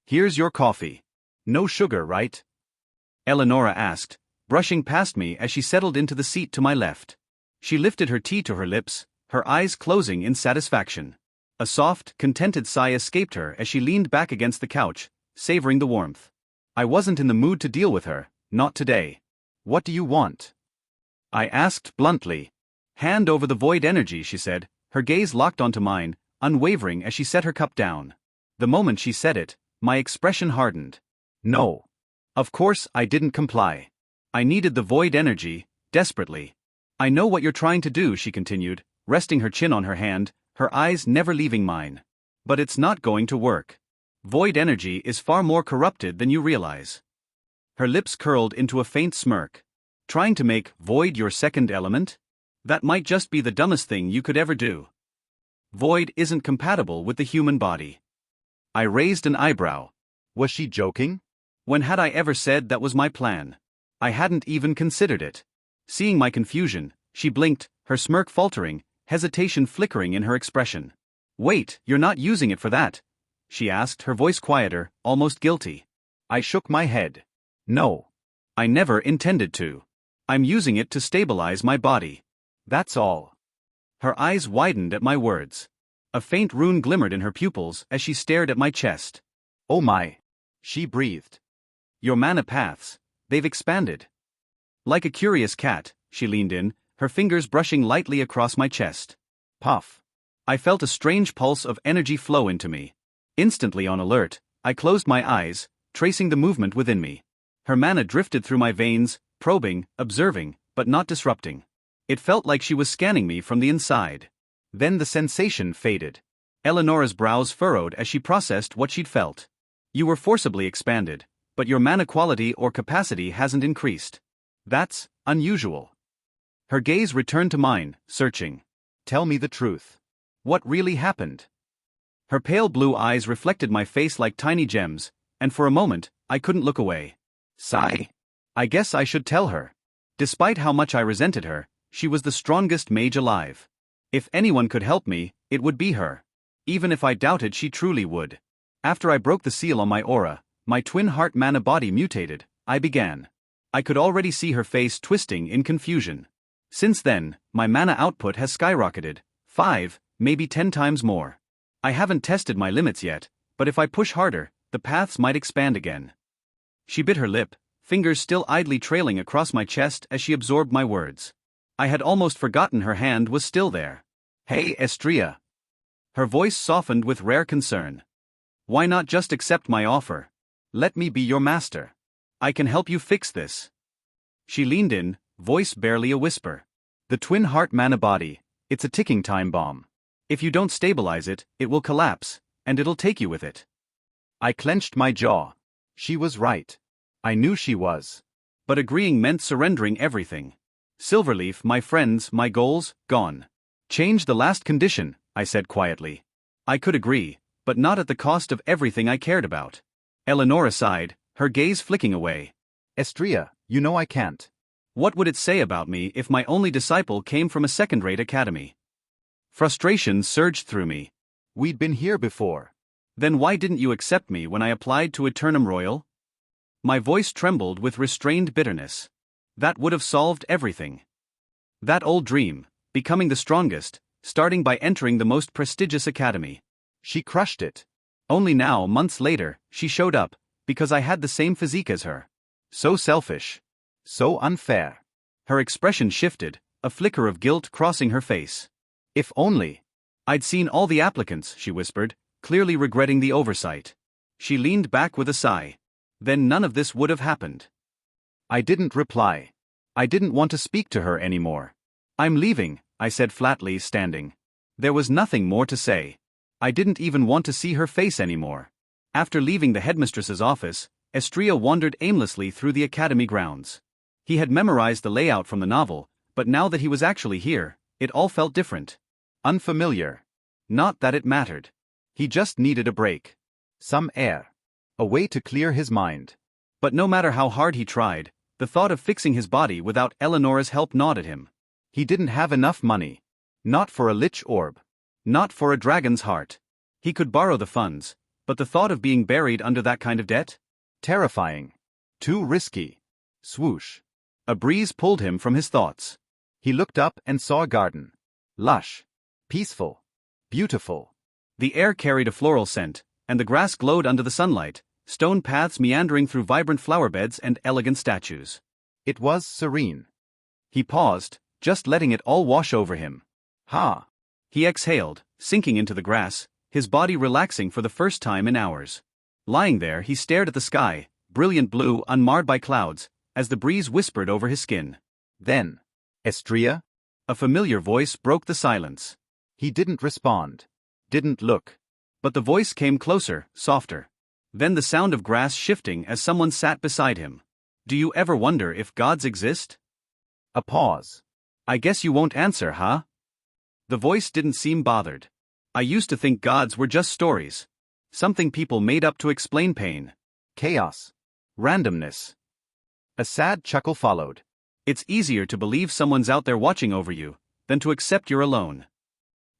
Here's your coffee. No sugar, right? Eleonora asked, brushing past me as she settled into the seat to my left. She lifted her tea to her lips, her eyes closing in satisfaction. A soft, contented sigh escaped her as she leaned back against the couch, savoring the warmth. I wasn't in the mood to deal with her, not today. What do you want? I asked bluntly. Hand over the void energy, she said, her gaze locked onto mine, unwavering as she set her cup down. The moment she said it, my expression hardened. No. Of course I didn't comply. I needed the void energy, desperately. I know what you're trying to do, she continued, resting her chin on her hand, her eyes never leaving mine. But it's not going to work. Void energy is far more corrupted than you realize. Her lips curled into a faint smirk. Trying to make void your second element? That might just be the dumbest thing you could ever do. Void isn't compatible with the human body. I raised an eyebrow. Was she joking? When had I ever said that was my plan? I hadn't even considered it. Seeing my confusion, she blinked, her smirk faltering, hesitation flickering in her expression. Wait, you're not using it for that? She asked, her voice quieter, almost guilty. I shook my head. No. I never intended to. I'm using it to stabilize my body. That's all. Her eyes widened at my words. A faint rune glimmered in her pupils as she stared at my chest. Oh my. She breathed. Your mana paths, they've expanded. Like a curious cat, she leaned in, her fingers brushing lightly across my chest. Puff. I felt a strange pulse of energy flow into me. Instantly on alert, I closed my eyes, tracing the movement within me. Her mana drifted through my veins, probing, observing, but not disrupting. It felt like she was scanning me from the inside. Then the sensation faded. Eleonora's brows furrowed as she processed what she'd felt. You were forcibly expanded, but your mana quality or capacity hasn't increased. That's unusual. Her gaze returned to mine, searching. Tell me the truth. What really happened? Her pale blue eyes reflected my face like tiny gems, and for a moment, I couldn't look away. Sigh. I guess I should tell her. Despite how much I resented her, she was the strongest mage alive. If anyone could help me, it would be her. Even if I doubted she truly would. After I broke the seal on my aura, my twin heart mana body mutated, I began. I could already see her face twisting in confusion. Since then, my mana output has skyrocketed, 5, maybe 10 times more. I haven't tested my limits yet, but if I push harder, the paths might expand again. She bit her lip, fingers still idly trailing across my chest as she absorbed my words. I had almost forgotten her hand was still there. Hey, Estrella. Her voice softened with rare concern. Why not just accept my offer? Let me be your master. I can help you fix this. She leaned in, voice barely a whisper. The twin heart mana body, it's a ticking time bomb. If you don't stabilize it, it will collapse, and it'll take you with it. I clenched my jaw. She was right. I knew she was. But agreeing meant surrendering everything. Silverleaf, my friends, my goals, gone. Change the last condition, I said quietly. I could agree, but not at the cost of everything I cared about. Eleonora sighed, her gaze flicking away. Estrella, you know I can't. What would it say about me if my only disciple came from a second-rate academy? Frustration surged through me. We'd been here before. Then why didn't you accept me when I applied to Eternum Royal? My voice trembled with restrained bitterness. That would have solved everything. That old dream, becoming the strongest, starting by entering the most prestigious academy. She crushed it. Only now, months later, she showed up, because I had the same physique as her. So selfish. So unfair. Her expression shifted, a flicker of guilt crossing her face. If only. I'd seen all the applicants, she whispered, clearly regretting the oversight. She leaned back with a sigh. Then none of this would have happened. I didn't reply. I didn't want to speak to her anymore. I'm leaving, I said flatly, standing. There was nothing more to say. I didn't even want to see her face anymore. After leaving the headmistress's office, Estrella wandered aimlessly through the academy grounds. He had memorized the layout from the novel, but now that he was actually here, it all felt different. Unfamiliar. Not that it mattered. He just needed a break. Some air. A way to clear his mind. But no matter how hard he tried, the thought of fixing his body without Eleonora's help gnawed at him. He didn't have enough money. Not for a lich orb. Not for a dragon's heart. He could borrow the funds, But the thought of being buried under that kind of debt? Terrifying. Too risky. Swoosh. A breeze pulled him from his thoughts. He looked up and saw a garden. Lush. Peaceful. Beautiful. The air carried a floral scent, and the grass glowed under the sunlight, stone paths meandering through vibrant flower beds and elegant statues. It was serene. He paused, just letting it all wash over him. Ha! He exhaled, sinking into the grass, his body relaxing for the first time in hours. Lying there, he stared at the sky, brilliant blue unmarred by clouds, as the breeze whispered over his skin. Then, Estria? A familiar voice broke the silence. He didn't respond. Didn't look. But the voice came closer, softer. Then the sound of grass shifting as someone sat beside him. Do you ever wonder if gods exist? A pause. I guess you won't answer, huh? The voice didn't seem bothered. I used to think gods were just stories. Something people made up to explain pain. Chaos. Randomness. A sad chuckle followed. It's easier to believe someone's out there watching over you than to accept you're alone.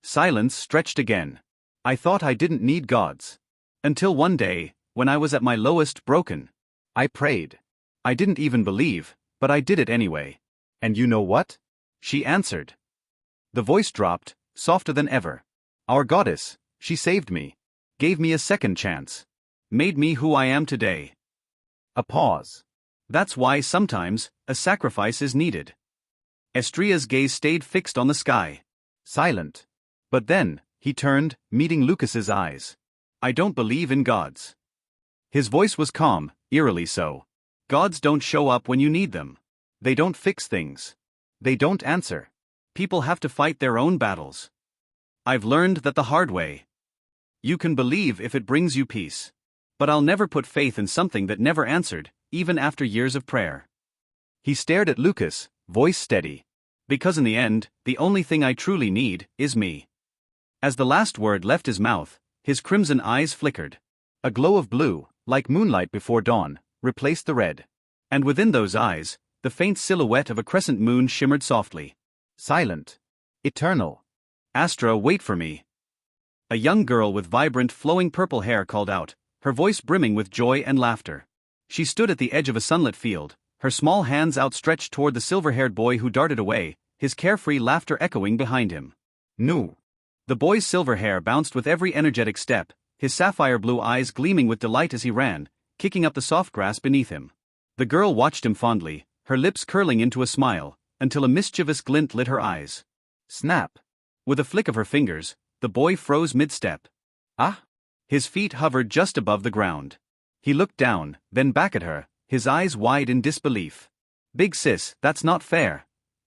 Silence stretched again. I thought I didn't need gods. Until one day, when I was at my lowest, broken. I prayed. I didn't even believe, but I did it anyway. And you know what? She answered. The voice dropped, softer than ever. Our goddess, she saved me. Gave me a second chance. Made me who I am today. A pause. That's why sometimes, a sacrifice is needed. Estria's gaze stayed fixed on the sky. Silent. But then, he turned, meeting Lucas's eyes. I don't believe in gods. His voice was calm, eerily so. Gods don't show up when you need them. They don't fix things. They don't answer. People have to fight their own battles. I've learned that the hard way. You can believe if it brings you peace. But I'll never put faith in something that never answered, even after years of prayer. He stared at Lucas, voice steady. Because in the end, the only thing I truly need is me. As the last word left his mouth, his crimson eyes flickered. A glow of blue, like moonlight before dawn, replaced the red. And within those eyes, the faint silhouette of a crescent moon shimmered softly. Silent. Eternal. Astra, wait for me. A young girl with vibrant, flowing purple hair called out, her voice brimming with joy and laughter. She stood at the edge of a sunlit field, her small hands outstretched toward the silver-haired boy who darted away, his carefree laughter echoing behind him. Nu. The boy's silver hair bounced with every energetic step, his sapphire blue eyes gleaming with delight as he ran, kicking up the soft grass beneath him. The girl watched him fondly, her lips curling into a smile, until a mischievous glint lit her eyes. Snap. With a flick of her fingers, the boy froze mid-step. Ah! His feet hovered just above the ground. He looked down, then back at her, his eyes wide in disbelief. Big sis, that's not fair.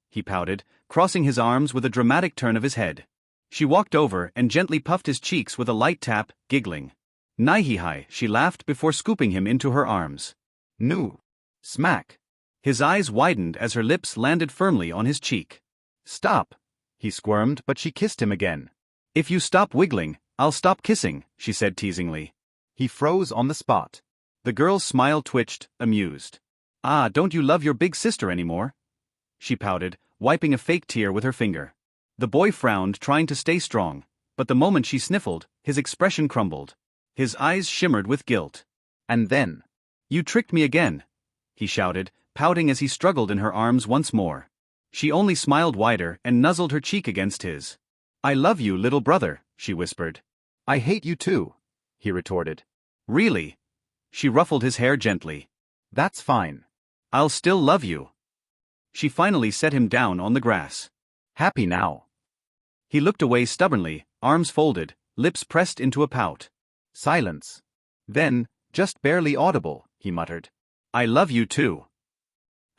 He pouted, crossing his arms with a dramatic turn of his head. She walked over and gently puffed his cheeks with a light tap, giggling. Nai-hi-hi, she laughed before scooping him into her arms. Nu. Smack. His eyes widened as her lips landed firmly on his cheek. Stop. He squirmed, but she kissed him again. If you stop wiggling, I'll stop kissing, she said teasingly. He froze on the spot. The girl's smile twitched, amused. Ah, don't you love your big sister anymore? She pouted, wiping a fake tear with her finger. The boy frowned, trying to stay strong, but the moment she sniffled, his expression crumbled. His eyes shimmered with guilt. And then, you tricked me again, he shouted, pouting as he struggled in her arms once more. She only smiled wider and nuzzled her cheek against his. I love you, little brother, she whispered. I hate you too, he retorted. Really? She ruffled his hair gently. That's fine. I'll still love you. She finally set him down on the grass. Happy now. He looked away stubbornly, arms folded, lips pressed into a pout. Silence. Then, just barely audible, he muttered. I love you too.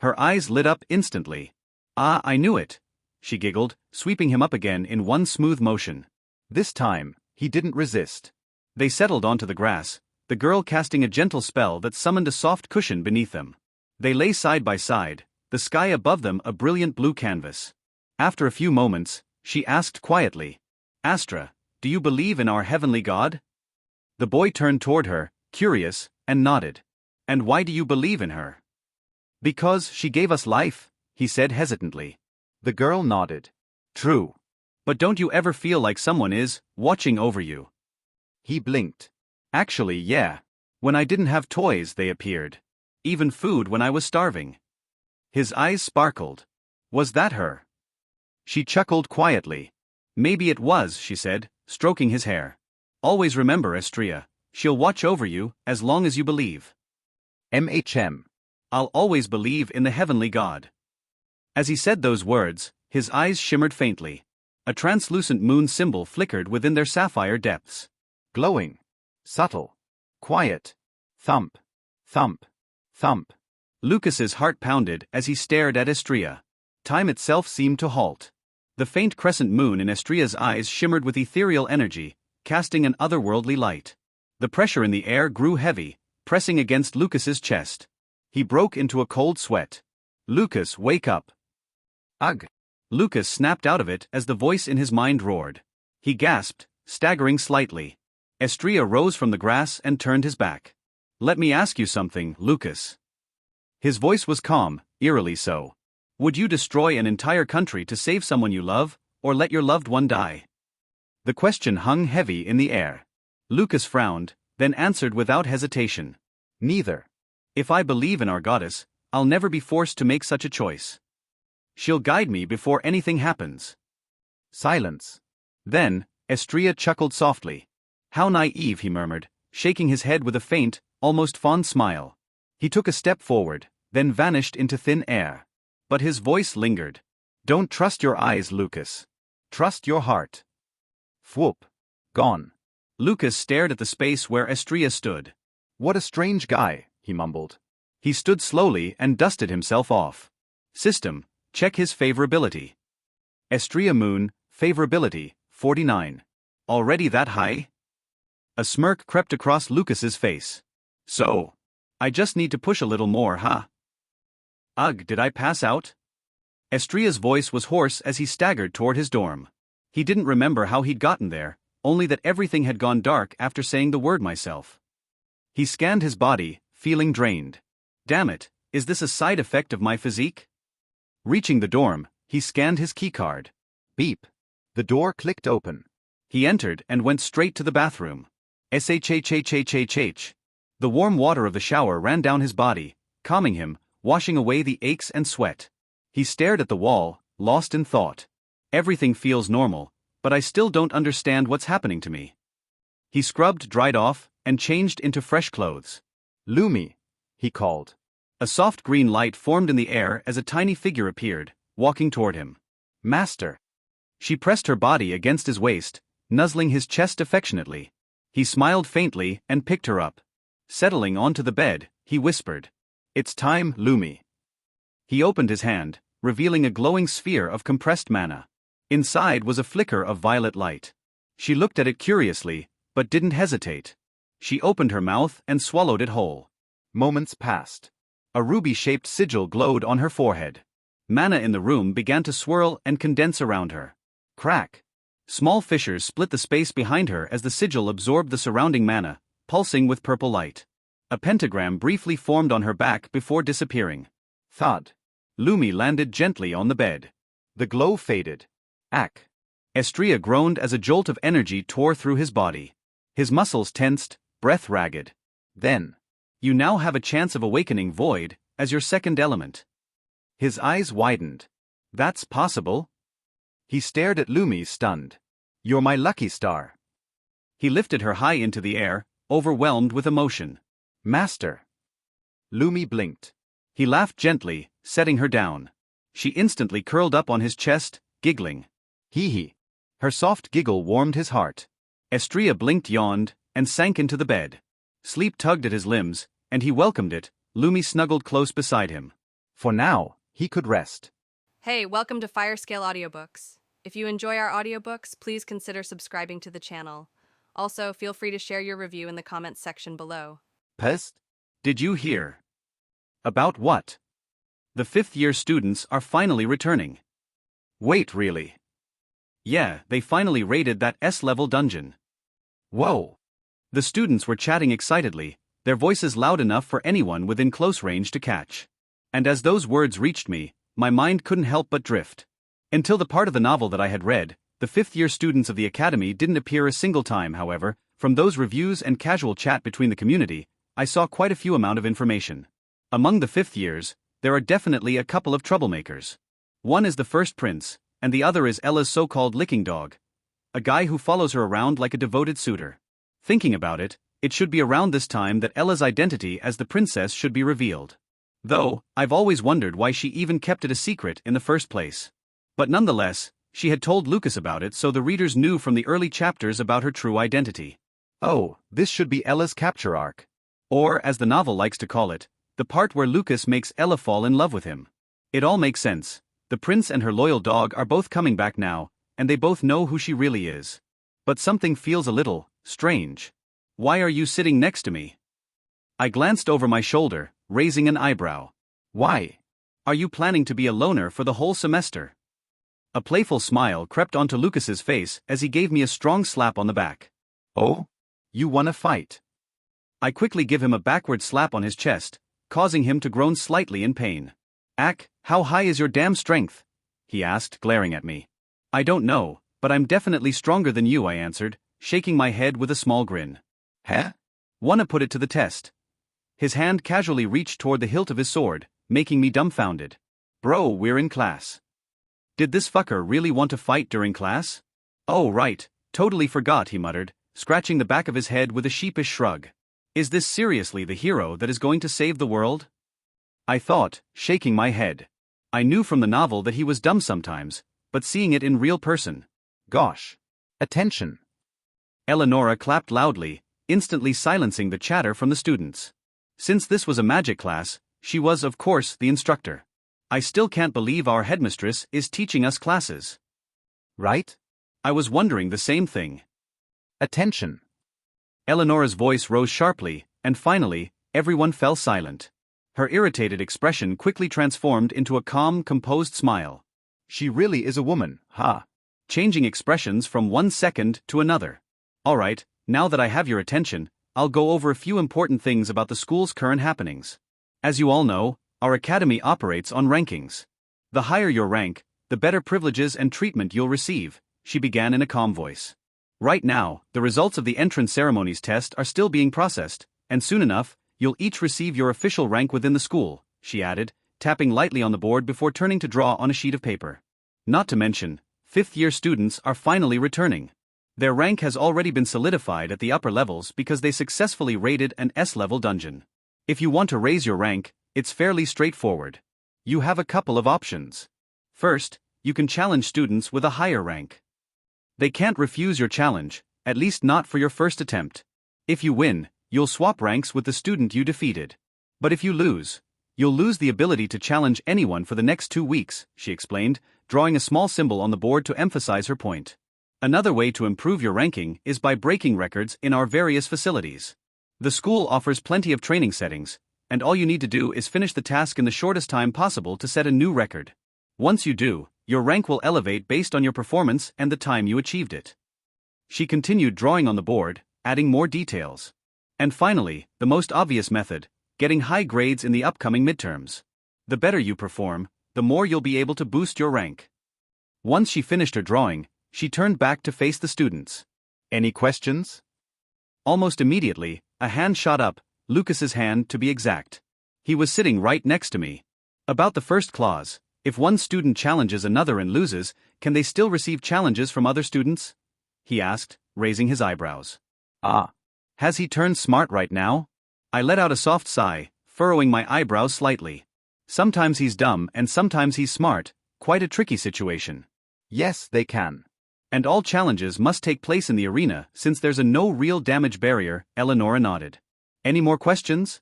Her eyes lit up instantly. Ah, I knew it, she giggled, sweeping him up again in one smooth motion. This time, he didn't resist. They settled onto the grass, the girl casting a gentle spell that summoned a soft cushion beneath them. They lay side by side, the sky above them a brilliant blue canvas. After a few moments, she asked quietly, Astra, do you believe in our heavenly God? The boy turned toward her, curious, and nodded. And why do you believe in her? Because she gave us life, he said hesitantly. The girl nodded. True. But don't you ever feel like someone is watching over you? He blinked. Actually, yeah. When I didn't have toys, they appeared. Even food when I was starving. His eyes sparkled. Was that her? She chuckled quietly. Maybe it was, she said, stroking his hair. Always remember, Estrella. She'll watch over you, as long as you believe. MHM. I'll always believe in the heavenly God. As he said those words, his eyes shimmered faintly. A translucent moon symbol flickered within their sapphire depths. Glowing. Subtle. Quiet. Thump. Thump. Thump. Lucas's heart pounded as he stared at Estrella. Time itself seemed to halt. The faint crescent moon in Estrella's eyes shimmered with ethereal energy, casting an otherworldly light. The pressure in the air grew heavy, pressing against Lucas's chest. He broke into a cold sweat. Lucas, wake up. Ugh. Lucas snapped out of it as the voice in his mind roared. He gasped, staggering slightly. Estrella rose from the grass and turned his back. Let me ask you something, Lucas. His voice was calm, eerily so. Would you destroy an entire country to save someone you love, or let your loved one die? The question hung heavy in the air. Lucas frowned, then answered without hesitation. Neither. If I believe in our goddess, I'll never be forced to make such a choice. She'll guide me before anything happens. Silence. Then, Estrella chuckled softly. How naive, he murmured, shaking his head with a faint, almost fond smile. He took a step forward, then vanished into thin air. But his voice lingered. Don't trust your eyes, Lucas. Trust your heart. Whoop. Gone. Lucas stared at the space where Estrella stood. What a strange guy, he mumbled. He stood slowly and dusted himself off. System, check his favorability. Estrella Moon, favorability, 49. Already that high? A smirk crept across Lucas's face. So, I just need to push a little more, huh? Ugh, did I pass out? Estrella's voice was hoarse as he staggered toward his dorm. He didn't remember how he'd gotten there, only that everything had gone dark after saying the word myself. He scanned his body, feeling drained. Damn it, is this a side effect of my physique? Reaching the dorm, he scanned his keycard. Beep. The door clicked open. He entered and went straight to the bathroom. Shhhhhhh. The warm water of the shower ran down his body, calming him, washing away the aches and sweat. He stared at the wall, lost in thought. Everything feels normal, but I still don't understand what's happening to me. He scrubbed, dried off, and changed into fresh clothes. Lumi, he called. A soft green light formed in the air as a tiny figure appeared, walking toward him. Master. She pressed her body against his waist, nuzzling his chest affectionately. He smiled faintly and picked her up. Settling onto the bed, he whispered. It's time, Lumi. He opened his hand, revealing a glowing sphere of compressed mana. Inside was a flicker of violet light. She looked at it curiously, but didn't hesitate. She opened her mouth and swallowed it whole. Moments passed. A ruby-shaped sigil glowed on her forehead. Mana in the room began to swirl and condense around her. Crack! Small fissures split the space behind her as the sigil absorbed the surrounding mana, pulsing with purple light. A pentagram briefly formed on her back before disappearing. Thud. Lumi landed gently on the bed. The glow faded. Ack. Estrella groaned as a jolt of energy tore through his body. His muscles tensed, breath ragged. Then. You now have a chance of awakening Void as your second element. His eyes widened. That's possible? He stared at Lumi, stunned. You're my lucky star. He lifted her high into the air, overwhelmed with emotion. Master. Lumi blinked. He laughed gently, setting her down. She instantly curled up on his chest, giggling. Hee hee. Her soft giggle warmed his heart. Estrella blinked, yawned, and sank into the bed. Sleep tugged at his limbs, and he welcomed it. Lumi snuggled close beside him. For now, he could rest. Hey, welcome to Firescale Audiobooks. If you enjoy our audiobooks, please consider subscribing to the channel. Also, feel free to share your review in the comments section below. Pest? Did you hear? About what? The fifth-year students are finally returning. Wait, really? Yeah, they finally raided that S-level dungeon. Whoa! The students were chatting excitedly, their voices loud enough for anyone within close range to catch. And as those words reached me, my mind couldn't help but drift. Until the part of the novel that I had read, the fifth-year students of the academy didn't appear a single time, however, From those reviews and casual chat between the community, I saw quite a few amount of information. Among the 5th years, there are definitely a couple of troublemakers. One is the first prince, and the other is Ella's so-called licking dog. A guy who follows her around like a devoted suitor. Thinking about it, it should be around this time that Ella's identity as the princess should be revealed. Though, I've always wondered why she even kept it a secret in the first place. But nonetheless, she had told Lucas about it, so the readers knew from the early chapters about her true identity. Oh, this should be Ella's capture arc. Or, as the novel likes to call it, the part where Lucas makes Ella fall in love with him. It all makes sense. The prince and her loyal dog are both coming back now, and they both know who she really is. But something feels a little strange. Why are you sitting next to me? I glanced over my shoulder, raising an eyebrow. Why? Are you planning to be a loner for the whole semester? A playful smile crept onto Lucas's face as he gave me a strong slap on the back. Oh? You wanna fight? I quickly give him a backward slap on his chest, causing him to groan slightly in pain. Ack, how high is your damn strength? He asked, glaring at me. I don't know, but I'm definitely stronger than you, I answered, shaking my head with a small grin. Huh? Wanna put it to the test? His hand casually reached toward the hilt of his sword, making me dumbfounded. Bro, we're in class. Did this fucker really want to fight during class? Oh right, totally forgot, he muttered, scratching the back of his head with a sheepish shrug. Is this seriously the hero that is going to save the world? I thought, shaking my head. I knew from the novel that he was dumb sometimes, but seeing it in real person. Gosh. Attention. Eleonora clapped loudly, instantly silencing the chatter from the students. Since this was a magic class, she was, of course, the instructor. I still can't believe our headmistress is teaching us classes. Right? I was wondering the same thing. Attention. Eleonora's voice rose sharply, and finally, everyone fell silent. Her irritated expression quickly transformed into a calm, composed smile. She really is a woman, huh? Changing expressions from one second to another. Alright, now that I have your attention, I'll go over a few important things about the school's current happenings. As you all know, our academy operates on rankings. The higher your rank, the better privileges and treatment you'll receive, she began in a calm voice. Right now, the results of the entrance ceremonies test are still being processed, and soon enough, you'll each receive your official rank within the school, she added, tapping lightly on the board before turning to draw on a sheet of paper. Not to mention, 5th-year students are finally returning. Their rank has already been solidified at the upper levels because they successfully raided an S-level dungeon. If you want to raise your rank, it's fairly straightforward. You have a couple of options. First, you can challenge students with a higher rank. They can't refuse your challenge, at least not for your first attempt. If you win, you'll swap ranks with the student you defeated. But if you lose, you'll lose the ability to challenge anyone for the next 2 weeks, she explained, drawing a small symbol on the board to emphasize her point. Another way to improve your ranking is by breaking records in our various facilities. The school offers plenty of training settings, and all you need to do is finish the task in the shortest time possible to set a new record. Once you do, your rank will elevate based on your performance and the time you achieved it. She continued drawing on the board, adding more details. And finally, the most obvious method, getting high grades in the upcoming midterms. The better you perform, the more you'll be able to boost your rank. Once she finished her drawing, she turned back to face the students. Any questions? Almost immediately, a hand shot up, Lucas's hand to be exact. He was sitting right next to me. About the first clause, if one student challenges another and loses, can they still receive challenges from other students? He asked, raising his eyebrows. Ah. Has he turned smart right now? I let out a soft sigh, furrowing my eyebrows slightly. Sometimes he's dumb and sometimes he's smart, quite a tricky situation. Yes, they can. And all challenges must take place in the arena since there's a no real damage barrier, Eleonora nodded. Any more questions?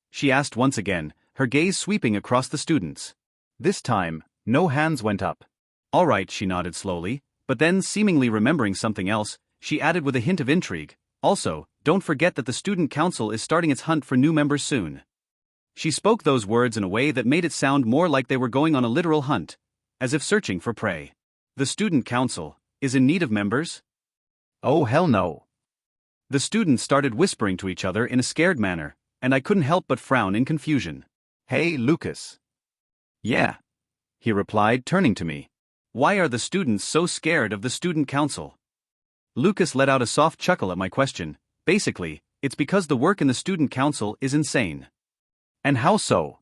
She asked once again, her gaze sweeping across the students. This time, no hands went up. All right, she nodded slowly, but then seemingly remembering something else, she added with a hint of intrigue, also, don't forget that the student council is starting its hunt for new members soon. She spoke those words in a way that made it sound more like they were going on a literal hunt, as if searching for prey. The student council is in need of members? Oh hell no. The students started whispering to each other in a scared manner, and I couldn't help but frown in confusion. Hey, Lucas. Yeah, he replied, turning to me. Why are the students so scared of the student council? Lucas let out a soft chuckle at my question, Basically, it's because the work in the student council is insane. And how so?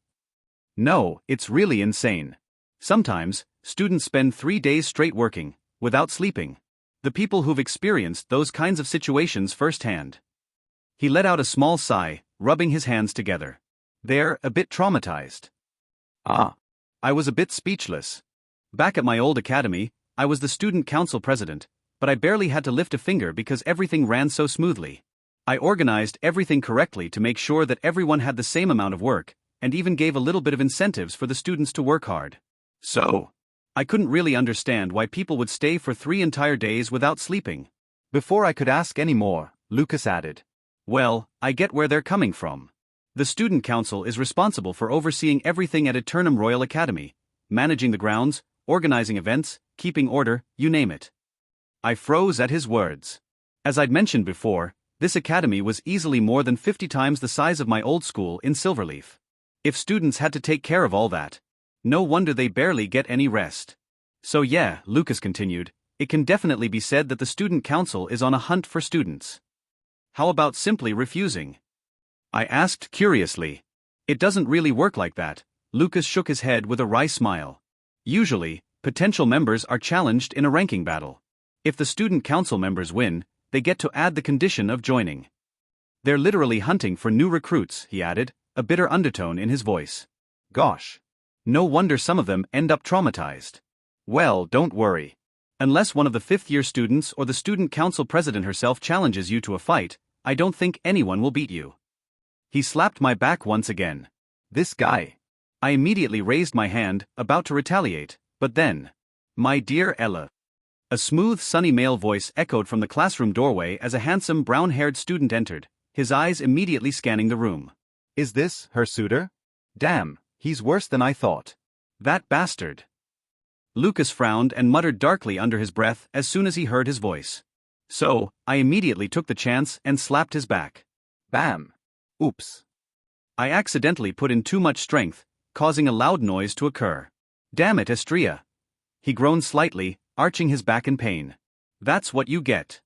No, it's really insane. Sometimes, students spend 3 days straight working, without sleeping. The people who've experienced those kinds of situations firsthand. He let out a small sigh, rubbing his hands together. They're a bit traumatized. Ah. I was a bit speechless. Back at my old academy, I was the student council president, but I barely had to lift a finger because everything ran so smoothly. I organized everything correctly to make sure that everyone had the same amount of work, and even gave a little bit of incentives for the students to work hard. So, I couldn't really understand why people would stay for 3 entire days without sleeping. before I could ask any more, Lucas added. Well, I get where they're coming from. The student council is responsible for overseeing everything at Eternum Royal Academy, managing the grounds, organizing events, keeping order, you name it. I froze at his words. As I'd mentioned before, this academy was easily more than 50 times the size of my old school in Silverleaf. If students had to take care of all that, no wonder they barely get any rest. So yeah, Lucas continued, it can definitely be said that the student council is on a hunt for students. How about simply refusing? I asked curiously. It doesn't really work like that. Lucas shook his head with a wry smile. Usually, potential members are challenged in a ranking battle. If the student council members win, they get to add the condition of joining. They're literally hunting for new recruits, he added, a bitter undertone in his voice. Gosh. No wonder some of them end up traumatized. Well, don't worry. Unless one of the fifth-year students or the student council president herself challenges you to a fight, I don't think anyone will beat you. He slapped my back once again. This guy. I immediately raised my hand, about to retaliate, but then. My dear Ella. A smooth, sunny male voice echoed from the classroom doorway as a handsome, brown-haired student entered, his eyes immediately scanning the room. Is this her suitor? Damn, he's worse than I thought. That bastard. Lucas frowned and muttered darkly under his breath as soon as he heard his voice. So, I immediately took the chance and slapped his back. Bam. Oops. I accidentally put in too much strength, causing a loud noise to occur. Damn it, Estria. He groaned slightly, arching his back in pain. That's what you get.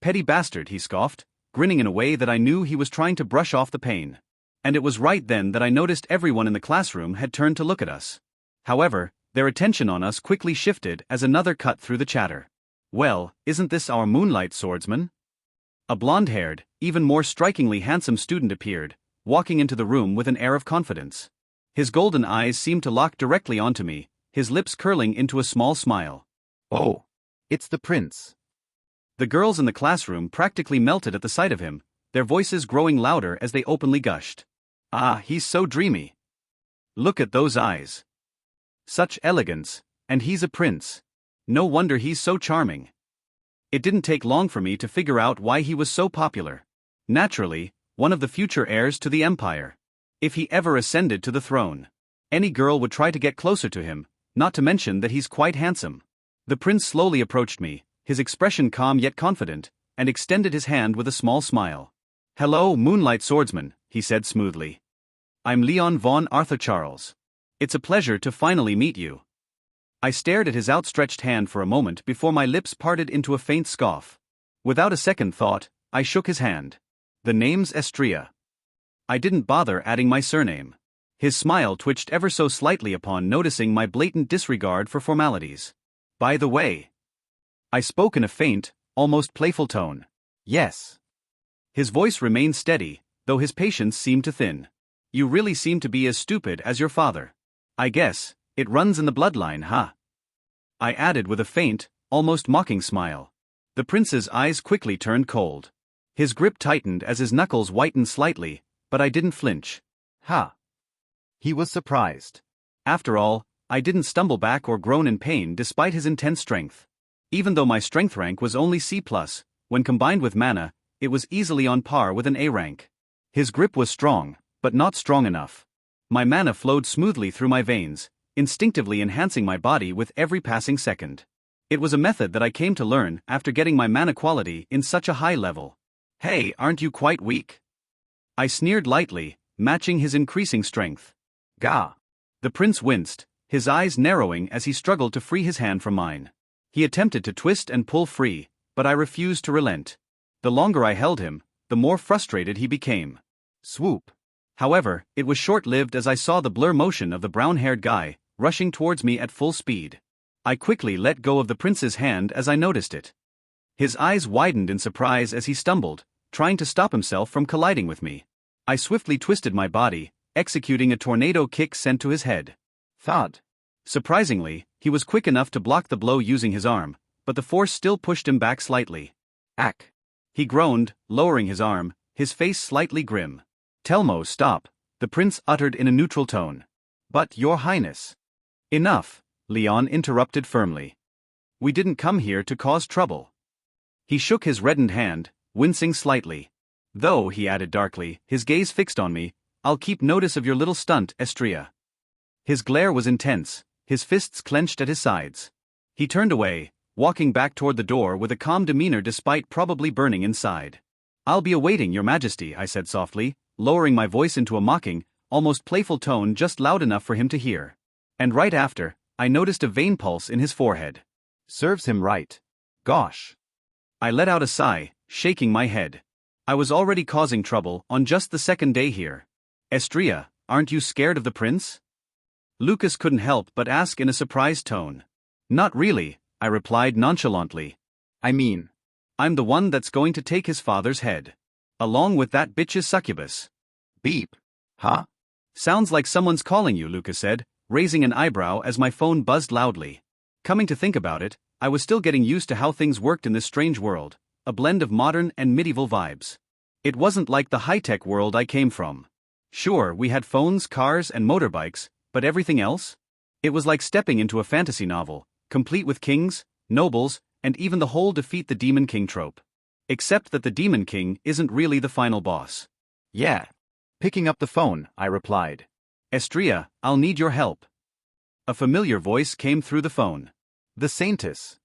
Petty bastard, he scoffed, grinning in a way that I knew he was trying to brush off the pain. And it was right then that I noticed everyone in the classroom had turned to look at us. However, their attention on us quickly shifted as another cut through the chatter. Well, isn't this our moonlight swordsman? A blonde-haired, even more strikingly handsome student appeared, walking into the room with an air of confidence. His golden eyes seemed to lock directly onto me, his lips curling into a small smile. Oh, it's the prince. The girls in the classroom practically melted at the sight of him, their voices growing louder as they openly gushed. Ah, he's so dreamy. Look at those eyes. Such elegance, and he's a prince. No wonder he's so charming. It didn't take long for me to figure out why he was so popular. Naturally, one of the future heirs to the empire. If he ever ascended to the throne, any girl would try to get closer to him, not to mention that he's quite handsome. The prince slowly approached me, his expression calm yet confident, and extended his hand with a small smile. Hello, Moonlight Swordsman, he said smoothly. I'm Leon von Arthur Charles. It's a pleasure to finally meet you. I stared at his outstretched hand for a moment before my lips parted into a faint scoff. Without a second thought, I shook his hand. The name's Estria. I didn't bother adding my surname. His smile twitched ever so slightly upon noticing my blatant disregard for formalities. By the way. I spoke in a faint, almost playful tone. Yes. His voice remained steady, though his patience seemed to thin. You really seem to be as stupid as your father. I guess, it runs in the bloodline, huh? I added with a faint, almost mocking smile. The prince's eyes quickly turned cold. His grip tightened as his knuckles whitened slightly, but I didn't flinch. Ha! He was surprised. After all, I didn't stumble back or groan in pain despite his intense strength. Even though my strength rank was only C+, when combined with mana, it was easily on par with an A rank. His grip was strong, but not strong enough. My mana flowed smoothly through my veins, instinctively enhancing my body with every passing second. It was a method that I came to learn after getting my mana quality in such a high level. Hey, aren't you quite weak? I sneered lightly, matching his increasing strength. Gah! The prince winced, his eyes narrowing as he struggled to free his hand from mine. He attempted to twist and pull free, but I refused to relent. The longer I held him, the more frustrated he became. Swoop. However, it was short-lived as I saw the blur motion of the brown-haired guy, rushing towards me at full speed. I quickly let go of the prince's hand as I noticed it. His eyes widened in surprise as he stumbled, trying to stop himself from colliding with me. I swiftly twisted my body, executing a tornado kick sent to his head. Thud. Surprisingly, he was quick enough to block the blow using his arm, but the force still pushed him back slightly. Ack. He groaned, lowering his arm, his face slightly grim. "Telmo, stop," the prince uttered in a neutral tone. But, Your Highness. "Enough," Leon interrupted firmly. "We didn't come here to cause trouble." He shook his reddened hand, wincing slightly. "Though," he added darkly, his gaze fixed on me, "I'll keep notice of your little stunt, Estria." His glare was intense, his fists clenched at his sides. He turned away, walking back toward the door with a calm demeanor despite probably burning inside. "I'll be awaiting your majesty," I said softly, lowering my voice into a mocking, almost playful tone just loud enough for him to hear. And right after, I noticed a vein pulse in his forehead. Serves him right. Gosh. I let out a sigh, shaking my head. I was already causing trouble on just the second day here. "Estria, aren't you scared of the prince?" Lucas couldn't help but ask in a surprised tone. "Not really," I replied nonchalantly. I mean, "I'm the one that's going to take his father's head. Along with that bitch's succubus." beep. Huh? "Sounds like someone's calling you," Lucas said, raising an eyebrow as my phone buzzed loudly. Coming to think about it, I was still getting used to how things worked in this strange world, a blend of modern and medieval vibes. It wasn't like the high-tech world I came from. Sure, we had phones, cars, and motorbikes, but everything else? It was like stepping into a fantasy novel, complete with kings, nobles, and even the whole defeat the Demon King trope. Except that the Demon King isn't really the final boss. Yeah. Picking up the phone, I replied. "Estria, I'll need your help." A familiar voice came through the phone. The Saintess.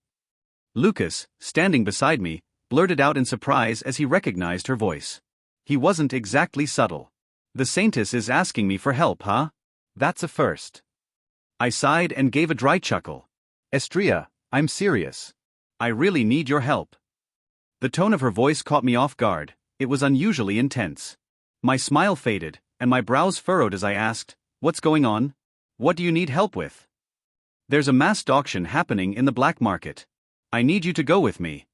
Lucas, standing beside me, blurted out in surprise as he recognized her voice. He wasn't exactly subtle. "The Saintess is asking me for help, huh?" That's a first. I sighed and gave a dry chuckle. Estria, I'm serious. "I really need your help." The tone of her voice caught me off guard. It was unusually intense. My smile faded, and my brows furrowed as I asked, "What's going on? What do you need help with?" "There's a masked auction happening in the black market. I need you to go with me."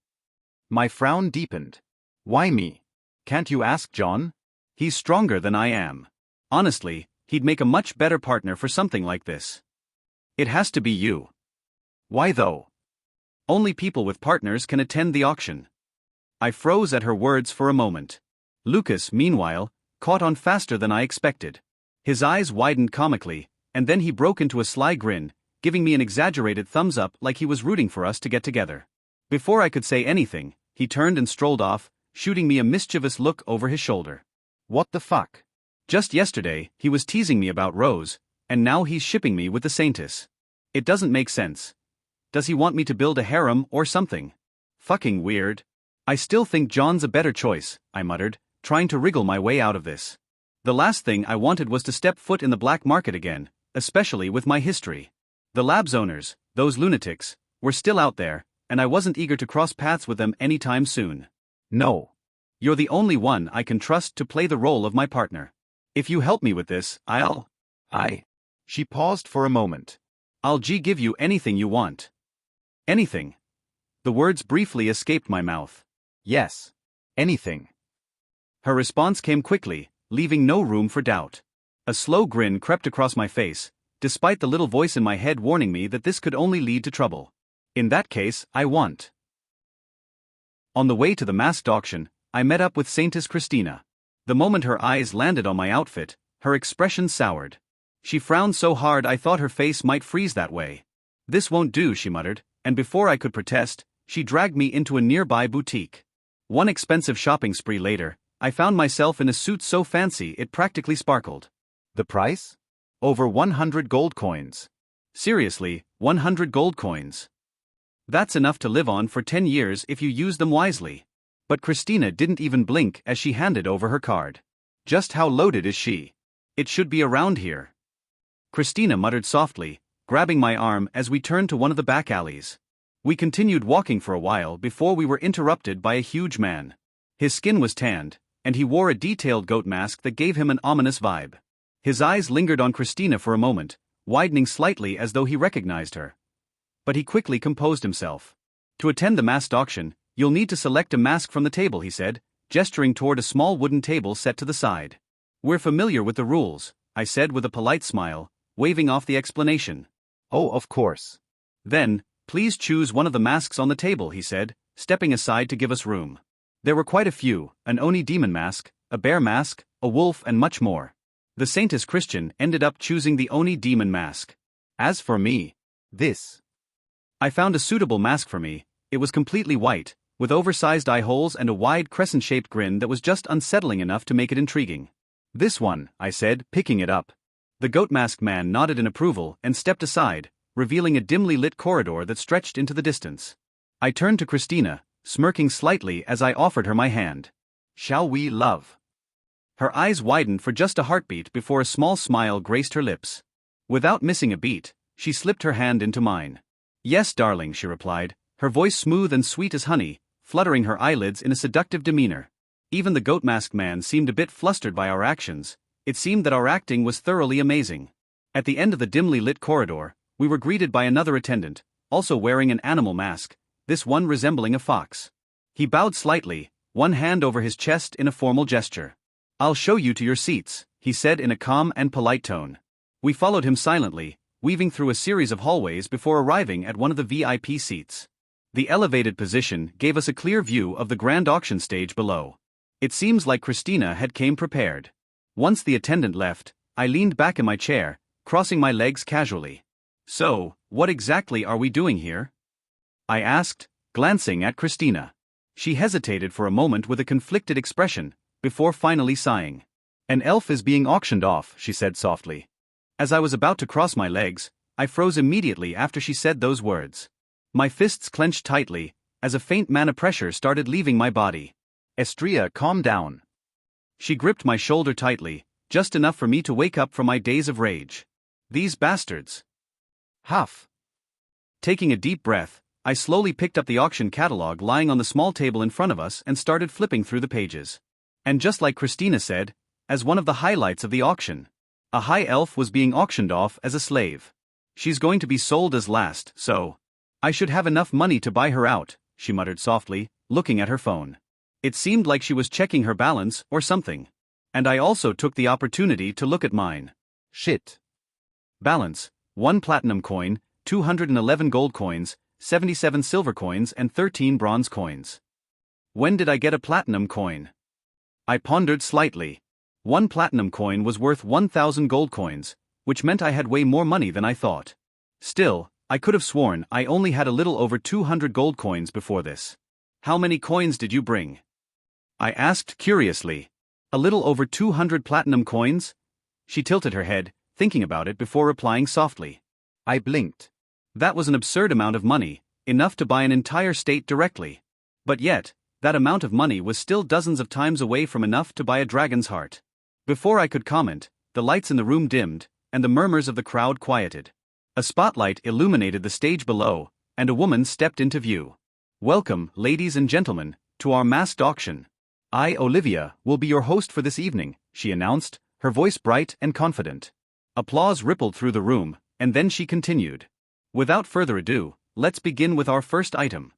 My frown deepened. Why me? Can't you ask John? "He's stronger than I am. Honestly, he'd make a much better partner for something like this." "It has to be you." Why though? "Only people with partners can attend the auction." I froze at her words for a moment. Lucas, meanwhile, caught on faster than I expected. His eyes widened comically, and then he broke into a sly grin, giving me an exaggerated thumbs up like he was rooting for us to get together. Before I could say anything, he turned and strolled off, shooting me a mischievous look over his shoulder. What the fuck? Just yesterday, he was teasing me about Rose, and now he's shipping me with the Saintess. It doesn't make sense. Does he want me to build a harem or something? Fucking weird. "I still think John's a better choice," I muttered, trying to wriggle my way out of this. The last thing I wanted was to step foot in the black market again, especially with my history. The lab's owners, those lunatics, were still out there, and I wasn't eager to cross paths with them anytime soon. No. "You're the only one I can trust to play the role of my partner. If you help me with this, She paused for a moment. I'll give you anything you want." "Anything?" The words briefly escaped my mouth. Yes. Anything. Her response came quickly, leaving no room for doubt. A slow grin crept across my face, despite the little voice in my head warning me that this could only lead to trouble. "In that case, I want." On the way to the masked auction, I met up with Saintess Christina. The moment her eyes landed on my outfit, her expression soured. She frowned so hard I thought her face might freeze that way. "This won't do," she muttered, and before I could protest, she dragged me into a nearby boutique. One expensive shopping spree later, I found myself in a suit so fancy it practically sparkled. The price? Over 100 gold coins. Seriously, 100 gold coins. That's enough to live on for 10 years if you use them wisely. But Christina didn't even blink as she handed over her card. "Just how loaded is she? It should be around here." Christina muttered softly, grabbing my arm as we turned to one of the back alleys. We continued walking for a while before we were interrupted by a huge man. His skin was tanned, and he wore a detailed goat mask that gave him an ominous vibe. His eyes lingered on Christina for a moment, widening slightly as though he recognized her. But he quickly composed himself. To attend the masked auction, you'll need to select a mask from the table, he said, gesturing toward a small wooden table set to the side. We're familiar with the rules, I said with a polite smile, waving off the explanation. Oh, of course. Then, please choose one of the masks on the table, he said, stepping aside to give us room. There were quite a few: an Oni demon mask, a bear mask, a wolf, and much more. The Saintess Christian ended up choosing the Oni demon mask. As for me, I found a suitable mask for me. It was completely white, with oversized eye holes and a wide crescent-shaped grin that was just unsettling enough to make it intriguing. This one, I said, picking it up. The goat-masked man nodded in approval and stepped aside, revealing a dimly lit corridor that stretched into the distance. I turned to Christina, smirking slightly as I offered her my hand. Shall we, love? Her eyes widened for just a heartbeat before a small smile graced her lips. Without missing a beat, she slipped her hand into mine. Yes, darling, she replied, her voice smooth and sweet as honey, fluttering her eyelids in a seductive demeanor. Even the goat-masked man seemed a bit flustered by our actions. It seemed that our acting was thoroughly amazing. At the end of the dimly lit corridor, we were greeted by another attendant, also wearing an animal mask, this one resembling a fox. He bowed slightly, one hand over his chest in a formal gesture. I'll show you to your seats, he said in a calm and polite tone. We followed him silently, weaving through a series of hallways before arriving at one of the VIP seats. The elevated position gave us a clear view of the grand auction stage below. It seems like Christina had came prepared. Once the attendant left, I leaned back in my chair, crossing my legs casually. So, what exactly are we doing here? I asked, glancing at Christina. She hesitated for a moment with a conflicted expression, before finally sighing. An elf is being auctioned off, she said softly. As I was about to cross my legs, I froze immediately after she said those words. My fists clenched tightly, as a faint mana pressure started leaving my body. Estria, calm down. She gripped my shoulder tightly, just enough for me to wake up from my daze of rage. These bastards. Huff. Taking a deep breath, I slowly picked up the auction catalog lying on the small table in front of us and started flipping through the pages. And just like Christina said, as one of the highlights of the auction, a high elf was being auctioned off as a slave. She's going to be sold as last, so I should have enough money to buy her out, she muttered softly, looking at her phone. It seemed like she was checking her balance or something. And I also took the opportunity to look at mine. Shit. Balance: 1 platinum coin, 211 gold coins, 77 silver coins, and 13 bronze coins. When did I get a platinum coin? I pondered slightly. 1 platinum coin was worth 1,000 gold coins, which meant I had way more money than I thought. Still, I could have sworn I only had a little over 200 gold coins before this. How many coins did you bring? I asked curiously. A little over 200 platinum coins? She tilted her head, thinking about it before replying softly. I blinked. That was an absurd amount of money, enough to buy an entire state directly. But yet, that amount of money was still dozens of times away from enough to buy a dragon's heart. Before I could comment, the lights in the room dimmed, and the murmurs of the crowd quieted. A spotlight illuminated the stage below, and a woman stepped into view. Welcome, ladies and gentlemen, to our masked auction. I, Olivia, will be your host for this evening, she announced, her voice bright and confident. Applause rippled through the room, and then she continued. Without further ado, let's begin with our first item.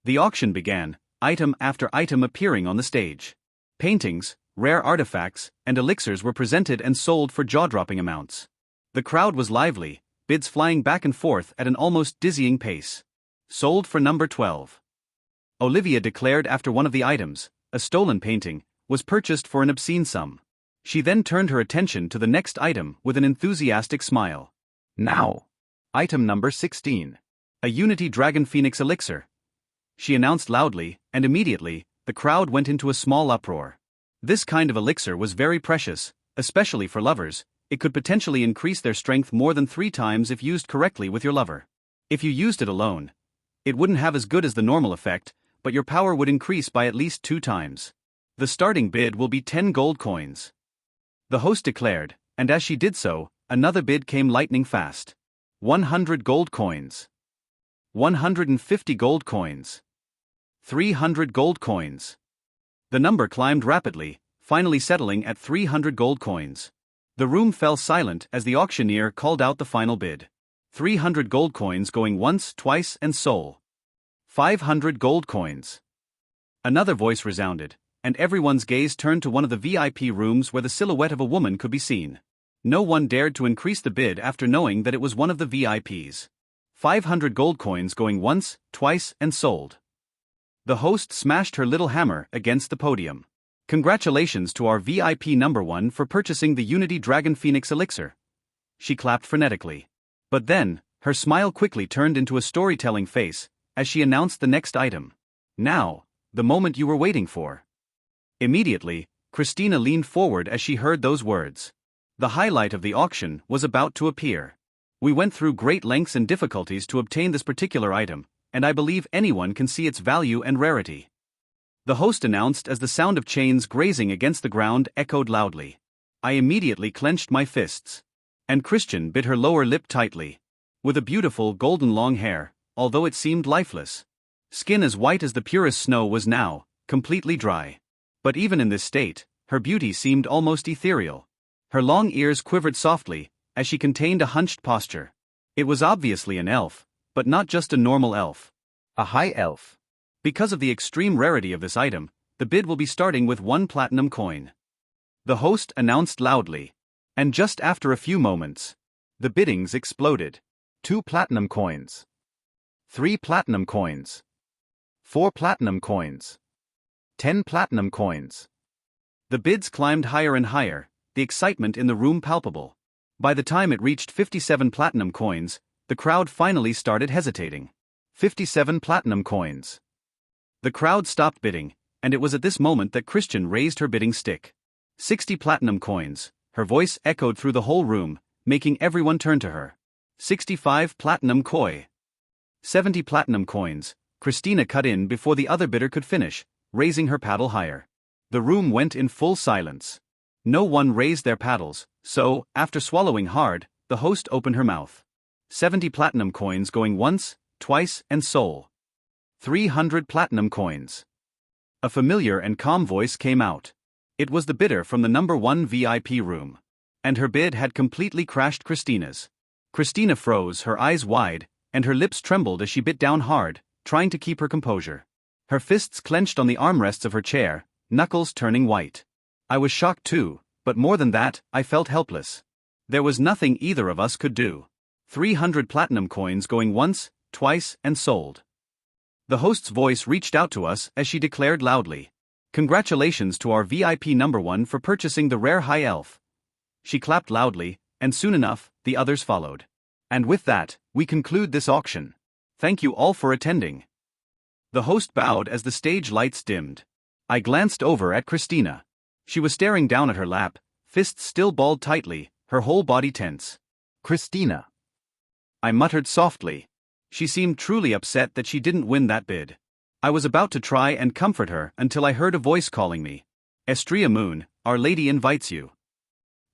The auction began, item after item appearing on the stage. Paintings, rare artifacts, and elixirs were presented and sold for jaw-dropping amounts. The crowd was lively, bids flying back and forth at an almost dizzying pace. Sold for number 12. Olivia declared after one of the items, a stolen painting, was purchased for an obscene sum. She then turned her attention to the next item with an enthusiastic smile. Now, item number 16. A Unity Dragon Phoenix elixir. She announced loudly, and immediately, the crowd went into a small uproar. This kind of elixir was very precious, especially for lovers. It could potentially increase their strength more than 3 times if used correctly with your lover. If you used it alone, it wouldn't have as good as the normal effect, but your power would increase by at least 2 times. The starting bid will be 10 gold coins. The host declared, and as she did so, another bid came lightning fast. 100 gold coins. 150 gold coins. 300 gold coins. The number climbed rapidly, finally settling at 300 gold coins. The room fell silent as the auctioneer called out the final bid. 300 gold coins going once, twice, and sold. 500 gold coins. Another voice resounded, and everyone's gaze turned to one of the VIP rooms where the silhouette of a woman could be seen. No one dared to increase the bid after knowing that it was one of the VIPs. 500 gold coins going once, twice, and sold. The host smashed her little hammer against the podium. Congratulations to our VIP number 1 for purchasing the Unity Dragon Phoenix Elixir. She clapped frenetically. But then, her smile quickly turned into a storytelling face as she announced the next item. Now, the moment you were waiting for. Immediately, Christina leaned forward as she heard those words. The highlight of the auction was about to appear. We went through great lengths and difficulties to obtain this particular item, and I believe anyone can see its value and rarity. The host announced as the sound of chains grazing against the ground echoed loudly. I immediately clenched my fists. And Christian bit her lower lip tightly. With a beautiful golden long hair, although it seemed lifeless. Skin as white as the purest snow was now, completely dry. But even in this state, her beauty seemed almost ethereal. Her long ears quivered softly, as she contained a hunched posture. It was obviously an elf, but not just a normal elf. A high elf. Because of the extreme rarity of this item, the bid will be starting with 1 platinum coin. The host announced loudly. And just after a few moments, the biddings exploded. 2 platinum coins. 3 platinum coins. 4 platinum coins. 10 platinum coins. The bids climbed higher and higher, the excitement in the room palpable. By the time it reached 57 platinum coins, the crowd finally started hesitating. 57 platinum coins. The crowd stopped bidding, and it was at this moment that Christian raised her bidding stick. 60 platinum coins. Her voice echoed through the whole room, making everyone turn to her. 65 platinum koi. 70 platinum coins. Christina cut in before the other bidder could finish, raising her paddle higher. The room went in full silence. No one raised their paddles, so, after swallowing hard, the host opened her mouth. 70 platinum coins going once, twice, and sold. 300 platinum coins. A familiar and calm voice came out. It was the bidder from the number 1 VIP room. And her bid had completely crashed Christina's. Christina froze, her eyes wide, and her lips trembled as she bit down hard, trying to keep her composure. Her fists clenched on the armrests of her chair, knuckles turning white. I was shocked too, but more than that, I felt helpless. There was nothing either of us could do. 300 platinum coins going once, twice, and sold. The host's voice reached out to us as she declared loudly. Congratulations to our VIP number 1 for purchasing the rare high elf. She clapped loudly, and soon enough, the others followed. And with that, we conclude this auction. Thank you all for attending. The host bowed as the stage lights dimmed. I glanced over at Christina. She was staring down at her lap, fists still balled tightly, her whole body tense. Christina. I muttered softly. She seemed truly upset that she didn't win that bid. I was about to try and comfort her until I heard a voice calling me. Estrella Moon, Our Lady invites you.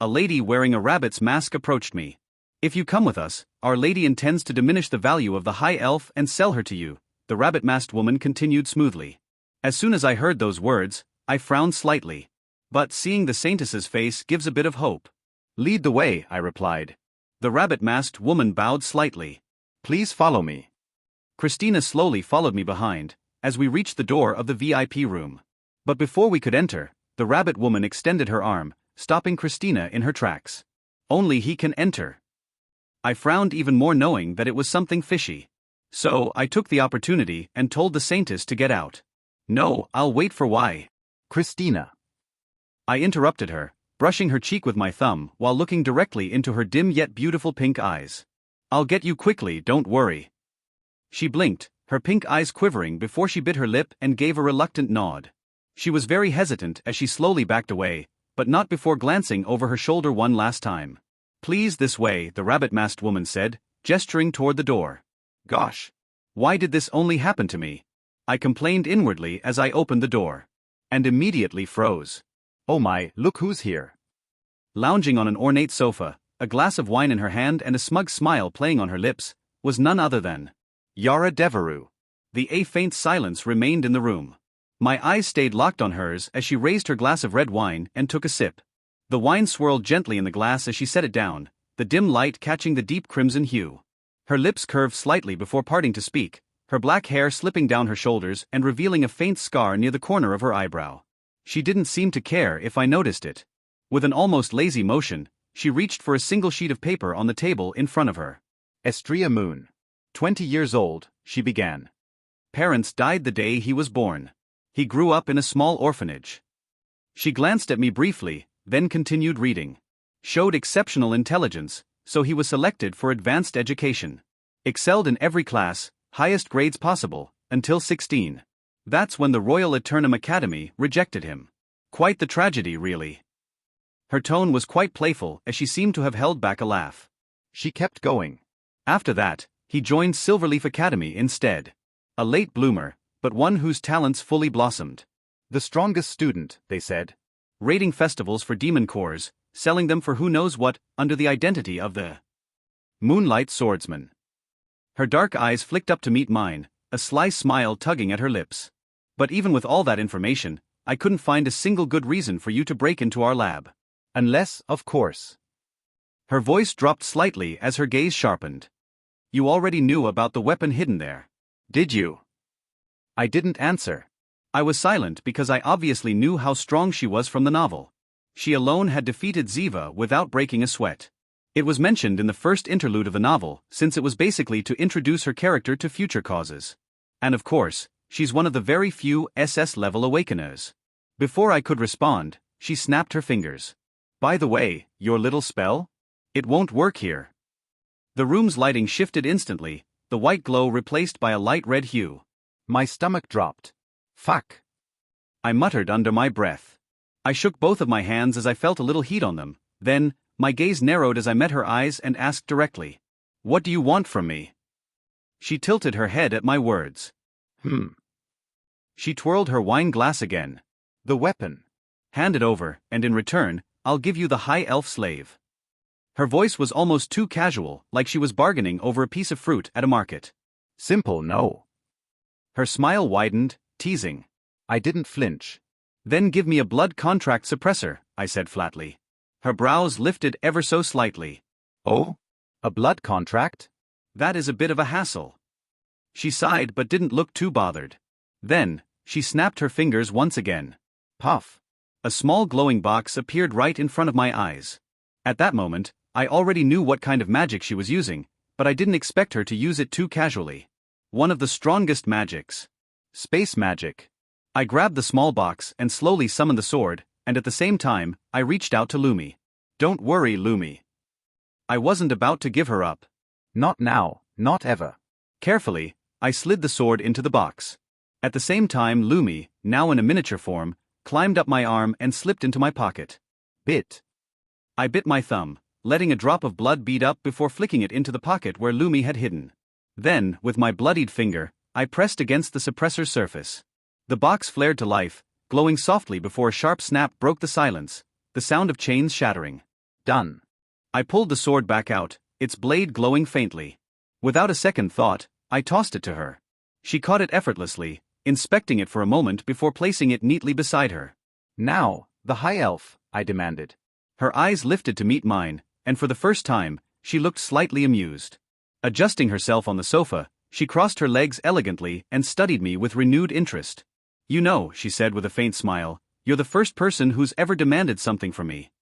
A lady wearing a rabbit's mask approached me. If you come with us, Our Lady intends to diminish the value of the high elf and sell her to you, the rabbit-masked woman continued smoothly. As soon as I heard those words, I frowned slightly. But seeing the saintess's face gives a bit of hope. Lead the way, I replied. The rabbit-masked woman bowed slightly. Please follow me. Christina slowly followed me behind, as we reached the door of the VIP room. But before we could enter, the rabbit woman extended her arm, stopping Christina in her tracks. Only he can enter. I frowned even more knowing that it was something fishy. So I took the opportunity and told the saintess to get out. No, I'll wait for why. Christina. I interrupted her, brushing her cheek with my thumb while looking directly into her dim yet beautiful pink eyes. I'll get you quickly, don't worry. She blinked, her pink eyes quivering before she bit her lip and gave a reluctant nod. She was very hesitant as she slowly backed away, but not before glancing over her shoulder one last time. Please this way, the rabbit-masked woman said, gesturing toward the door. Gosh! Why did this only happen to me? I complained inwardly as I opened the door. And immediately froze. Oh my, look who's here. Lounging on an ornate sofa, a glass of wine in her hand and a smug smile playing on her lips, was none other than Yara Devereux. A faint silence remained in the room. My eyes stayed locked on hers as she raised her glass of red wine and took a sip. The wine swirled gently in the glass as she set it down, the dim light catching the deep crimson hue. Her lips curved slightly before parting to speak, her black hair slipping down her shoulders and revealing a faint scar near the corner of her eyebrow. She didn't seem to care if I noticed it. With an almost lazy motion, she reached for a single sheet of paper on the table in front of her. Estrella Moon. 20 years old, she began. Parents died the day he was born. He grew up in a small orphanage. She glanced at me briefly, then continued reading. Showed exceptional intelligence, so he was selected for advanced education. Excelled in every class, highest grades possible, until 16. That's when the Royal Eternum Academy rejected him. Quite the tragedy, really. Her tone was quite playful as she seemed to have held back a laugh. She kept going. After that, he joined Silverleaf Academy instead. A late bloomer, but one whose talents fully blossomed. The strongest student, they said. Raiding festivals for demon cores, selling them for who knows what, under the identity of the Moonlight Swordsman. Her dark eyes flicked up to meet mine, a sly smile tugging at her lips. But even with all that information, I couldn't find a single good reason for you to break into our lab. Unless, of course. Her voice dropped slightly as her gaze sharpened. You already knew about the weapon hidden there. Did you? I didn't answer. I was silent because I obviously knew how strong she was from the novel. She alone had defeated Ziva without breaking a sweat. It was mentioned in the first interlude of the novel, since it was basically to introduce her character to future causes. And of course, she's one of the very few SS-level awakeners. Before I could respond, she snapped her fingers. By the way, your little spell? It won't work here. The room's lighting shifted instantly, the white glow replaced by a light red hue. My stomach dropped. Fuck. I muttered under my breath. I shook both of my hands as I felt a little heat on them, then, my gaze narrowed as I met her eyes and asked directly. What do you want from me? She tilted her head at my words. She twirled her wine glass again. The weapon. Hand it over, and in return, I'll give you the high elf slave. Her voice was almost too casual, like she was bargaining over a piece of fruit at a market. Simple no. Her smile widened, teasing. I didn't flinch. Then give me a blood contract suppressor, I said flatly. Her brows lifted ever so slightly. Oh? A blood contract? That is a bit of a hassle. She sighed but didn't look too bothered. Then, she snapped her fingers once again. Puff. A small glowing box appeared right in front of my eyes. At that moment, I already knew what kind of magic she was using, but I didn't expect her to use it too casually. One of the strongest magics. Space magic. I grabbed the small box and slowly summoned the sword, and at the same time, I reached out to Lumi. Don't worry, Lumi. I wasn't about to give her up. Not now, not ever. Carefully, I slid the sword into the box. At the same time, Lumi, now in a miniature form, climbed up my arm and slipped into my pocket. Bit. I bit my thumb, letting a drop of blood bead up before flicking it into the pocket where Lumi had hidden. Then, with my bloodied finger, I pressed against the suppressor's surface. The box flared to life, glowing softly before a sharp snap broke the silence, the sound of chains shattering. Done. I pulled the sword back out, its blade glowing faintly. Without a second thought, I tossed it to her. She caught it effortlessly, inspecting it for a moment before placing it neatly beside her. Now, the high elf, I demanded. Her eyes lifted to meet mine, and for the first time, she looked slightly amused. Adjusting herself on the sofa, she crossed her legs elegantly and studied me with renewed interest. You know, she said with a faint smile, you're the first person who's ever demanded something from me.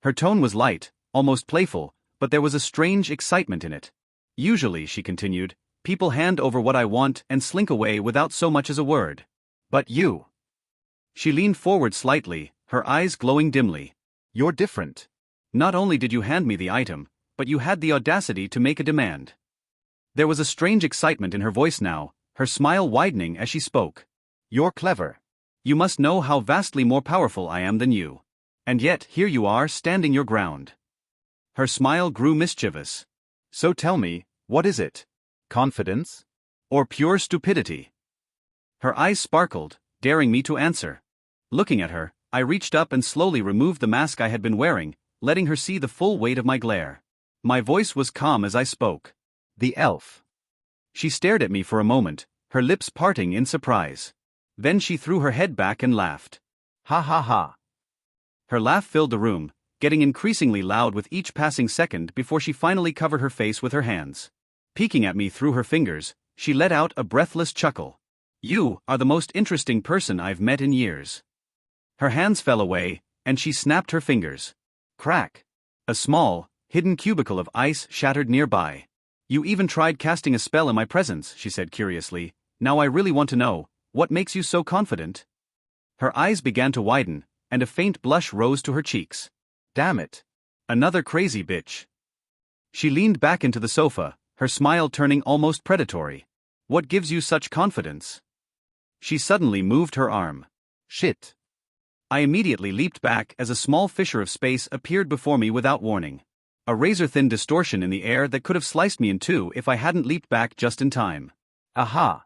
Her tone was light, almost playful, but there was a strange excitement in it. Usually, she continued, people hand over what I want and slink away without so much as a word. But you. She leaned forward slightly, her eyes glowing dimly. You're different. Not only did you hand me the item, but you had the audacity to make a demand. There was a strange excitement in her voice now, her smile widening as she spoke. You're clever. You must know how vastly more powerful I am than you. And yet, here you are standing your ground. Her smile grew mischievous. So tell me, what is it? Confidence? Or pure stupidity? Her eyes sparkled, daring me to answer. Looking at her, I reached up and slowly removed the mask I had been wearing, letting her see the full weight of my glare. My voice was calm as I spoke. The elf. She stared at me for a moment, her lips parting in surprise. Then she threw her head back and laughed. Ha ha ha. Her laugh filled the room, getting increasingly loud with each passing second before she finally covered her face with her hands. Peeking at me through her fingers, she let out a breathless chuckle. You are the most interesting person I've met in years. Her hands fell away, and she snapped her fingers. Crack. A small, hidden cubicle of ice shattered nearby. You even tried casting a spell in my presence, she said curiously. Now I really want to know, what makes you so confident? Her eyes began to widen, and a faint blush rose to her cheeks. Damn it. Another crazy bitch. She leaned back into the sofa, her smile turning almost predatory. What gives you such confidence? She suddenly moved her arm. Shit. I immediately leaped back as a small fissure of space appeared before me without warning. A razor-thin distortion in the air that could have sliced me in two if I hadn't leaped back just in time. Aha.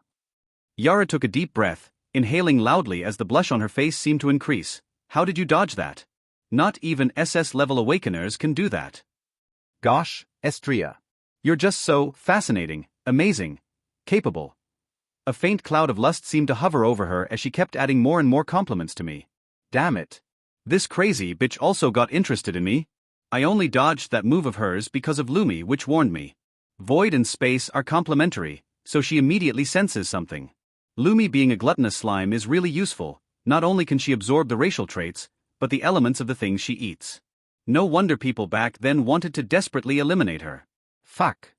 Yara took a deep breath, inhaling loudly as the blush on her face seemed to increase. How did you dodge that? Not even SS-level awakeners can do that. Gosh, Estria. You're just so fascinating, amazing, capable. A faint cloud of lust seemed to hover over her as she kept adding more and more compliments to me. Damn it. This crazy bitch also got interested in me. I only dodged that move of hers because of Lumi, which warned me. Void and space are complementary, so she immediately senses something. Lumi being a gluttonous slime is really useful. Not only can she absorb the racial traits, but the elements of the things she eats. No wonder people back then wanted to desperately eliminate her. Fuck.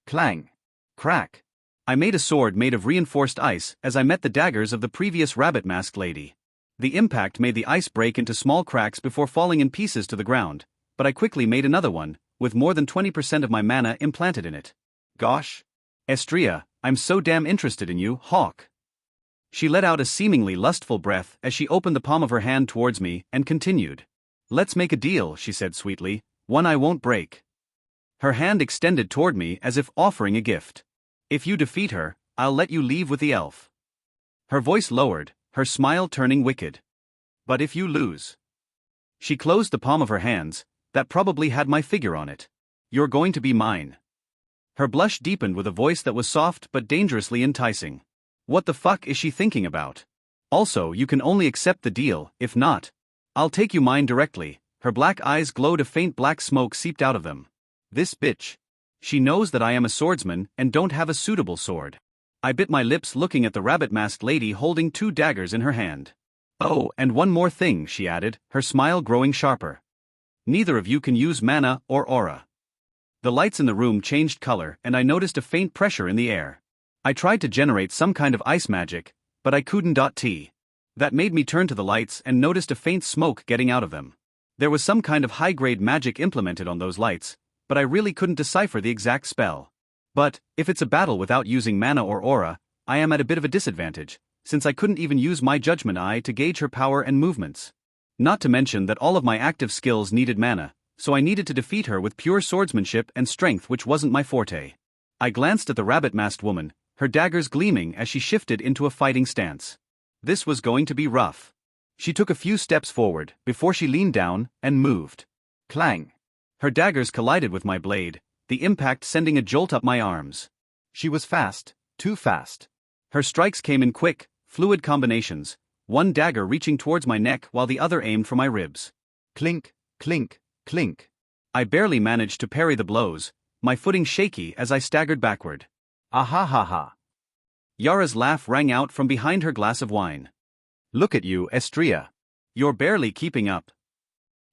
Clang. Crack. I made a sword made of reinforced ice as I met the daggers of the previous rabbit-masked lady. The impact made the ice break into small cracks before falling in pieces to the ground, but I quickly made another one, with more than 20% of my mana implanted in it. Gosh. Estria, I'm so damn interested in you, Hawk. She let out a seemingly lustful breath as she opened the palm of her hand towards me and continued. Let's make a deal, she said sweetly, one I won't break. Her hand extended toward me as if offering a gift. If you defeat her, I'll let you leave with the elf. Her voice lowered, her smile turning wicked. But if you lose. She closed the palm of her hands, that probably had my figure on it. You're going to be mine. Her blush deepened with a voice that was soft but dangerously enticing. What the fuck is she thinking about? Also, you can only accept the deal, if not, I'll take you mine directly. Her black eyes glowed, a faint black smoke seeped out of them. This bitch. She knows that I am a swordsman and don't have a suitable sword. I bit my lips looking at the rabbit-masked lady holding 2 daggers in her hand. Oh, and one more thing, she added, her smile growing sharper. Neither of you can use mana or aura. The lights in the room changed color and I noticed a faint pressure in the air. I tried to generate some kind of ice magic, but I couldn't. That made me turn to the lights and noticed a faint smoke getting out of them. There was some kind of high-grade magic implemented on those lights, but I really couldn't decipher the exact spell. But, if it's a battle without using mana or aura, I am at a bit of a disadvantage, since I couldn't even use my judgment eye to gauge her power and movements. Not to mention that all of my active skills needed mana, so I needed to defeat her with pure swordsmanship and strength, which wasn't my forte. I glanced at the rabbit-masked woman, her daggers gleaming as she shifted into a fighting stance. This was going to be rough. She took a few steps forward, before she leaned down and moved. Clang. Her daggers collided with my blade, the impact sending a jolt up my arms. She was fast, too fast. Her strikes came in quick, fluid combinations, one dagger reaching towards my neck while the other aimed for my ribs. Clink, clink, clink. I barely managed to parry the blows, my footing shaky as I staggered backward. Ah ha ha. Yara's laugh rang out from behind her glass of wine. Look at you, Estria. You're barely keeping up.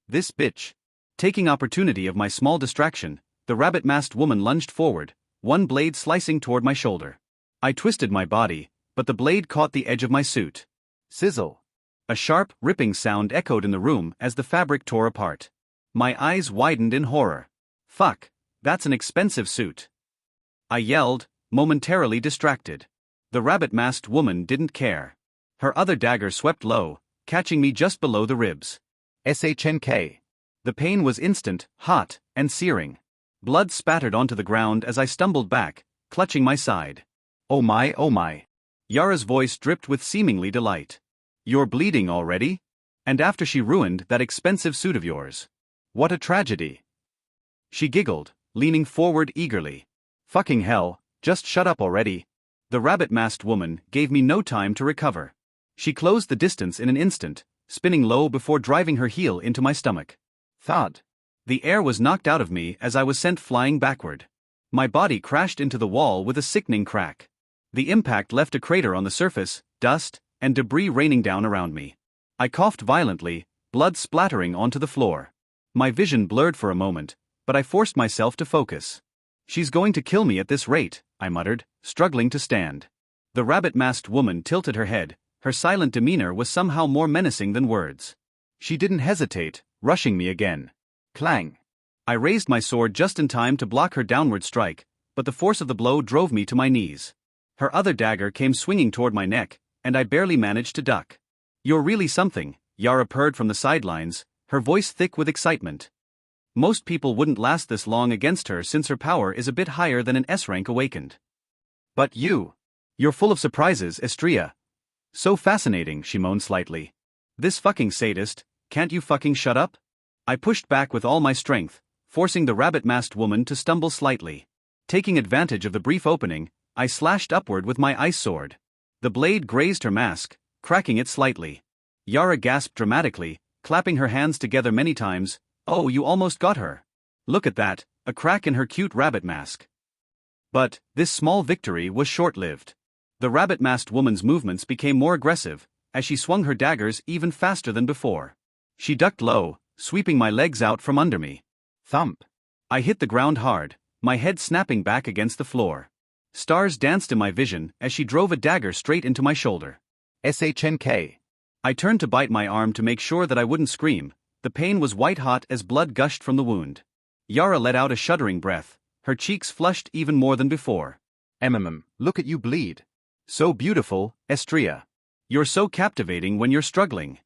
This bitch. Taking opportunity of my small distraction, the rabbit-masked woman lunged forward, one blade slicing toward my shoulder. I twisted my body, but the blade caught the edge of my suit. Sizzle. A sharp, ripping sound echoed in the room as the fabric tore apart. My eyes widened in horror. Fuck, that's an expensive suit. I yelled, momentarily distracted. The rabbit-masked woman didn't care. Her other dagger swept low, catching me just below the ribs. SHNK. The pain was instant, hot, and searing. Blood spattered onto the ground as I stumbled back, clutching my side. Oh my, oh my. Yara's voice dripped with seemingly delight. You're bleeding already? And after she ruined that expensive suit of yours. What a tragedy. She giggled, leaning forward eagerly. Fucking hell, just shut up already. The rabbit-masked woman gave me no time to recover. She closed the distance in an instant, spinning low before driving her heel into my stomach. Thud. The air was knocked out of me as I was sent flying backward. My body crashed into the wall with a sickening crack. The impact left a crater on the surface, dust and debris raining down around me. I coughed violently, blood splattering onto the floor. My vision blurred for a moment, but I forced myself to focus. "She's going to kill me at this rate," I muttered, struggling to stand. The rabbit-masked woman tilted her head. Her silent demeanor was somehow more menacing than words. She didn't hesitate, rushing me again. Clang. I raised my sword just in time to block her downward strike, but the force of the blow drove me to my knees. Her other dagger came swinging toward my neck, and I barely managed to duck. "You're really something," Yara purred from the sidelines, her voice thick with excitement. Most people wouldn't last this long against her since her power is a bit higher than an S-rank awakened. "But you're full of surprises, Estria." "So fascinating," she moaned slightly. "This fucking sadist, can't you fucking shut up?" I pushed back with all my strength, forcing the rabbit-masked woman to stumble slightly. Taking advantage of the brief opening, I slashed upward with my ice sword. The blade grazed her mask, cracking it slightly. Yara gasped dramatically, clapping her hands together many times. "Oh, you almost got her. Look at that, a crack in her cute rabbit mask." But this small victory was short-lived. The rabbit-masked woman's movements became more aggressive, as she swung her daggers even faster than before. She ducked low, sweeping my legs out from under me. Thump. I hit the ground hard, my head snapping back against the floor. Stars danced in my vision as she drove a dagger straight into my shoulder. SHNK. I turned to bite my arm to make sure that I wouldn't scream. The pain was white-hot as blood gushed from the wound. Yara let out a shuddering breath, her cheeks flushed even more than before. Look at you bleed. "So beautiful, Estria. You're so captivating when you're struggling."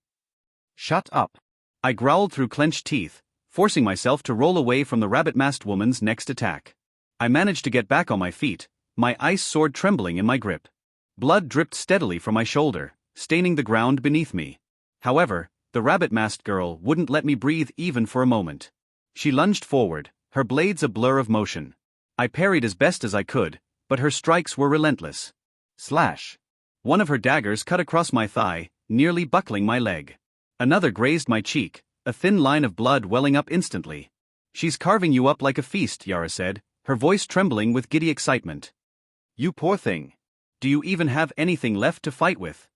Shut up. I growled through clenched teeth, forcing myself to roll away from the rabbit-masked woman's next attack. I managed to get back on my feet, my ice sword trembling in my grip. Blood dripped steadily from my shoulder, staining the ground beneath me. However, the rabbit-masked girl wouldn't let me breathe even for a moment. She lunged forward, her blades a blur of motion. I parried as best as I could, but her strikes were relentless. Slash. One of her daggers cut across my thigh, nearly buckling my leg. Another grazed my cheek, a thin line of blood welling up instantly. "She's carving you up like a feast," Yara said, her voice trembling with giddy excitement. "You poor thing. Do you even have anything left to fight with?"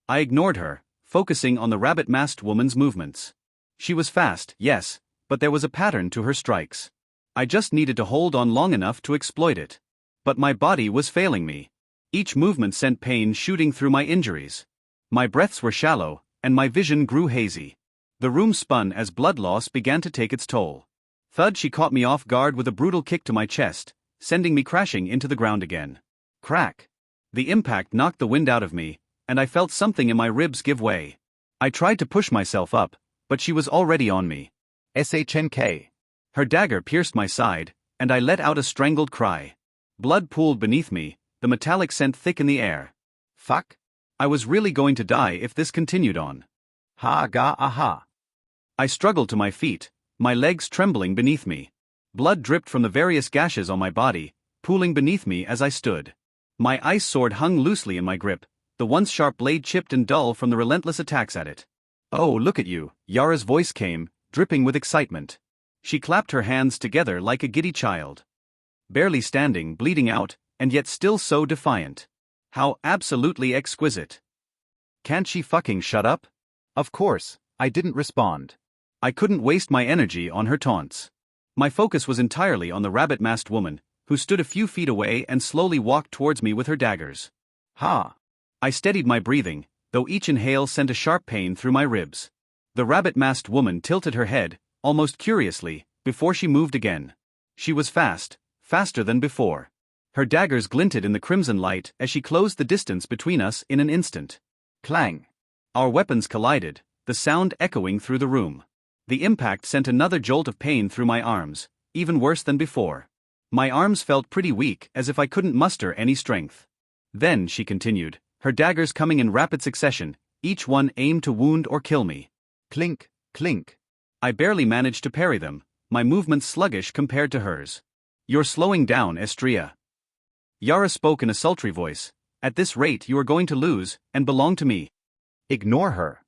I ignored her, focusing on the rabbit-masked woman's movements. She was fast, yes, but there was a pattern to her strikes. I just needed to hold on long enough to exploit it. But my body was failing me. Each movement sent pain shooting through my injuries. My breaths were shallow, and my vision grew hazy. The room spun as blood loss began to take its toll. Thud. She caught me off guard with a brutal kick to my chest, sending me crashing into the ground again. Crack. The impact knocked the wind out of me, and I felt something in my ribs give way. I tried to push myself up, but she was already on me. SHNK. Her dagger pierced my side, and I let out a strangled cry. Blood pooled beneath me, the metallic scent thick in the air. Fuck. I was really going to die if this continued on. Ha-ga-aha. I struggled to my feet, my legs trembling beneath me. Blood dripped from the various gashes on my body, pooling beneath me as I stood. My ice sword hung loosely in my grip, the once sharp blade chipped and dull from the relentless attacks at it. "Oh, look at you," Yara's voice came, dripping with excitement. She clapped her hands together like a giddy child. Barely standing, bleeding out, and yet still so defiant. How absolutely exquisite. Can't she fucking shut up? Of course, I didn't respond. I couldn't waste my energy on her taunts. My focus was entirely on the rabbit-masked woman, who stood a few feet away and slowly walked towards me with her daggers. Ha! I steadied my breathing, though each inhale sent a sharp pain through my ribs. The rabbit-masked woman tilted her head, almost curiously, before she moved again. She was fast, faster than before. Her daggers glinted in the crimson light as she closed the distance between us in an instant. Clang. Our weapons collided, the sound echoing through the room. The impact sent another jolt of pain through my arms, even worse than before. My arms felt pretty weak, as if I couldn't muster any strength. Then, she continued, her daggers coming in rapid succession, each one aimed to wound or kill me. Clink, clink. I barely managed to parry them, my movements sluggish compared to hers. "You're slowing down, Estria." Yara spoke in a sultry voice. "At this rate you are going to lose, and belong to me." Ignore her.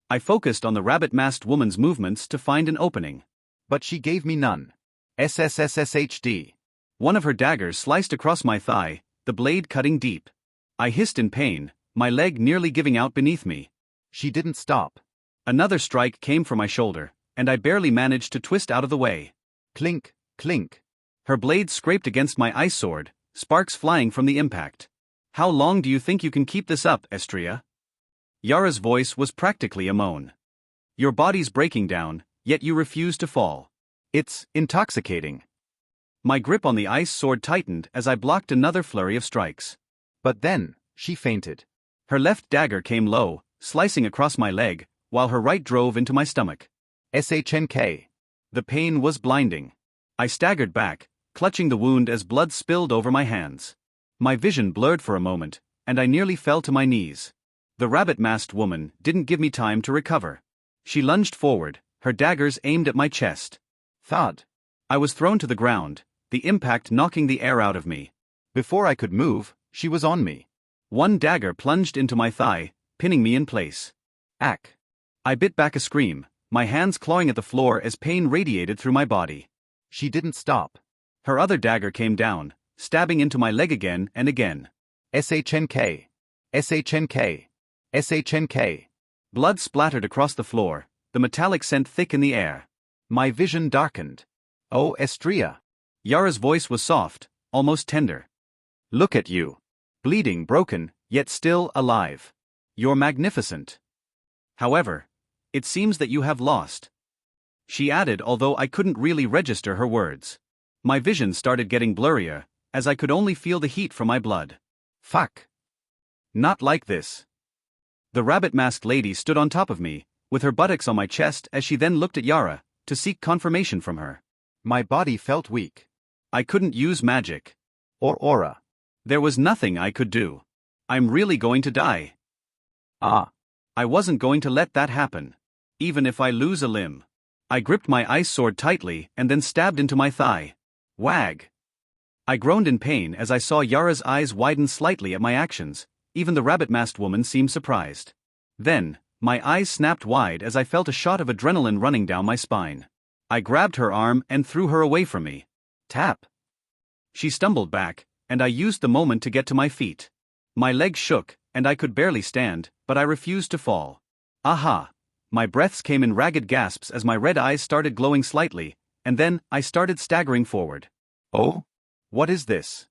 I focused on the rabbit-masked woman's movements to find an opening. But she gave me none. SSSSHD. One of her daggers sliced across my thigh, the blade cutting deep. I hissed in pain, my leg nearly giving out beneath me. She didn't stop. Another strike came for my shoulder, and I barely managed to twist out of the way. Clink, clink. Her blade scraped against my ice sword, sparks flying from the impact. How long do you think you can keep this up, Estria? Yara's voice was practically a moan. Your body's breaking down, yet you refuse to fall. It's intoxicating. My grip on the ice sword tightened as I blocked another flurry of strikes. But then, she fainted. Her left dagger came low, slicing across my leg, while her right drove into my stomach. SHNK. The pain was blinding. I staggered back, clutching the wound as blood spilled over my hands. My vision blurred for a moment, and I nearly fell to my knees. The rabbit-masked woman didn't give me time to recover. She lunged forward, her daggers aimed at my chest. Thud. I was thrown to the ground, the impact knocking the air out of me. Before I could move, she was on me. One dagger plunged into my thigh, pinning me in place. Ack. I bit back a scream, my hands clawing at the floor as pain radiated through my body. She didn't stop. Her other dagger came down, stabbing into my leg again and again. SHNK. SHNK. SHNK. Blood splattered across the floor, the metallic scent thick in the air. My vision darkened. Oh, Estria. Yara's voice was soft, almost tender. Look at you. Bleeding, broken, yet still alive. You're magnificent. However, it seems that you have lost. She added, although I couldn't really register her words. My vision started getting blurrier, as I could only feel the heat from my blood. Fuck. Not like this. The rabbit-masked lady stood on top of me, with her buttocks on my chest as she then looked at Yara, to seek confirmation from her. My body felt weak. I couldn't use magic. Or aura. There was nothing I could do. I'm really going to die. Ah. I wasn't going to let that happen. Even if I lose a limb. I gripped my ice sword tightly and then stabbed into my thigh. Wag. I groaned in pain as I saw Yara's eyes widen slightly at my actions. Even the rabbit-masked woman seemed surprised. Then, my eyes snapped wide as I felt a shot of adrenaline running down my spine. I grabbed her arm and threw her away from me. Tap. She stumbled back, and I used the moment to get to my feet. My legs shook, and I could barely stand, but I refused to fall. Aha! My breaths came in ragged gasps as my red eyes started glowing slightly, and then I started staggering forward. Oh? What is this?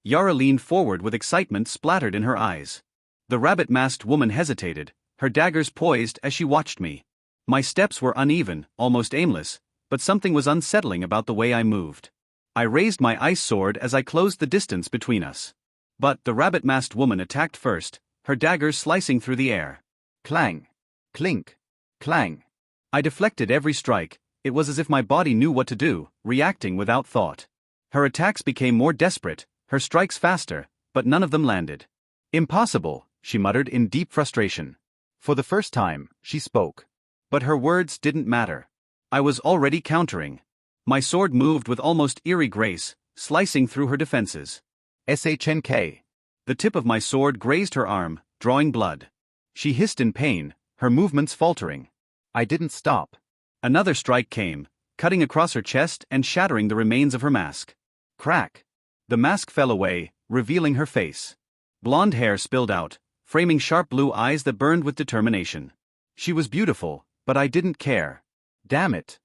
Yara leaned forward with excitement splattered in her eyes. The rabbit-masked woman hesitated, her daggers poised as she watched me. My steps were uneven, almost aimless, but something was unsettling about the way I moved. I raised my ice sword as I closed the distance between us. But the rabbit-masked woman attacked first, her daggers slicing through the air. Clang. Clink. Clang. I deflected every strike. It was as if my body knew what to do, reacting without thought. Her attacks became more desperate, her strikes faster, but none of them landed. Impossible, she muttered in deep frustration. For the first time, she spoke. But her words didn't matter. I was already countering. My sword moved with almost eerie grace, slicing through her defenses. SHNK. The tip of my sword grazed her arm, drawing blood. She hissed in pain, her movements faltering. I didn't stop. Another strike came, cutting across her chest and shattering the remains of her mask. Crack. The mask fell away, revealing her face. Blonde hair spilled out, framing sharp blue eyes that burned with determination. She was beautiful, but I didn't care. Damn it.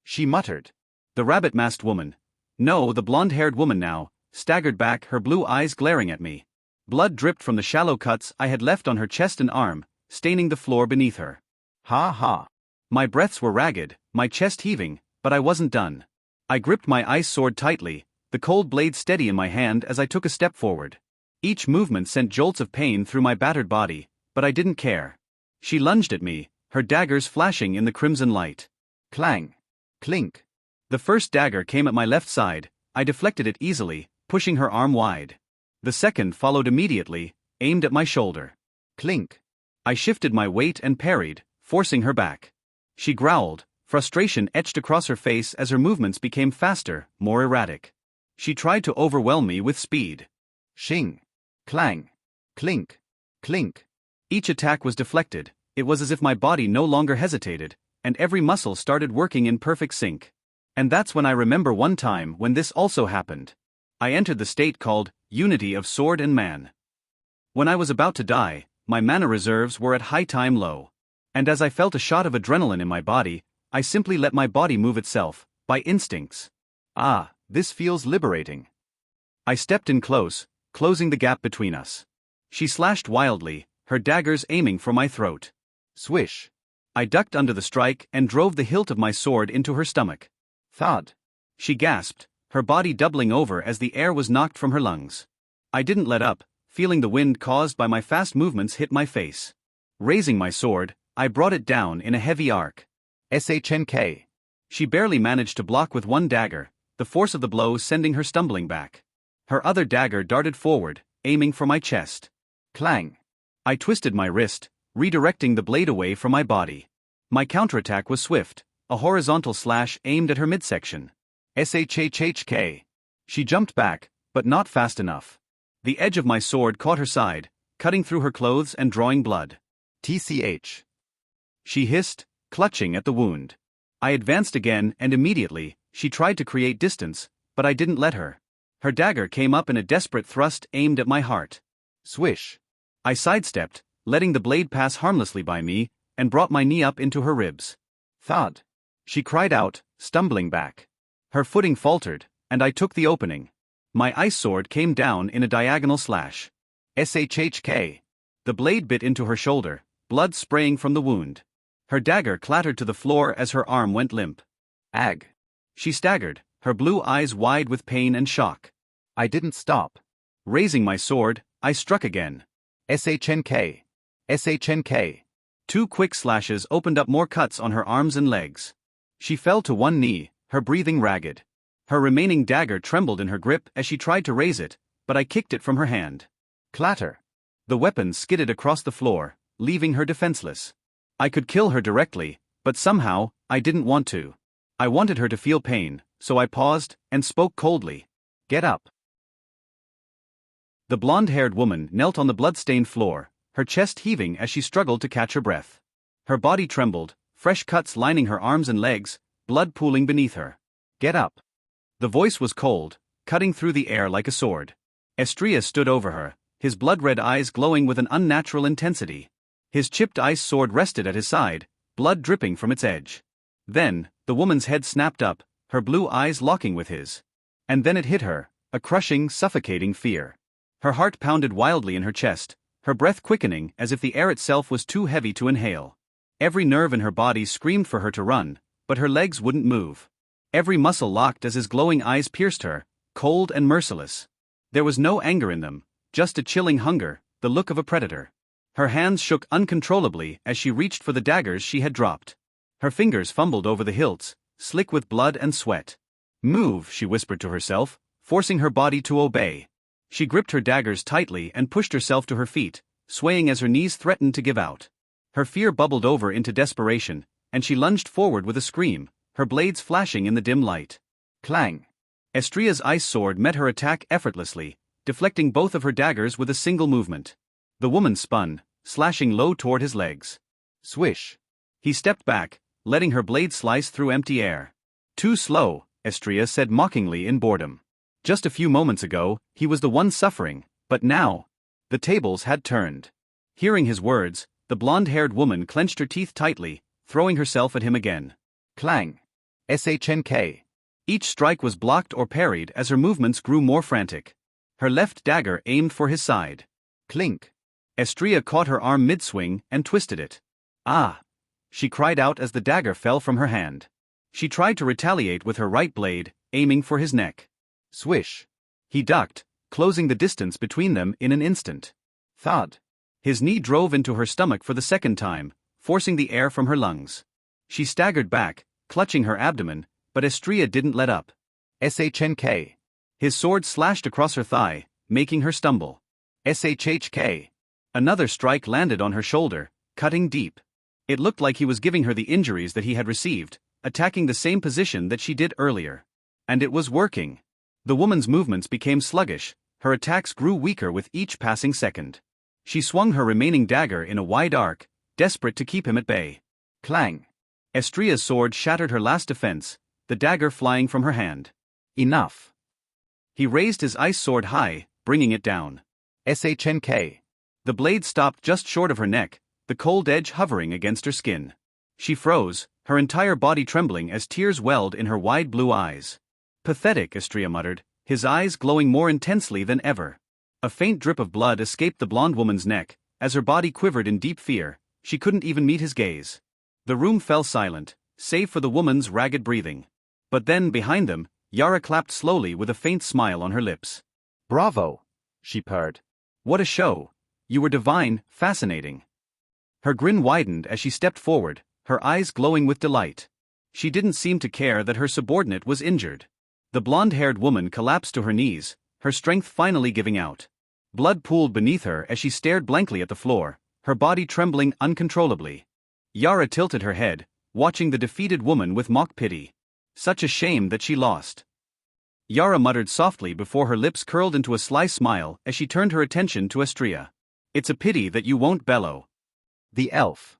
She muttered. The rabbit-masked woman. No, the blonde-haired woman now, staggered back, her blue eyes glaring at me. Blood dripped from the shallow cuts I had left on her chest and arm, staining the floor beneath her. Ha ha. My breaths were ragged, my chest heaving, but I wasn't done. I gripped my ice sword tightly, the cold blade steady in my hand as I took a step forward. Each movement sent jolts of pain through my battered body, but I didn't care. She lunged at me, her daggers flashing in the crimson light. Clang. Clink. The first dagger came at my left side, I deflected it easily, pushing her arm wide. The second followed immediately, aimed at my shoulder. Clink. I shifted my weight and parried, forcing her back. She growled, frustration etched across her face as her movements became faster, more erratic. She tried to overwhelm me with speed. Shing. Clang. Clink. Clink. Each attack was deflected. It was as if my body no longer hesitated, and every muscle started working in perfect sync. And that's when I remember one time when this also happened. I entered the state called unity of sword and man. When I was about to die, my mana reserves were at high time low. And as I felt a shot of adrenaline in my body, I simply let my body move itself, by instincts. Ah, this feels liberating. I stepped in close, closing the gap between us. She slashed wildly, her daggers aiming for my throat. Swish. I ducked under the strike and drove the hilt of my sword into her stomach. Thud. She gasped, her body doubling over as the air was knocked from her lungs. I didn't let up, feeling the wind caused by my fast movements hit my face. Raising my sword, I brought it down in a heavy arc. SHNK. She barely managed to block with one dagger, the force of the blow sending her stumbling back. Her other dagger darted forward, aiming for my chest. Clang. I twisted my wrist, redirecting the blade away from my body. My counterattack was swift, a horizontal slash aimed at her midsection. SHHHK. She jumped back, but not fast enough. The edge of my sword caught her side, cutting through her clothes and drawing blood. TCH. She hissed, clutching at the wound. I advanced again and immediately, she tried to create distance, but I didn't let her. Her dagger came up in a desperate thrust aimed at my heart. Swish. I sidestepped, letting the blade pass harmlessly by me, and brought my knee up into her ribs. Thud. She cried out, stumbling back. Her footing faltered, and I took the opening. My ice sword came down in a diagonal slash. SHHK. The blade bit into her shoulder, blood spraying from the wound. Her dagger clattered to the floor as her arm went limp. Ag. She staggered, her blue eyes wide with pain and shock. I didn't stop. Raising my sword, I struck again. SHNK. SHNK. 2 quick slashes opened up more cuts on her arms and legs. She fell to one knee, her breathing ragged. Her remaining dagger trembled in her grip as she tried to raise it, but I kicked it from her hand. Clatter. The weapon skidded across the floor, leaving her defenseless. I could kill her directly, but somehow, I didn't want to. I wanted her to feel pain, so I paused and spoke coldly. Get up. The blonde-haired woman knelt on the blood-stained floor, her chest heaving as she struggled to catch her breath. Her body trembled, fresh cuts lining her arms and legs, blood pooling beneath her. Get up. The voice was cold, cutting through the air like a sword. Estrella stood over her, his blood-red eyes glowing with an unnatural intensity. His chipped ice sword rested at his side, blood dripping from its edge. Then, the woman's head snapped up, her blue eyes locking with his. And then it hit her, a crushing, suffocating fear. Her heart pounded wildly in her chest, her breath quickening as if the air itself was too heavy to inhale. Every nerve in her body screamed for her to run, but her legs wouldn't move. Every muscle locked as his glowing eyes pierced her, cold and merciless. There was no anger in them, just a chilling hunger, the look of a predator. Her hands shook uncontrollably as she reached for the daggers she had dropped. Her fingers fumbled over the hilts, slick with blood and sweat. Move, she whispered to herself, forcing her body to obey. She gripped her daggers tightly and pushed herself to her feet, swaying as her knees threatened to give out. Her fear bubbled over into desperation, and she lunged forward with a scream, her blades flashing in the dim light. Clang. Estrella's ice sword met her attack effortlessly, deflecting both of her daggers with a single movement. The woman spun, slashing low toward his legs. Swish. He stepped back, letting her blade slice through empty air. Too slow, Estrella said mockingly in boredom. Just a few moments ago, he was the one suffering, but now, the tables had turned. Hearing his words, the blonde-haired woman clenched her teeth tightly, throwing herself at him again. Clang. SHNK. Each strike was blocked or parried as her movements grew more frantic. Her left dagger aimed for his side. Clink. Estrella caught her arm mid-swing and twisted it. Ah! She cried out as the dagger fell from her hand. She tried to retaliate with her right blade, aiming for his neck. Swish. He ducked, closing the distance between them in an instant. Thud. His knee drove into her stomach for the second time, forcing the air from her lungs. She staggered back, clutching her abdomen, but Estrella didn't let up. SHNK. His sword slashed across her thigh, making her stumble. SHHK. Another strike landed on her shoulder, cutting deep. It looked like he was giving her the injuries that he had received, attacking the same position that she did earlier. And it was working. The woman's movements became sluggish, her attacks grew weaker with each passing second. She swung her remaining dagger in a wide arc, desperate to keep him at bay. Clang. Estria's sword shattered her last defense, the dagger flying from her hand. Enough. He raised his ice sword high, bringing it down. SHNK. The blade stopped just short of her neck, the cold edge hovering against her skin. She froze, her entire body trembling as tears welled in her wide blue eyes. Pathetic, Estria muttered, his eyes glowing more intensely than ever. A faint drip of blood escaped the blonde woman's neck, as her body quivered in deep fear. She couldn't even meet his gaze. The room fell silent, save for the woman's ragged breathing. But then, behind them, Yara clapped slowly with a faint smile on her lips. Bravo, she purred. What a show. You were divine, fascinating. Her grin widened as she stepped forward, her eyes glowing with delight. She didn't seem to care that her subordinate was injured. The blonde-haired woman collapsed to her knees, her strength finally giving out. Blood pooled beneath her as she stared blankly at the floor, her body trembling uncontrollably. Yara tilted her head, watching the defeated woman with mock pity. Such a shame that she lost. Yara muttered softly before her lips curled into a sly smile as she turned her attention to Estria. It's a pity that you won't bellow. The elf.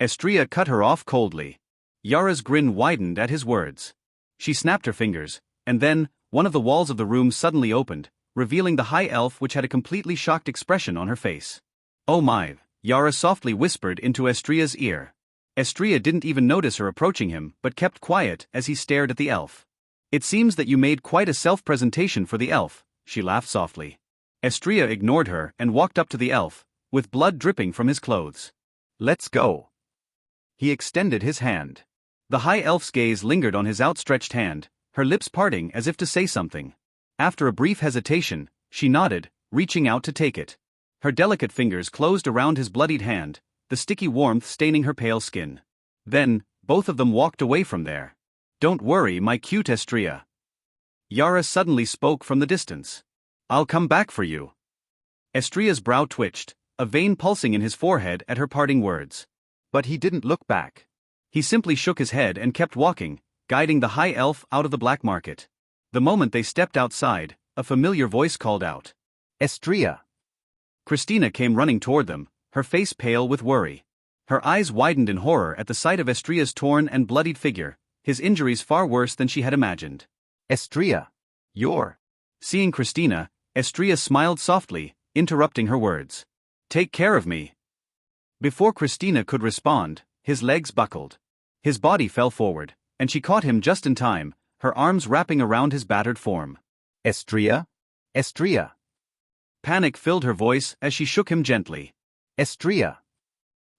Estria cut her off coldly. Yara's grin widened at his words. She snapped her fingers, and then, one of the walls of the room suddenly opened, revealing the high elf which had a completely shocked expression on her face. Oh my, Yara softly whispered into Estria's ear. Estria didn't even notice her approaching him but kept quiet as he stared at the elf. It seems that you made quite a self-presentation for the elf, she laughed softly. Estria ignored her and walked up to the elf, with blood dripping from his clothes. Let's go. He extended his hand. The high elf's gaze lingered on his outstretched hand, her lips parting as if to say something. After a brief hesitation, she nodded, reaching out to take it. Her delicate fingers closed around his bloodied hand, the sticky warmth staining her pale skin. Then, both of them walked away from there. Don't worry, my cute Estria. Yara suddenly spoke from the distance. I'll come back for you. Estria's brow twitched, a vein pulsing in his forehead at her parting words. But he didn't look back. He simply shook his head and kept walking, guiding the high elf out of the black market. The moment they stepped outside, a familiar voice called out. Estria. Christina came running toward them, her face pale with worry. Her eyes widened in horror at the sight of Estria's torn and bloodied figure, his injuries far worse than she had imagined. Estria. You're... Seeing Christina, Estria smiled softly, interrupting her words. Take care of me. Before Christina could respond, his legs buckled. His body fell forward, and she caught him just in time, her arms wrapping around his battered form. Estria? Estria. Panic filled her voice as she shook him gently. Estria.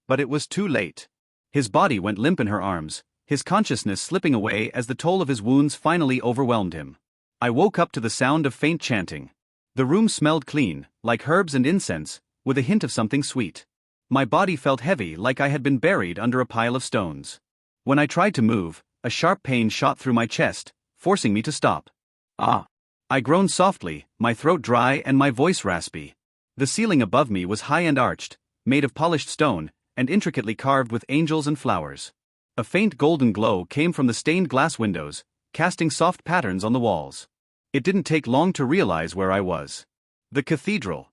But it was too late. His body went limp in her arms, his consciousness slipping away as the toll of his wounds finally overwhelmed him. I woke up to the sound of faint chanting. The room smelled clean, like herbs and incense, with a hint of something sweet. My body felt heavy like I had been buried under a pile of stones. When I tried to move, a sharp pain shot through my chest, forcing me to stop. Ah! I groaned softly, my throat dry and my voice raspy. The ceiling above me was high and arched, made of polished stone, and intricately carved with angels and flowers. A faint golden glow came from the stained glass windows, casting soft patterns on the walls. It didn't take long to realize where I was. The cathedral.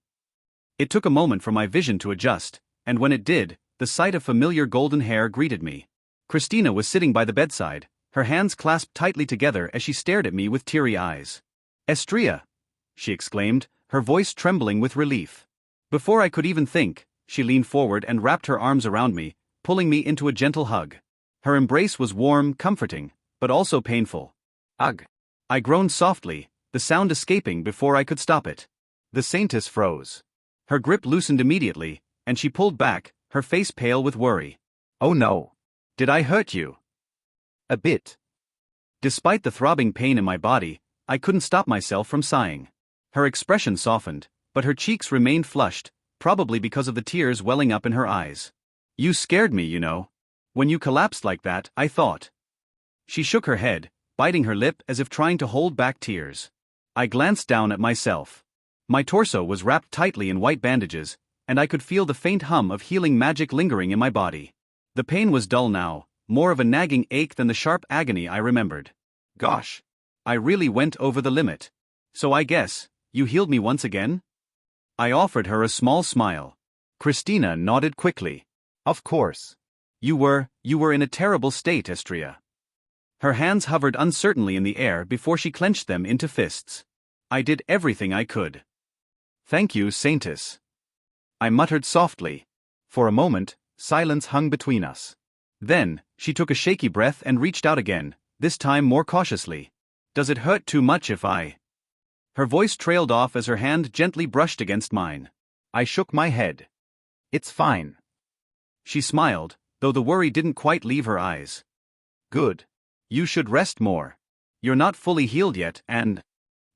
It took a moment for my vision to adjust, and when it did, the sight of familiar golden hair greeted me. Christina was sitting by the bedside, her hands clasped tightly together as she stared at me with teary eyes. Estria! She exclaimed, her voice trembling with relief. Before I could even think, she leaned forward and wrapped her arms around me, pulling me into a gentle hug. Her embrace was warm, comforting, but also painful. Ugh! I groaned softly, the sound escaping before I could stop it. The saintess froze. Her grip loosened immediately, and she pulled back, her face pale with worry. Oh no! Did I hurt you? A bit. Despite the throbbing pain in my body, I couldn't stop myself from sighing. Her expression softened, but her cheeks remained flushed, probably because of the tears welling up in her eyes. You scared me, you know. When you collapsed like that, I thought. She shook her head, biting her lip as if trying to hold back tears. I glanced down at myself. My torso was wrapped tightly in white bandages, and I could feel the faint hum of healing magic lingering in my body. The pain was dull now, more of a nagging ache than the sharp agony I remembered. Gosh! I really went over the limit. So I guess, you healed me once again? I offered her a small smile. Christina nodded quickly. Of course. You were in a terrible state, Estria. Her hands hovered uncertainly in the air before she clenched them into fists. I did everything I could. Thank you, Saintess. I muttered softly. For a moment, silence hung between us. Then, she took a shaky breath and reached out again, this time more cautiously. Does it hurt too much if I? Her voice trailed off as her hand gently brushed against mine. I shook my head. It's fine. She smiled, though the worry didn't quite leave her eyes. Good. You should rest more. You're not fully healed yet, and…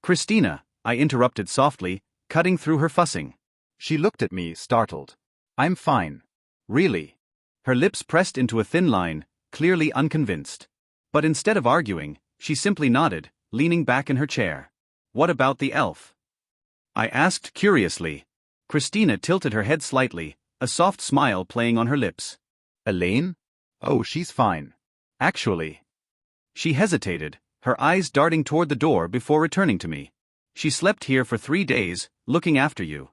Christina, I interrupted softly, cutting through her fussing. She looked at me, startled. I'm fine. Really? Her lips pressed into a thin line, clearly unconvinced. But instead of arguing, she simply nodded, leaning back in her chair. What about the elf? I asked curiously. Christina tilted her head slightly, a soft smile playing on her lips. Elaine? Oh, she's fine. Actually. She hesitated, her eyes darting toward the door before returning to me. She slept here for 3 days, looking after you.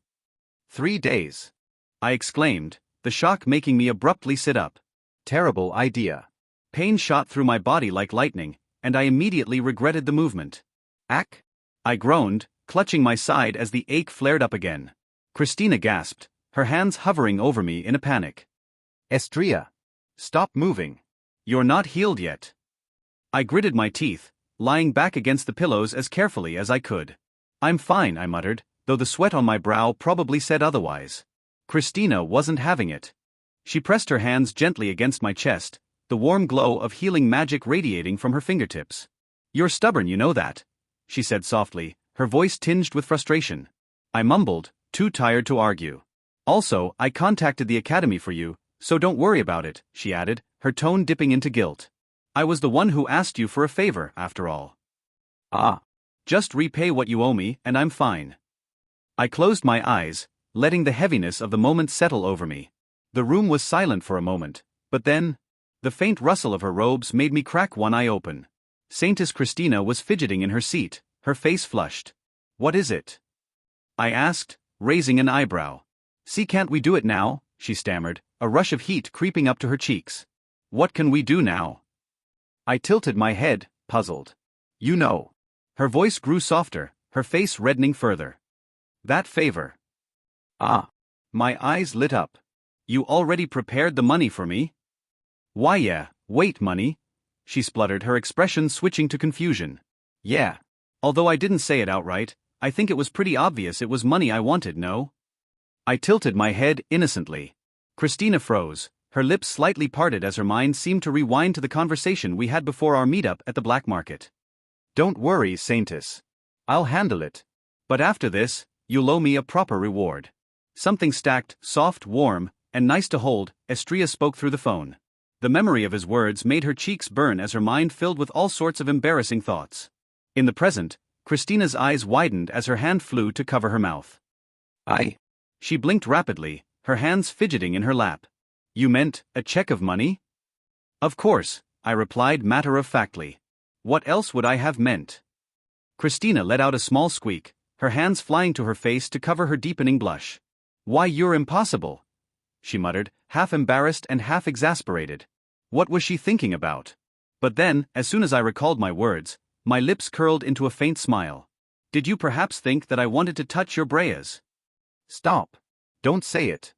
3 days? I exclaimed, the shock making me abruptly sit up. Terrible idea. Pain shot through my body like lightning, and I immediately regretted the movement. Ack? I groaned, clutching my side as the ache flared up again. Christina gasped, her hands hovering over me in a panic. Estria. Stop moving. You're not healed yet. I gritted my teeth, lying back against the pillows as carefully as I could. I'm fine, I muttered, though the sweat on my brow probably said otherwise. Christina wasn't having it. She pressed her hands gently against my chest, the warm glow of healing magic radiating from her fingertips. You're stubborn, you know that, she said softly, her voice tinged with frustration. I mumbled, too tired to argue. Also, I contacted the academy for you, so don't worry about it, she added, her tone dipping into guilt. I was the one who asked you for a favor, after all. Ah. Just repay what you owe me, and I'm fine. I closed my eyes, letting the heaviness of the moment settle over me. The room was silent for a moment, but then, the faint rustle of her robes made me crack one eye open. Saintess Christina was fidgeting in her seat, her face flushed. What is it? I asked, raising an eyebrow. See, can't we do it now? She stammered, a rush of heat creeping up to her cheeks. What can we do now? I tilted my head, puzzled. You know. Her voice grew softer, her face reddening further. That favor. Ah. My eyes lit up. You already prepared the money for me? Why yeah, wait, money? She spluttered, her expression switching to confusion. Yeah. Although I didn't say it outright, I think it was pretty obvious it was money I wanted, no? I tilted my head innocently. Christina froze, her lips slightly parted as her mind seemed to rewind to the conversation we had before our meetup at the black market. Don't worry, Saintess. I'll handle it. But after this, you'll owe me a proper reward. Something stacked, soft, warm, and nice to hold, Estria spoke through the phone. The memory of his words made her cheeks burn as her mind filled with all sorts of embarrassing thoughts. In the present, Christina's eyes widened as her hand flew to cover her mouth. She blinked rapidly, her hands fidgeting in her lap. You meant, a check of money? Of course, I replied matter-of-factly. What else would I have meant? Christina let out a small squeak, her hands flying to her face to cover her deepening blush. Why, you're impossible, she muttered, half embarrassed and half exasperated. What was she thinking about? But then, as soon as I recalled my words, my lips curled into a faint smile. Did you perhaps think that I wanted to touch your braias? Stop. Don't say it.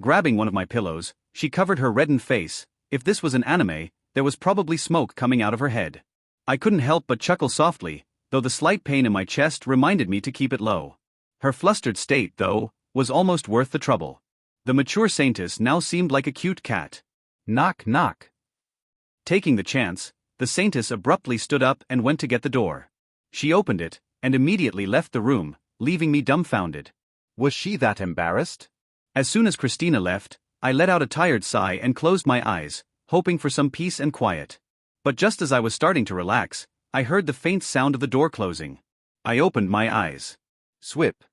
Grabbing one of my pillows, she covered her reddened face. If this was an anime, there was probably smoke coming out of her head. I couldn't help but chuckle softly, though the slight pain in my chest reminded me to keep it low. Her flustered state, though, was almost worth the trouble. The mature saintess now seemed like a cute cat. Knock, knock. Taking the chance, the saintess abruptly stood up and went to get the door. She opened it, and immediately left the room, leaving me dumbfounded. Was she that embarrassed? As soon as Christina left, I let out a tired sigh and closed my eyes, hoping for some peace and quiet. But just as I was starting to relax, I heard the faint sound of the door closing. I opened my eyes. Swip.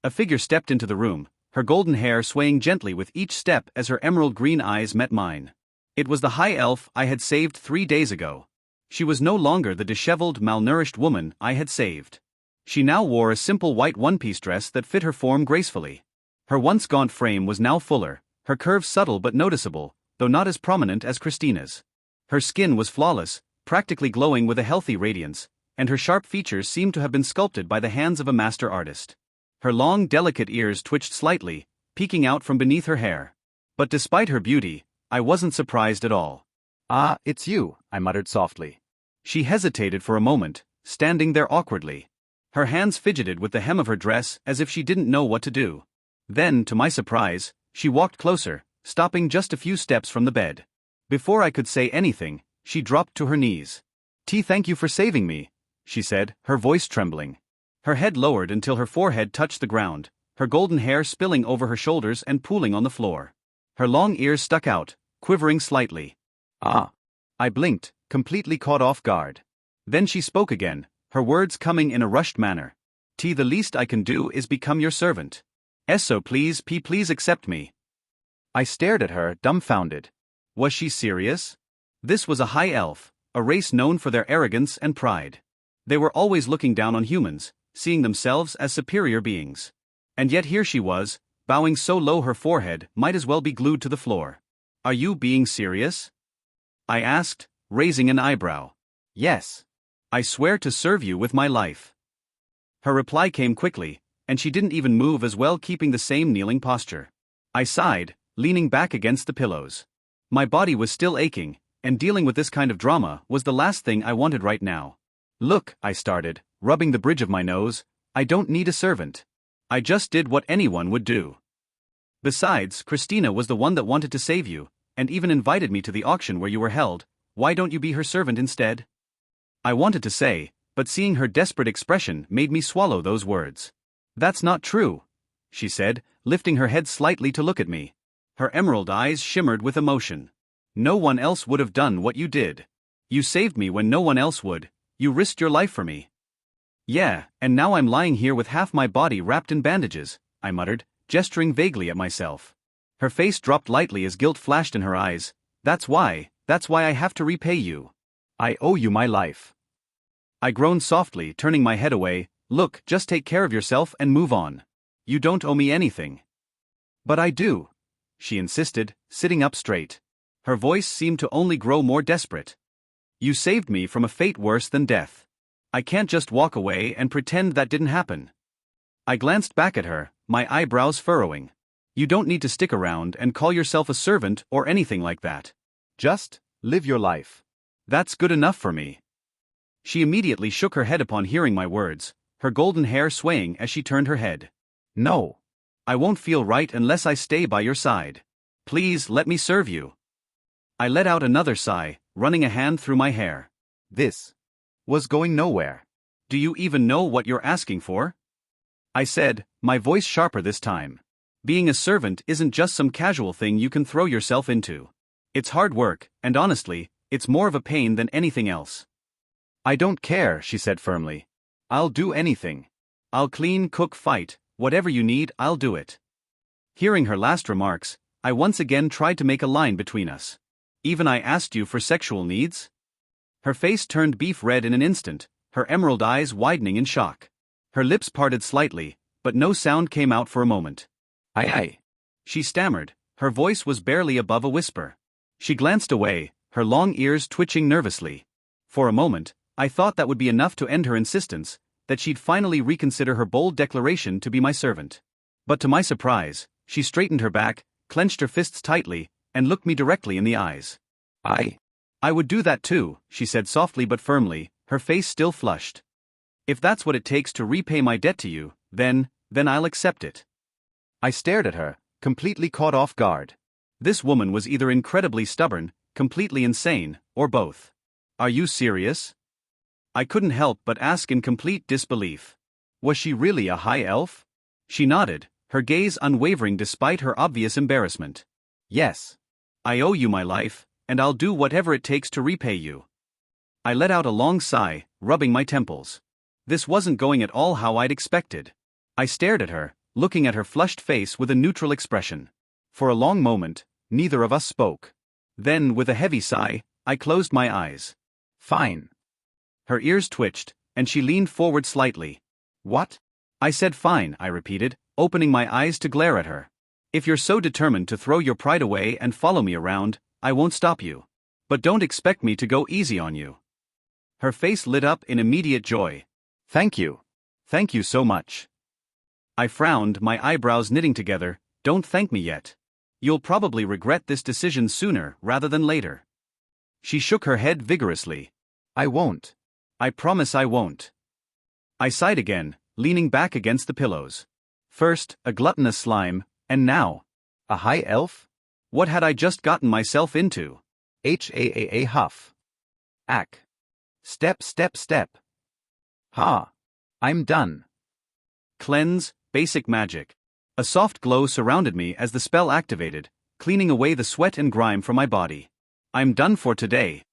A figure stepped into the room, her golden hair swaying gently with each step as her emerald green eyes met mine. It was the high elf I had saved 3 days ago. She was no longer the disheveled, malnourished woman I had saved. She now wore a simple white one-piece dress that fit her form gracefully. Her once gaunt frame was now fuller, her curves subtle but noticeable, though not as prominent as Christina's. Her skin was flawless, practically glowing with a healthy radiance, and her sharp features seemed to have been sculpted by the hands of a master artist. Her long, delicate ears twitched slightly, peeking out from beneath her hair. But despite her beauty, I wasn't surprised at all. "Ah, it's you," I muttered softly. She hesitated for a moment, standing there awkwardly. Her hands fidgeted with the hem of her dress as if she didn't know what to do. Then, to my surprise, she walked closer, stopping just a few steps from the bed. Before I could say anything, she dropped to her knees. Thank you for saving me," she said, her voice trembling. Her head lowered until her forehead touched the ground, her golden hair spilling over her shoulders and pooling on the floor. Her long ears stuck out, quivering slightly. "Ah." I blinked, completely caught off guard. Then she spoke again, her words coming in a rushed manner. The least I can do is become your servant. So please accept me." I stared at her, dumbfounded. Was she serious? This was a high elf, a race known for their arrogance and pride. They were always looking down on humans, seeing themselves as superior beings. And yet here she was, bowing so low her forehead might as well be glued to the floor. "Are you being serious?" I asked, raising an eyebrow. "Yes." "I swear to serve you with my life." Her reply came quickly, and she didn't even move as well, keeping the same kneeling posture. I sighed, leaning back against the pillows. My body was still aching, and dealing with this kind of drama was the last thing I wanted right now. "Look," I started, rubbing the bridge of my nose, "I don't need a servant. I just did what anyone would do. Besides, Christina was the one that wanted to save you, and even invited me to the auction where you were held. Why don't you be her servant instead?" I wanted to say, but seeing her desperate expression made me swallow those words. "That's not true," she said, lifting her head slightly to look at me. Her emerald eyes shimmered with emotion. "No one else would have done what you did. You saved me when no one else would, you risked your life for me." "Yeah, and now I'm lying here with half my body wrapped in bandages," I muttered, gesturing vaguely at myself. Her face dropped lightly as guilt flashed in her eyes. That's why I have to repay you. I owe you my life." I groaned softly, turning my head away. "Look, just take care of yourself and move on. You don't owe me anything." "But I do," she insisted, sitting up straight. Her voice seemed to only grow more desperate. "You saved me from a fate worse than death. I can't just walk away and pretend that didn't happen." I glanced back at her, my eyebrows furrowing. "You don't need to stick around and call yourself a servant or anything like that. Just live your life. That's good enough for me." She immediately shook her head upon hearing my words, her golden hair swaying as she turned her head. "No. I won't feel right unless I stay by your side. Please let me serve you." I let out another sigh, running a hand through my hair. This was going nowhere. "Do you even know what you're asking for?" I said, my voice sharper this time. "Being a servant isn't just some casual thing you can throw yourself into. It's hard work, and honestly, it's more of a pain than anything else." "I don't care," she said firmly. "I'll do anything. I'll clean, cook, fight, whatever you need, I'll do it." Hearing her last remarks, I once again tried to make a line between us. "Even I asked you for sexual needs?" Her face turned beef red in an instant, her emerald eyes widening in shock. Her lips parted slightly, but no sound came out for a moment. I," she stammered, her voice was barely above a whisper. She glanced away, her long ears twitching nervously. For a moment, I thought that would be enough to end her insistence, that she'd finally reconsider her bold declaration to be my servant. But to my surprise, she straightened her back, clenched her fists tightly, and looked me directly in the eyes. I would do that too," she said softly but firmly, her face still flushed. "If that's what it takes to repay my debt to you, then I'll accept it." I stared at her, completely caught off guard. This woman was either incredibly stubborn, completely insane, or both. "Are you serious?" I couldn't help but ask in complete disbelief. Was she really a high elf? She nodded, her gaze unwavering despite her obvious embarrassment. "Yes. I owe you my life, and I'll do whatever it takes to repay you." I let out a long sigh, rubbing my temples. This wasn't going at all how I'd expected. I stared at her, looking at her flushed face with a neutral expression. For a long moment, neither of us spoke. Then, with a heavy sigh, I closed my eyes. "Fine." Her ears twitched, and she leaned forward slightly. "What?" I said fine, I repeated, opening my eyes to glare at her. If you're so determined to throw your pride away and follow me around, I won't stop you. But don't expect me to go easy on you. Her face lit up in immediate joy. Thank you. Thank you so much. I frowned, my eyebrows knitting together. Don't thank me yet. You'll probably regret this decision sooner rather than later. She shook her head vigorously. I won't. I promise I won't. I sighed again, leaning back against the pillows. First, a gluttonous slime, and now, a high elf? What had I just gotten myself into? Huff. Ack. Step, step, step. Ha. I'm done. Cleanse, basic magic. A soft glow surrounded me as the spell activated, cleaning away the sweat and grime from my body. I'm done for today,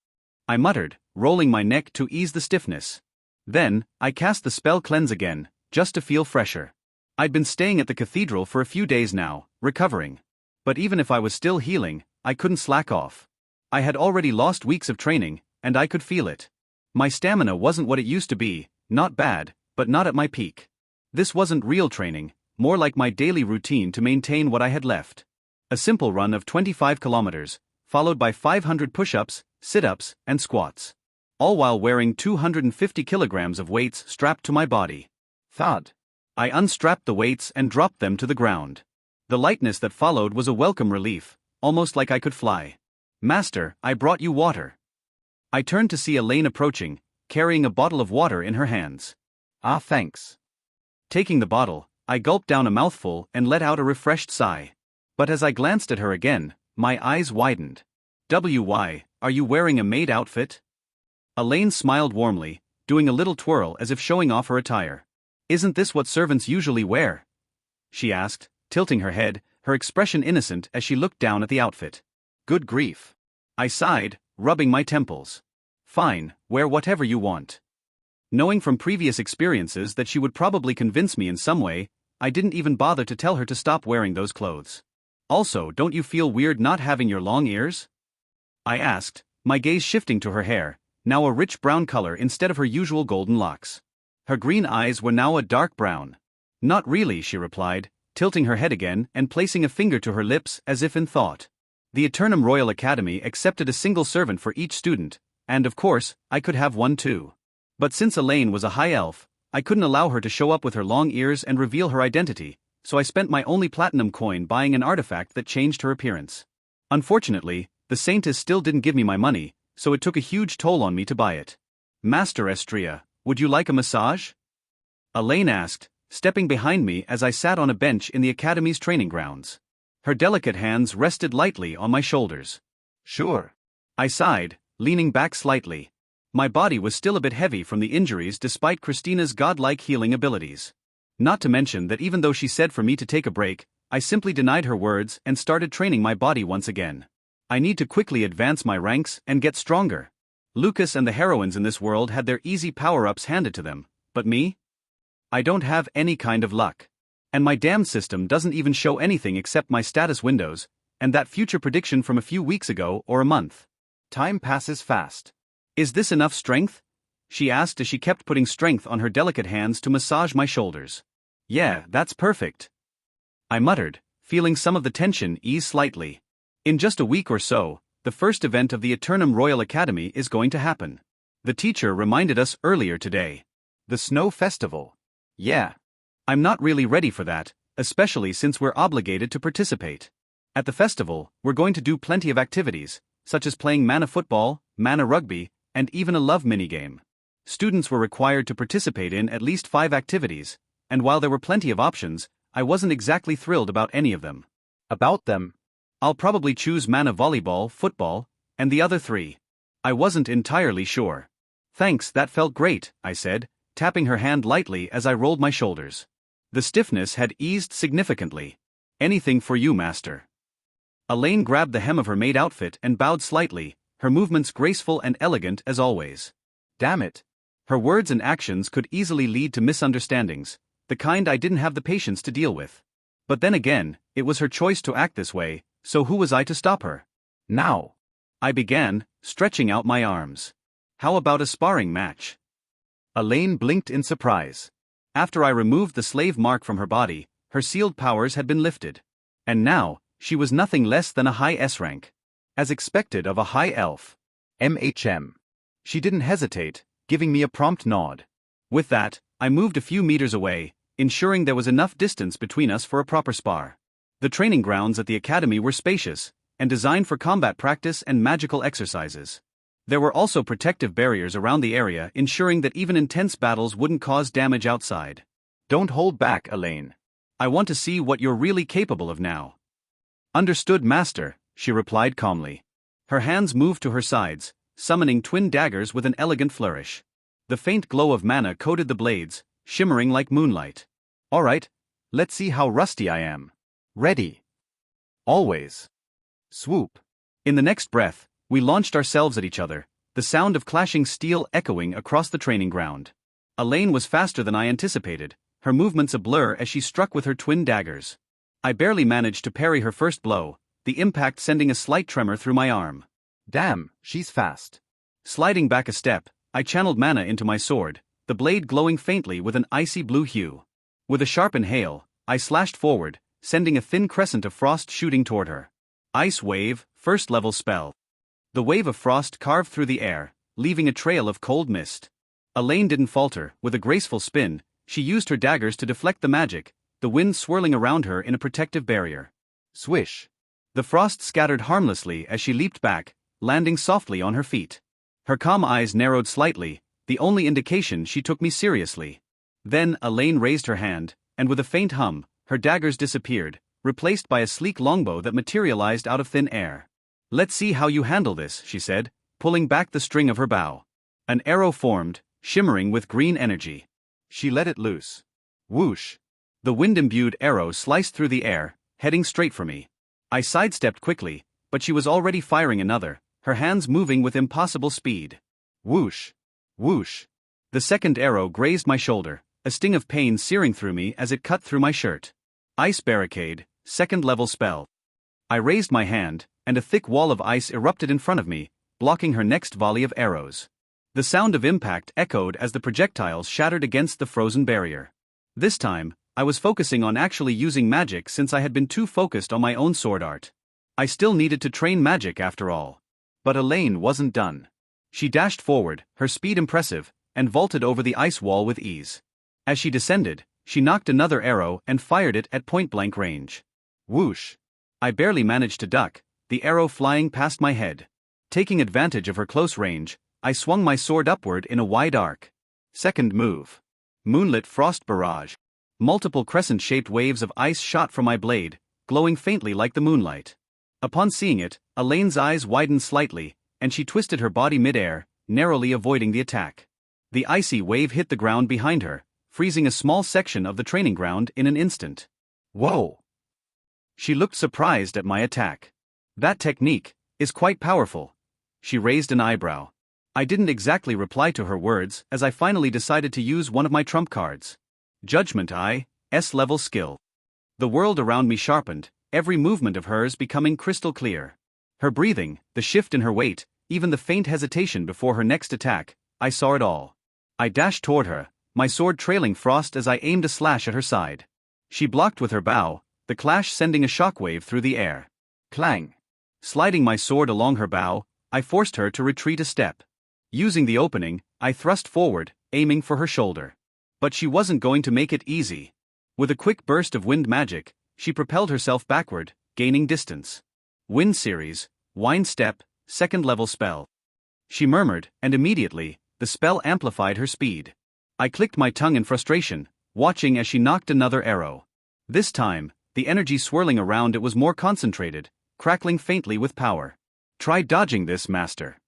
I muttered, rolling my neck to ease the stiffness. Then, I cast the spell cleanse again, just to feel fresher. I'd been staying at the cathedral for a few days now, recovering. But even if I was still healing, I couldn't slack off. I had already lost weeks of training, and I could feel it. My stamina wasn't what it used to be, not bad, but not at my peak. This wasn't real training, more like my daily routine to maintain what I had left. A simple run of 25 kilometers, followed by 500 push-ups, sit-ups, and squats. All while wearing 250 kilograms of weights strapped to my body. Thud. I unstrapped the weights and dropped them to the ground. The lightness that followed was a welcome relief, almost like I could fly. Master, I brought you water. I turned to see Elaine approaching, carrying a bottle of water in her hands. Ah, thanks. Taking the bottle, I gulped down a mouthful and let out a refreshed sigh. But as I glanced at her again, my eyes widened. Why, are you wearing a maid outfit? Elaine smiled warmly, doing a little twirl as if showing off her attire. Isn't this what servants usually wear? She asked, tilting her head, her expression innocent as she looked down at the outfit. Good grief. I sighed, rubbing my temples. Fine, wear whatever you want. Knowing from previous experiences that she would probably convince me in some way, I didn't even bother to tell her to stop wearing those clothes. Also, don't you feel weird not having your long ears? I asked, my gaze shifting to her hair, now a rich brown color instead of her usual golden locks. Her green eyes were now a dark brown. Not really, she replied, tilting her head again and placing a finger to her lips as if in thought. The Eternum Royal Academy accepted a single servant for each student, and of course, I could have one too. But since Elaine was a high elf, I couldn't allow her to show up with her long ears and reveal her identity, so I spent my only platinum coin buying an artifact that changed her appearance. Unfortunately, the Saintess still didn't give me my money, so it took a huge toll on me to buy it. Master Estria, would you like a massage? Elaine asked, stepping behind me as I sat on a bench in the Academy's training grounds. Her delicate hands rested lightly on my shoulders. Sure. I sighed, leaning back slightly. My body was still a bit heavy from the injuries despite Christina's godlike healing abilities. Not to mention that even though she said for me to take a break, I simply denied her words and started training my body once again. I need to quickly advance my ranks and get stronger. Lucas and the heroines in this world had their easy power-ups handed to them, but me? I don't have any kind of luck. And my damn system doesn't even show anything except my status windows, and that future prediction from a few weeks ago or a month. Time passes fast. Is this enough strength? She asked as she kept putting strength on her delicate hands to massage my shoulders. Yeah, that's perfect. I muttered, feeling some of the tension ease slightly. In just a week or so, the first event of the Eternum Royal Academy is going to happen. The teacher reminded us earlier today. The Snow Festival. Yeah. I'm not really ready for that, especially since we're obligated to participate. At the festival, we're going to do plenty of activities, such as playing mana football, mana rugby, and even a love minigame. Students were required to participate in at least 5 activities, and while there were plenty of options, I wasn't exactly thrilled about any of them. About them? I'll probably choose mana volleyball, football, and the other 3. I wasn't entirely sure. Thanks, that felt great, I said, tapping her hand lightly as I rolled my shoulders. The stiffness had eased significantly. Anything for you, master. Elaine grabbed the hem of her maid outfit and bowed slightly, her movements graceful and elegant as always. Damn it. Her words and actions could easily lead to misunderstandings, the kind I didn't have the patience to deal with. But then again, it was her choice to act this way, so who was I to stop her? Now. I began, stretching out my arms. How about a sparring match? Elaine blinked in surprise. After I removed the slave mark from her body, her sealed powers had been lifted. And now, she was nothing less than a high S rank. As expected of a high elf. MHM. She didn't hesitate, giving me a prompt nod. With that, I moved a few meters away, ensuring there was enough distance between us for a proper spar. The training grounds at the academy were spacious, and designed for combat practice and magical exercises. There were also protective barriers around the area, ensuring that even intense battles wouldn't cause damage outside. Don't hold back, Elaine. I want to see what you're really capable of now. Understood, Master, she replied calmly. Her hands moved to her sides, summoning twin daggers with an elegant flourish. The faint glow of mana coated the blades, shimmering like moonlight. All right, let's see how rusty I am. Ready. Always. Swoop. In the next breath, we launched ourselves at each other, the sound of clashing steel echoing across the training ground. Elaine was faster than I anticipated, her movements a blur as she struck with her twin daggers. I barely managed to parry her first blow, the impact sending a slight tremor through my arm. Damn, she's fast. Sliding back a step, I channeled mana into my sword, the blade glowing faintly with an icy blue hue. With a sharp inhale, I slashed forward, sending a thin crescent of frost shooting toward her. Ice Wave, first level spell. The wave of frost carved through the air, leaving a trail of cold mist. Elaine didn't falter. With a graceful spin, she used her daggers to deflect the magic, the wind swirling around her in a protective barrier. Swish. The frost scattered harmlessly as she leaped back, landing softly on her feet. Her calm eyes narrowed slightly, the only indication she took me seriously. Then Elaine raised her hand, and with a faint hum, her daggers disappeared, replaced by a sleek longbow that materialized out of thin air. Let's see how you handle this, she said, pulling back the string of her bow. An arrow formed, shimmering with green energy. She let it loose. Whoosh. The wind-imbued arrow sliced through the air, heading straight for me. I sidestepped quickly, but she was already firing another, her hands moving with impossible speed. Whoosh. Whoosh. The second arrow grazed my shoulder, a sting of pain searing through me as it cut through my shirt. Ice Barricade, second level spell. I raised my hand, and a thick wall of ice erupted in front of me, blocking her next volley of arrows. The sound of impact echoed as the projectiles shattered against the frozen barrier. This time, I was focusing on actually using magic since I had been too focused on my own sword art. I still needed to train magic after all. But Elaine wasn't done. She dashed forward, her speed impressive, and vaulted over the ice wall with ease. As she descended, she knocked another arrow and fired it at point-blank range. Whoosh. I barely managed to duck, the arrow flying past my head. Taking advantage of her close range, I swung my sword upward in a wide arc. Second move. Moonlit Frost Barrage. Multiple crescent-shaped waves of ice shot from my blade, glowing faintly like the moonlight. Upon seeing it, Elaine's eyes widened slightly, and she twisted her body mid-air, narrowly avoiding the attack. The icy wave hit the ground behind her, freezing a small section of the training ground in an instant. Whoa! She looked surprised at my attack. That technique is quite powerful. She raised an eyebrow. I didn't exactly reply to her words as I finally decided to use one of my trump cards. Judgment Eye, S-level skill. The world around me sharpened, every movement of hers becoming crystal clear. Her breathing, the shift in her weight, even the faint hesitation before her next attack, I saw it all. I dashed toward her, my sword trailing frost as I aimed a slash at her side. She blocked with her bow, the clash sending a shockwave through the air. Clang. Sliding my sword along her bow, I forced her to retreat a step. Using the opening, I thrust forward, aiming for her shoulder. But she wasn't going to make it easy. With a quick burst of wind magic, she propelled herself backward, gaining distance. Wind Series, Wind Step, second level spell. She murmured, and immediately, the spell amplified her speed. I clicked my tongue in frustration, watching as she knocked another arrow. This time, the energy swirling around it was more concentrated, crackling faintly with power. Try dodging this, Master.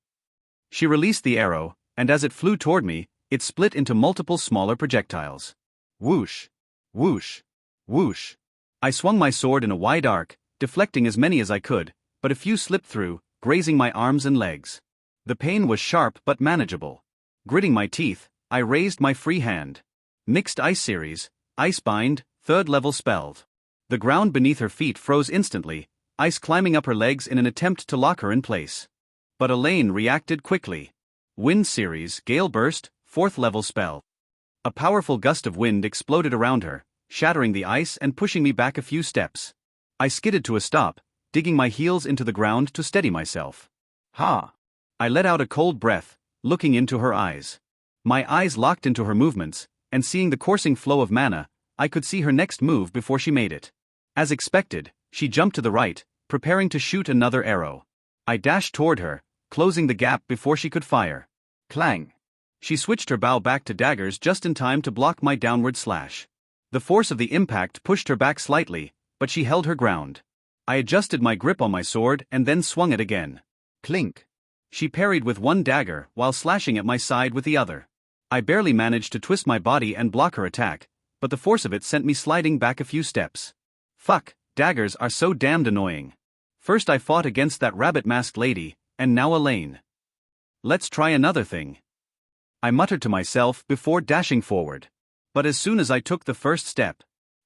She released the arrow, and as it flew toward me, it split into multiple smaller projectiles. Whoosh! Whoosh! Whoosh! I swung my sword in a wide arc, deflecting as many as I could, but a few slipped through, grazing my arms and legs. The pain was sharp but manageable. Gritting my teeth, I raised my free hand. Mixed Ice Series, Icebind, third level spell. The ground beneath her feet froze instantly, ice climbing up her legs in an attempt to lock her in place. But Elaine reacted quickly. Wind Series, Gale Burst, fourth level spell. A powerful gust of wind exploded around her, shattering the ice and pushing me back a few steps. I skidded to a stop, digging my heels into the ground to steady myself. Ha! I let out a cold breath, looking into her eyes. My eyes locked into her movements, and seeing the coursing flow of mana, I could see her next move before she made it. As expected, she jumped to the right, preparing to shoot another arrow. I dashed toward her, closing the gap before she could fire. Clang! She switched her bow back to daggers just in time to block my downward slash. The force of the impact pushed her back slightly, but she held her ground. I adjusted my grip on my sword and then swung it again. Clink! She parried with one dagger while slashing at my side with the other. I barely managed to twist my body and block her attack, but the force of it sent me sliding back a few steps. Fuck, daggers are so damned annoying. First I fought against that rabbit-masked lady, and now Elaine. Let's try another thing. I muttered to myself before dashing forward. But as soon as I took the first step,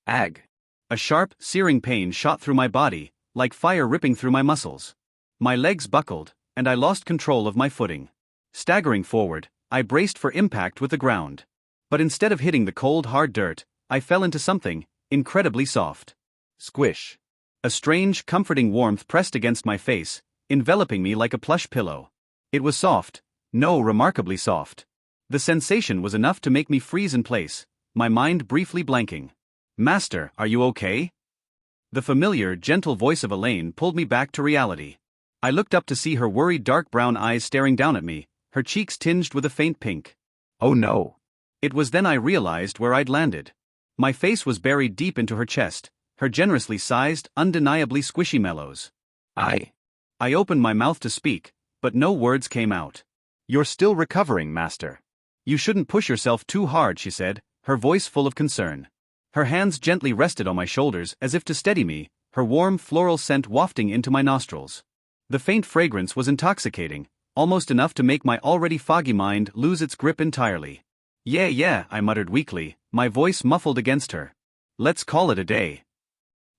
ag! A sharp, searing pain shot through my body, like fire ripping through my muscles. My legs buckled, and I lost control of my footing. Staggering forward, I braced for impact with the ground. But instead of hitting the cold, hard dirt, I fell into something incredibly soft. Squish. A strange, comforting warmth pressed against my face, enveloping me like a plush pillow. It was soft, no, remarkably soft. The sensation was enough to make me freeze in place, my mind briefly blanking. Master, are you okay? The familiar, gentle voice of Elaine pulled me back to reality. I looked up to see her worried dark brown eyes staring down at me, her cheeks tinged with a faint pink. Oh no. It was then I realized where I'd landed. My face was buried deep into her chest, her generously sized, undeniably squishy mellows. I opened my mouth to speak, but no words came out. You're still recovering, Master. You shouldn't push yourself too hard, she said, her voice full of concern. Her hands gently rested on my shoulders as if to steady me, her warm floral scent wafting into my nostrils. The faint fragrance was intoxicating, almost enough to make my already foggy mind lose its grip entirely. Yeah, I muttered weakly, my voice muffled against her. Let's call it a day.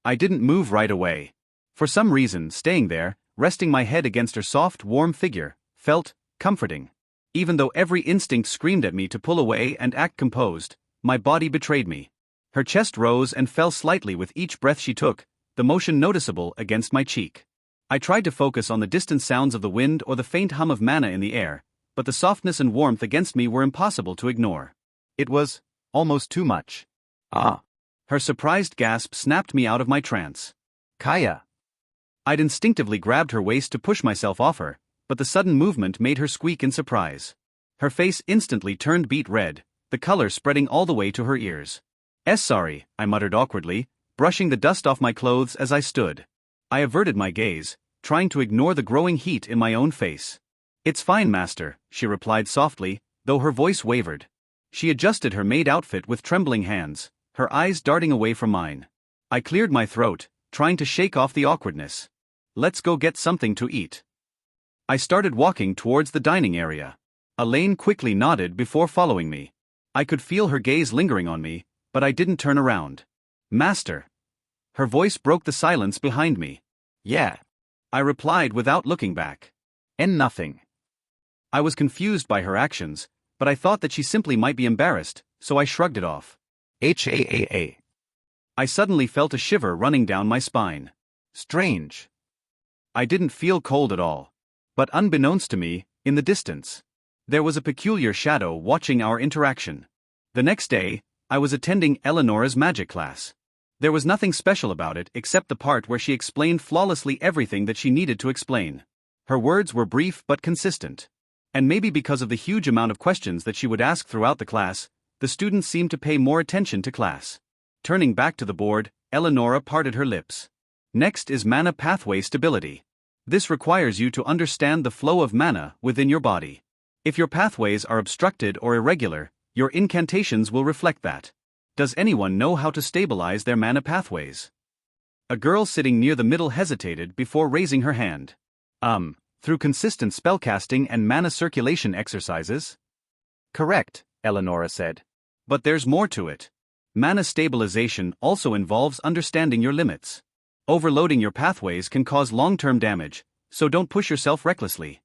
I didn't move right away. For some reason, staying there, resting my head against her soft, warm figure, felt comforting. Even though every instinct screamed at me to pull away and act composed, my body betrayed me. Her chest rose and fell slightly with each breath she took, the motion noticeable against my cheek. I tried to focus on the distant sounds of the wind or the faint hum of mana in the air, but the softness and warmth against me were impossible to ignore. It was almost too much. Ah! Her surprised gasp snapped me out of my trance. Kaya! I'd instinctively grabbed her waist to push myself off her, but the sudden movement made her squeak in surprise. Her face instantly turned beet red, the color spreading all the way to her ears. Sorry, I muttered awkwardly, brushing the dust off my clothes as I stood. I averted my gaze, trying to ignore the growing heat in my own face. It's fine, Master, she replied softly, though her voice wavered. She adjusted her maid outfit with trembling hands, her eyes darting away from mine. I cleared my throat, trying to shake off the awkwardness. Let's go get something to eat. I started walking towards the dining area. Elaine quickly nodded before following me. I could feel her gaze lingering on me, but I didn't turn around. Master. Her voice broke the silence behind me. Yeah. I replied without looking back. And nothing. I was confused by her actions, but I thought that she simply might be embarrassed, so I shrugged it off. HAAA. I suddenly felt a shiver running down my spine. Strange. I didn't feel cold at all. But unbeknownst to me, in the distance, there was a peculiar shadow watching our interaction. The next day, I was attending Eleanora's magic class. There was nothing special about it except the part where she explained flawlessly everything that she needed to explain. Her words were brief but consistent. And maybe because of the huge amount of questions that she would ask throughout the class, the students seemed to pay more attention to class. Turning back to the board, Eleanora parted her lips. Next is mana pathway stability. This requires you to understand the flow of mana within your body. If your pathways are obstructed or irregular, your incantations will reflect that. Does anyone know how to stabilize their mana pathways? A girl sitting near the middle hesitated before raising her hand. Through consistent spellcasting and mana circulation exercises? Correct, Eleanora said. But there's more to it. Mana stabilization also involves understanding your limits. Overloading your pathways can cause long-term damage, so don't push yourself recklessly.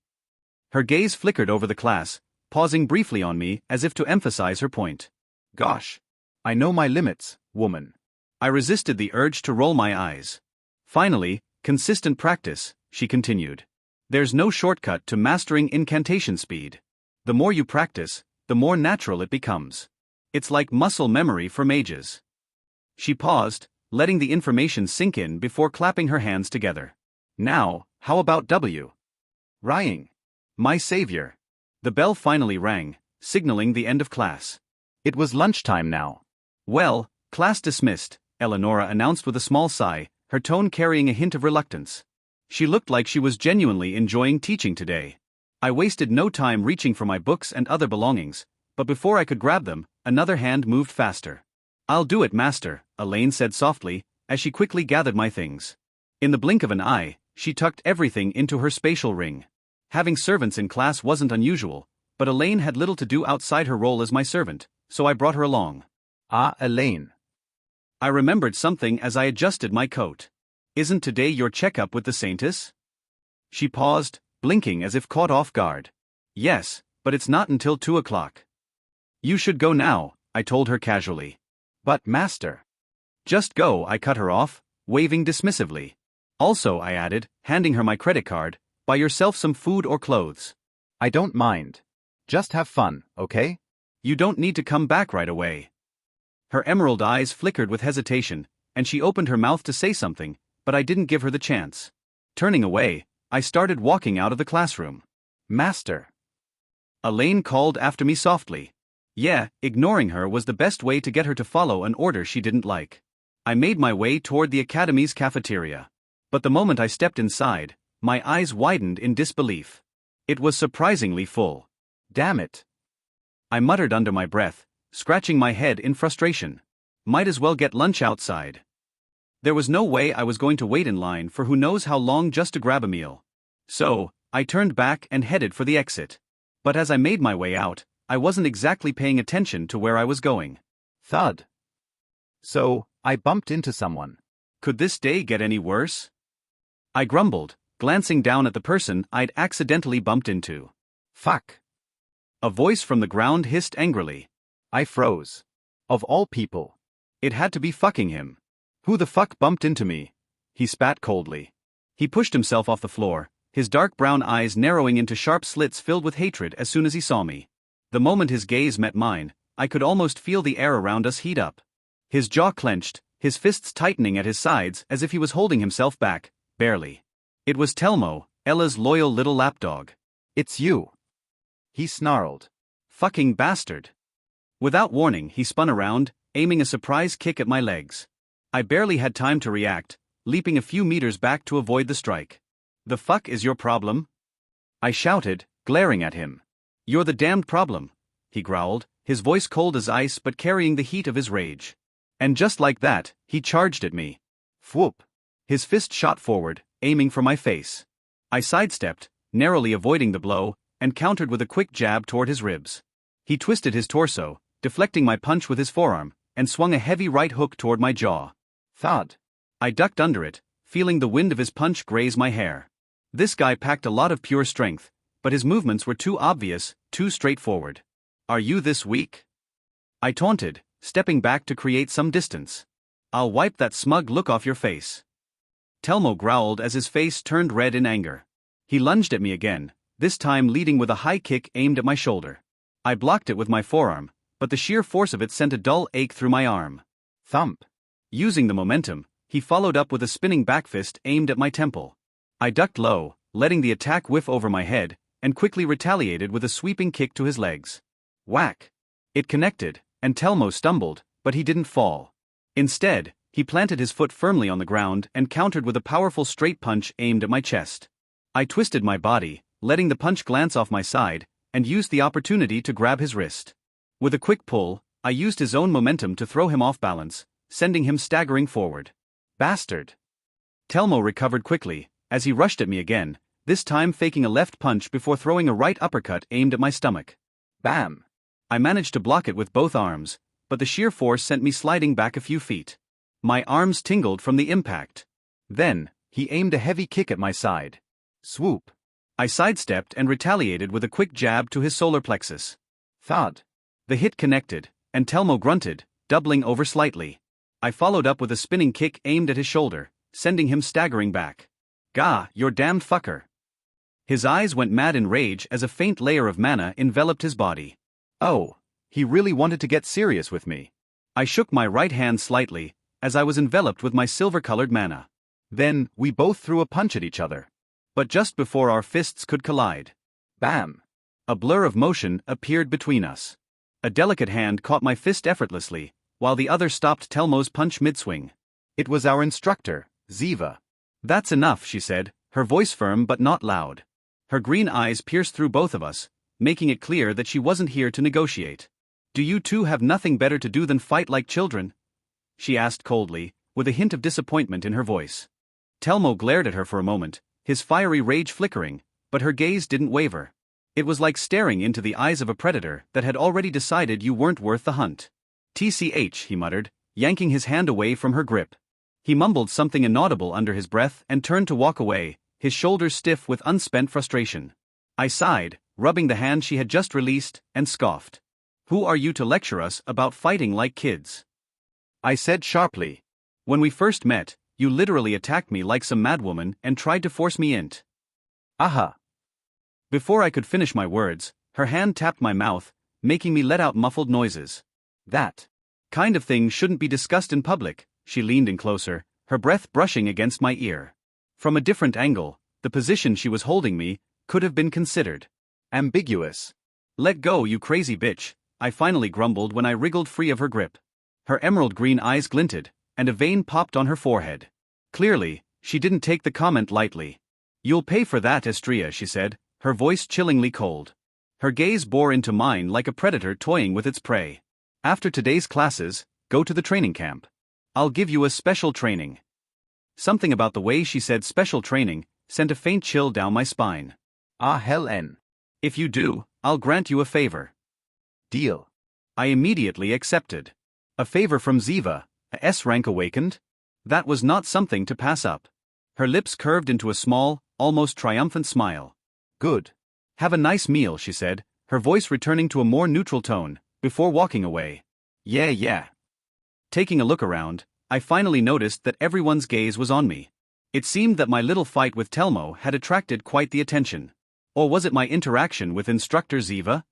Her gaze flickered over the class, pausing briefly on me as if to emphasize her point. Gosh. I know my limits, woman. I resisted the urge to roll my eyes. Finally, consistent practice, she continued. There's no shortcut to mastering incantation speed. The more you practice, the more natural it becomes. It's like muscle memory for mages. She paused, letting the information sink in before clapping her hands together. Now, how about W? Rying. My savior. The bell finally rang, signaling the end of class. It was lunchtime now. Well, class dismissed, Eleonora announced with a small sigh, her tone carrying a hint of reluctance. She looked like she was genuinely enjoying teaching today. I wasted no time reaching for my books and other belongings, but before I could grab them, another hand moved faster. I'll do it, master, Elaine said softly, as she quickly gathered my things. In the blink of an eye, she tucked everything into her spatial ring. Having servants in class wasn't unusual, but Elaine had little to do outside her role as my servant, so I brought her along. Ah, Elaine. I remembered something as I adjusted my coat. Isn't today your checkup with the Saintess? She paused, blinking as if caught off guard. Yes, but it's not until 2 o'clock. You should go now, I told her casually. But master. Just go, I cut her off, waving dismissively. Also, I added, handing her my credit card, buy yourself some food or clothes. I don't mind. Just have fun, okay? You don't need to come back right away. Her emerald eyes flickered with hesitation, and she opened her mouth to say something, but I didn't give her the chance. Turning away, I started walking out of the classroom. Master. Elaine called after me softly. Yeah, ignoring her was the best way to get her to follow an order she didn't like. I made my way toward the academy's cafeteria. But the moment I stepped inside, my eyes widened in disbelief. It was surprisingly full. Damn it. I muttered under my breath, scratching my head in frustration. Might as well get lunch outside. There was no way I was going to wait in line for who knows how long just to grab a meal. So, I turned back and headed for the exit. But as I made my way out, I wasn't exactly paying attention to where I was going. Thud. So, I bumped into someone. Could this day get any worse? I grumbled, glancing down at the person I'd accidentally bumped into. Fuck. A voice from the ground hissed angrily. I froze. Of all people. It had to be fucking him. Who the fuck bumped into me? He spat coldly. He pushed himself off the floor, his dark brown eyes narrowing into sharp slits filled with hatred as soon as he saw me. The moment his gaze met mine, I could almost feel the air around us heat up. His jaw clenched, his fists tightening at his sides as if he was holding himself back, barely. It was Telmo, Ella's loyal little lapdog. It's you. He snarled. Fucking bastard. Without warning, he spun around, aiming a surprise kick at my legs. I barely had time to react, leaping a few meters back to avoid the strike. The fuck is your problem? I shouted, glaring at him. You're the damned problem, he growled, his voice cold as ice but carrying the heat of his rage. And just like that, he charged at me. Whoop. His fist shot forward, aiming for my face. I sidestepped, narrowly avoiding the blow, and countered with a quick jab toward his ribs. He twisted his torso, deflecting my punch with his forearm, and swung a heavy right hook toward my jaw. Thud. I ducked under it, feeling the wind of his punch graze my hair. This guy packed a lot of pure strength, but his movements were too obvious, too straightforward. Are you this weak? I taunted, stepping back to create some distance. I'll wipe that smug look off your face. Telmo growled as his face turned red in anger. He lunged at me again, this time leading with a high kick aimed at my shoulder. I blocked it with my forearm, but the sheer force of it sent a dull ache through my arm. Thump. Using the momentum, he followed up with a spinning back fist aimed at my temple. I ducked low, letting the attack whiff over my head, and quickly retaliated with a sweeping kick to his legs. Whack. It connected, and Telmo stumbled, but he didn't fall. Instead, he planted his foot firmly on the ground and countered with a powerful straight punch aimed at my chest. I twisted my body, letting the punch glance off my side, and used the opportunity to grab his wrist. With a quick pull, I used his own momentum to throw him off balance, sending him staggering forward. Bastard. Telmo recovered quickly, as he rushed at me again, this time faking a left punch before throwing a right uppercut aimed at my stomach. Bam! I managed to block it with both arms, but the sheer force sent me sliding back a few feet. My arms tingled from the impact. Then, he aimed a heavy kick at my side. Swoop. I sidestepped and retaliated with a quick jab to his solar plexus. Thud. The hit connected, and Telmo grunted, doubling over slightly. I followed up with a spinning kick aimed at his shoulder, sending him staggering back. Gah, you're damned fucker. His eyes went mad in rage as a faint layer of mana enveloped his body. Oh, he really wanted to get serious with me. I shook my right hand slightly, as I was enveloped with my silver-colored mana. Then, we both threw a punch at each other. But just before our fists could collide, bam! A blur of motion appeared between us. A delicate hand caught my fist effortlessly, while the other stopped Telmo's punch mid-swing. It was our instructor, Ziva. That's enough, she said, her voice firm but not loud. Her green eyes pierced through both of us, making it clear that she wasn't here to negotiate. Do you two have nothing better to do than fight like children? She asked coldly, with a hint of disappointment in her voice. Telmo glared at her for a moment, his fiery rage flickering, but her gaze didn't waver. It was like staring into the eyes of a predator that had already decided you weren't worth the hunt. TCH, he muttered, yanking his hand away from her grip. He mumbled something inaudible under his breath and turned to walk away, his shoulders stiff with unspent frustration. I sighed, rubbing the hand she had just released, and scoffed. Who are you to lecture us about fighting like kids? I said sharply. When we first met, you literally attacked me like some madwoman and tried to force me int. Aha. Before I could finish my words, her hand tapped my mouth, making me let out muffled noises. That kind of thing shouldn't be discussed in public. She leaned in closer, her breath brushing against my ear. From a different angle, the position she was holding me could have been considered ambiguous. Let go, you crazy bitch, I finally grumbled when I wriggled free of her grip. Her emerald green eyes glinted, and a vein popped on her forehead. Clearly, she didn't take the comment lightly. You'll pay for that, Estrella, she said, her voice chillingly cold. Her gaze bore into mine like a predator toying with its prey. After today's classes, go to the training camp. I'll give you a special training. Something about the way she said special training sent a faint chill down my spine. Ah, hell N. If you do, I'll grant you a favor. Deal. I immediately accepted. A favor from Ziva, a S-rank awakened? That was not something to pass up. Her lips curved into a small, almost triumphant smile. Good. Have a nice meal, she said, her voice returning to a more neutral tone, before walking away. Yeah. Taking a look around, I finally noticed that everyone's gaze was on me. It seemed that my little fight with Telmo had attracted quite the attention. Or was it my interaction with Instructor Ziva?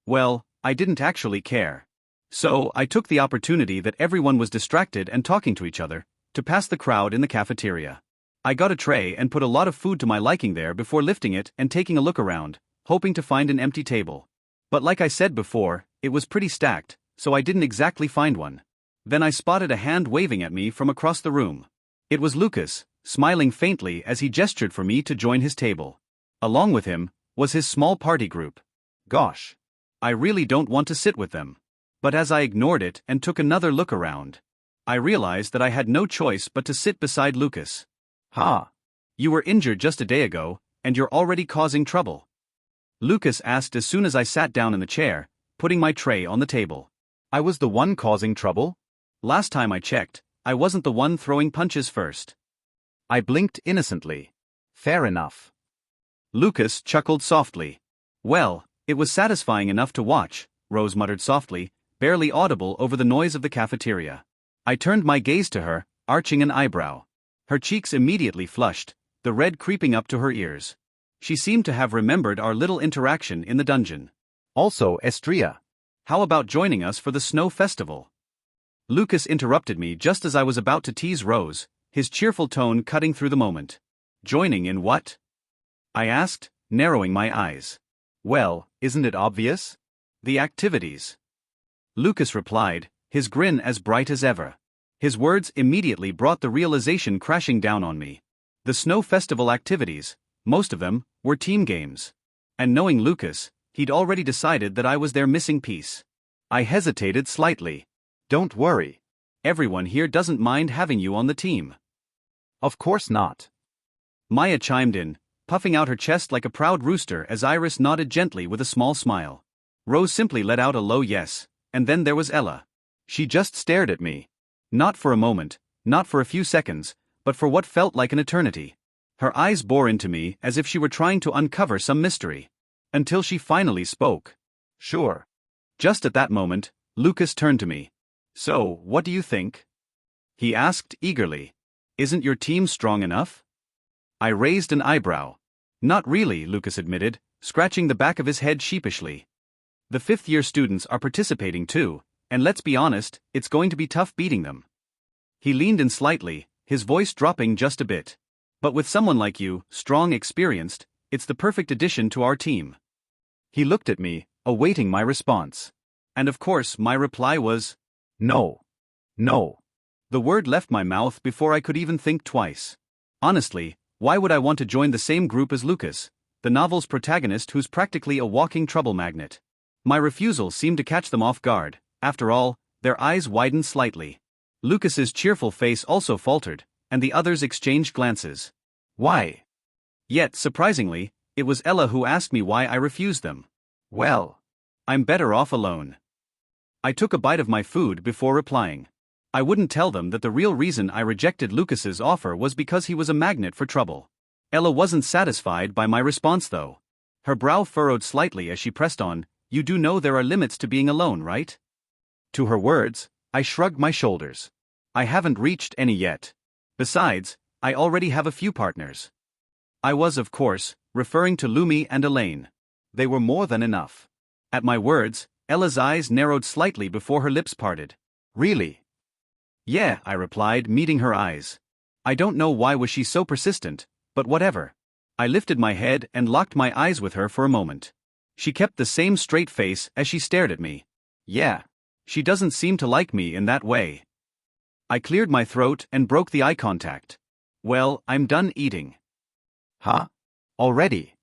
Well, I didn't actually care. So, I took the opportunity that everyone was distracted and talking to each other, to pass the crowd in the cafeteria. I got a tray and put a lot of food to my liking there before lifting it and taking a look around, hoping to find an empty table. But like I said before, it was pretty stacked, so I didn't exactly find one. Then I spotted a hand waving at me from across the room. It was Lucas, smiling faintly as he gestured for me to join his table. Along with him was his small party group. Gosh. I really don't want to sit with them. But as I ignored it and took another look around, I realized that I had no choice but to sit beside Lucas. Ha! You were injured just a day ago, and you're already causing trouble. Lucas asked as soon as I sat down in the chair, putting my tray on the table. I was the one causing trouble? Last time I checked, I wasn't the one throwing punches first. I blinked innocently. Fair enough. Lucas chuckled softly. Well, it was satisfying enough to watch, Rose muttered softly, barely audible over the noise of the cafeteria. I turned my gaze to her, arching an eyebrow. Her cheeks immediately flushed, the red creeping up to her ears. She seemed to have remembered our little interaction in the dungeon. Also, Estrella. How about joining us for the snow festival? Lucas interrupted me just as I was about to tease Rose, his cheerful tone cutting through the moment. Joining in what? I asked, narrowing my eyes. Well, isn't it obvious? The activities. Lucas replied, his grin as bright as ever. His words immediately brought the realization crashing down on me. The snow festival activities, most of them, were team games. And knowing Lucas, he'd already decided that I was their missing piece. I hesitated slightly. Don't worry. Everyone here doesn't mind having you on the team. Of course not. Maya chimed in, puffing out her chest like a proud rooster as Iris nodded gently with a small smile. Rose simply let out a low yes, and then there was Ella. She just stared at me. Not for a moment, not for a few seconds, but for what felt like an eternity. Her eyes bore into me as if she were trying to uncover some mystery. Until she finally spoke. Sure. Just at that moment, Lucas turned to me. So, what do you think? He asked eagerly. Isn't your team strong enough? I raised an eyebrow. Not really, Lucas admitted, scratching the back of his head sheepishly. The fifth-year students are participating too, and let's be honest, it's going to be tough beating them. He leaned in slightly, his voice dropping just a bit. But with someone like you, strong, experienced, it's the perfect addition to our team. He looked at me, awaiting my response. And of course, my reply was, no. No. The word left my mouth before I could even think twice. Honestly, why would I want to join the same group as Lucas, the novel's protagonist who's practically a walking trouble magnet? My refusal seemed to catch them off guard. After all, their eyes widened slightly. Lucas's cheerful face also faltered, and the others exchanged glances. Why? Yet, surprisingly, it was Ella who asked me why I refused them. Well, I'm better off alone. I took a bite of my food before replying. I wouldn't tell them that the real reason I rejected Lucas's offer was because he was a magnet for trouble. Ella wasn't satisfied by my response though. Her brow furrowed slightly as she pressed on, you do know there are limits to being alone, right? To her words, I shrugged my shoulders. I haven't reached any yet. Besides, I already have a few partners. I was, of course, referring to Lumi and Elaine. They were more than enough. At my words, Ella's eyes narrowed slightly before her lips parted. Really? Yeah, I replied, meeting her eyes. I don't know why was she so persistent, but whatever. I lifted my head and locked my eyes with her for a moment. She kept the same straight face as she stared at me. Yeah. She doesn't seem to like me in that way. I cleared my throat and broke the eye contact. Well, I'm done eating. Huh? Already?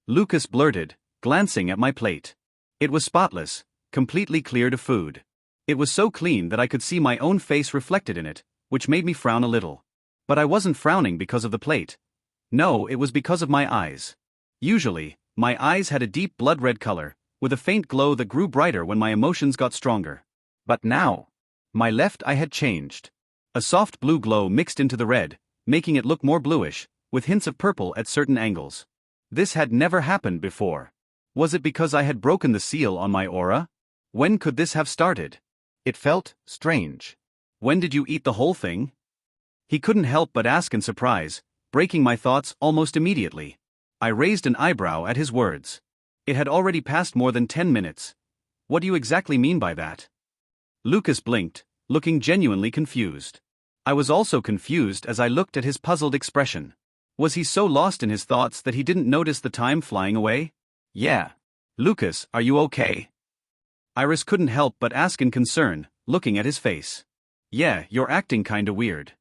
Lucas blurted, glancing at my plate. It was spotless, completely cleared of food. It was so clean that I could see my own face reflected in it, which made me frown a little. But I wasn't frowning because of the plate. No, it was because of my eyes. Usually, my eyes had a deep blood-red color, with a faint glow that grew brighter when my emotions got stronger. But now, my left eye had changed. A soft blue glow mixed into the red, making it look more bluish, with hints of purple at certain angles. This had never happened before. Was it because I had broken the seal on my aura? When could this have started? It felt strange. When did you eat the whole thing? He couldn't help but ask in surprise, breaking my thoughts almost immediately. I raised an eyebrow at his words. It had already passed more than 10 minutes. What do you exactly mean by that? Lucas blinked, looking genuinely confused. I was also confused as I looked at his puzzled expression. Was he so lost in his thoughts that he didn't notice the time flying away? Yeah. Lucas, are you okay? Iris couldn't help but ask in concern, looking at his face. Yeah, you're acting kinda weird.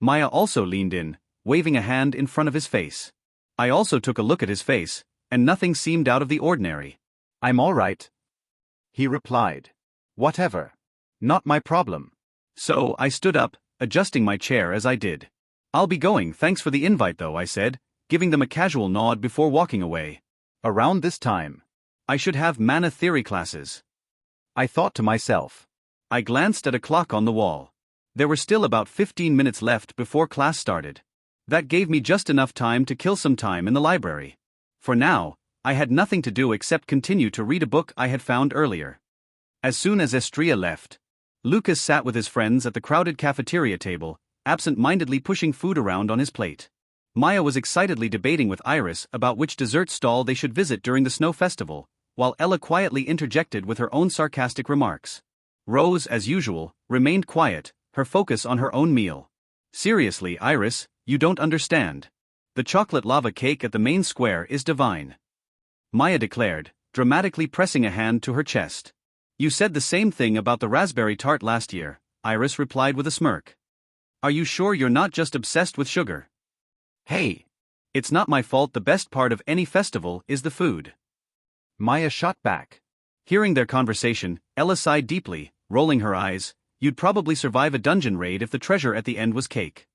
Maya also leaned in, waving a hand in front of his face. I also took a look at his face, and nothing seemed out of the ordinary. I'm all right, he replied. Whatever. Not my problem. So I stood up, adjusting my chair as I did. I'll be going, thanks for the invite though, I said, giving them a casual nod before walking away. Around this time, I should have mana theory classes, I thought to myself. I glanced at a clock on the wall. There were still about 15 minutes left before class started. That gave me just enough time to kill some time in the library. For now, I had nothing to do except continue to read a book I had found earlier. As soon as Estria left, Lucas sat with his friends at the crowded cafeteria table, absent-mindedly pushing food around on his plate. Maya was excitedly debating with Iris about which dessert stall they should visit during the snow festival, while Ella quietly interjected with her own sarcastic remarks. Rose, as usual, remained quiet, her focus on her own meal. Seriously, Iris, you don't understand. The chocolate lava cake at the main square is divine, Maya declared, dramatically pressing a hand to her chest. You said the same thing about the raspberry tart last year, Iris replied with a smirk. Are you sure you're not just obsessed with sugar? Hey! It's not my fault the best part of any festival is the food, Maya shot back. Hearing their conversation, Ella sighed deeply, rolling her eyes. You'd probably survive a dungeon raid if the treasure at the end was cake.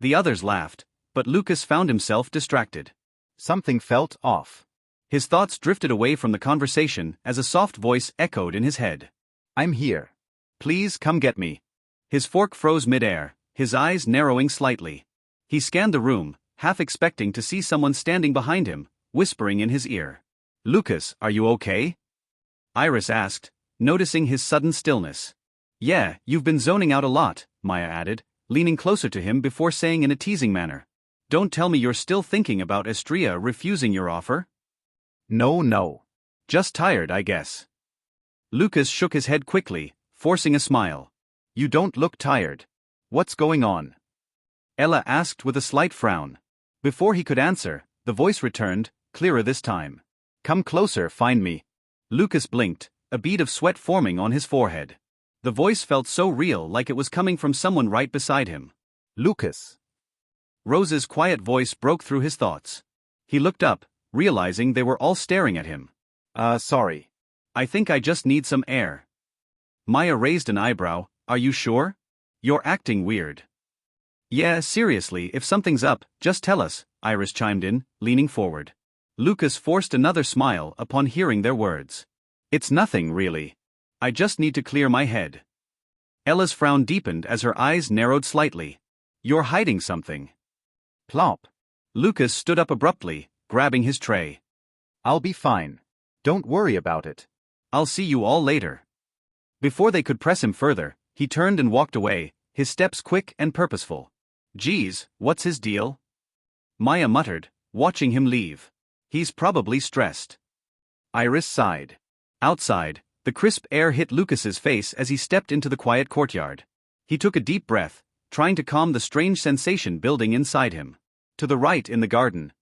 The others laughed, but Lucas found himself distracted. Something felt off. His thoughts drifted away from the conversation as a soft voice echoed in his head. I'm here. Please come get me. His fork froze mid-air, his eyes narrowing slightly. He scanned the room, half expecting to see someone standing behind him, whispering in his ear. Lucas, are you okay? Iris asked, noticing his sudden stillness. Yeah, you've been zoning out a lot, Maya added, leaning closer to him before saying in a teasing manner. Don't tell me you're still thinking about Estria refusing your offer? No. Just tired, I guess. Lucas shook his head quickly, forcing a smile. You don't look tired. What's going on? Ella asked with a slight frown. Before he could answer, the voice returned, clearer this time. Come closer, find me. Lucas blinked, a bead of sweat forming on his forehead. The voice felt so real, like it was coming from someone right beside him. Lucas. Rose's quiet voice broke through his thoughts. He looked up, realizing they were all staring at him. Sorry. I think I just need some air. Maya raised an eyebrow. Are you sure? You're acting weird. Yeah, seriously, if something's up, just tell us, Iris chimed in, leaning forward. Lucas forced another smile upon hearing their words. It's nothing, really. I just need to clear my head. Ella's frown deepened as her eyes narrowed slightly. You're hiding something. Plop. Lucas stood up abruptly, grabbing his tray. I'll be fine. Don't worry about it. I'll see you all later. Before they could press him further, he turned and walked away, his steps quick and purposeful. Geez, what's his deal? Maya muttered, watching him leave. He's probably stressed. Iris sighed. Outside, the crisp air hit Lucas's face as he stepped into the quiet courtyard. He took a deep breath, trying to calm the strange sensation building inside him. To the right in the garden,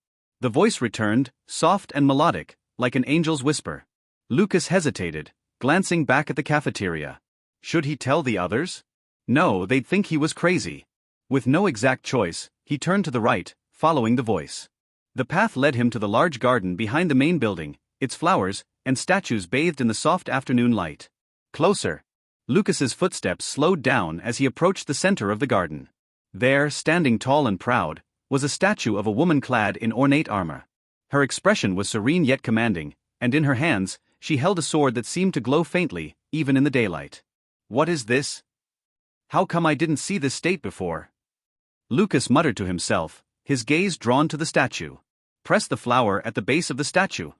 the voice returned, soft and melodic, like an angel's whisper. Lucas hesitated, glancing back at the cafeteria. Should he tell the others? No, they'd think he was crazy. With no exact choice, he turned to the right, following the voice. The path led him to the large garden behind the main building, its flowers and statues bathed in the soft afternoon light. Closer. Lucas's footsteps slowed down as he approached the center of the garden. There, standing tall and proud, was a statue of a woman clad in ornate armor. Her expression was serene yet commanding, and in her hands, she held a sword that seemed to glow faintly, even in the daylight. What is this? How come I didn't see this state before? Lucas muttered to himself, his gaze drawn to the statue. Press the flower at the base of the statue.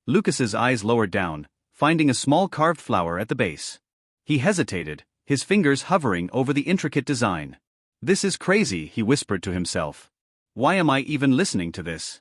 Lucas's eyes lowered down, finding a small carved flower at the base. He hesitated, his fingers hovering over the intricate design. This is crazy, he whispered to himself. Why am I even listening to this?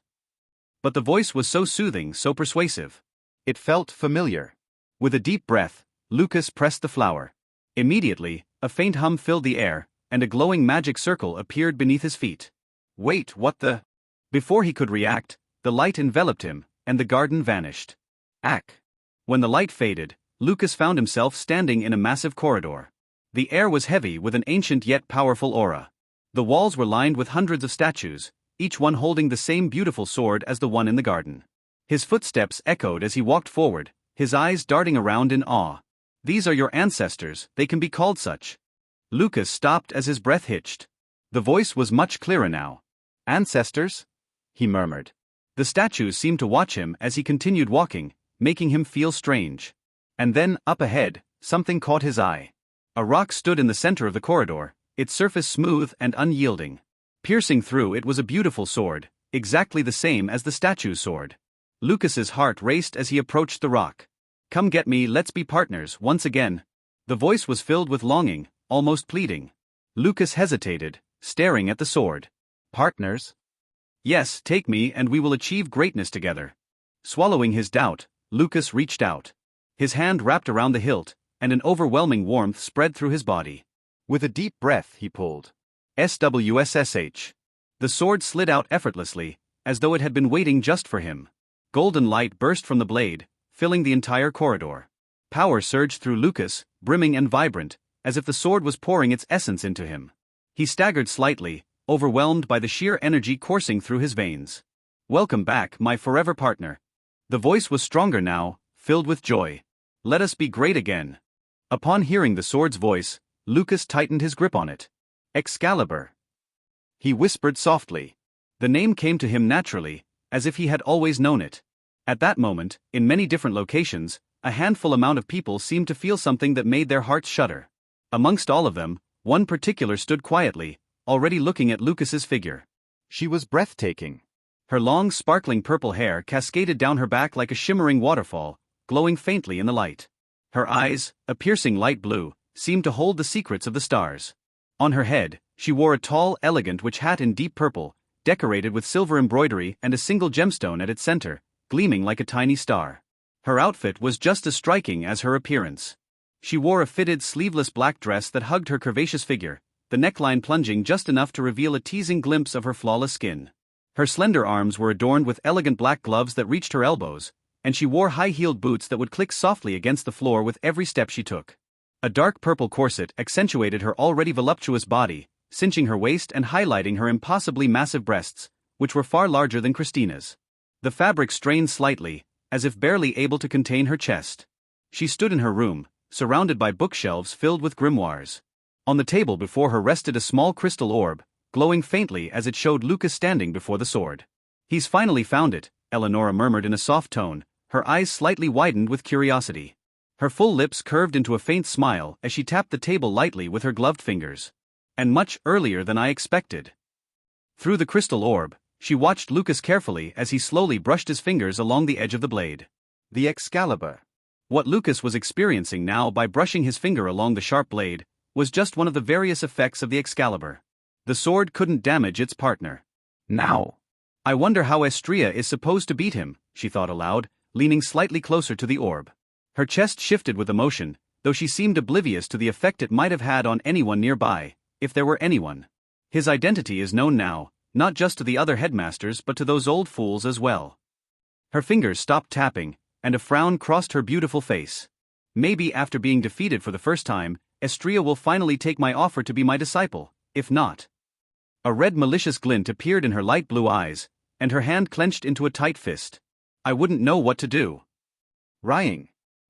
But the voice was so soothing, so persuasive. It felt familiar. With a deep breath, Lucas pressed the flower. Immediately, a faint hum filled the air, and a glowing magic circle appeared beneath his feet. Wait, what the? Before he could react, the light enveloped him, and the garden vanished. Ack. When the light faded, Lucas found himself standing in a massive corridor. The air was heavy with an ancient yet powerful aura. The walls were lined with hundreds of statues, each one holding the same beautiful sword as the one in the garden. His footsteps echoed as he walked forward, his eyes darting around in awe. These are your ancestors, they can be called such. Lucas stopped as his breath hitched. The voice was much clearer now. Ancestors? He murmured. The statues seemed to watch him as he continued walking, making him feel strange. And then, up ahead, something caught his eye. A rock stood in the center of the corridor, its surface smooth and unyielding. Piercing through it was a beautiful sword, exactly the same as the statue's sword. Lucas's heart raced as he approached the rock. Come get me, let's be partners, once again. The voice was filled with longing, almost pleading. Lucas hesitated, staring at the sword. Partners? Yes, take me and we will achieve greatness together. Swallowing his doubt, Lucas reached out. His hand wrapped around the hilt, and an overwhelming warmth spread through his body. With a deep breath, he pulled. SWSSH. The sword slid out effortlessly, as though it had been waiting just for him. Golden light burst from the blade, filling the entire corridor. Power surged through Lucas, brimming and vibrant, as if the sword was pouring its essence into him. He staggered slightly, overwhelmed by the sheer energy coursing through his veins. Welcome back, my forever partner. The voice was stronger now, filled with joy. Let us be great again. Upon hearing the sword's voice, Lucas tightened his grip on it. Excalibur. He whispered softly. The name came to him naturally, as if he had always known it. At that moment, in many different locations, a handful amount of people seemed to feel something that made their hearts shudder. Amongst all of them, one particular stood quietly, already looking at Lucas's figure. She was breathtaking. Her long sparkling purple hair cascaded down her back like a shimmering waterfall, glowing faintly in the light. Her eyes, a piercing light blue, seemed to hold the secrets of the stars. On her head, she wore a tall, elegant witch hat in deep purple, decorated with silver embroidery and a single gemstone at its center, gleaming like a tiny star. Her outfit was just as striking as her appearance. She wore a fitted, sleeveless black dress that hugged her curvaceous figure, the neckline plunging just enough to reveal a teasing glimpse of her flawless skin. Her slender arms were adorned with elegant black gloves that reached her elbows, and she wore high-heeled boots that would click softly against the floor with every step she took. A dark purple corset accentuated her already voluptuous body, cinching her waist and highlighting her impossibly massive breasts, which were far larger than Christina's. The fabric strained slightly, as if barely able to contain her chest. She stood in her room, surrounded by bookshelves filled with grimoires. On the table before her rested a small crystal orb, glowing faintly as it showed Lucas standing before the sword. "He's finally found it," Eleonora murmured in a soft tone, her eyes slightly widened with curiosity. Her full lips curved into a faint smile as she tapped the table lightly with her gloved fingers. "And much earlier than I expected." Through the crystal orb, she watched Lucas carefully as he slowly brushed his fingers along the edge of the blade. The Excalibur. What Lucas was experiencing now by brushing his finger along the sharp blade was just one of the various effects of the Excalibur. The sword couldn't damage its partner. "Now, I wonder how Estria is supposed to beat him," she thought aloud, leaning slightly closer to the orb. Her chest shifted with emotion, though she seemed oblivious to the effect it might have had on anyone nearby, if there were anyone. "His identity is known now, not just to the other headmasters but to those old fools as well." Her fingers stopped tapping, and a frown crossed her beautiful face. "Maybe after being defeated for the first time, Estria will finally take my offer to be my disciple, if not." A red malicious glint appeared in her light blue eyes, and her hand clenched into a tight fist. "I wouldn't know what to do." "Rying.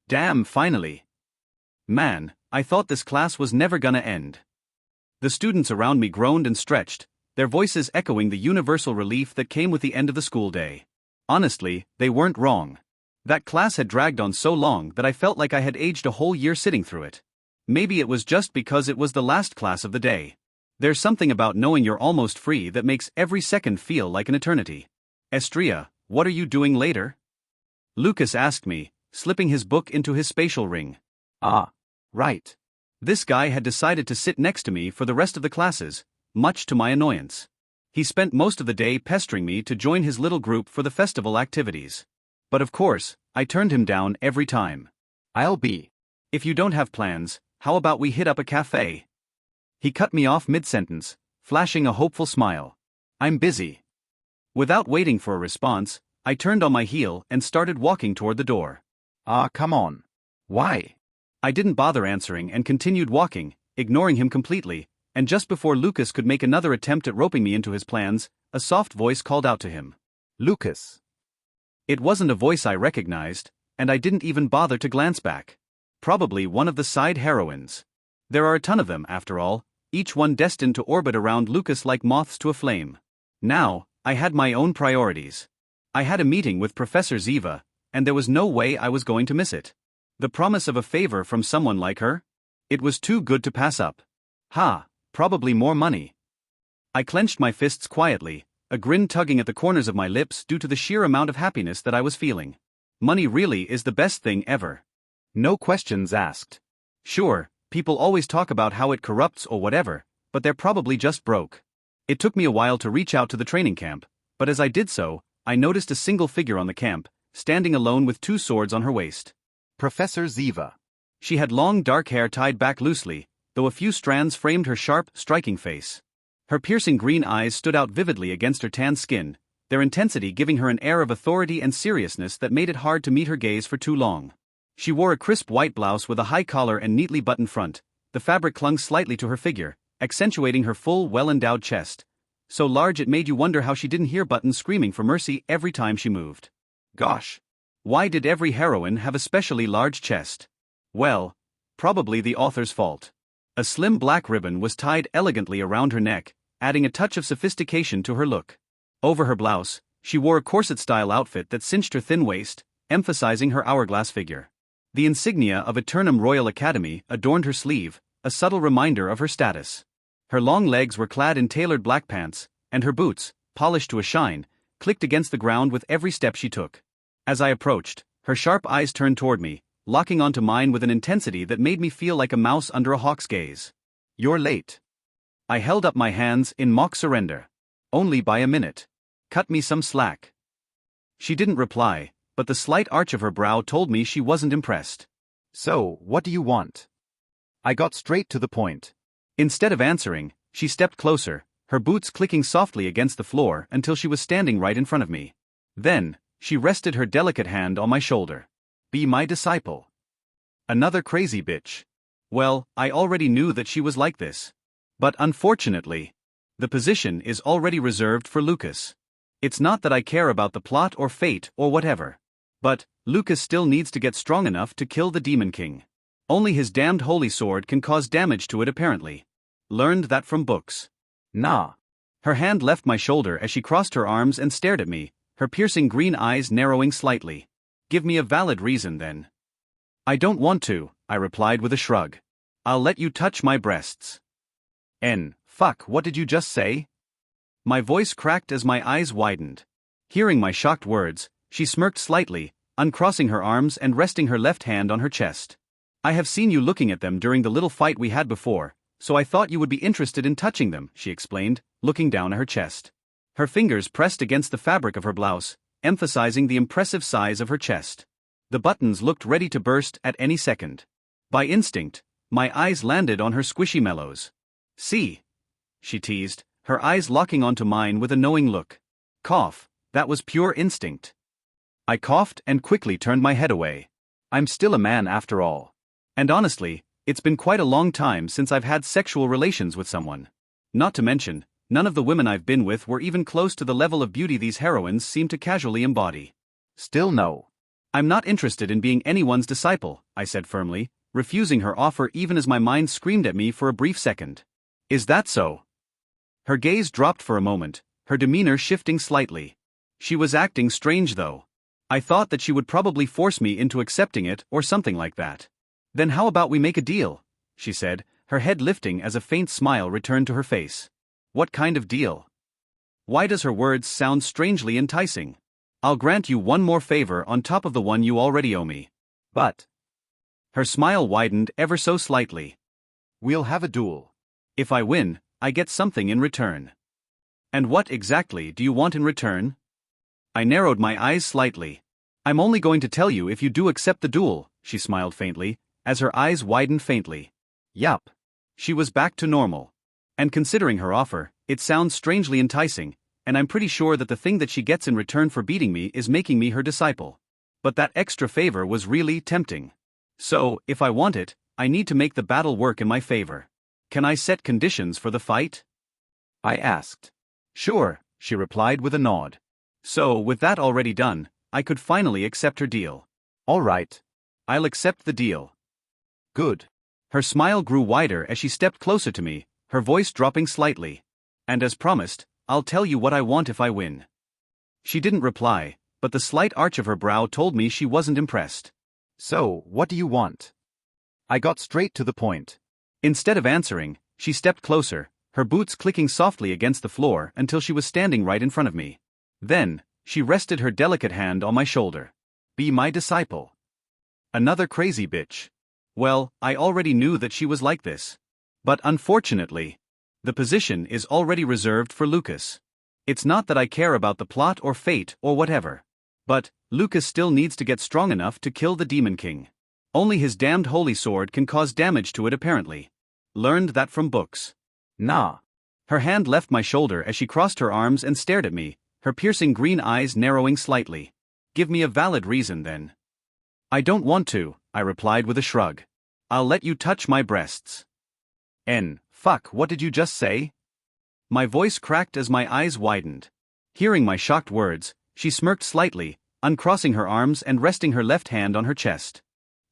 Damn, finally. Man, I thought this class was never gonna end." The students around me groaned and stretched, their voices echoing the universal relief that came with the end of the school day. Honestly, they weren't wrong. That class had dragged on so long that I felt like I had aged a whole year sitting through it. Maybe it was just because it was the last class of the day. There's something about knowing you're almost free that makes every second feel like an eternity. "Estria, what are you doing later?" Lucas asked me, slipping his book into his spatial ring. "Ah, right." This guy had decided to sit next to me for the rest of the classes, much to my annoyance. He spent most of the day pestering me to join his little group for the festival activities. But of course, I turned him down every time. "If you don't have plans, how about we hit up a cafe?" He cut me off mid-sentence, flashing a hopeful smile. "I'm busy." Without waiting for a response, I turned on my heel and started walking toward the door. "Ah, come on. Why?" I didn't bother answering and continued walking, ignoring him completely, and just before Lucas could make another attempt at roping me into his plans, a soft voice called out to him. "Lucas." It wasn't a voice I recognized, and I didn't even bother to glance back. Probably one of the side heroines. There are a ton of them, after all, each one destined to orbit around Lucas like moths to a flame. Now, I had my own priorities. I had a meeting with Professor Ziva, and there was no way I was going to miss it. The promise of a favor from someone like her? It was too good to pass up. Probably more money. I clenched my fists quietly, a grin tugging at the corners of my lips due to the sheer amount of happiness that I was feeling. Money really is the best thing ever. No questions asked. Sure, people always talk about how it corrupts or whatever, but they're probably just broke. It took me a while to reach out to the training camp, but as I did so, I noticed a single figure on the camp, standing alone with 2 swords on her waist. Professor Ziva. She had long dark hair tied back loosely, though a few strands framed her sharp, striking face. Her piercing green eyes stood out vividly against her tan skin, their intensity giving her an air of authority and seriousness that made it hard to meet her gaze for too long. She wore a crisp white blouse with a high collar and neatly buttoned front. The fabric clung slightly to her figure, accentuating her full, well-endowed chest. So large it made you wonder how she didn't hear buttons screaming for mercy every time she moved. Gosh! Why did every heroine have a specially large chest? Well, probably the author's fault. A slim black ribbon was tied elegantly around her neck, adding a touch of sophistication to her look. Over her blouse, she wore a corset-style outfit that cinched her thin waist, emphasizing her hourglass figure. The insignia of Eternum Royal Academy adorned her sleeve, a subtle reminder of her status. Her long legs were clad in tailored black pants, and her boots, polished to a shine, clicked against the ground with every step she took. As I approached, her sharp eyes turned toward me, locking onto mine with an intensity that made me feel like a mouse under a hawk's gaze. "You're late." I held up my hands in mock surrender. "Only by a minute. Cut me some slack." She didn't reply, but the slight arch of her brow told me she wasn't impressed. "So, what do you want?" I got straight to the point. Instead of answering, she stepped closer, her boots clicking softly against the floor until she was standing right in front of me. Then, she rested her delicate hand on my shoulder. "Be my disciple." Another crazy bitch. Well, I already knew that she was like this. But unfortunately, the position is already reserved for Lucas. It's not that I care about the plot or fate or whatever. But, Lucas still needs to get strong enough to kill the Demon King. Only his damned holy sword can cause damage to it apparently. Learned that from books. Nah. Her hand left my shoulder as she crossed her arms and stared at me, her piercing green eyes narrowing slightly. "Give me a valid reason then." "I don't want to," I replied with a shrug. "I'll let you touch my breasts." Fuck, what did you just say?" My voice cracked as my eyes widened. Hearing my shocked words, she smirked slightly, uncrossing her arms and resting her left hand on her chest. "I have seen you looking at them during the little fight we had before, so I thought you would be interested in touching them," she explained, looking down at her chest. Her fingers pressed against the fabric of her blouse, emphasizing the impressive size of her chest. The buttons looked ready to burst at any second. By instinct, my eyes landed on her squishy mellows. "See?" she teased, her eyes locking onto mine with a knowing look. Cough, that was pure instinct. I coughed and quickly turned my head away. I'm still a man after all. And honestly, it's been quite a long time since I've had sexual relations with someone. Not to mention, none of the women I've been with were even close to the level of beauty these heroines seem to casually embody. "Still no." "I'm not interested in being anyone's disciple," I said firmly, refusing her offer even as my mind screamed at me for a brief second. "Is that so?" Her gaze dropped for a moment, her demeanor shifting slightly. She was acting strange though. I thought that she would probably force me into accepting it or something like that. "Then how about we make a deal?" she said, her head lifting as a faint smile returned to her face. What kind of deal? Why does her words sound strangely enticing? "I'll grant you one more favor on top of the one you already owe me." "But..." Her smile widened ever so slightly. "We'll have a duel. If I win, I get something in return." "And what exactly do you want in return?" I narrowed my eyes slightly. "I'm only going to tell you if you do accept the duel," she smiled faintly, as her eyes widened faintly. Yup. She was back to normal. And considering her offer, it sounds strangely enticing, and I'm pretty sure that the thing that she gets in return for beating me is making me her disciple. But that extra favor was really tempting. So, if I want it, I need to make the battle work in my favor. Can I set conditions for the fight? I asked. "Sure," she replied with a nod. So, with that already done, I could finally accept her deal. "All right. "I'll accept the deal." Good." Her smile grew wider as she stepped closer to me, her voice dropping slightly. "And as promised, I'll tell you what I want if I win." She didn't reply, but the slight arch of her brow told me she wasn't impressed. "So, what do you want?" I got straight to the point. Instead of answering, she stepped closer, her boots clicking softly against the floor until she was standing right in front of me. Then, she rested her delicate hand on my shoulder. "Be my disciple." Another crazy bitch. Well, I already knew that she was like this. But unfortunately, the position is already reserved for Lucas. It's not that I care about the plot or fate or whatever. But, Lucas still needs to get strong enough to kill the Demon King. Only his damned holy sword can cause damage to it apparently. Learned that from books. Nah. Her hand left my shoulder as she crossed her arms and stared at me, her piercing green eyes narrowing slightly. "Give me a valid reason then." "I don't want to," I replied with a shrug. "I'll let you touch my breasts." Fuck, what did you just say?" My voice cracked as my eyes widened. Hearing my shocked words, she smirked slightly, uncrossing her arms and resting her left hand on her chest.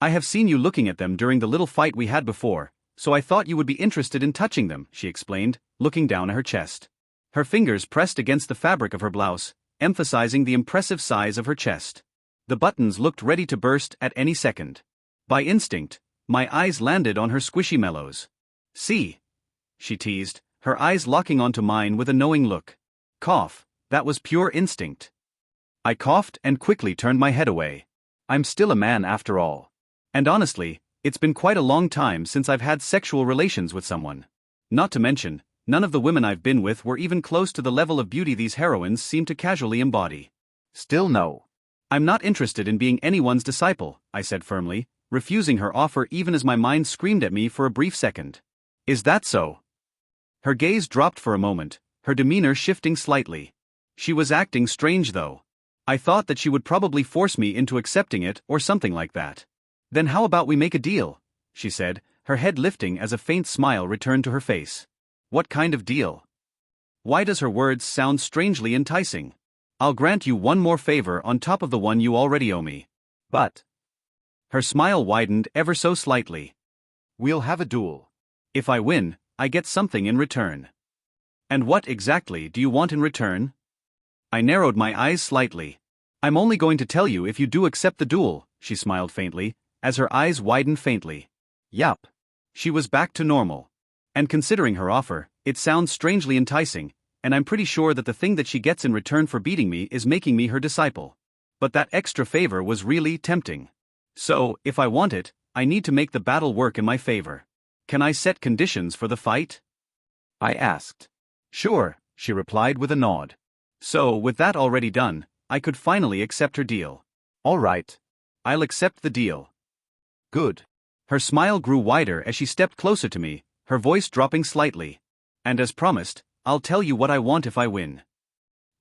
"I have seen you looking at them during the little fight we had before, so I thought you would be interested in touching them," she explained, looking down at her chest. Her fingers pressed against the fabric of her blouse, emphasizing the impressive size of her chest. The buttons looked ready to burst at any second. By instinct, my eyes landed on her squishy mellows. "See?" she teased, her eyes locking onto mine with a knowing look. Cough, that was pure instinct. I coughed and quickly turned my head away. I'm still a man after all. And honestly, it's been quite a long time since I've had sexual relations with someone. Not to mention, none of the women I've been with were even close to the level of beauty these heroines seem to casually embody. Still no. I'm not interested in being anyone's disciple, I said firmly, refusing her offer even as my mind screamed at me for a brief second. Is that so? Her gaze dropped for a moment, her demeanor shifting slightly. She was acting strange though. I thought that she would probably force me into accepting it or something like that. Then how about we make a deal? She said, her head lifting as a faint smile returned to her face. What kind of deal? Why does her words sound strangely enticing? I'll grant you one more favor on top of the one you already owe me. But her smile widened ever so slightly. We'll have a duel. If I win, I get something in return. And what exactly do you want in return? I narrowed my eyes slightly. I'm only going to tell you if you do accept the duel, she smiled faintly, as her eyes widened faintly. Yup. She was back to normal. And considering her offer, it sounds strangely enticing, and I'm pretty sure that the thing that she gets in return for beating me is making me her disciple. But that extra favor was really tempting. So, if I want it, I need to make the battle work in my favor. Can I set conditions for the fight? I asked. Sure, she replied with a nod. So, with that already done, I could finally accept her deal. All right. I'll accept the deal. Good. Her smile grew wider as she stepped closer to me, her voice dropping slightly. And as promised, I'll tell you what I want if I win.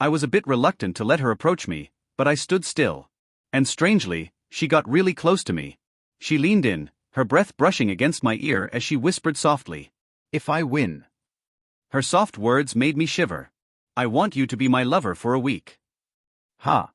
I was a bit reluctant to let her approach me, but I stood still. And strangely, she got really close to me. She leaned in, her breath brushing against my ear as she whispered softly. If I win. Her soft words made me shiver. I want you to be my lover for a week. Huh.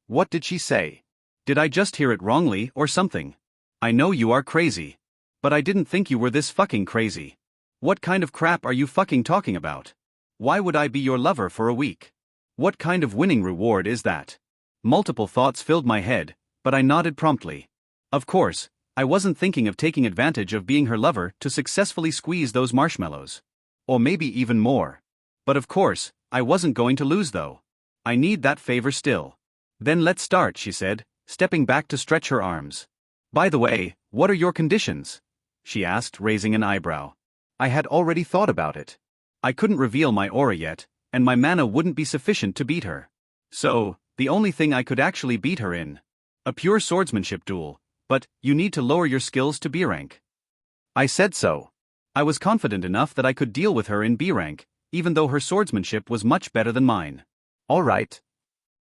What did she say? Did I just hear it wrongly or something? I know you are crazy. But I didn't think you were this fucking crazy. What kind of crap are you fucking talking about? Why would I be your lover for a week? What kind of winning reward is that? Multiple thoughts filled my head, but I nodded promptly. Of course, I wasn't thinking of taking advantage of being her lover to successfully squeeze those marshmallows. Or maybe even more. But of course, I wasn't going to lose though. I need that favor still. Then let's start, she said, stepping back to stretch her arms. By the way, what are your conditions? She asked, raising an eyebrow. I had already thought about it. I couldn't reveal my aura yet, and my mana wouldn't be sufficient to beat her. So, the only thing I could actually beat her in. A pure swordsmanship duel, but you need to lower your skills to B rank. I said so. I was confident enough that I could deal with her in B rank, even though her swordsmanship was much better than mine. All right.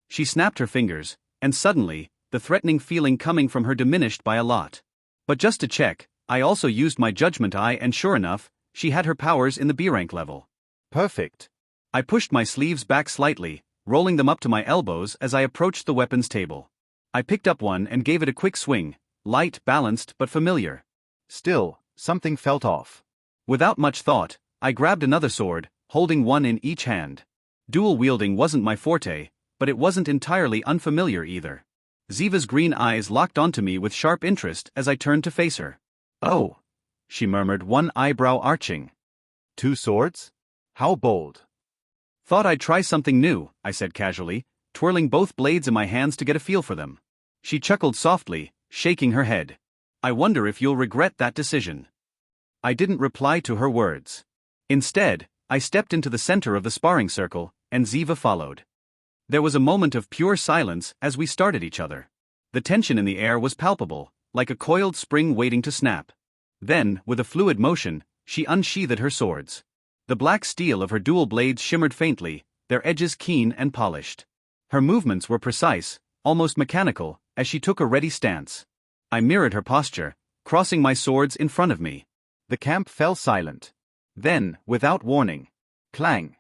She snapped her fingers, and suddenly, the threatening feeling coming from her diminished by a lot. But just to check, I also used my judgment eye and sure enough, she had her powers in the B rank level. Perfect. I pushed my sleeves back slightly, rolling them up to my elbows as I approached the weapons table. I picked up one and gave it a quick swing, light, balanced, but familiar. Still, something felt off. Without much thought, I grabbed another sword, holding one in each hand. Dual wielding wasn't my forte, but it wasn't entirely unfamiliar either. Ziva's green eyes locked onto me with sharp interest as I turned to face her. Oh, she murmured, one eyebrow arching. 2 swords? How bold. Thought I'd try something new, I said casually, twirling both blades in my hands to get a feel for them. She chuckled softly, shaking her head. I wonder if you'll regret that decision. I didn't reply to her words. Instead, I stepped into the center of the sparring circle, and Ziva followed. There was a moment of pure silence as we started each other. The tension in the air was palpable, like a coiled spring waiting to snap. Then, with a fluid motion, she unsheathed her swords. The black steel of her dual blades shimmered faintly, their edges keen and polished. Her movements were precise, almost mechanical, as she took a ready stance. I mirrored her posture, crossing my swords in front of me. The camp fell silent. Then, without warning, clang.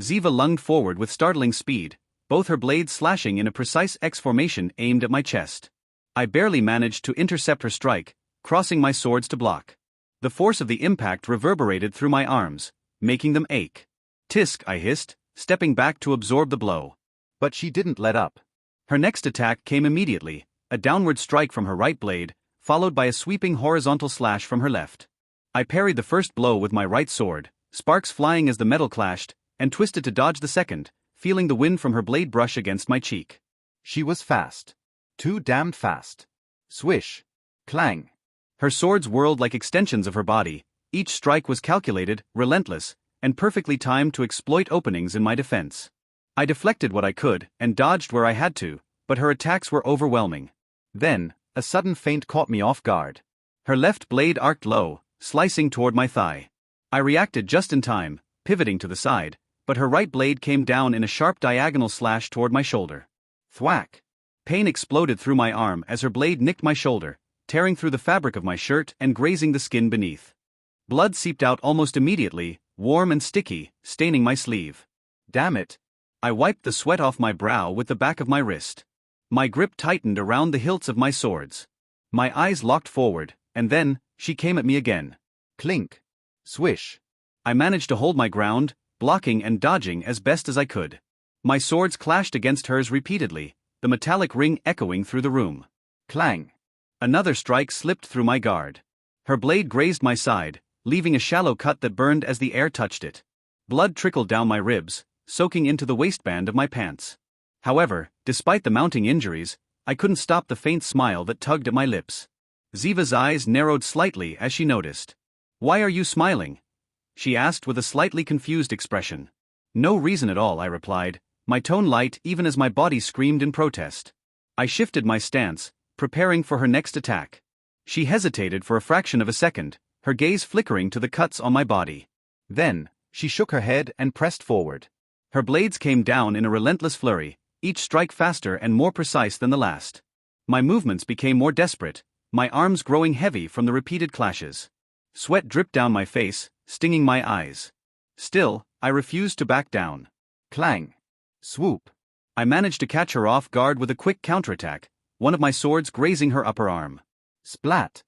Ziva lunged forward with startling speed, both her blades slashing in a precise X formation aimed at my chest. I barely managed to intercept her strike, crossing my swords to block. The force of the impact reverberated through my arms, making them ache. Tisk, I hissed, stepping back to absorb the blow. But she didn't let up. Her next attack came immediately, a downward strike from her right blade, followed by a sweeping horizontal slash from her left. I parried the first blow with my right sword, sparks flying as the metal clashed, and twisted to dodge the second, feeling the wind from her blade brush against my cheek. She was fast. Too damned fast. Swish. Clang. Her swords whirled like extensions of her body. Each strike was calculated, relentless, and perfectly timed to exploit openings in my defense. I deflected what I could and dodged where I had to, but her attacks were overwhelming. Then, a sudden feint caught me off guard. Her left blade arced low, slicing toward my thigh. I reacted just in time, pivoting to the side, but her right blade came down in a sharp diagonal slash toward my shoulder. Thwack! Pain exploded through my arm as her blade nicked my shoulder, tearing through the fabric of my shirt and grazing the skin beneath. Blood seeped out almost immediately, warm and sticky, staining my sleeve. Damn it! I wiped the sweat off my brow with the back of my wrist. My grip tightened around the hilts of my swords. My eyes locked forward, and then, she came at me again. Clink. Swish. I managed to hold my ground, blocking and dodging as best as I could. My swords clashed against hers repeatedly, the metallic ring echoing through the room. Clang. Another strike slipped through my guard. Her blade grazed my side, leaving a shallow cut that burned as the air touched it. Blood trickled down my ribs, soaking into the waistband of my pants. However, despite the mounting injuries, I couldn't stop the faint smile that tugged at my lips. Ziva's eyes narrowed slightly as she noticed. "Why are you smiling?" she asked with a slightly confused expression. "No reason at all," I replied, my tone light even as my body screamed in protest. I shifted my stance, preparing for her next attack. She hesitated for a fraction of a second, her gaze flickering to the cuts on my body. Then, she shook her head and pressed forward. Her blades came down in a relentless flurry, each strike faster and more precise than the last. My movements became more desperate, my arms growing heavy from the repeated clashes. Sweat dripped down my face, stinging my eyes. Still, I refused to back down. Clang. Swoop. I managed to catch her off guard with a quick counterattack, one of my swords grazing her upper arm. Splat.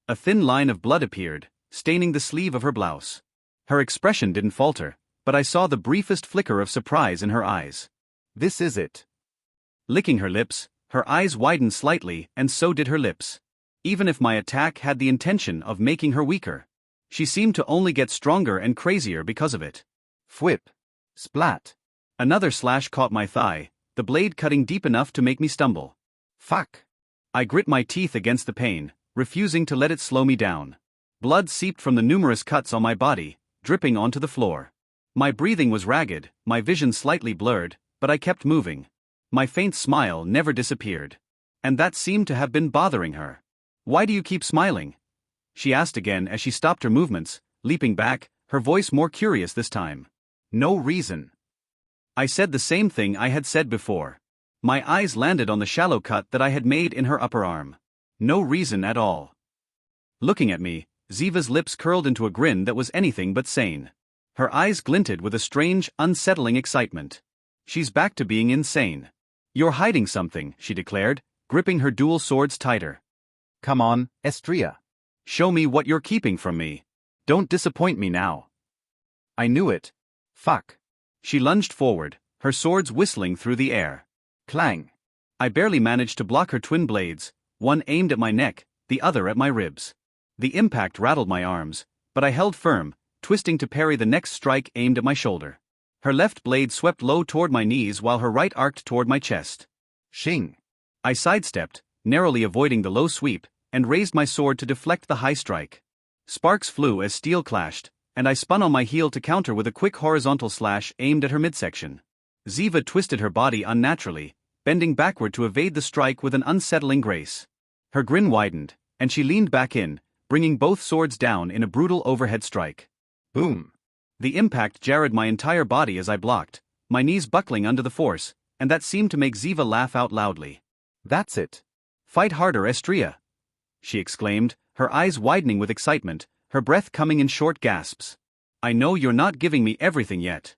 A thin line of blood appeared, staining the sleeve of her blouse. Her expression didn't falter, but I saw the briefest flicker of surprise in her eyes. "This is it." Licking her lips, her eyes widened slightly, and so did her lips. Even if my attack had the intention of making her weaker, she seemed to only get stronger and crazier because of it. Fwhip. Splat. Another slash caught my thigh, the blade cutting deep enough to make me stumble. Fuck. I grit my teeth against the pain, refusing to let it slow me down. Blood seeped from the numerous cuts on my body, dripping onto the floor. My breathing was ragged, my vision slightly blurred, but I kept moving. My faint smile never disappeared. And that seemed to have been bothering her. "Why do you keep smiling?" she asked again as she stopped her movements, leaping back, her voice more curious this time. "No reason." I said the same thing I had said before. My eyes landed on the shallow cut that I had made in her upper arm. No reason at all. Looking at me, Ziva's lips curled into a grin that was anything but sane. Her eyes glinted with a strange, unsettling excitement. "She's back to being insane." "You're hiding something," she declared, gripping her dual swords tighter. "Come on, Estria. Show me what you're keeping from me. Don't disappoint me now." I knew it. Fuck. She lunged forward, her swords whistling through the air. Clang. I barely managed to block her twin blades, one aimed at my neck, the other at my ribs. The impact rattled my arms, but I held firm, twisting to parry the next strike aimed at my shoulder. Her left blade swept low toward my knees while her right arced toward my chest. Shing. I sidestepped, narrowly avoiding the low sweep, and raised my sword to deflect the high strike. Sparks flew as steel clashed, and I spun on my heel to counter with a quick horizontal slash aimed at her midsection. Ziva twisted her body unnaturally, bending backward to evade the strike with an unsettling grace. Her grin widened, and she leaned back in, bringing both swords down in a brutal overhead strike. Boom. The impact jarred my entire body as I blocked, my knees buckling under the force, and that seemed to make Ziva laugh out loudly. "That's it. Fight harder, Estria," she exclaimed, her eyes widening with excitement, her breath coming in short gasps. "I know you're not giving me everything yet."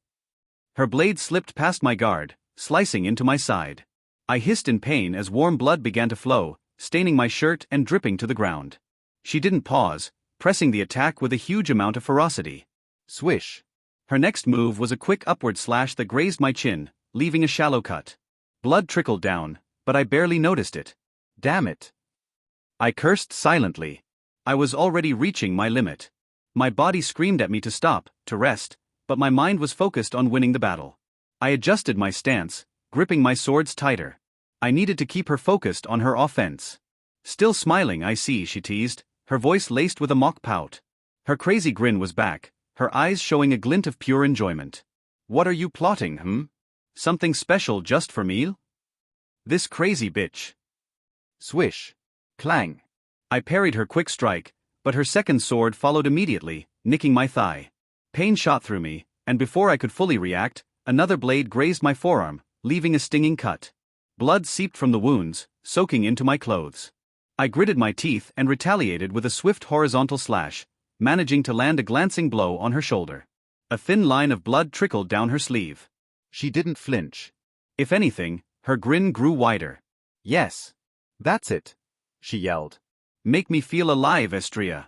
Her blade slipped past my guard, slicing into my side. I hissed in pain as warm blood began to flow, staining my shirt and dripping to the ground. She didn't pause, pressing the attack with a huge amount of ferocity. Swish. Her next move was a quick upward slash that grazed my chin, leaving a shallow cut. Blood trickled down, but I barely noticed it. Damn it. I cursed silently. I was already reaching my limit. My body screamed at me to stop, to rest, but my mind was focused on winning the battle. I adjusted my stance, gripping my swords tighter. I needed to keep her focused on her offense. Still smiling, I see, she teased, her voice laced with a mock pout. Her crazy grin was back, her eyes showing a glint of pure enjoyment. What are you plotting, Something special just for me? This crazy bitch. Swish. Clang. I parried her quick strike, but her second sword followed immediately, nicking my thigh. Pain shot through me, and before I could fully react, another blade grazed my forearm, leaving a stinging cut. Blood seeped from the wounds, soaking into my clothes. I gritted my teeth and retaliated with a swift horizontal slash, managing to land a glancing blow on her shoulder. A thin line of blood trickled down her sleeve. She didn't flinch. If anything, her grin grew wider. Yes. That's it, she yelled. Make me feel alive, Estria.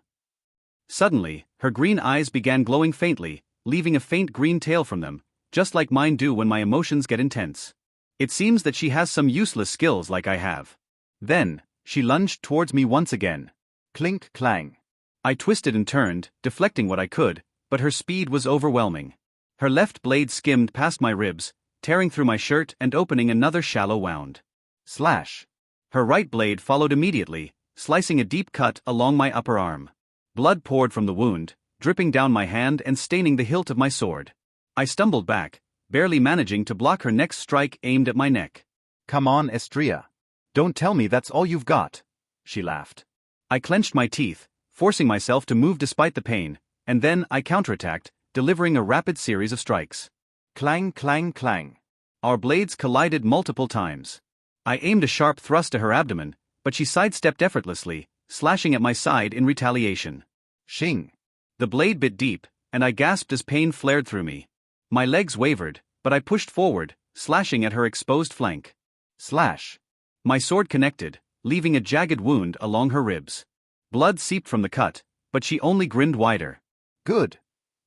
Suddenly, her green eyes began glowing faintly, leaving a faint green tail from them, just like mine do when my emotions get intense. It seems that she has some useless skills like I have. Then, she lunged towards me once again. Clink clang. I twisted and turned, deflecting what I could, but her speed was overwhelming. Her left blade skimmed past my ribs, tearing through my shirt and opening another shallow wound. Slash. Her right blade followed immediately, slicing a deep cut along my upper arm. Blood poured from the wound, dripping down my hand and staining the hilt of my sword. I stumbled back, barely managing to block her next strike aimed at my neck. Come on, Estria. Don't tell me that's all you've got, she laughed. I clenched my teeth, forcing myself to move despite the pain, and then I counterattacked, delivering a rapid series of strikes. Clang clang clang. Our blades collided multiple times. I aimed a sharp thrust to her abdomen, but she sidestepped effortlessly, slashing at my side in retaliation. Shing. The blade bit deep, and I gasped as pain flared through me. My legs wavered, but I pushed forward, slashing at her exposed flank. Slash. My sword connected, leaving a jagged wound along her ribs. Blood seeped from the cut, but she only grinned wider. Good,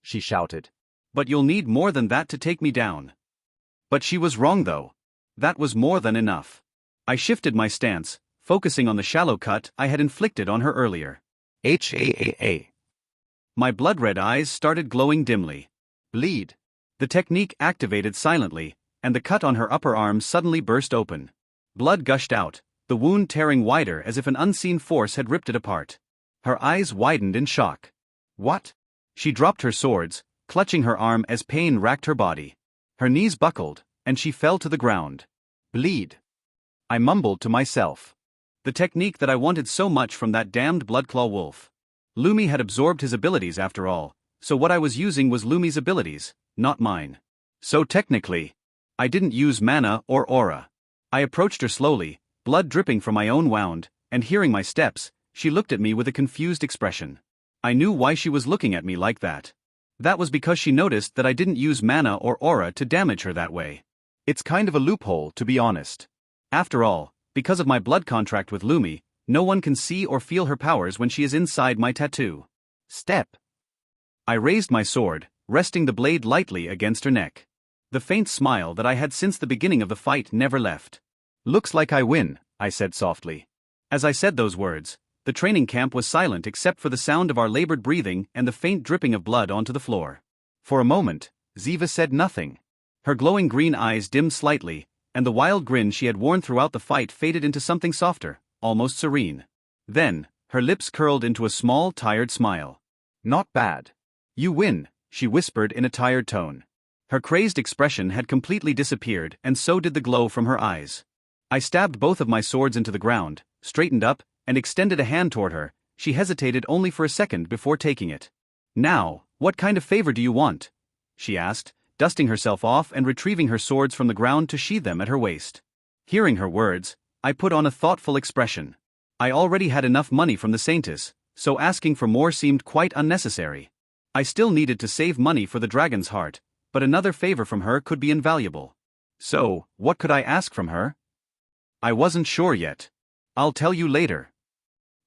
she shouted. But you'll need more than that to take me down. But she was wrong though. That was more than enough. I shifted my stance, focusing on the shallow cut I had inflicted on her earlier. H-A-A-A. My blood-red eyes started glowing dimly. Bleed. The technique activated silently, and the cut on her upper arm suddenly burst open. Blood gushed out, the wound tearing wider as if an unseen force had ripped it apart. Her eyes widened in shock. What? She dropped her swords, clutching her arm as pain racked her body. Her knees buckled, and she fell to the ground. Bleed. I mumbled to myself. The technique that I wanted so much from that damned Bloodclaw wolf. Lumi had absorbed his abilities after all, so what I was using was Lumi's abilities, not mine. So technically, I didn't use mana or aura. I approached her slowly, blood dripping from my own wound, and hearing my steps, she looked at me with a confused expression. I knew why she was looking at me like that. That was because she noticed that I didn't use mana or aura to damage her that way. It's kind of a loophole, to be honest. After all, because of my blood contract with Lumi, no one can see or feel her powers when she is inside my tattoo. Step. I raised my sword, resting the blade lightly against her neck. The faint smile that I had since the beginning of the fight never left. Looks like I win, I said softly. As I said those words, the training camp was silent except for the sound of our labored breathing and the faint dripping of blood onto the floor. For a moment, Ziva said nothing. Her glowing green eyes dimmed slightly, and the wild grin she had worn throughout the fight faded into something softer, almost serene. Then, her lips curled into a small, tired smile. Not bad. You win, she whispered in a tired tone. Her crazed expression had completely disappeared, and so did the glow from her eyes. I stabbed both of my swords into the ground, straightened up, and extended a hand toward her. She hesitated only for a second before taking it. Now, what kind of favor do you want? She asked, dusting herself off and retrieving her swords from the ground to sheathe them at her waist. Hearing her words, I put on a thoughtful expression. I already had enough money from the Saintess, so asking for more seemed quite unnecessary. I still needed to save money for the dragon's heart, but another favor from her could be invaluable. So, what could I ask from her? I wasn't sure yet. I'll tell you later,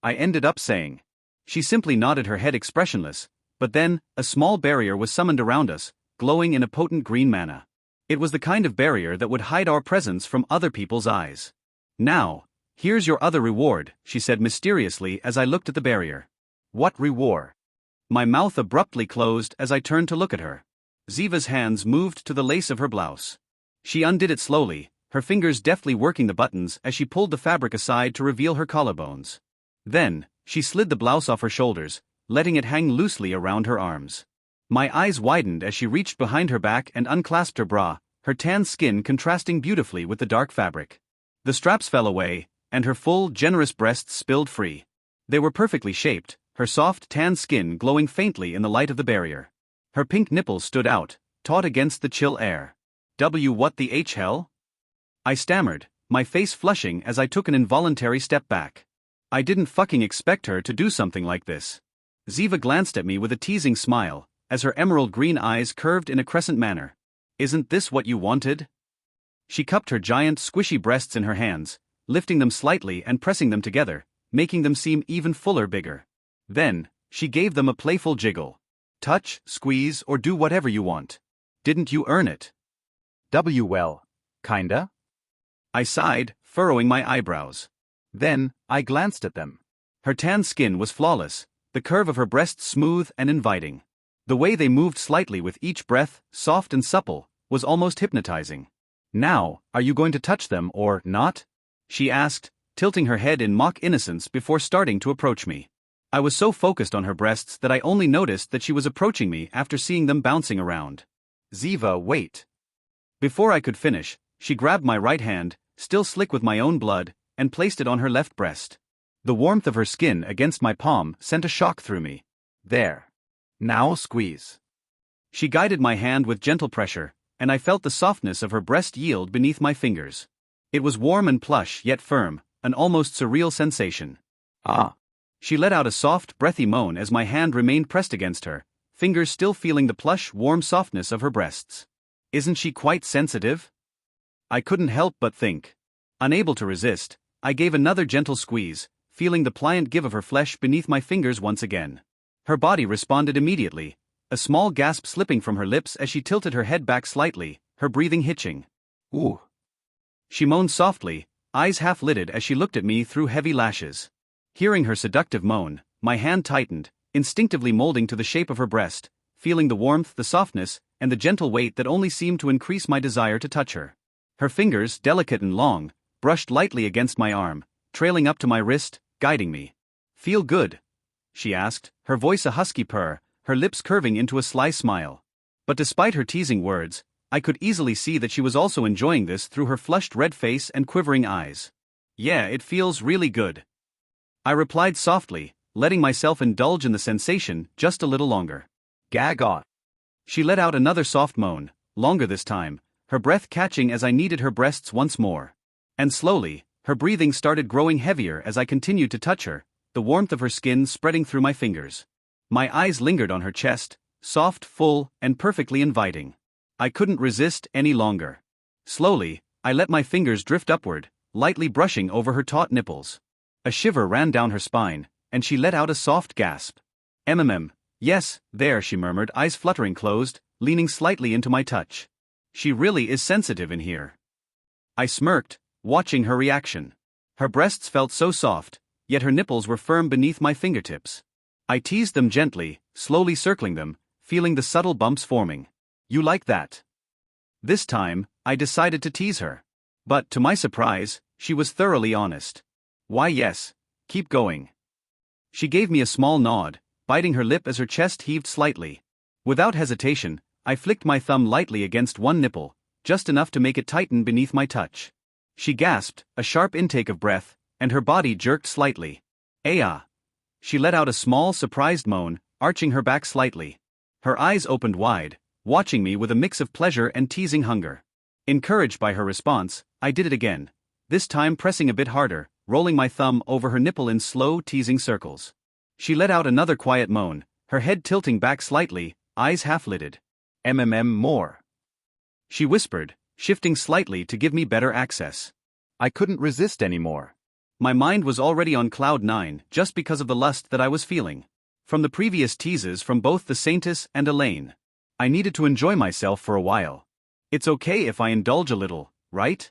I ended up saying. She simply nodded her head expressionless, but then, a small barrier was summoned around us, glowing in a potent green mana. It was the kind of barrier that would hide our presence from other people's eyes. Now, here's your other reward, she said mysteriously as I looked at the barrier. What reward? My mouth abruptly closed as I turned to look at her. Ziva's hands moved to the lace of her blouse. She undid it slowly, her fingers deftly working the buttons as she pulled the fabric aside to reveal her collarbones. Then, she slid the blouse off her shoulders, letting it hang loosely around her arms. My eyes widened as she reached behind her back and unclasped her bra, her tan skin contrasting beautifully with the dark fabric. The straps fell away, and her full, generous breasts spilled free. They were perfectly shaped, her soft, tan skin glowing faintly in the light of the barrier. Her pink nipples stood out, taut against the chill air. What the hell? I stammered, my face flushing as I took an involuntary step back. I didn't fucking expect her to do something like this. Ziva glanced at me with a teasing smile, as her emerald green eyes curved in a crescent manner. Isn't this what you wanted? She cupped her giant, squishy breasts in her hands, lifting them slightly and pressing them together, making them seem even fuller bigger. Then, she gave them a playful jiggle. Touch, squeeze, or do whatever you want. Didn't you earn it? Well, kinda. I sighed, furrowing my eyebrows. Then, I glanced at them. Her tan skin was flawless, the curve of her breasts smooth and inviting. The way they moved slightly with each breath, soft and supple, was almost hypnotizing. Now, are you going to touch them or not? She asked, tilting her head in mock innocence before starting to approach me. I was so focused on her breasts that I only noticed that she was approaching me after seeing them bouncing around. Ziva, wait. Before I could finish, she grabbed my right hand, still slick with my own blood, and placed it on her left breast. The warmth of her skin against my palm sent a shock through me. There. Now squeeze. She guided my hand with gentle pressure, and I felt the softness of her breast yield beneath my fingers. It was warm and plush yet firm, an almost surreal sensation. Ah. She let out a soft, breathy moan as my hand remained pressed against her, fingers still feeling the plush, warm softness of her breasts. Isn't she quite sensitive? I couldn't help but think. Unable to resist, I gave another gentle squeeze, feeling the pliant give of her flesh beneath my fingers once again. Her body responded immediately, a small gasp slipping from her lips as she tilted her head back slightly, her breathing hitching. Ooh. She moaned softly, eyes half-lidded as she looked at me through heavy lashes. Hearing her seductive moan, my hand tightened, instinctively molding to the shape of her breast, feeling the warmth, the softness, and the gentle weight that only seemed to increase my desire to touch her. Her fingers, delicate and long, brushed lightly against my arm, trailing up to my wrist, guiding me. Feel good? She asked, her voice a husky purr, her lips curving into a sly smile. But despite her teasing words, I could easily see that she was also enjoying this through her flushed red face and quivering eyes. Yeah, it feels really good. I replied softly, letting myself indulge in the sensation just a little longer. Gag on. She let out another soft moan, longer this time, her breath catching as I kneaded her breasts once more. And slowly, her breathing started growing heavier as I continued to touch her, the warmth of her skin spreading through my fingers. My eyes lingered on her chest, soft, full, and perfectly inviting. I couldn't resist any longer. Slowly, I let my fingers drift upward, lightly brushing over her taut nipples. A shiver ran down her spine, and she let out a soft gasp. Yes, there, she murmured, eyes fluttering closed, leaning slightly into my touch. She really is sensitive in here. I smirked, watching her reaction. Her breasts felt so soft, yet her nipples were firm beneath my fingertips. I teased them gently, slowly circling them, feeling the subtle bumps forming. You like that? This time, I decided to tease her. But, to my surprise, she was thoroughly honest. Why yes, keep going. She gave me a small nod, biting her lip as her chest heaved slightly. Without hesitation, I flicked my thumb lightly against one nipple, just enough to make it tighten beneath my touch. She gasped, a sharp intake of breath, and her body jerked slightly. Aya! She let out a small, surprised moan, arching her back slightly. Her eyes opened wide, watching me with a mix of pleasure and teasing hunger. Encouraged by her response, I did it again, this time pressing a bit harder, rolling my thumb over her nipple in slow, teasing circles. She let out another quiet moan, her head tilting back slightly, eyes half-lidded. More. She whispered, shifting slightly to give me better access. I couldn't resist anymore. My mind was already on cloud 9 just because of the lust that I was feeling. From the previous teases from both the Saintess and Elaine. I needed to enjoy myself for a while. It's okay if I indulge a little, right?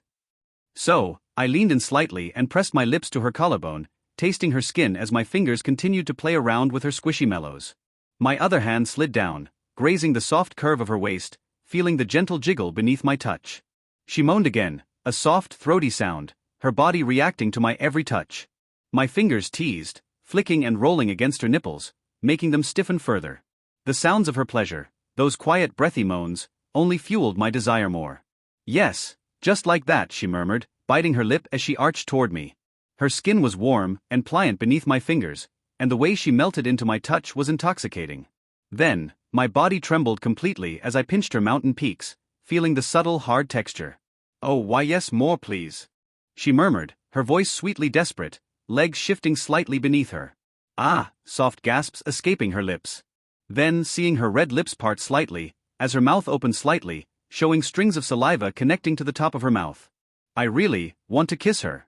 So, I leaned in slightly and pressed my lips to her collarbone, tasting her skin as my fingers continued to play around with her squishy mellows. My other hand slid down, grazing the soft curve of her waist, feeling the gentle jiggle beneath my touch. She moaned again, a soft, throaty sound, her body reacting to my every touch. My fingers teased, flicking and rolling against her nipples, making them stiffen further. The sounds of her pleasure, those quiet breathy moans, only fueled my desire more. Yes, just like that, she murmured, biting her lip as she arched toward me. Her skin was warm and pliant beneath my fingers, and the way she melted into my touch was intoxicating. Then, my body trembled completely as I pinched her mountain peaks, feeling the subtle, hard texture. "Oh, why yes, more please," she murmured, her voice sweetly desperate, legs shifting slightly beneath her. "Ah," soft gasps escaping her lips. Then, seeing her red lips part slightly, as her mouth opened slightly, showing strings of saliva connecting to the top of her mouth. "I really want to kiss her."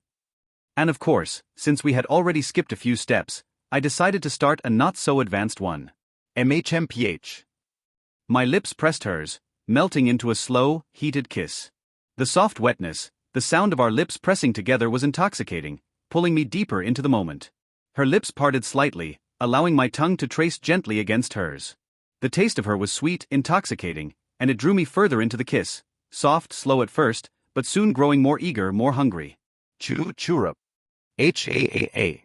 And of course, since we had already skipped a few steps, I decided to start a not-so-advanced one. MHMPH. My lips pressed hers, melting into a slow, heated kiss. The soft wetness, the sound of our lips pressing together was intoxicating, pulling me deeper into the moment. Her lips parted slightly, allowing my tongue to trace gently against hers. The taste of her was sweet, intoxicating, and it drew me further into the kiss, soft, slow at first, but soon growing more eager, more hungry. Churup. HAAA.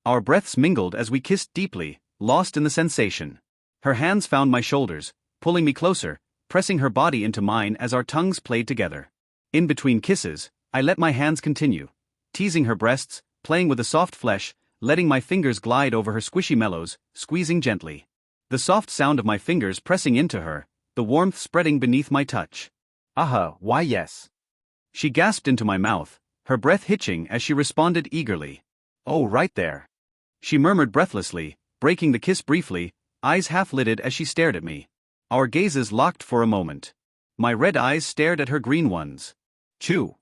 Our breaths mingled as we kissed deeply, lost in the sensation. Her hands found my shoulders, pulling me closer, pressing her body into mine as our tongues played together. In between kisses, I let my hands continue, teasing her breasts, playing with the soft flesh, letting my fingers glide over her squishy mellows, squeezing gently. The soft sound of my fingers pressing into her, the warmth spreading beneath my touch. Why yes. She gasped into my mouth, her breath hitching as she responded eagerly. "Oh, right there," she murmured breathlessly, breaking the kiss briefly, eyes half-lidded as she stared at me. Our gazes locked for a moment. My red eyes stared at her green ones. Chew.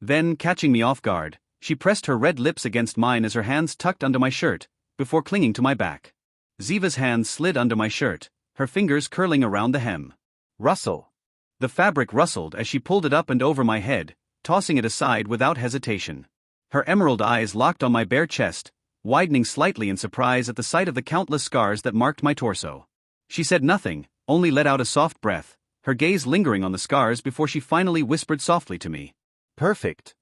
Then, catching me off guard, she pressed her red lips against mine as her hands tucked under my shirt, before clinging to my back. Ziva's hands slid under my shirt, her fingers curling around the hem. Rustle. The fabric rustled as she pulled it up and over my head, tossing it aside without hesitation. Her emerald eyes locked on my bare chest, widening slightly in surprise at the sight of the countless scars that marked my torso. She said nothing, only let out a soft breath, her gaze lingering on the scars before she finally whispered softly to me. "Perfect."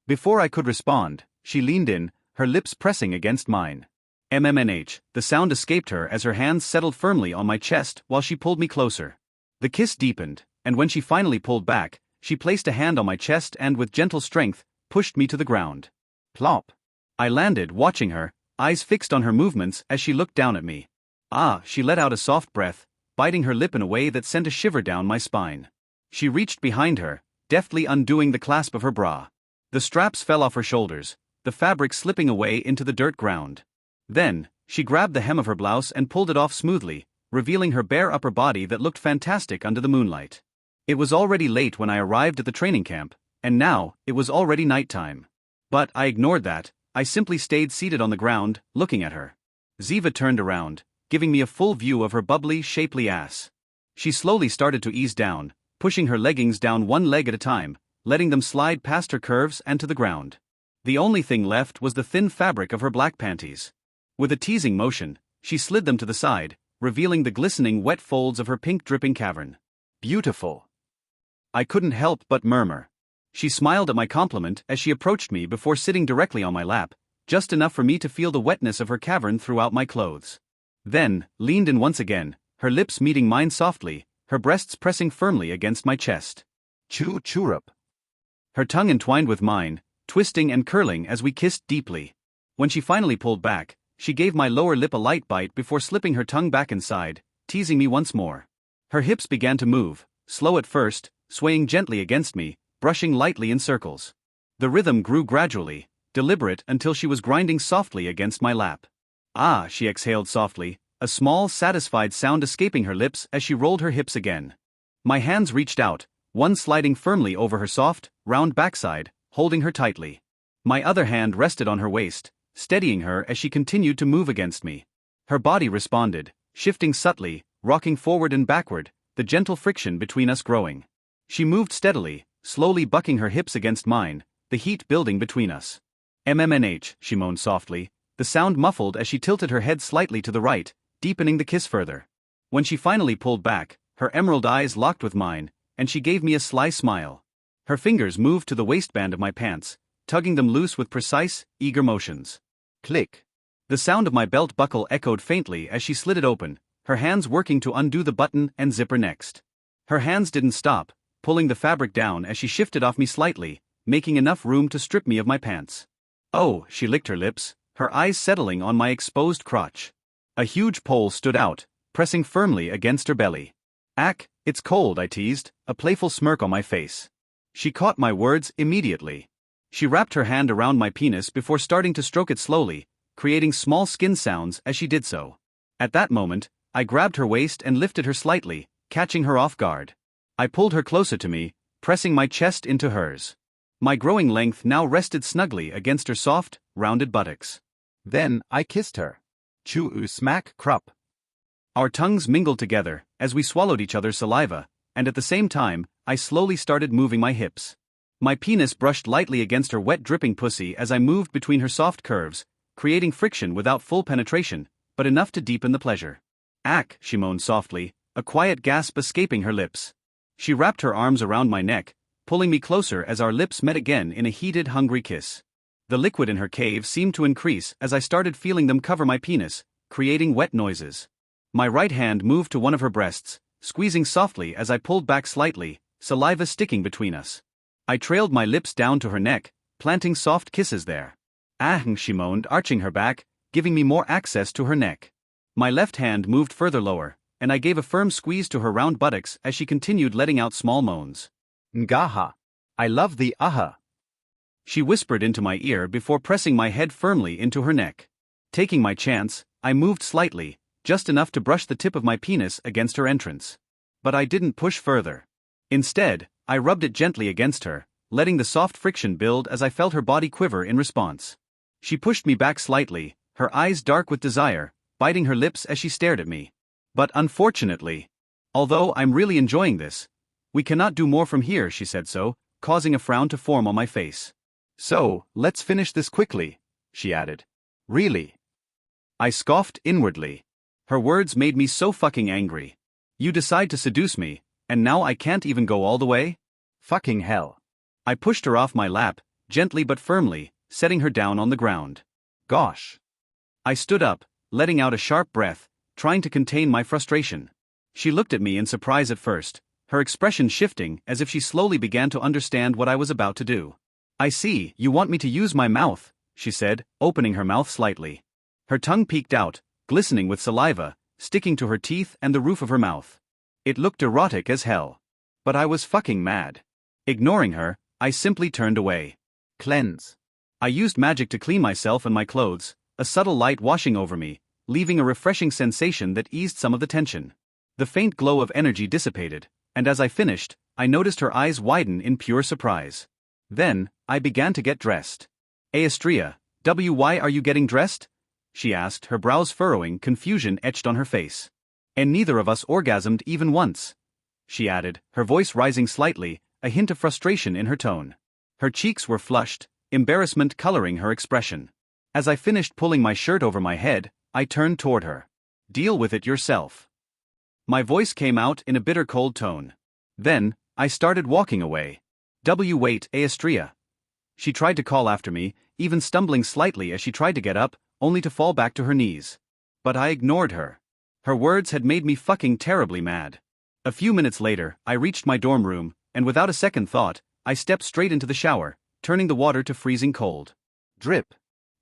Before I could respond, she leaned in, her lips pressing against mine. MMNH, the sound escaped her as her hands settled firmly on my chest while she pulled me closer. The kiss deepened, and when she finally pulled back, she placed a hand on my chest and with gentle strength, pushed me to the ground. Plop. I landed, watching her, eyes fixed on her movements as she looked down at me. She let out a soft breath, biting her lip in a way that sent a shiver down my spine. She reached behind her, deftly undoing the clasp of her bra. The straps fell off her shoulders, the fabric slipping away into the dirt ground. Then, she grabbed the hem of her blouse and pulled it off smoothly, revealing her bare upper body that looked fantastic under the moonlight. It was already late when I arrived at the training camp, and now, it was already nighttime. But I ignored that, I simply stayed seated on the ground, looking at her. Ziva turned around, giving me a full view of her bubbly, shapely ass. She slowly started to ease down, pushing her leggings down one leg at a time, letting them slide past her curves and to the ground. The only thing left was the thin fabric of her black panties. With a teasing motion, she slid them to the side, revealing the glistening wet folds of her pink dripping cavern. "Beautiful." I couldn't help but murmur. She smiled at my compliment as she approached me before sitting directly on my lap, just enough for me to feel the wetness of her cavern throughout my clothes. Then, leaned in once again, her lips meeting mine softly, her breasts pressing firmly against my chest. Churup. Her tongue entwined with mine, twisting and curling as we kissed deeply. When she finally pulled back, she gave my lower lip a light bite before slipping her tongue back inside, teasing me once more. Her hips began to move, slow at first, swaying gently against me, brushing lightly in circles. The rhythm grew gradually, deliberate until she was grinding softly against my lap. She exhaled softly, a small, satisfied sound escaping her lips as she rolled her hips again. My hands reached out, one sliding firmly over her soft, round backside, holding her tightly. My other hand rested on her waist, steadying her as she continued to move against me. Her body responded, shifting subtly, rocking forward and backward, the gentle friction between us growing. She moved steadily, slowly bucking her hips against mine, the heat building between us. MMNH, she moaned softly, the sound muffled as she tilted her head slightly to the right, deepening the kiss further. When she finally pulled back, her emerald eyes locked with mine, and she gave me a sly smile. Her fingers moved to the waistband of my pants, tugging them loose with precise, eager motions. Click. The sound of my belt buckle echoed faintly as she slid it open, her hands working to undo the button and zipper next. Her hands didn't stop, pulling the fabric down as she shifted off me slightly, making enough room to strip me of my pants. Oh, she licked her lips, her eyes settling on my exposed crotch. A huge pole stood out, pressing firmly against her belly. Ack, it's cold, I teased, a playful smirk on my face. She caught my words immediately. She wrapped her hand around my penis before starting to stroke it slowly, creating small skin sounds as she did so. At that moment, I grabbed her waist and lifted her slightly, catching her off guard. I pulled her closer to me, pressing my chest into hers. My growing length now rested snugly against her soft, rounded buttocks. Then I kissed her. Choo smack krupp. Our tongues mingled together as we swallowed each other's saliva, and at the same time, I slowly started moving my hips. My penis brushed lightly against her wet dripping pussy as I moved between her soft curves, creating friction without full penetration, but enough to deepen the pleasure. Ack, she moaned softly, a quiet gasp escaping her lips. She wrapped her arms around my neck, pulling me closer as our lips met again in a heated, hungry kiss. The liquid in her cave seemed to increase as I started feeling them cover my penis, creating wet noises. My right hand moved to one of her breasts, squeezing softly as I pulled back slightly, saliva sticking between us. I trailed my lips down to her neck, planting soft kisses there. Ah, she moaned, arching her back, giving me more access to her neck. My left hand moved further lower, and I gave a firm squeeze to her round buttocks as she continued letting out small moans. Ngaha. I love the aha. She whispered into my ear before pressing my head firmly into her neck. Taking my chance, I moved slightly, just enough to brush the tip of my penis against her entrance. But I didn't push further. Instead, I rubbed it gently against her, letting the soft friction build as I felt her body quiver in response. She pushed me back slightly, her eyes dark with desire, biting her lips as she stared at me. But unfortunately, although I'm really enjoying this, we cannot do more from here, she said so, causing a frown to form on my face. So, let's finish this quickly, she added. Really? I scoffed inwardly. Her words made me so fucking angry. You decide to seduce me, and now I can't even go all the way? Fucking hell. I pushed her off my lap, gently but firmly, setting her down on the ground. Gosh. I stood up, letting out a sharp breath, trying to contain my frustration. She looked at me in surprise at first, her expression shifting as if she slowly began to understand what I was about to do. I see, you want me to use my mouth, she said, opening her mouth slightly. Her tongue peeked out, glistening with saliva, sticking to her teeth and the roof of her mouth. It looked erotic as hell. But I was fucking mad. Ignoring her, I simply turned away. Cleanse. I used magic to clean myself and my clothes, a subtle light washing over me, leaving a refreshing sensation that eased some of the tension. The faint glow of energy dissipated, and as I finished, I noticed her eyes widen in pure surprise. Then, I began to get dressed. Aestria, why are you getting dressed? She asked, her brows furrowing, confusion etched on her face. And neither of us orgasmed even once, she added, her voice rising slightly, a hint of frustration in her tone. Her cheeks were flushed, embarrassment coloring her expression. As I finished pulling my shirt over my head, I turned toward her. Deal with it yourself. My voice came out in a bitter cold tone. Then, I started walking away. Wait, Aestria. She tried to call after me, even stumbling slightly as she tried to get up, only to fall back to her knees. But I ignored her. Her words had made me fucking terribly mad. A few minutes later, I reached my dorm room, and without a second thought, I stepped straight into the shower, turning the water to freezing cold. Drip.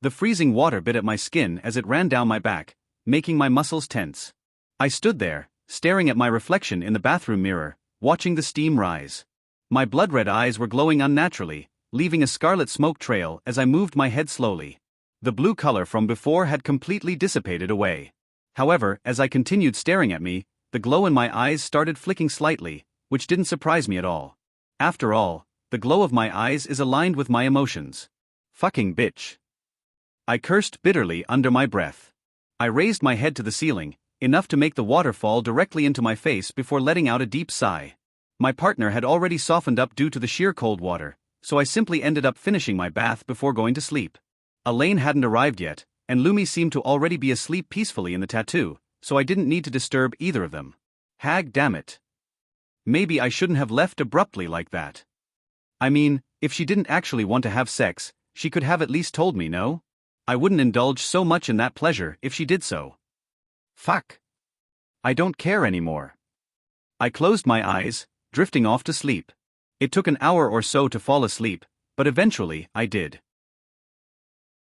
The freezing water bit at my skin as it ran down my back, making my muscles tense. I stood there, staring at my reflection in the bathroom mirror, watching the steam rise. My blood-red eyes were glowing unnaturally, leaving a scarlet smoke trail as I moved my head slowly. The blue color from before had completely dissipated away. However, as I continued staring at me, the glow in my eyes started flicking slightly, which didn't surprise me at all. After all, the glow of my eyes is aligned with my emotions. Fucking bitch. I cursed bitterly under my breath. I raised my head to the ceiling, enough to make the water fall directly into my face before letting out a deep sigh. My partner had already softened up due to the sheer cold water, so I simply ended up finishing my bath before going to sleep. Elaine hadn't arrived yet, and Lumi seemed to already be asleep peacefully in the tattoo, so I didn't need to disturb either of them. Hag damn it. Maybe I shouldn't have left abruptly like that. I mean, if she didn't actually want to have sex, she could have at least told me, no? I wouldn't indulge so much in that pleasure if she did so. Fuck. I don't care anymore. I closed my eyes, drifting off to sleep. It took an hour or so to fall asleep, but eventually I did.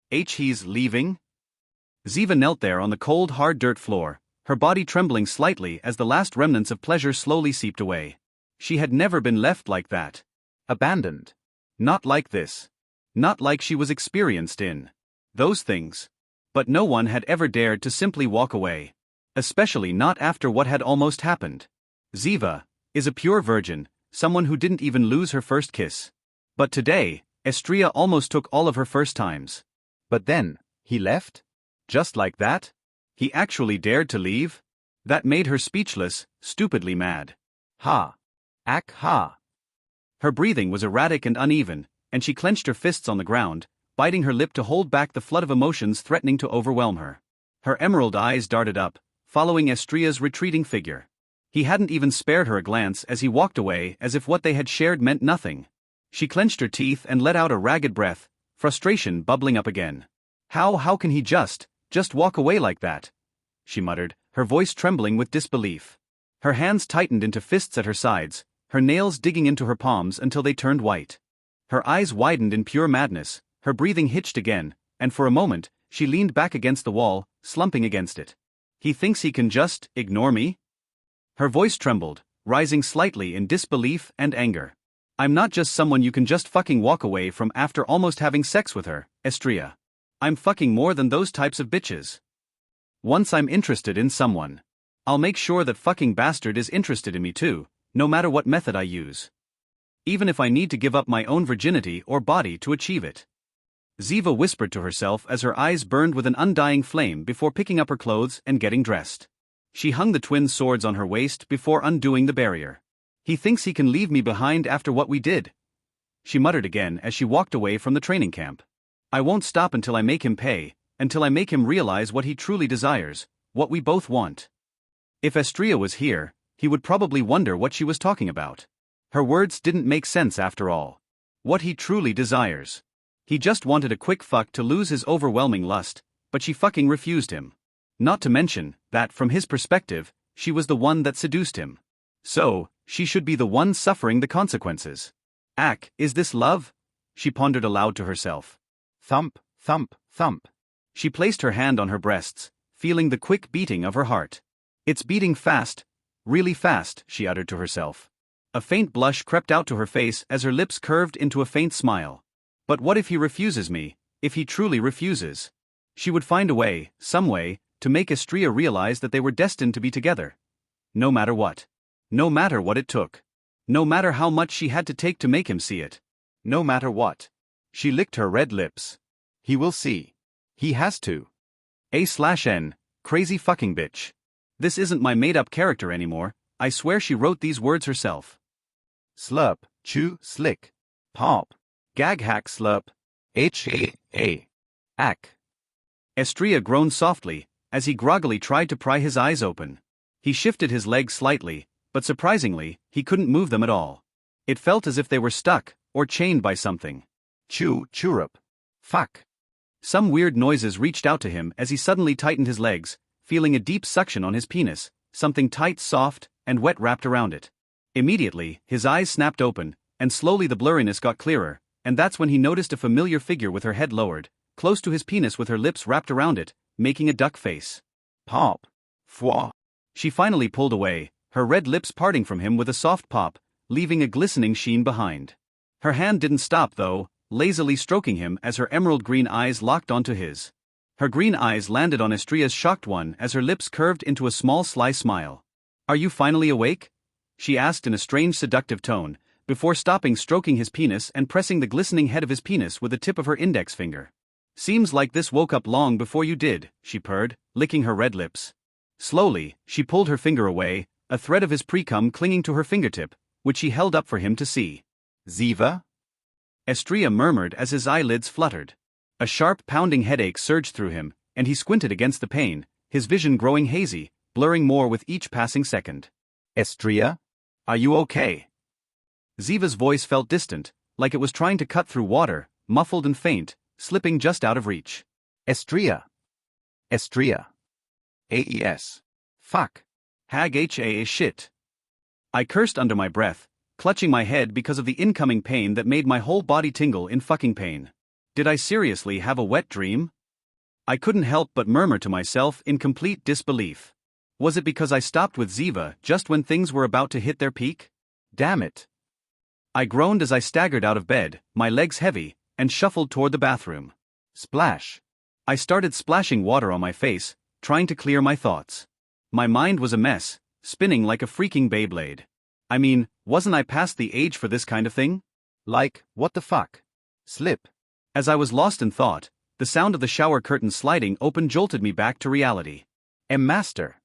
He's leaving? Ziva knelt there on the cold, hard dirt floor, her body trembling slightly as the last remnants of pleasure slowly seeped away. She had never been left like that. Abandoned. Not like this. Not like she was experienced in those things. But no one had ever dared to simply walk away. Especially not after what had almost happened. Ziva is a pure virgin, someone who didn't even lose her first kiss. But today, Estrella almost took all of her first times. But then, he left? Just like that? He actually dared to leave? That made her speechless, stupidly mad. Ha. Ack ha. Her breathing was erratic and uneven, and she clenched her fists on the ground, biting her lip to hold back the flood of emotions threatening to overwhelm her. Her emerald eyes darted up, following Estrella's retreating figure. He hadn't even spared her a glance as he walked away as if what they had shared meant nothing. She clenched her teeth and let out a ragged breath, frustration bubbling up again. How can he just walk away like that? She muttered, her voice trembling with disbelief. Her hands tightened into fists at her sides, her nails digging into her palms until they turned white. Her eyes widened in pure madness, her breathing hitched again, and for a moment, she leaned back against the wall, slumping against it. He thinks he can just ignore me? Her voice trembled, rising slightly in disbelief and anger. I'm not just someone you can just fucking walk away from after almost having sex with her, Estrella. I'm fucking more than those types of bitches. Once I'm interested in someone, I'll make sure that fucking bastard is interested in me too, no matter what method I use. Even if I need to give up my own virginity or body to achieve it. Ziva whispered to herself as her eyes burned with an undying flame before picking up her clothes and getting dressed. She hung the twin swords on her waist before undoing the barrier. He thinks he can leave me behind after what we did, she muttered again as she walked away from the training camp. I won't stop until I make him pay, until I make him realize what he truly desires, what we both want. If Estrella was here, he would probably wonder what she was talking about. Her words didn't make sense after all. What he truly desires. He just wanted a quick fuck to lose his overwhelming lust, but she fucking refused him. Not to mention that, from his perspective, she was the one that seduced him. So, she should be the one suffering the consequences. Ack, is this love? She pondered aloud to herself. Thump, thump, thump. She placed her hand on her breasts, feeling the quick beating of her heart. It's beating fast, really fast, she uttered to herself. A faint blush crept out to her face as her lips curved into a faint smile. But what if he refuses me, if he truly refuses? She would find a way, some way, to make Estrella realize that they were destined to be together. No matter what. No matter what it took. No matter how much she had to take to make him see it. No matter what. She licked her red lips. He will see. He has to. A/N, crazy fucking bitch. This isn't my made-up character anymore, I swear she wrote these words herself. Slurp, chew, slick. Pop. Gag hack slurp. H-A-A. Ack. Estrella groaned softly, as he groggily tried to pry his eyes open. He shifted his legs slightly, but surprisingly, he couldn't move them at all. It felt as if they were stuck, or chained by something. Chew, chirrup. Fuck. Some weird noises reached out to him as he suddenly tightened his legs, feeling a deep suction on his penis, something tight, soft, and wet wrapped around it. Immediately, his eyes snapped open, and slowly the blurriness got clearer, and that's when he noticed a familiar figure with her head lowered, close to his penis with her lips wrapped around it, making a duck face. Pop. Fwa. She finally pulled away, her red lips parting from him with a soft pop, leaving a glistening sheen behind. Her hand didn't stop though, lazily stroking him as her emerald green eyes locked onto his. Her green eyes landed on Estrella's shocked one as her lips curved into a small sly smile. Are you finally awake? She asked in a strange seductive tone, before stopping stroking his penis and pressing the glistening head of his penis with the tip of her index finger. Seems like this woke up long before you did, she purred, licking her red lips. Slowly, she pulled her finger away, a thread of his pre-cum clinging to her fingertip, which she held up for him to see. Ziva? Estrella murmured as his eyelids fluttered. A sharp pounding headache surged through him, and he squinted against the pain, his vision growing hazy, blurring more with each passing second. Estrella? Are you okay? Ziva's voice felt distant, like it was trying to cut through water, muffled and faint, slipping just out of reach. Estria. Estria. AES. Fuck. Hag HA shit. I cursed under my breath, clutching my head because of the incoming pain that made my whole body tingle in fucking pain. Did I seriously have a wet dream? I couldn't help but murmur to myself in complete disbelief. Was it because I stopped with Ziva just when things were about to hit their peak? Damn it. I groaned as I staggered out of bed, my legs heavy, and shuffled toward the bathroom. Splash. I started splashing water on my face, trying to clear my thoughts. My mind was a mess, spinning like a freaking Beyblade. I mean, wasn't I past the age for this kind of thing? Like, what the fuck? Slip. As I was lost in thought, the sound of the shower curtain sliding open jolted me back to reality. Master.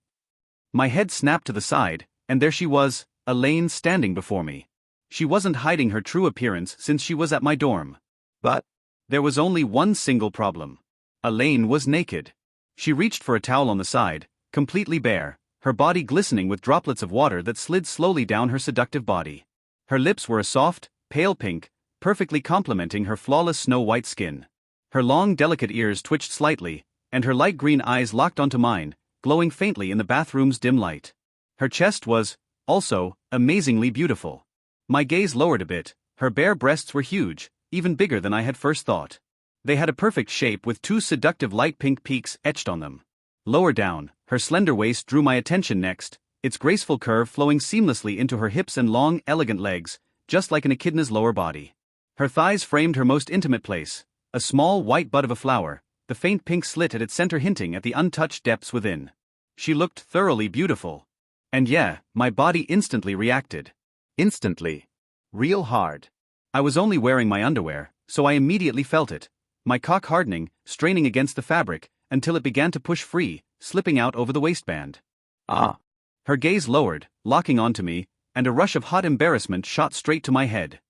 My head snapped to the side, and there she was, Elaine standing before me. She wasn't hiding her true appearance since she was at my dorm. But there was only one single problem. Elaine was naked. She reached for a towel on the side, completely bare, her body glistening with droplets of water that slid slowly down her seductive body. Her lips were a soft, pale pink, perfectly complementing her flawless snow-white skin. Her long, delicate ears twitched slightly, and her light green eyes locked onto mine, glowing faintly in the bathroom's dim light. Her chest was, also, amazingly beautiful. My gaze lowered a bit. Her bare breasts were huge, even bigger than I had first thought. They had a perfect shape with two seductive light pink peaks etched on them. Lower down, her slender waist drew my attention next, its graceful curve flowing seamlessly into her hips and long, elegant legs, just like an echidna's lower body. Her thighs framed her most intimate place, a small white bud of a flower, the faint pink slit at its center hinting at the untouched depths within. She looked thoroughly beautiful. And yeah, my body instantly reacted. Instantly. Real hard. I was only wearing my underwear, so I immediately felt it. My cock hardening, straining against the fabric, until it began to push free, slipping out over the waistband. Ah. Her gaze lowered, locking onto me, and a rush of hot embarrassment shot straight to my head.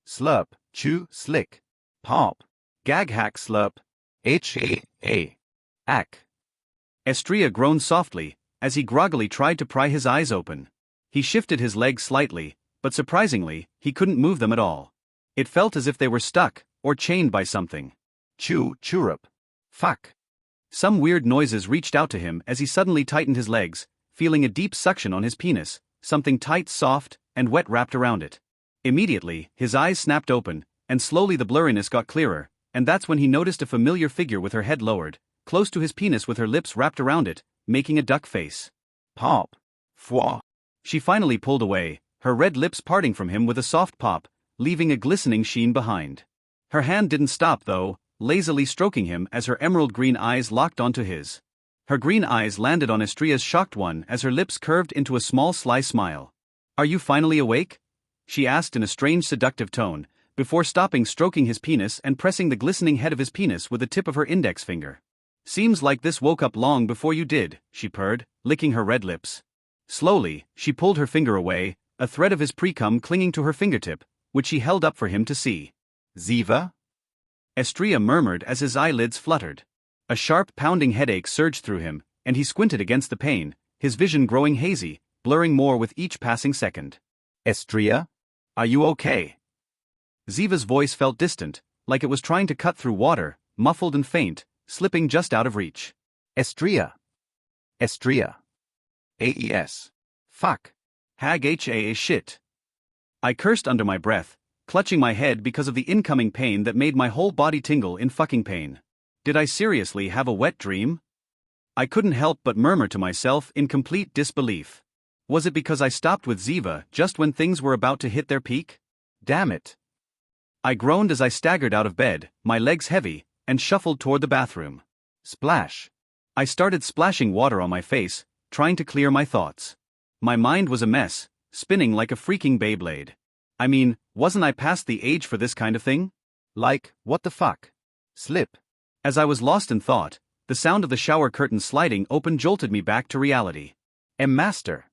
Slurp, chew, slick. Pop. Gag hack slurp. H-A-A. Ack. Estria groaned softly, as he groggily tried to pry his eyes open. He shifted his legs slightly, but surprisingly, he couldn't move them at all. It felt as if they were stuck, or chained by something. Chew, chirrup. Fuck. Some weird noises reached out to him as he suddenly tightened his legs, feeling a deep suction on his penis, something tight, soft, and wet wrapped around it. Immediately, his eyes snapped open, and slowly the blurriness got clearer, and that's when he noticed a familiar figure with her head lowered, close to his penis with her lips wrapped around it, making a duck face. Pop. Fwa. She finally pulled away, her red lips parting from him with a soft pop, leaving a glistening sheen behind. Her hand didn't stop though, lazily stroking him as her emerald green eyes locked onto his. Her green eyes landed on Estria's shocked one as her lips curved into a small sly smile. "Are you finally awake?" she asked in a strange seductive tone, before stopping stroking his penis and pressing the glistening head of his penis with the tip of her index finger. "Seems like this woke up long before you did," she purred, licking her red lips. Slowly, she pulled her finger away, a thread of his pre-cum clinging to her fingertip, which she held up for him to see. Ziva? Estria murmured as his eyelids fluttered. A sharp pounding headache surged through him, and he squinted against the pain, his vision growing hazy, blurring more with each passing second. Estria? Are you okay? Ziva's voice felt distant, like it was trying to cut through water, muffled and faint, slipping just out of reach. Estria. Estria. AES. Fuck. Hag HA shit. I cursed under my breath, clutching my head because of the incoming pain that made my whole body tingle in fucking pain. Did I seriously have a wet dream? I couldn't help but murmur to myself in complete disbelief. Was it because I stopped with Ziva just when things were about to hit their peak? Damn it. I groaned as I staggered out of bed, my legs heavy, and shuffled toward the bathroom. Splash. I started splashing water on my face, trying to clear my thoughts. My mind was a mess, spinning like a freaking Beyblade. I mean, wasn't I past the age for this kind of thing? Like, what the fuck? Slip. As I was lost in thought, the sound of the shower curtain sliding open jolted me back to reality. Master.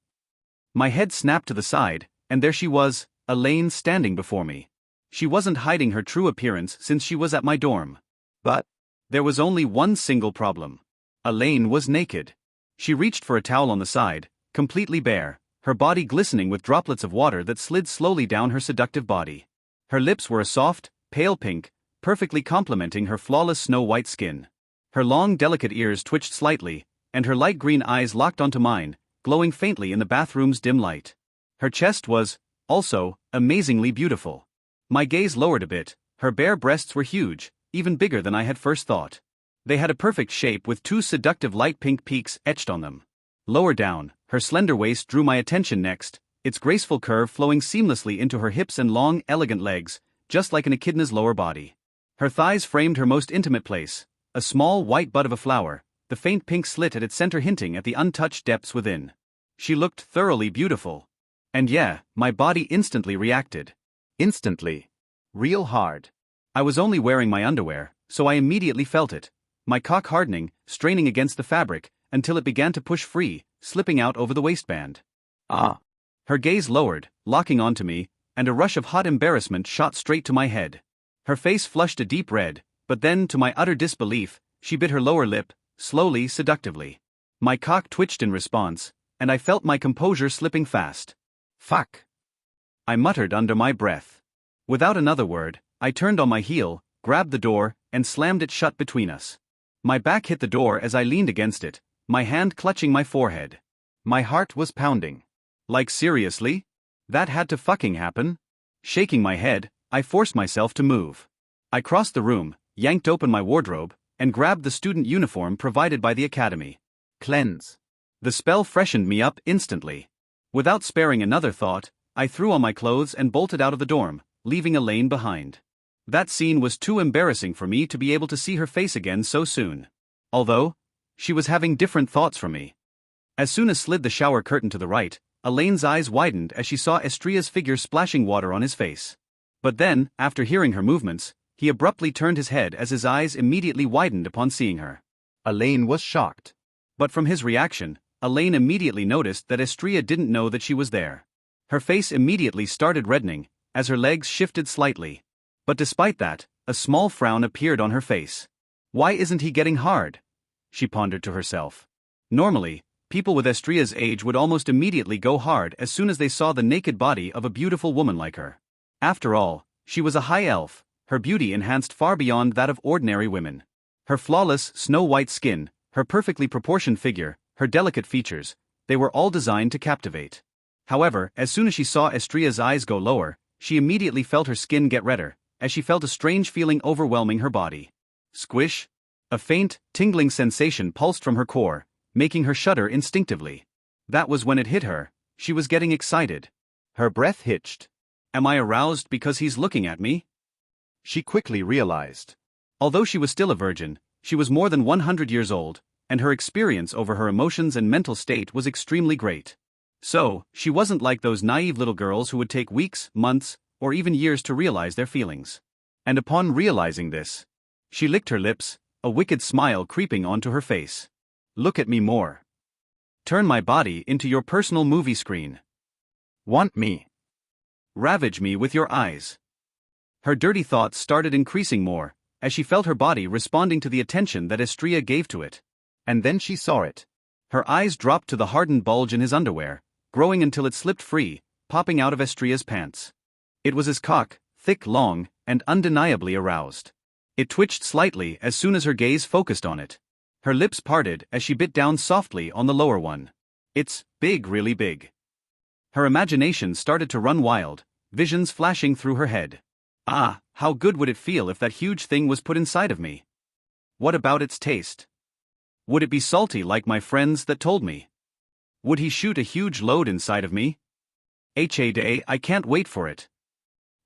My head snapped to the side, and there she was, Elaine standing before me. She wasn't hiding her true appearance since she was at my dorm. But there was only one single problem. Elaine was naked. She reached for a towel on the side, completely bare, her body glistening with droplets of water that slid slowly down her seductive body. Her lips were a soft, pale pink, perfectly complementing her flawless snow-white skin. Her long, delicate ears twitched slightly, and her light green eyes locked onto mine, glowing faintly in the bathroom's dim light. Her chest was, also, amazingly beautiful. My gaze lowered a bit. Her bare breasts were huge, even bigger than I had first thought. They had a perfect shape with two seductive light pink peaks etched on them. Lower down, her slender waist drew my attention next, its graceful curve flowing seamlessly into her hips and long, elegant legs, just like an echidna's lower body. Her thighs framed her most intimate place, a small white bud of a flower, the faint pink slit at its center hinting at the untouched depths within. She looked thoroughly beautiful. And yeah, my body instantly reacted. Instantly. Real hard. I was only wearing my underwear, so I immediately felt it, my cock hardening, straining against the fabric, until it began to push free, slipping out over the waistband. Ah. Her gaze lowered, locking onto me, and a rush of hot embarrassment shot straight to my head. Her face flushed a deep red, but then, to my utter disbelief, she bit her lower lip, slowly, seductively. My cock twitched in response, and I felt my composure slipping fast. Fuck. I muttered under my breath. Without another word, I turned on my heel, grabbed the door, and slammed it shut between us. My back hit the door as I leaned against it, my hand clutching my forehead. My heart was pounding. Like seriously? That had to fucking happen? Shaking my head, I forced myself to move. I crossed the room, yanked open my wardrobe, and grabbed the student uniform provided by the academy. Cleanse. The spell freshened me up instantly. Without sparing another thought, I threw on my clothes and bolted out of the dorm, leaving Elaine behind. That scene was too embarrassing for me to be able to see her face again so soon. Although, she was having different thoughts from me. As soon as slid the shower curtain to the right, Elaine's eyes widened as she saw Estria's figure splashing water on his face. But then, after hearing her movements, he abruptly turned his head as his eyes immediately widened upon seeing her. Elaine was shocked. But from his reaction, Elaine immediately noticed that Estria didn't know that she was there. Her face immediately started reddening, as her legs shifted slightly. But despite that, a small frown appeared on her face. Why isn't he getting hard? She pondered to herself. Normally, people with Estria's age would almost immediately go hard as soon as they saw the naked body of a beautiful woman like her. After all, she was a high elf, her beauty enhanced far beyond that of ordinary women. Her flawless, snow-white skin, her perfectly proportioned figure, her delicate features, they were all designed to captivate. However, as soon as she saw Estria's eyes go lower, she immediately felt her skin get redder, as she felt a strange feeling overwhelming her body. Squish! A faint, tingling sensation pulsed from her core, making her shudder instinctively. That was when it hit her. She was getting excited. Her breath hitched. Am I aroused because he's looking at me? She quickly realized. Although she was still a virgin, she was more than 100 years old, and her experience over her emotions and mental state was extremely great. So, she wasn't like those naive little girls who would take weeks, months, or even years to realize their feelings. And upon realizing this, she licked her lips, a wicked smile creeping onto her face. Look at me more. Turn my body into your personal movie screen. Want me? Ravage me with your eyes. Her dirty thoughts started increasing more, as she felt her body responding to the attention that Estria gave to it. And then she saw it. Her eyes dropped to the hardened bulge in his underwear, growing until it slipped free, popping out of Estria's pants. It was his cock, thick, long, and undeniably aroused. It twitched slightly as soon as her gaze focused on it. Her lips parted as she bit down softly on the lower one. It's big, really big. Her imagination started to run wild, visions flashing through her head. Ah, how good would it feel if that huge thing was put inside of me? What about its taste? Would it be salty like my friends that told me? Would he shoot a huge load inside of me? Day, I can't wait for it.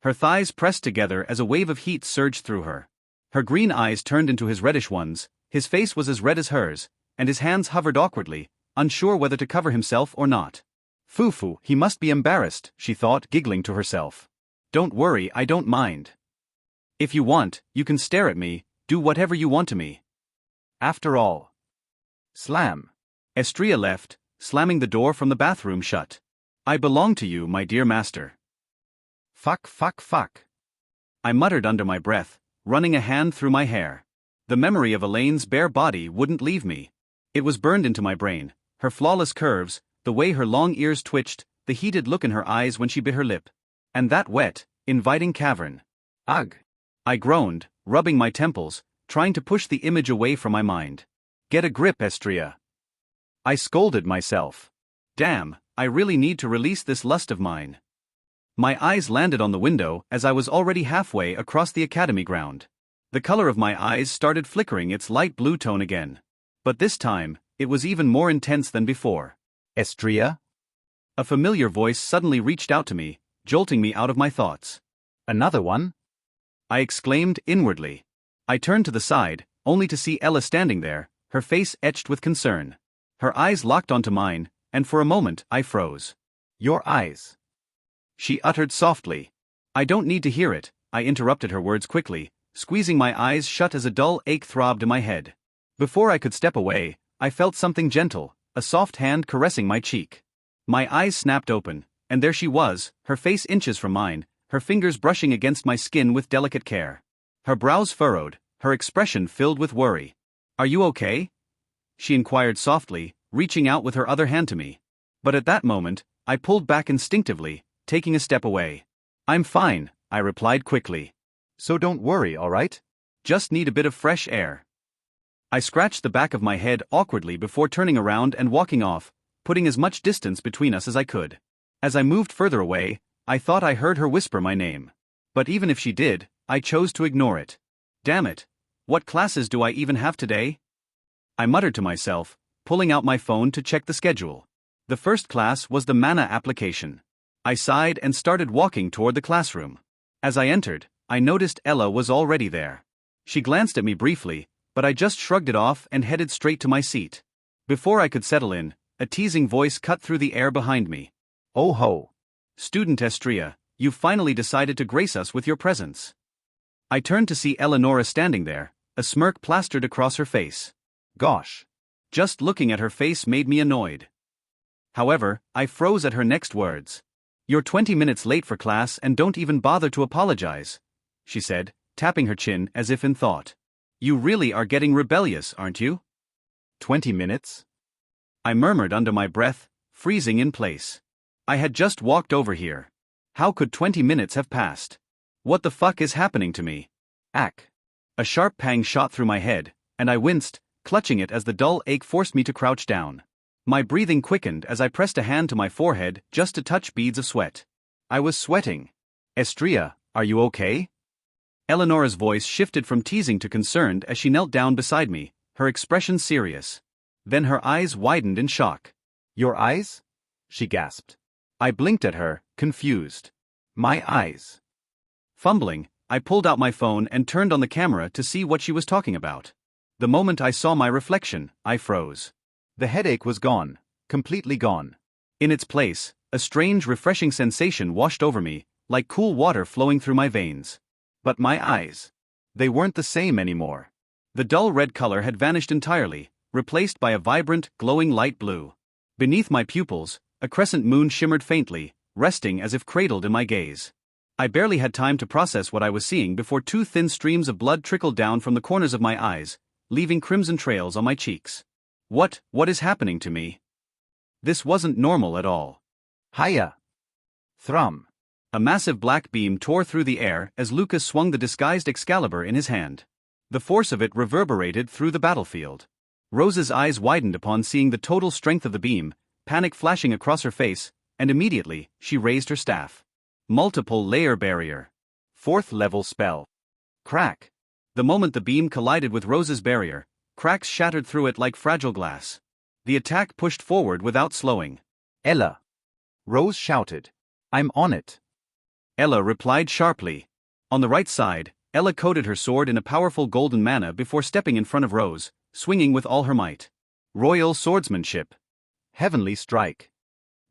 Her thighs pressed together as a wave of heat surged through her. Her green eyes turned into his reddish ones, his face was as red as hers, and his hands hovered awkwardly, unsure whether to cover himself or not. Foo-foo, he must be embarrassed, she thought, giggling to herself. Don't worry, I don't mind. If you want, you can stare at me, do whatever you want to me. After all. Slam. Estria left, slamming the door from the bathroom shut. I belong to you, my dear master. Fuck, fuck, fuck. I muttered under my breath, running a hand through my hair. The memory of Elaine's bare body wouldn't leave me. It was burned into my brain, her flawless curves, the way her long ears twitched, the heated look in her eyes when she bit her lip. And that wet, inviting cavern. Ugh. I groaned, rubbing my temples, trying to push the image away from my mind. Get a grip, Estria. I scolded myself. Damn, I really need to release this lust of mine. My eyes landed on the window as I was already halfway across the academy ground. The color of my eyes started flickering its light blue tone again. But this time, it was even more intense than before. Estria? A familiar voice suddenly reached out to me, jolting me out of my thoughts. Another one? I exclaimed inwardly. I turned to the side, only to see Ella standing there, her face etched with concern. Her eyes locked onto mine, and for a moment I froze. Your eyes. She uttered softly. I don't need to hear it, I interrupted her words quickly, squeezing my eyes shut as a dull ache throbbed in my head. Before I could step away, I felt something gentle, a soft hand caressing my cheek. My eyes snapped open, and there she was, her face inches from mine, her fingers brushing against my skin with delicate care. Her brows furrowed, her expression filled with worry. Are you okay? She inquired softly, reaching out with her other hand to me. But at that moment, I pulled back instinctively, taking a step away. I'm fine, I replied quickly. So don't worry, alright? Just need a bit of fresh air. I scratched the back of my head awkwardly before turning around and walking off, putting as much distance between us as I could. As I moved further away, I thought I heard her whisper my name. But even if she did, I chose to ignore it. Damn it, what classes do I even have today? I muttered to myself, pulling out my phone to check the schedule. The first class was the mana application. I sighed and started walking toward the classroom. As I entered, I noticed Ella was already there. She glanced at me briefly, but I just shrugged it off and headed straight to my seat. Before I could settle in, a teasing voice cut through the air behind me. Oh ho. Student Estria, you've finally decided to grace us with your presence. I turned to see Eleonora standing there, a smirk plastered across her face. Gosh. Just looking at her face made me annoyed. However, I froze at her next words. You're 20 minutes late for class and don't even bother to apologize, she said, tapping her chin as if in thought. You really are getting rebellious, aren't you? 20 minutes? I murmured under my breath, freezing in place. I had just walked over here. How could 20 minutes have passed? What the fuck is happening to me? Ack. A sharp pang shot through my head, and I winced, clutching it as the dull ache forced me to crouch down. My breathing quickened as I pressed a hand to my forehead just to touch beads of sweat. I was sweating. Estria, are you okay? Eleonora's voice shifted from teasing to concerned as she knelt down beside me, her expression serious. Then her eyes widened in shock. Your eyes? She gasped. I blinked at her, confused. My eyes. Fumbling, I pulled out my phone and turned on the camera to see what she was talking about. The moment I saw my reflection, I froze. The headache was gone, completely gone. In its place, a strange refreshing sensation washed over me, like cool water flowing through my veins. But my eyes. They weren't the same anymore. The dull red color had vanished entirely, replaced by a vibrant, glowing light blue. Beneath my pupils, a crescent moon shimmered faintly, resting as if cradled in my gaze. I barely had time to process what I was seeing before two thin streams of blood trickled down from the corners of my eyes, leaving crimson trails on my cheeks. What is happening to me? This wasn't normal at all. Hiya. Thrum. A massive black beam tore through the air as Lucas swung the disguised Excalibur in his hand. The force of it reverberated through the battlefield. Rose's eyes widened upon seeing the total strength of the beam, panic flashing across her face, and immediately, she raised her staff. Multiple layer barrier. 4th level spell. Crack. The moment the beam collided with Rose's barrier, cracks shattered through it like fragile glass. The attack pushed forward without slowing. Ella. Rose shouted. I'm on it. Ella replied sharply. On the right side, Ella coated her sword in a powerful golden mana before stepping in front of Rose, swinging with all her might. Royal swordsmanship. Heavenly strike.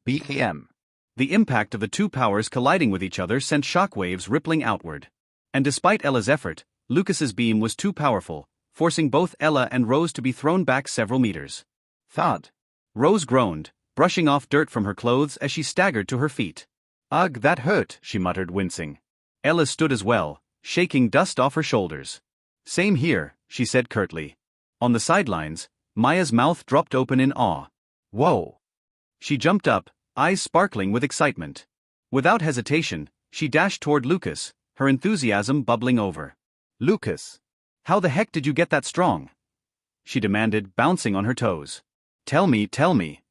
BAM. The impact of the two powers colliding with each other sent shockwaves rippling outward. And despite Ella's effort, Lucas's beam was too powerful, forcing both Ella and Rose to be thrown back several meters. Thud. Rose groaned, brushing off dirt from her clothes as she staggered to her feet. Ugh, that hurt, she muttered, wincing. Ella stood as well, shaking dust off her shoulders. Same here, she said curtly. On the sidelines, Maya's mouth dropped open in awe. Whoa. She jumped up, eyes sparkling with excitement. Without hesitation, She dashed toward Lucas, her enthusiasm bubbling over. Lucas, how the heck did you get that strong? She demanded, bouncing on her toes. Tell me, tell me.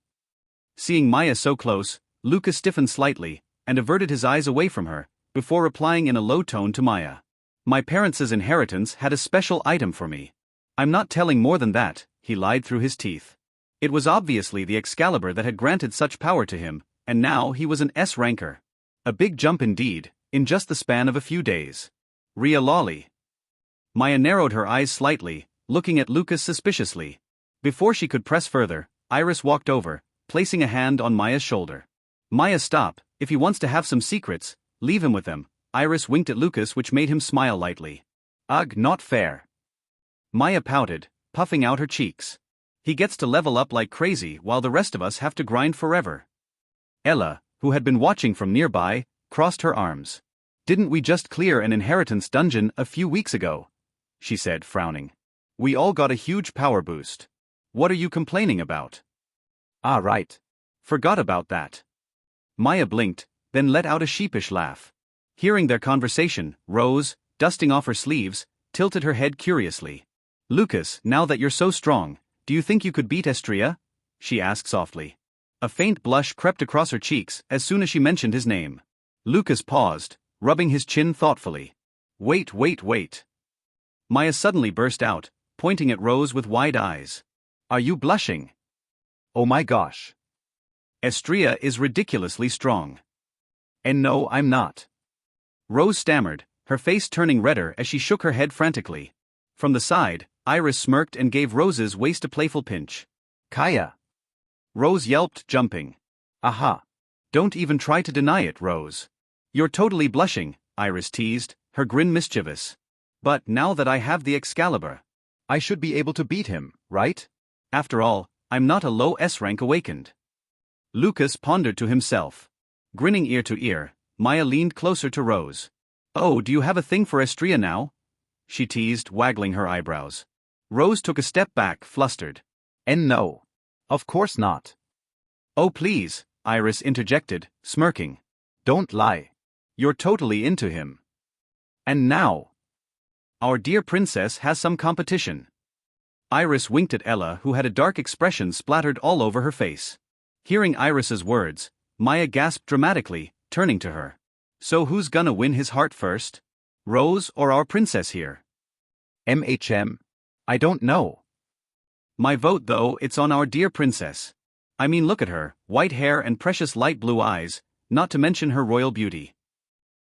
Seeing Maya so close, Lucas stiffened slightly, and averted his eyes away from her, before replying in a low tone to Maya. My parents' inheritance had a special item for me. I'm not telling more than that, he lied through his teeth. It was obviously the Excalibur that had granted such power to him, and now he was an S-ranker. A big jump indeed, in just the span of a few days. Ria lolly. Maya narrowed her eyes slightly, looking at Lucas suspiciously. Before she could press further, Iris walked over, placing a hand on Maya's shoulder. Maya, stop, if he wants to have some secrets, leave him with them. Iris winked at Lucas, which made him smile lightly. Ugh, not fair. Maya pouted, puffing out her cheeks. He gets to level up like crazy while the rest of us have to grind forever. Ella, who had been watching from nearby, crossed her arms. Didn't we just clear an inheritance dungeon a few weeks ago? She said, frowning. We all got a huge power boost. What are you complaining about? Ah, right. Forgot about that. Maya blinked, then let out a sheepish laugh. Hearing their conversation, Rose, dusting off her sleeves, tilted her head curiously. Lucas, now that you're so strong, do you think you could beat Estria? She asked softly. A faint blush crept across her cheeks as soon as she mentioned his name. Lucas paused, rubbing his chin thoughtfully. Wait. Maya suddenly burst out, pointing at Rose with wide eyes. Are you blushing? Oh my gosh. Estria is ridiculously strong. And no, I'm not. Rose stammered, her face turning redder as she shook her head frantically. From the side, Iris smirked and gave Rose's waist a playful pinch. Kaya. Rose yelped, jumping. Aha. Don't even try to deny it, Rose. You're totally blushing, Iris teased, her grin mischievous. But now that I have the Excalibur, I should be able to beat him, right? After all, I'm not a low S-rank awakened. Lucas pondered to himself. Grinning ear to ear, Maya leaned closer to Rose. Oh, do you have a thing for Estria now? She teased, waggling her eyebrows. Rose took a step back, flustered. And no. Of course not. Oh please, Iris interjected, smirking. Don't lie. You're totally into him. And now, our dear princess has some competition. Iris winked at Ella, who had a dark expression splattered all over her face. Hearing Iris's words, Maya gasped dramatically, turning to her. So who's gonna win his heart first? Rose or our princess here? I don't know. My vote though, it's on our dear princess. I mean, look at her, white hair and precious light blue eyes, not to mention her royal beauty.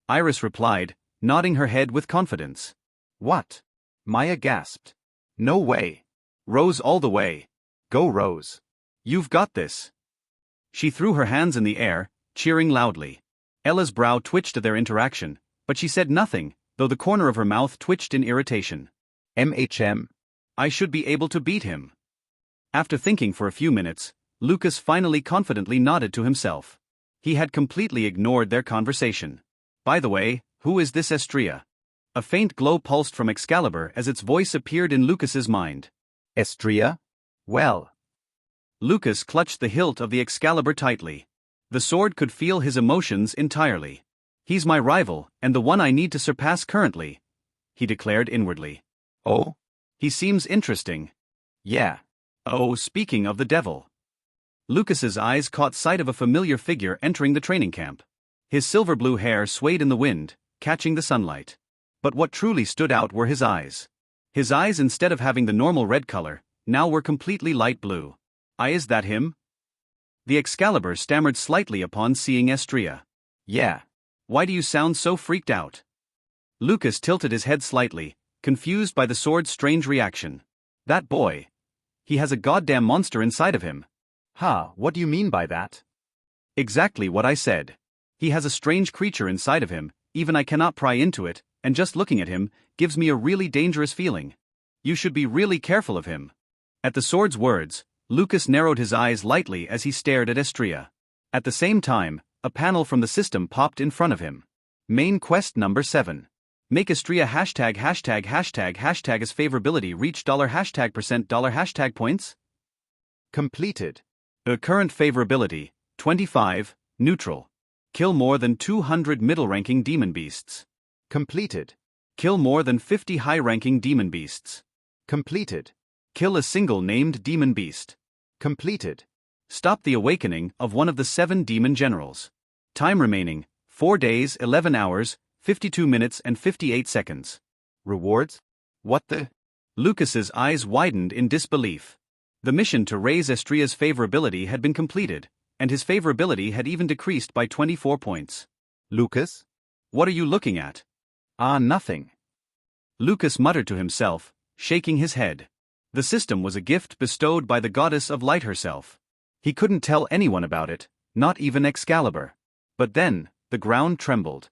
Iris replied, nodding her head with confidence. What? Maya gasped. No way. Rose all the way. Go Rose. You've got this. She threw her hands in the air, cheering loudly. Ella's brow twitched at their interaction, but she said nothing, though the corner of her mouth twitched in irritation. I should be able to beat him. After thinking for a few minutes, Lucas finally confidently nodded to himself. He had completely ignored their conversation. By the way, who is this Estria? A faint glow pulsed from Excalibur as its voice appeared in Lucas's mind. Estria? Well. Lucas clutched the hilt of the Excalibur tightly. The sword could feel his emotions entirely. He's my rival, and the one I need to surpass currently, he declared inwardly. Oh? He seems interesting. Yeah. Oh, speaking of the devil. Lucas's eyes caught sight of a familiar figure entering the training camp. His silver blue hair swayed in the wind, catching the sunlight. But what truly stood out were his eyes. His eyes, instead of having the normal red color, now were completely light blue. Is that him? The Excalibur stammered slightly upon seeing Estria. Yeah. Why do you sound so freaked out? Lucas tilted his head slightly, confused by the sword's strange reaction. That boy. He has a goddamn monster inside of him. What do you mean by that? Exactly what I said. He has a strange creature inside of him, even I cannot pry into it, and just looking at him gives me a really dangerous feeling. You should be really careful of him. At the sword's words, Lucas narrowed his eyes lightly as he stared at Estria. At the same time, a panel from the system popped in front of him. Main quest number 7. Make Estria ##### as favorability reach $% $points? Completed. Current favorability, 25, neutral. Kill more than 200 middle-ranking demon beasts. Completed. Kill more than 50 high-ranking demon beasts. Completed. Kill a single named demon beast. Completed. Stop the awakening of one of the 7 demon generals. Time remaining, 4 days, 11 hours, 52 minutes and 58 seconds. Rewards? What the? Lucas's eyes widened in disbelief. The mission to raise Estria's favorability had been completed, and his favorability had even decreased by 24 points. Lucas? What are you looking at? Nothing. Lucas muttered to himself, shaking his head. The system was a gift bestowed by the goddess of light herself. He couldn't tell anyone about it, not even Excalibur. But then, the ground trembled.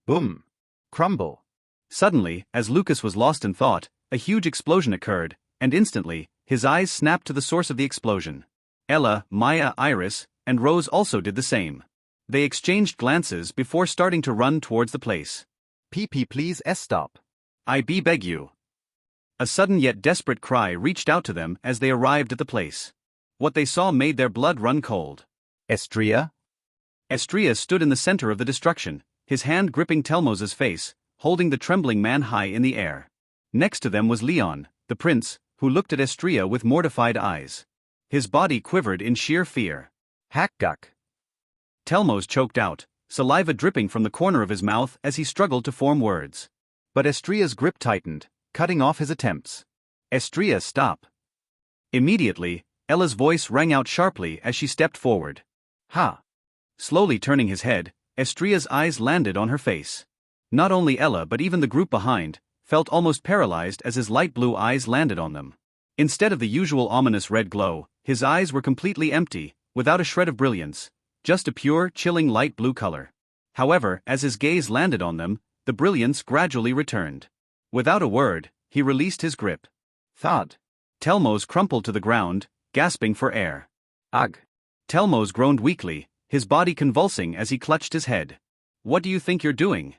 Boom. Crumble. Suddenly, as Lucas was lost in thought, a huge explosion occurred, and instantly, his eyes snapped to the source of the explosion. Ella, Maya, Iris, and Rose also did the same. They exchanged glances before starting to run towards the place. PP please stop. I beg you. A sudden yet desperate cry reached out to them as they arrived at the place. What they saw made their blood run cold. Estria? Estria stood in the center of the destruction, his hand gripping Telmos's face, holding the trembling man high in the air. Next to them was Leon, the prince, who looked at Estria with mortified eyes. His body quivered in sheer fear. Hackguck. Telmos choked out, saliva dripping from the corner of his mouth as he struggled to form words. But Estria's grip tightened, cutting off his attempts. Estria, stop. Immediately, Ella's voice rang out sharply as she stepped forward. Ha! Slowly turning his head, Estria's eyes landed on her face. Not only Ella but even the group behind felt almost paralyzed as his light blue eyes landed on them. Instead of the usual ominous red glow, his eyes were completely empty, without a shred of brilliance, just a pure, chilling light blue color. However, as his gaze landed on them, the brilliance gradually returned. Without a word, he released his grip. Thud. Telmos crumpled to the ground, gasping for air. Ugh. Telmos groaned weakly, his body convulsing as he clutched his head. What do you think you're doing?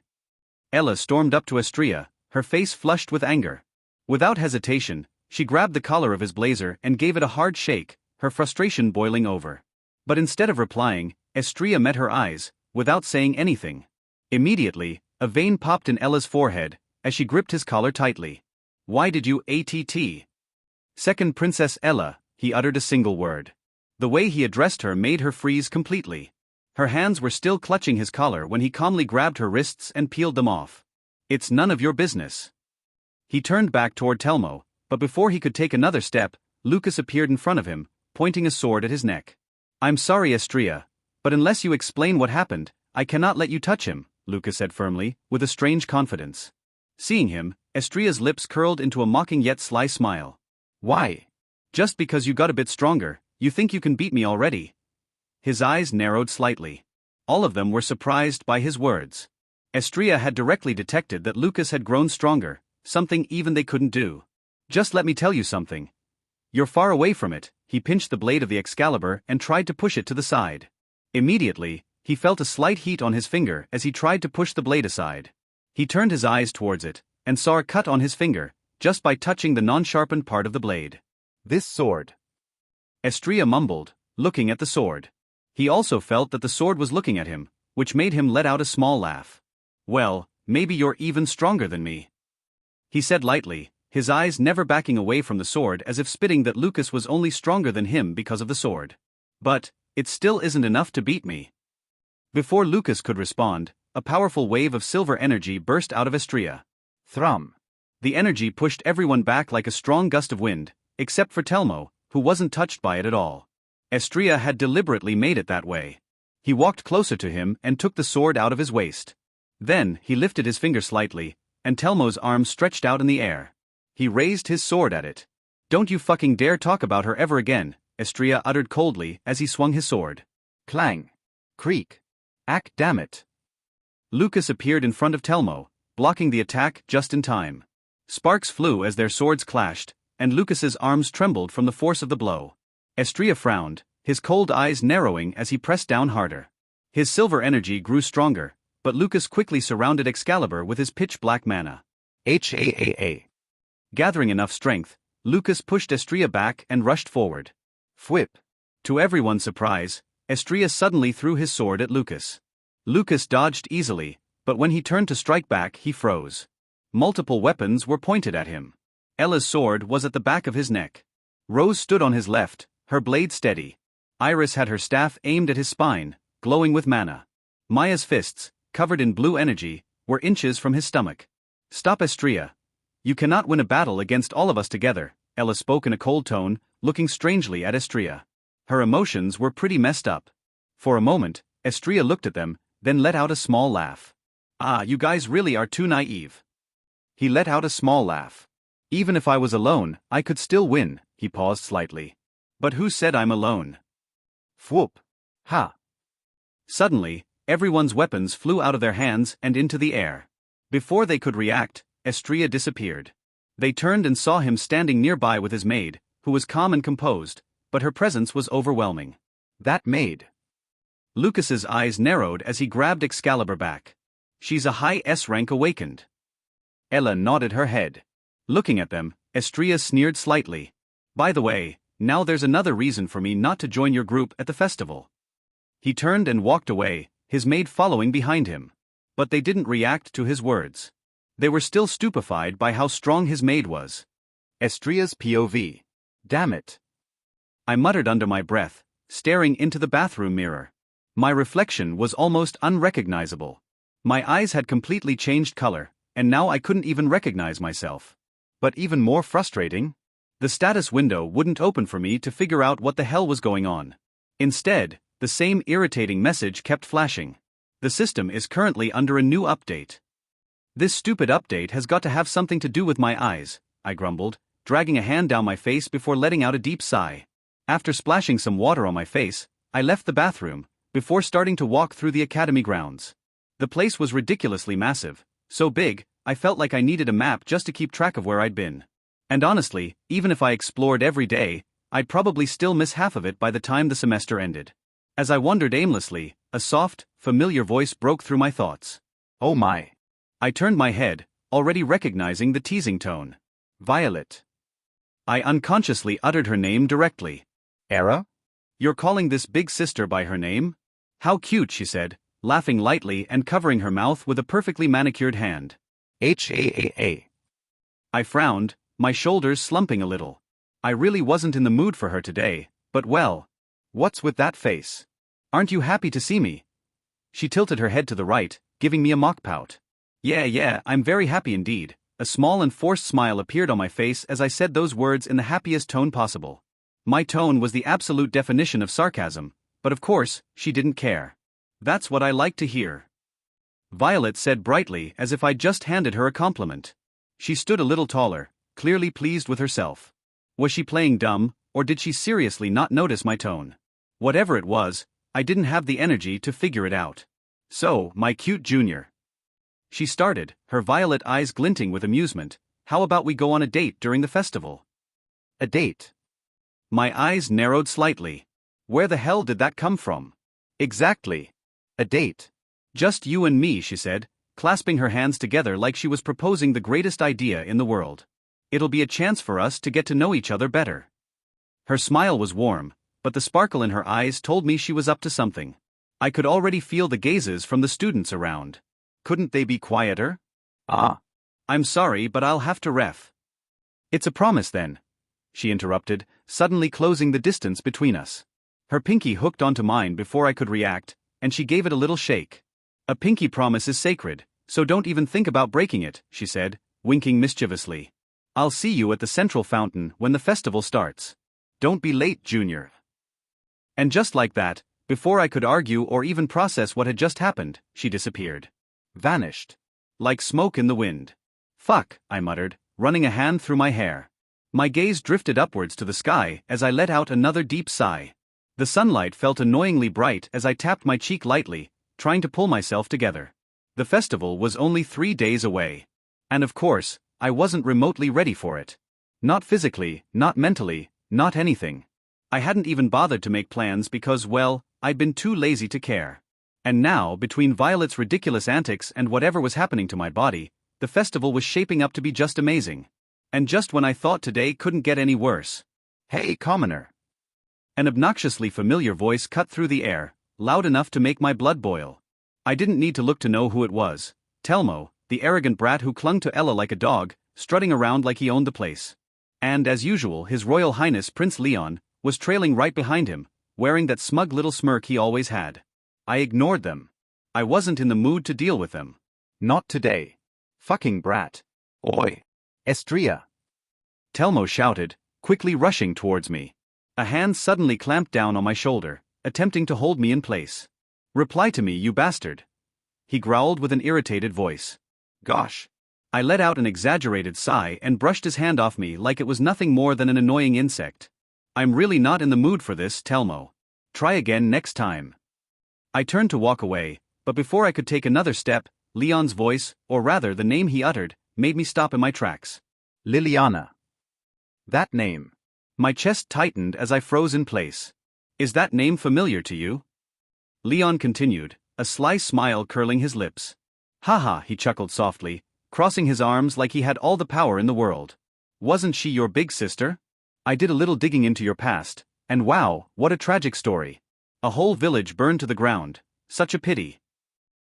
Ella stormed up to Estria, her face flushed with anger. Without hesitation, she grabbed the collar of his blazer and gave it a hard shake, her frustration boiling over. But instead of replying, Estria met her eyes, without saying anything. Immediately, a vein popped in Ella's forehead, as she gripped his collar tightly. Why did you ATT? Second Princess Ella, he uttered a single word. The way he addressed her made her freeze completely. Her hands were still clutching his collar when he calmly grabbed her wrists and peeled them off. It's none of your business. He turned back toward Telmo, but before he could take another step, Lucas appeared in front of him, pointing a sword at his neck. I'm sorry, Estria, but unless you explain what happened, I cannot let you touch him, Lucas said firmly, with a strange confidence. Seeing him, Estria's lips curled into a mocking yet sly smile. Why? Just because you got a bit stronger, you think you can beat me already? His eyes narrowed slightly. All of them were surprised by his words. Estria had directly detected that Lucas had grown stronger, something even they couldn't do. Just let me tell you something. You're far away from it. He pinched the blade of the Excalibur and tried to push it to the side. Immediately, he felt a slight heat on his finger as he tried to push the blade aside. He turned his eyes towards it, and saw a cut on his finger, just by touching the non-sharpened part of the blade. This sword. Estria mumbled, looking at the sword. He also felt that the sword was looking at him, which made him let out a small laugh. Well, maybe you're even stronger than me. He said lightly, his eyes never backing away from the sword as if spitting that Lucas was only stronger than him because of the sword. But, it still isn't enough to beat me. Before Lucas could respond, a powerful wave of silver energy burst out of Estria. Thrum. The energy pushed everyone back like a strong gust of wind, except for Telmo, who wasn't touched by it at all. Estria had deliberately made it that way. He walked closer to him and took the sword out of his waist. Then, he lifted his finger slightly, and Telmo's arm stretched out in the air. He raised his sword at it. Don't you fucking dare talk about her ever again, Estria uttered coldly as he swung his sword. Clang. Creak. Ack damn it. Lucas appeared in front of Telmo, blocking the attack just in time. Sparks flew as their swords clashed, and Lucas's arms trembled from the force of the blow. Estria frowned, his cold eyes narrowing as he pressed down harder. His silver energy grew stronger, but Lucas quickly surrounded Excalibur with his pitch-black mana. HAAA. Gathering enough strength, Lucas pushed Estria back and rushed forward. Fwhip. To everyone's surprise, Estria suddenly threw his sword at Lucas. Lucas dodged easily, but when he turned to strike back, he froze. Multiple weapons were pointed at him. Ella's sword was at the back of his neck. Rose stood on his left, her blade steady. Iris had her staff aimed at his spine, glowing with mana. Maya's fists, covered in blue energy, were inches from his stomach. Stop, Estria. You cannot win a battle against all of us together, Ella spoke in a cold tone, looking strangely at Estria. Her emotions were pretty messed up. For a moment, Estria looked at them, then let out a small laugh. Ah, you guys really are too naive. He let out a small laugh. Even if I was alone, I could still win, he paused slightly. But who said I'm alone? Whoop. Ha. Suddenly, everyone's weapons flew out of their hands and into the air. Before they could react, Estria disappeared. They turned and saw him standing nearby with his maid, who was calm and composed, but her presence was overwhelming. That maid. Lucas's eyes narrowed as he grabbed Excalibur back. She's a high S rank awakened. Ella nodded her head. Looking at them, Estria sneered slightly. By the way, now there's another reason for me not to join your group at the festival. He turned and walked away, his maid following behind him. But they didn't react to his words. They were still stupefied by how strong his maid was. Estria's POV. Damn it. I muttered under my breath, staring into the bathroom mirror. My reflection was almost unrecognizable. My eyes had completely changed color, and now I couldn't even recognize myself. But even more frustrating, the status window wouldn't open for me to figure out what the hell was going on. Instead, the same irritating message kept flashing. The system is currently under a new update. This stupid update has got to have something to do with my eyes, I grumbled, dragging a hand down my face before letting out a deep sigh. After splashing some water on my face, I left the bathroom, before starting to walk through the academy grounds. The place was ridiculously massive, so big, I felt like I needed a map just to keep track of where I'd been. And honestly, even if I explored every day, I'd probably still miss half of it by the time the semester ended. As I wandered aimlessly, a soft, familiar voice broke through my thoughts. Oh my. I turned my head, already recognizing the teasing tone. Violet. I unconsciously uttered her name directly. Era? You're calling this big sister by her name? How cute, she said, laughing lightly and covering her mouth with a perfectly manicured hand. H-A-A-A. I frowned, my shoulders slumping a little. I really wasn't in the mood for her today, but well. What's with that face? Aren't you happy to see me? She tilted her head to the right, giving me a mock pout. Yeah, I'm very happy indeed. A small and forced smile appeared on my face as I said those words in the happiest tone possible. My tone was the absolute definition of sarcasm, but of course, she didn't care. That's what I like to hear. Violet said brightly as if I'd just handed her a compliment. She stood a little taller, clearly pleased with herself. Was she playing dumb, or did she seriously not notice my tone? Whatever it was, I didn't have the energy to figure it out. So, my cute junior. She started, her violet eyes glinting with amusement. How about we go on a date during the festival? A date? My eyes narrowed slightly. Where the hell did that come from? Exactly. A date. Just you and me, she said, clasping her hands together like she was proposing the greatest idea in the world. It'll be a chance for us to get to know each other better. Her smile was warm, but the sparkle in her eyes told me she was up to something. I could already feel the gazes from the students around. Couldn't they be quieter? I'm sorry, but I'll have to ref. It's a promise then, she interrupted, suddenly closing the distance between us. Her pinky hooked onto mine before I could react, and she gave it a little shake. A pinky promise is sacred, so don't even think about breaking it, she said, winking mischievously. I'll see you at the central fountain when the festival starts. Don't be late, Junior. And just like that, before I could argue or even process what had just happened, she disappeared. Vanished. Like smoke in the wind. Fuck, I muttered, running a hand through my hair. My gaze drifted upwards to the sky as I let out another deep sigh. The sunlight felt annoyingly bright as I tapped my cheek lightly, trying to pull myself together. The festival was only 3 days away. And of course, I wasn't remotely ready for it. Not physically, not mentally, not anything. I hadn't even bothered to make plans because, well, I'd been too lazy to care. And now, between Violet's ridiculous antics and whatever was happening to my body, the festival was shaping up to be just amazing. And just when I thought today couldn't get any worse. Hey, commoner. An obnoxiously familiar voice cut through the air, loud enough to make my blood boil. I didn't need to look to know who it was. Telmo, the arrogant brat who clung to Ella like a dog, strutting around like he owned the place. And as usual, His Royal Highness Prince Leon was trailing right behind him, wearing that smug little smirk he always had. I ignored them. I wasn't in the mood to deal with them. Not today. Fucking brat. Oi. Estria. Telmo shouted, quickly rushing towards me. A hand suddenly clamped down on my shoulder, attempting to hold me in place. Reply to me, you bastard. He growled with an irritated voice. Gosh. I let out an exaggerated sigh and brushed his hand off me like it was nothing more than an annoying insect. I'm really not in the mood for this, Telmo. Try again next time. I turned to walk away, but before I could take another step, Leon's voice, or rather the name he uttered, made me stop in my tracks. Liliana. That name. My chest tightened as I froze in place. Is that name familiar to you? Leon continued, a sly smile curling his lips. Haha, he chuckled softly, crossing his arms like he had all the power in the world. Wasn't she your big sister? I did a little digging into your past, and wow, what a tragic story. A whole village burned to the ground. Such a pity.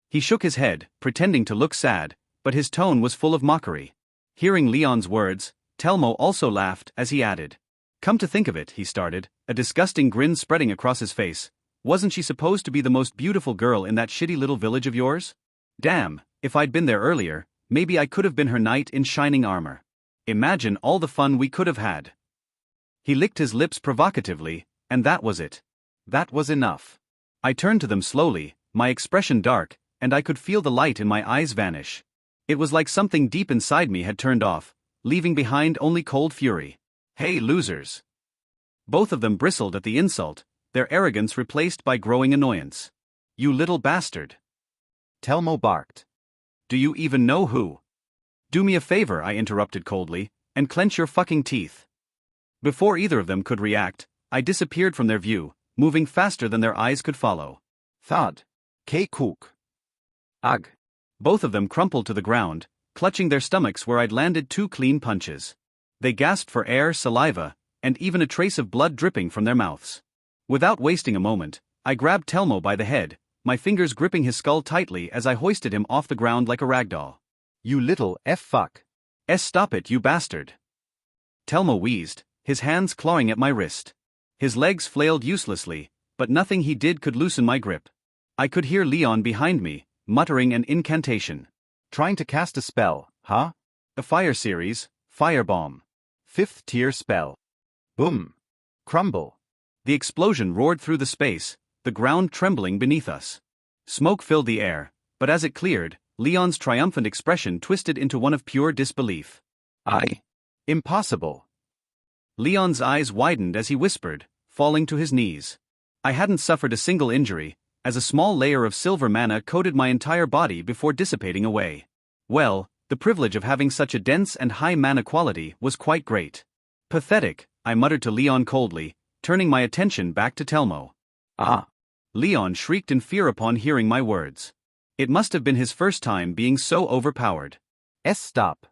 He shook his head, pretending to look sad, but his tone was full of mockery. Hearing Leon's words, Telmo also laughed as he added. Come to think of it, he started, a disgusting grin spreading across his face. Wasn't she supposed to be the most beautiful girl in that shitty little village of yours? Damn, if I'd been there earlier, maybe I could have been her knight in shining armor. Imagine all the fun we could have had. He licked his lips provocatively, and that was it. That was enough. I turned to them slowly, my expression dark, and I could feel the light in my eyes vanish. It was like something deep inside me had turned off, leaving behind only cold fury. Hey, losers. Both of them bristled at the insult, their arrogance replaced by growing annoyance. You little bastard. Telmo barked. Do you even know who? Do me a favor, I interrupted coldly, and clench your fucking teeth. Before either of them could react, I disappeared from their view, moving faster than their eyes could follow. Thud. K-kook. Ugh. Both of them crumpled to the ground, clutching their stomachs where I'd landed 2 clean punches. They gasped for air, saliva, and even a trace of blood dripping from their mouths. Without wasting a moment, I grabbed Telmo by the head, my fingers gripping his skull tightly as I hoisted him off the ground like a ragdoll. You little F-fuck. Stop it, you bastard. Telmo wheezed, his hands clawing at my wrist. His legs flailed uselessly, but nothing he did could loosen my grip. I could hear Leon behind me, muttering an incantation. Trying to cast a spell, huh? A fire series, firebomb. 5th tier spell. Boom. Crumble. The explosion roared through the space, the ground trembling beneath us. Smoke filled the air, but as it cleared, Leon's triumphant expression twisted into one of pure disbelief. Impossible. Leon's eyes widened as he whispered, falling to his knees. I hadn't suffered a single injury, as a small layer of silver mana coated my entire body before dissipating away. Well, the privilege of having such a dense and high mana quality was quite great. Pathetic, I muttered to Leon coldly, turning my attention back to Telmo. Leon shrieked in fear upon hearing my words. It must have been his first time being so overpowered. Stop.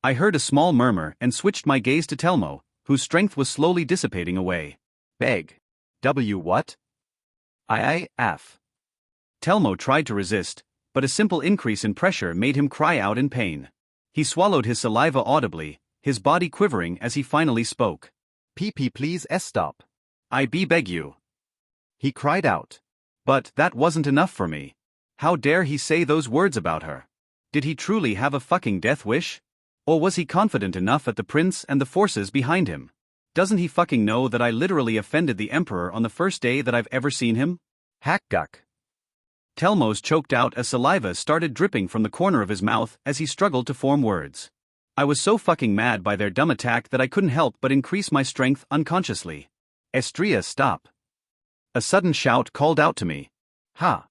I heard a small murmur and switched my gaze to Telmo, whose strength was slowly dissipating away. Beg. W what? F. Telmo tried to resist, but a simple increase in pressure made him cry out in pain. He swallowed his saliva audibly, his body quivering as he finally spoke. PP please stop. I beg you. He cried out. But that wasn't enough for me. How dare he say those words about her? Did he truly have a fucking death wish? Or was he confident enough at the prince and the forces behind him? Doesn't he fucking know that I literally offended the emperor on the first day that I've ever seen him? Hackguck. Telmo's choked out as saliva started dripping from the corner of his mouth as he struggled to form words. I was so fucking mad by their dumb attack that I couldn't help but increase my strength unconsciously. Estria, stop. A sudden shout called out to me. Ha!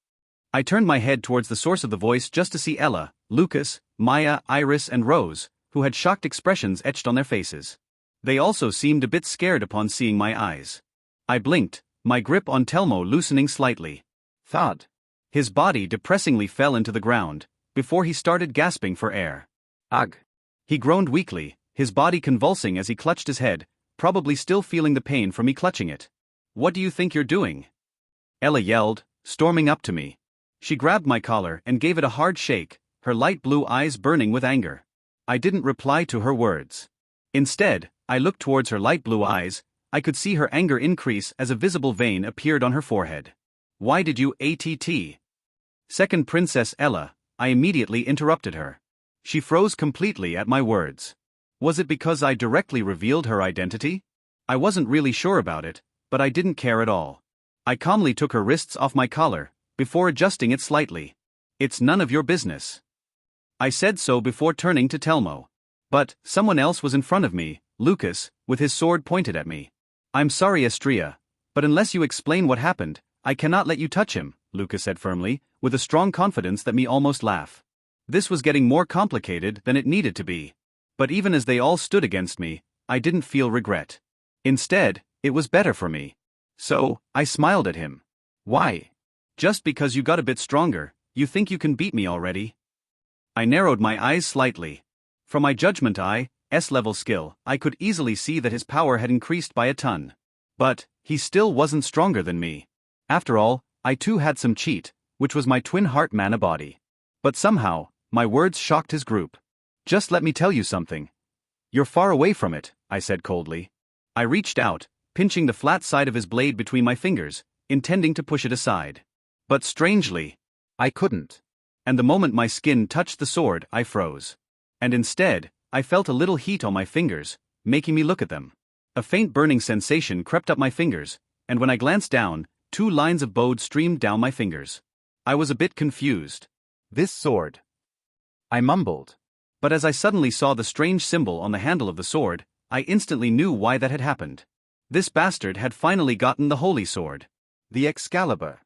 I turned my head towards the source of the voice just to see Ella, Lucas, Maya, Iris and Rose, who had shocked expressions etched on their faces. They also seemed a bit scared upon seeing my eyes. I blinked, my grip on Telmo loosening slightly. Thud. His body depressingly fell into the ground, before he started gasping for air. Ugh. He groaned weakly, his body convulsing as he clutched his head, probably still feeling the pain from me clutching it. What do you think you're doing? Ella yelled, storming up to me. She grabbed my collar and gave it a hard shake, her light blue eyes burning with anger. I didn't reply to her words. Instead, I looked towards her light blue eyes. I could see her anger increase as a visible vein appeared on her forehead. Why did you ATT? Second Princess Ella, I immediately interrupted her. She froze completely at my words. Was it because I directly revealed her identity? I wasn't really sure about it, but I didn't care at all. I calmly took her wrists off my collar, before adjusting it slightly. It's none of your business. I said so before turning to Telmo. But someone else was in front of me, Lucas, with his sword pointed at me. I'm sorry, Estrella, but unless you explain what happened, I cannot let you touch him, Lucas said firmly, with a strong confidence that made me almost laugh. This was getting more complicated than it needed to be. But even as they all stood against me, I didn't feel regret. Instead, it was better for me. So, I smiled at him. Why? Just because you got a bit stronger, you think you can beat me already? I narrowed my eyes slightly. From my judgment eye, S-level skill, I could easily see that his power had increased by a ton. But, he still wasn't stronger than me. After all, I too had some cheat, which was my twin heart mana body. But somehow, my words shocked his group. Just let me tell you something. You're far away from it, I said coldly. I reached out, pinching the flat side of his blade between my fingers, intending to push it aside. But strangely, I couldn't. And the moment my skin touched the sword, I froze. And instead, I felt a little heat on my fingers, making me look at them. A faint burning sensation crept up my fingers, and when I glanced down, 2 lines of bode streamed down my fingers. I was a bit confused. This sword, I mumbled. But as I suddenly saw the strange symbol on the handle of the sword, I instantly knew why that had happened. This bastard had finally gotten the holy sword. The Excalibur.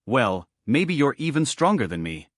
Well, maybe you're even stronger than me.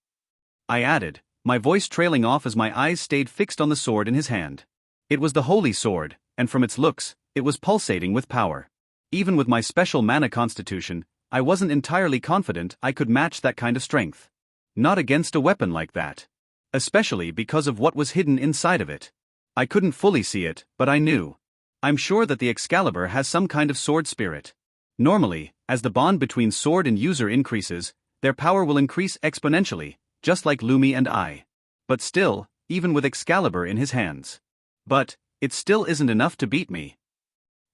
I added, my voice trailing off as my eyes stayed fixed on the sword in his hand. It was the holy sword, and from its looks, it was pulsating with power. Even with my special mana constitution, I wasn't entirely confident I could match that kind of strength. Not against a weapon like that. Especially because of what was hidden inside of it. I couldn't fully see it, but I knew. I'm sure that the Excalibur has some kind of sword spirit. Normally, as the bond between sword and user increases, their power will increase exponentially, just like Lumi and I. But still, even with Excalibur in his hands. But, it still isn't enough to beat me.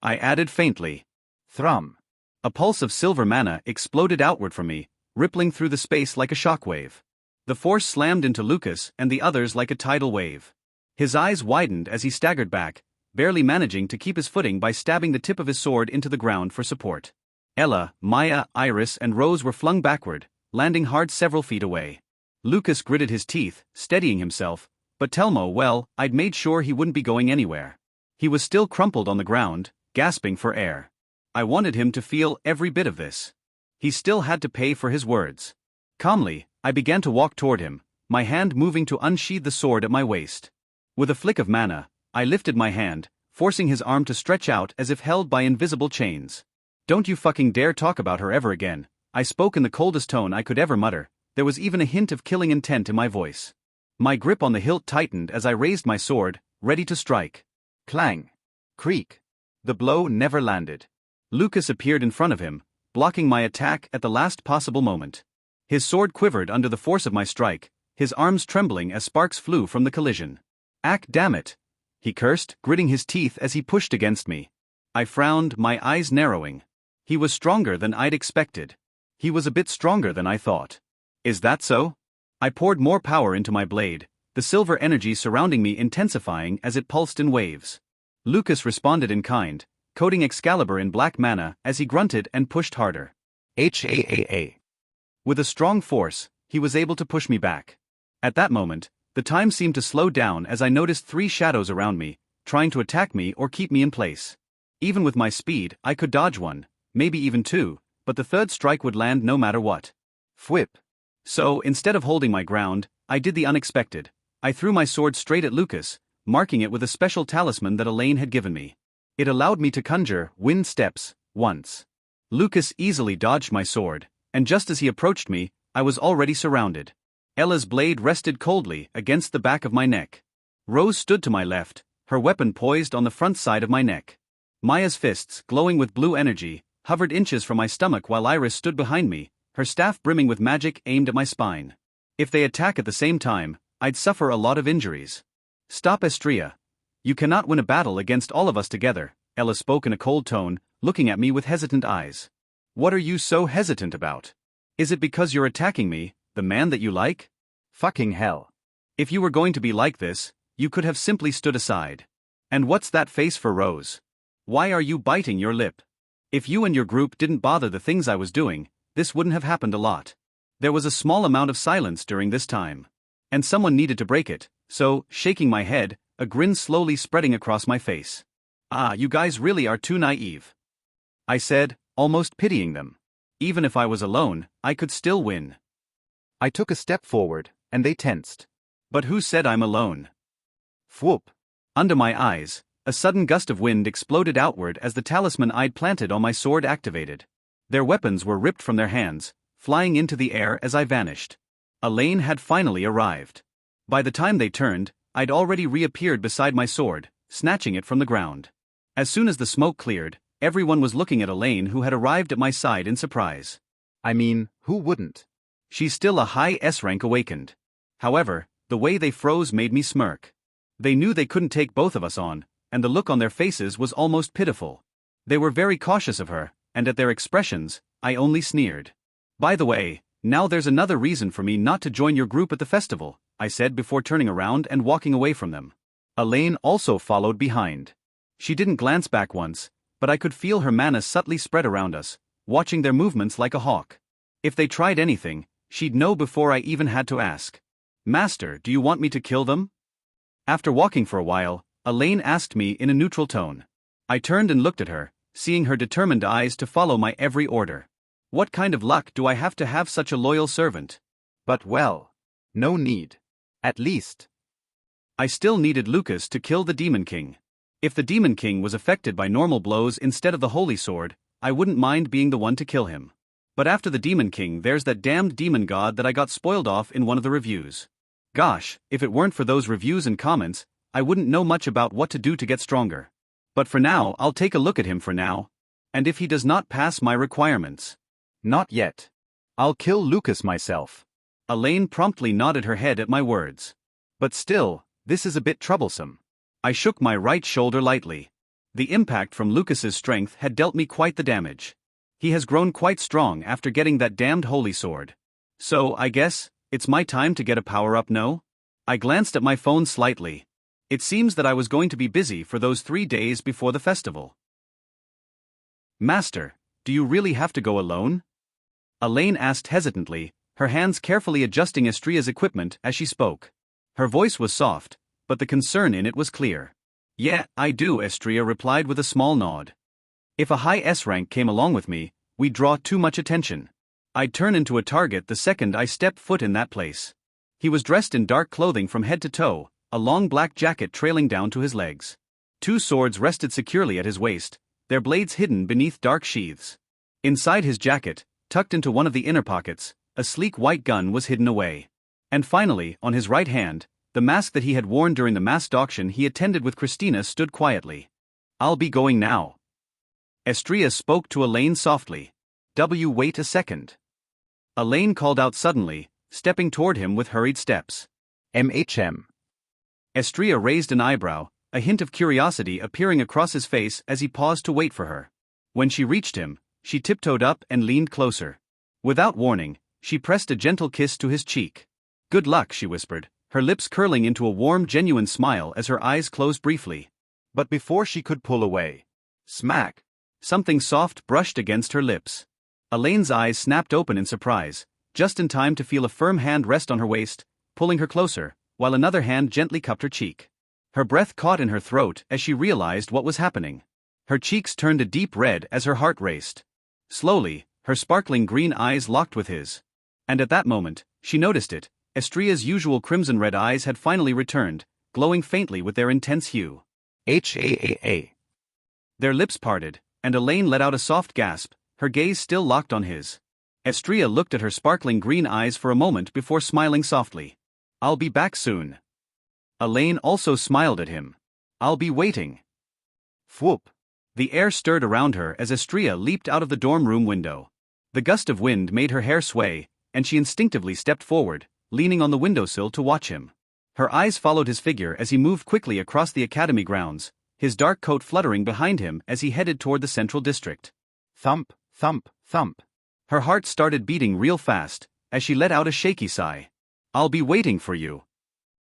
I added faintly. Thrum. A pulse of silver mana exploded outward from me, rippling through the space like a shockwave. The force slammed into Lucas and the others like a tidal wave. His eyes widened as he staggered back, barely managing to keep his footing by stabbing the tip of his sword into the ground for support. Ella, Maya, Iris and Rose were flung backward, landing hard several feet away. Lucas gritted his teeth, steadying himself, but Telmo, well, I'd made sure he wouldn't be going anywhere. He was still crumpled on the ground, gasping for air. I wanted him to feel every bit of this. He still had to pay for his words. Calmly, I began to walk toward him, my hand moving to unsheathe the sword at my waist. With a flick of mana, I lifted my hand, forcing his arm to stretch out as if held by invisible chains. Don't you fucking dare talk about her ever again, I spoke in the coldest tone I could ever mutter. There was even a hint of killing intent in my voice. My grip on the hilt tightened as I raised my sword, ready to strike. Clang. Creak. The blow never landed. Lucas appeared in front of him, blocking my attack at the last possible moment. His sword quivered under the force of my strike, his arms trembling as sparks flew from the collision. "Ack, damn it!" he cursed, gritting his teeth as he pushed against me. I frowned, my eyes narrowing. He was stronger than I'd expected. He was a bit stronger than I thought. Is that so? I poured more power into my blade, the silver energy surrounding me intensifying as it pulsed in waves. Lucas responded in kind, coating Excalibur in black mana as he grunted and pushed harder. HAAA. With a strong force, he was able to push me back. At that moment, the time seemed to slow down as I noticed 3 shadows around me, trying to attack me or keep me in place. Even with my speed, I could dodge 1, maybe even 2, but the 3rd strike would land no matter what. Fwhip. So, instead of holding my ground, I did the unexpected. I threw my sword straight at Lucas, marking it with a special talisman that Elaine had given me. It allowed me to conjure wind steps once. Lucas easily dodged my sword, and just as he approached me, I was already surrounded. Ella's blade rested coldly against the back of my neck. Rose stood to my left, her weapon poised on the front side of my neck. Maya's fists, glowing with blue energy, hovered inches from my stomach while Iris stood behind me, her staff brimming with magic aimed at my spine. If they attack at the same time, I'd suffer a lot of injuries. Stop, Estria. You cannot win a battle against all of us together, Ella spoke in a cold tone, looking at me with hesitant eyes. What are you so hesitant about? Is it because you're attacking me, the man that you like? Fucking hell. If you were going to be like this, you could have simply stood aside. And what's that face for, Rose? Why are you biting your lip? If you and your group didn't bother the things I was doing, this wouldn't have happened a lot. There was a small amount of silence during this time. And someone needed to break it, so, shaking my head, a grin slowly spreading across my face. Ah, you guys really are too naive, I said, almost pitying them. Even if I was alone, I could still win. I took a step forward, and they tensed. But who said I'm alone? Whoop. Under my eyes, a sudden gust of wind exploded outward as the talisman I'd planted on my sword activated. Their weapons were ripped from their hands, flying into the air as I vanished. Elaine had finally arrived. By the time they turned, I'd already reappeared beside my sword, snatching it from the ground. As soon as the smoke cleared, everyone was looking at Elaine, who had arrived at my side in surprise. I mean, who wouldn't? She's still a high S-rank awakened. However, the way they froze made me smirk. They knew they couldn't take both of us on, and the look on their faces was almost pitiful. They were very cautious of her, and at their expressions, I only sneered. By the way, now there's another reason for me not to join your group at the festival, I said before turning around and walking away from them. Elaine also followed behind. She didn't glance back once, but I could feel her mana subtly spread around us, watching their movements like a hawk. If they tried anything, she'd know before I even had to ask. Master, do you want me to kill them? After walking for a while, Elaine asked me in a neutral tone. I turned and looked at her, seeing her determined eyes to follow my every order. What kind of luck do I have to have such a loyal servant? But well, no need. At least, I still needed Lucas to kill the Demon King. If the Demon King was affected by normal blows instead of the Holy Sword, I wouldn't mind being the one to kill him. But after the Demon King, there's that damned demon god that I got spoiled off in one of the reviews. Gosh, if it weren't for those reviews and comments, I wouldn't know much about what to do to get stronger. But for now, I'll take a look at him for now. And if he does not pass my requirements. Not yet. I'll kill Lucas myself. Elaine promptly nodded her head at my words. But still, this is a bit troublesome. I shook my right shoulder lightly. The impact from Lucas's strength had dealt me quite the damage. He has grown quite strong after getting that damned holy sword. So, I guess, it's my time to get a power-up, no? I glanced at my phone slightly. It seems that I was going to be busy for those 3 days before the festival. Master, do you really have to go alone? Elaine asked hesitantly, her hands carefully adjusting Estria's equipment as she spoke. Her voice was soft, but the concern in it was clear. Yeah, I do, Estria replied with a small nod. If a high S rank came along with me, we'd draw too much attention. I'd turn into a target the second I stepped foot in that place. He was dressed in dark clothing from head to toe, a long black jacket trailing down to his legs. 2 swords rested securely at his waist, their blades hidden beneath dark sheaths. Inside his jacket, tucked into one of the inner pockets, a sleek white gun was hidden away. And finally, on his right hand, the mask that he had worn during the masked auction he attended with Christina stood quietly. I'll be going now. Estria spoke to Elaine softly. Wait a second. Elaine called out suddenly, stepping toward him with hurried steps. MHM. Estria raised an eyebrow, a hint of curiosity appearing across his face as he paused to wait for her. When she reached him, she tiptoed up and leaned closer. Without warning, she pressed a gentle kiss to his cheek. Good luck, she whispered, her lips curling into a warm, genuine smile as her eyes closed briefly. But before she could pull away, smack! Something soft brushed against her lips. Elaine's eyes snapped open in surprise, just in time to feel a firm hand rest on her waist, pulling her closer, while another hand gently cupped her cheek. Her breath caught in her throat as she realized what was happening. Her cheeks turned a deep red as her heart raced. Slowly, her sparkling green eyes locked with his. And at that moment, she noticed it. Estria's usual crimson-red eyes had finally returned, glowing faintly with their intense hue. H-A-A-A. Their lips parted, and Elaine let out a soft gasp, her gaze still locked on his. Estria looked at her sparkling green eyes for a moment before smiling softly. I'll be back soon. Elaine also smiled at him. I'll be waiting. Whoop. The air stirred around her as Estria leaped out of the dorm room window. The gust of wind made her hair sway, and she instinctively stepped forward, leaning on the windowsill to watch him. Her eyes followed his figure as he moved quickly across the academy grounds, his dark coat fluttering behind him as he headed toward the central district. Thump, thump, thump. Her heart started beating real fast, as she let out a shaky sigh. "I'll be waiting for you."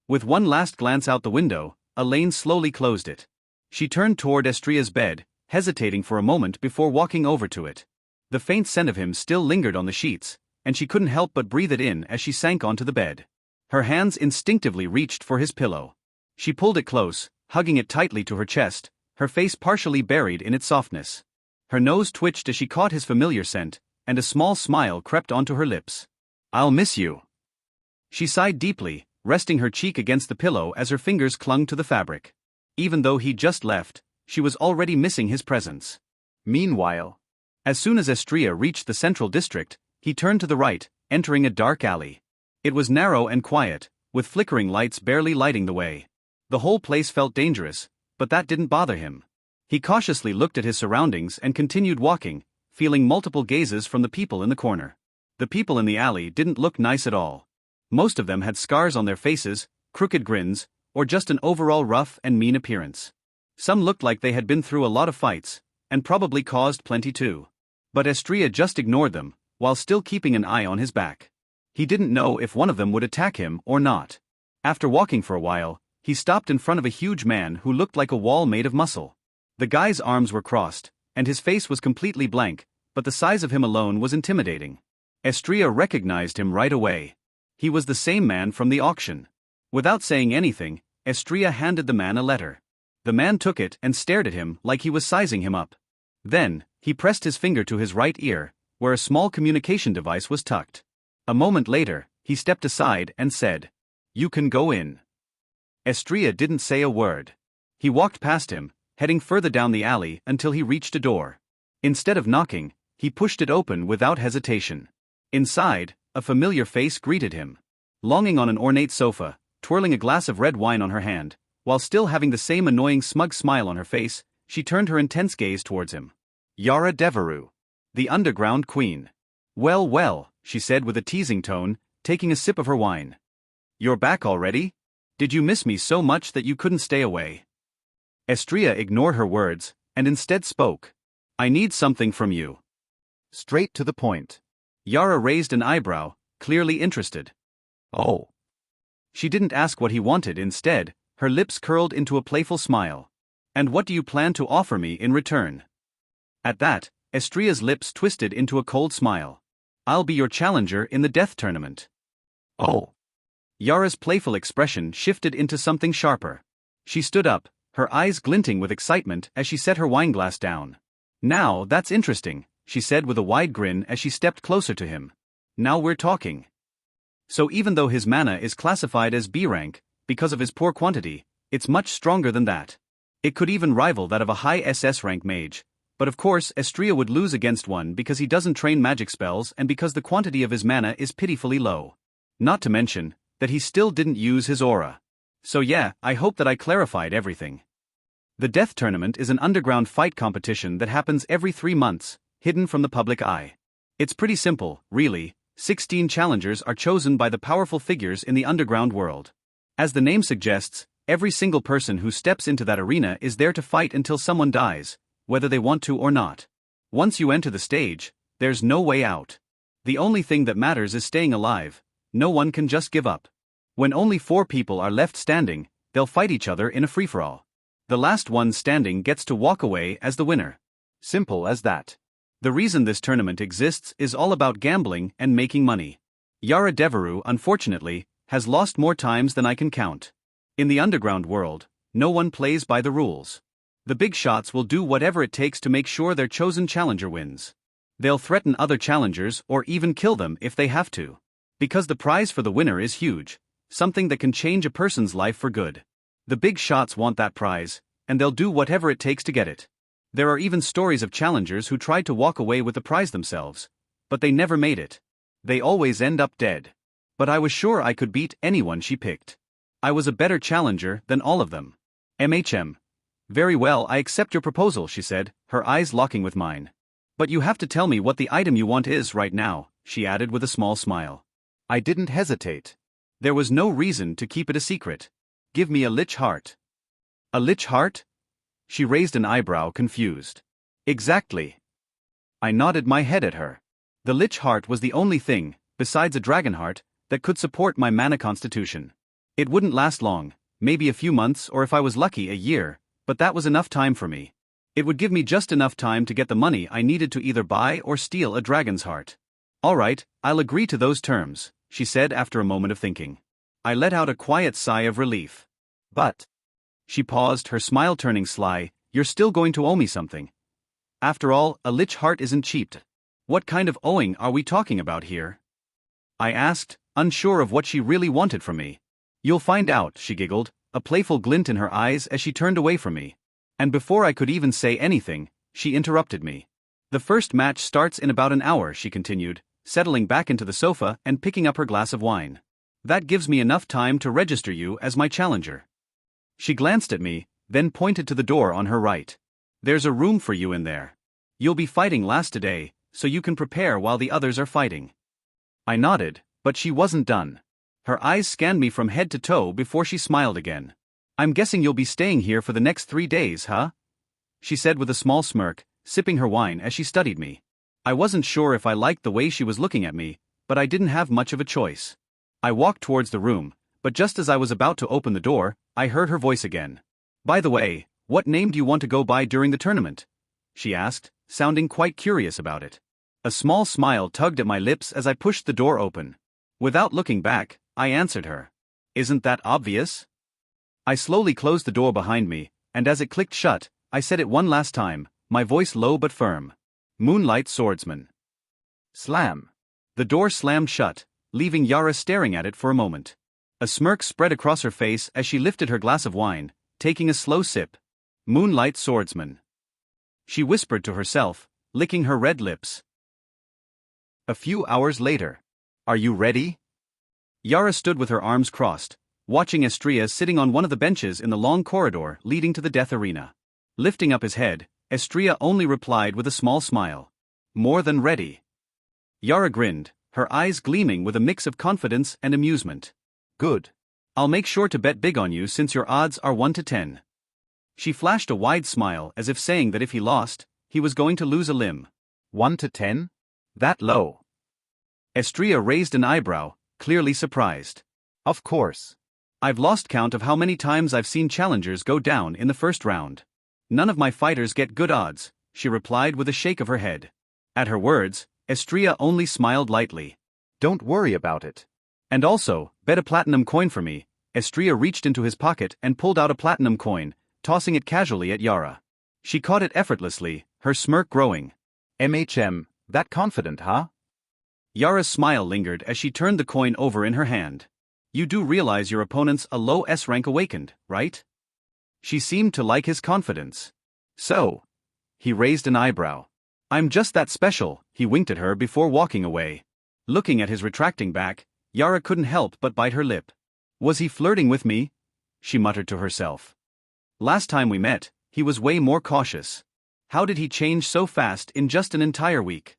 With one last glance out the window, Elaine slowly closed it. She turned toward Estria's bed, hesitating for a moment before walking over to it. The faint scent of him still lingered on the sheets, and she couldn't help but breathe it in as she sank onto the bed. Her hands instinctively reached for his pillow. She pulled it close, hugging it tightly to her chest, her face partially buried in its softness. Her nose twitched as she caught his familiar scent, and a small smile crept onto her lips. "I'll miss you." She sighed deeply, resting her cheek against the pillow as her fingers clung to the fabric. Even though he just left, she was already missing his presence. Meanwhile, as soon as Estria reached the central district, he turned to the right, entering a dark alley. It was narrow and quiet, with flickering lights barely lighting the way. The whole place felt dangerous, but that didn't bother him. He cautiously looked at his surroundings and continued walking, feeling multiple gazes from the people in the corner. The people in the alley didn't look nice at all. Most of them had scars on their faces, crooked grins, or just an overall rough and mean appearance. Some looked like they had been through a lot of fights, and probably caused plenty too. But Estria just ignored them, while still keeping an eye on his back. He didn't know if one of them would attack him or not. After walking for a while, he stopped in front of a huge man who looked like a wall made of muscle. The guy's arms were crossed, and his face was completely blank, but the size of him alone was intimidating. Estria recognized him right away. He was the same man from the auction. Without saying anything, Estria handed the man a letter. The man took it and stared at him like he was sizing him up. Then, he pressed his finger to his right ear, where a small communication device was tucked. A moment later, he stepped aside and said, "You can go in." Estria didn't say a word. He walked past him, heading further down the alley until he reached a door. Instead of knocking, he pushed it open without hesitation. Inside, a familiar face greeted him. Longing on an ornate sofa, twirling a glass of red wine on her hand, while still having the same annoying smug smile on her face, she turned her intense gaze towards him. Yara Devereaux, the underground queen. "Well, well," she said with a teasing tone, taking a sip of her wine. "You're back already? Did you miss me so much that you couldn't stay away?" Estria ignored her words, and instead spoke. "I need something from you." Straight to the point. Yara raised an eyebrow, clearly interested. "Oh." She didn't ask what he wanted. Instead, her lips curled into a playful smile. "And what do you plan to offer me in return?" At that, Estria's lips twisted into a cold smile. "I'll be your challenger in the death tournament." "Oh." Yara's playful expression shifted into something sharper. She stood up, her eyes glinting with excitement as she set her wineglass down. "Now that's interesting," she said with a wide grin as she stepped closer to him. "Now we're talking." So even though his mana is classified as B rank, because of his poor quantity, it's much stronger than that. It could even rival that of a high SS rank mage, but of course Estria would lose against one because he doesn't train magic spells and because the quantity of his mana is pitifully low. Not to mention, that he still didn't use his aura. So yeah, I hope that I clarified everything. The death tournament is an underground fight competition that happens every 3 months, hidden from the public eye. It's pretty simple, really. 16 challengers are chosen by the powerful figures in the underground world. As the name suggests, every single person who steps into that arena is there to fight until someone dies, whether they want to or not. Once you enter the stage, there's no way out. The only thing that matters is staying alive. No one can just give up. When only 4 people are left standing, they'll fight each other in a free-for-all. The last one standing gets to walk away as the winner. Simple as that. The reason this tournament exists is all about gambling and making money. Yara Devereaux, unfortunately, has lost more times than I can count. In the underground world, no one plays by the rules. The big shots will do whatever it takes to make sure their chosen challenger wins. They'll threaten other challengers or even kill them if they have to. Because the prize for the winner is huge, something that can change a person's life for good. The big shots want that prize, and they'll do whatever it takes to get it. There are even stories of challengers who tried to walk away with the prize themselves, but they never made it. They always end up dead. But I was sure I could beat anyone she picked. I was a better challenger than all of them. "MHM. Very well, I accept your proposal," she said, her eyes locking with mine. But you have to tell me what the item you want is right now, she added with a small smile. I didn't hesitate. There was no reason to keep it a secret. Give me a lich heart. A lich heart? She raised an eyebrow, confused. Exactly. I nodded my head at her. The lich heart was the only thing, besides a dragon heart, that could support my mana constitution. It wouldn't last long, maybe a few months or if I was lucky a year, but that was enough time for me. It would give me just enough time to get the money I needed to either buy or steal a dragon's heart. All right, I'll agree to those terms, she said after a moment of thinking. I let out a quiet sigh of relief. But. She paused, her smile turning sly, you're still going to owe me something. After all, a lich heart isn't cheap. What kind of owing are we talking about here? I asked, unsure of what she really wanted from me. You'll find out, she giggled, a playful glint in her eyes as she turned away from me. And before I could even say anything, she interrupted me. The first match starts in about an hour, she continued, settling back into the sofa and picking up her glass of wine. That gives me enough time to register you as my challenger. She glanced at me, then pointed to the door on her right. There's a room for you in there. You'll be fighting last today, so you can prepare while the others are fighting. I nodded, but she wasn't done. Her eyes scanned me from head to toe before she smiled again. I'm guessing you'll be staying here for the next 3 days, huh? She said with a small smirk, sipping her wine as she studied me. I wasn't sure if I liked the way she was looking at me, but I didn't have much of a choice. I walked towards the room, but just as I was about to open the door, I heard her voice again. By the way, what name do you want to go by during the tournament? She asked, sounding quite curious about it. A small smile tugged at my lips as I pushed the door open. Without looking back, I answered her. Isn't that obvious? I slowly closed the door behind me, and as it clicked shut, I said it one last time, my voice low but firm. Moonlight Swordsman. Slam. The door slammed shut, leaving Yara staring at it for a moment. A smirk spread across her face as she lifted her glass of wine, taking a slow sip. Moonlight Swordsman. She whispered to herself, licking her red lips. A few hours later. Are you ready? Yara stood with her arms crossed, watching Estrella sitting on one of the benches in the long corridor leading to the death arena. Lifting up his head, Estrella only replied with a small smile. More than ready. Yara grinned, her eyes gleaming with a mix of confidence and amusement. Good. I'll make sure to bet big on you since your odds are 1 to 10. She flashed a wide smile as if saying that if he lost, he was going to lose a limb. 1 to 10? That low? Estrella raised an eyebrow, clearly surprised. Of course. I've lost count of how many times I've seen challengers go down in the first round. None of my fighters get good odds, she replied with a shake of her head. At her words, Estrella only smiled lightly. Don't worry about it. And also, bet a platinum coin for me. Estrella reached into his pocket and pulled out a platinum coin, tossing it casually at Yara. She caught it effortlessly, her smirk growing. That confident, huh? Yara's smile lingered as she turned the coin over in her hand. You do realize your opponent's a low S rank awakened, right? She seemed to like his confidence. So? He raised an eyebrow. I'm just that special, he winked at her before walking away. Looking at his retracting back, Yara couldn't help but bite her lip. Was he flirting with me? She muttered to herself. Last time we met, he was way more cautious. How did he change so fast in just an entire week?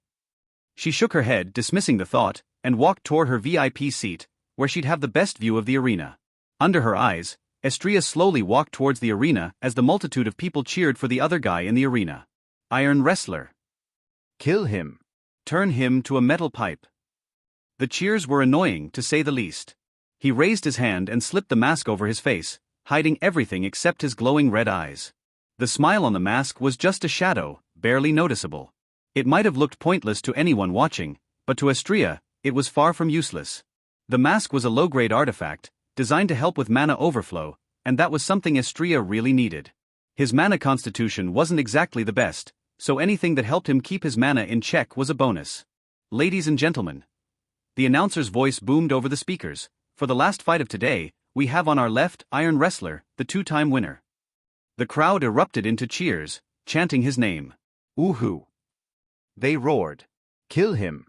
She shook her head, dismissing the thought, and walked toward her VIP seat, where she'd have the best view of the arena. Under her eyes, Estrella slowly walked towards the arena as the multitude of people cheered for the other guy in the arena. Iron Wrestler. Kill him. Turn him to a metal pipe. The cheers were annoying, to say the least. He raised his hand and slipped the mask over his face, hiding everything except his glowing red eyes. The smile on the mask was just a shadow, barely noticeable. It might have looked pointless to anyone watching, but to Estrella, it was far from useless. The mask was a low-grade artifact, designed to help with mana overflow, and that was something Estrella really needed. His mana constitution wasn't exactly the best, so anything that helped him keep his mana in check was a bonus. Ladies and gentlemen. The announcer's voice boomed over the speakers. For the last fight of today, we have on our left Iron Wrestler, the 2-time winner. The crowd erupted into cheers, chanting his name. Woohoo! They roared. Kill him.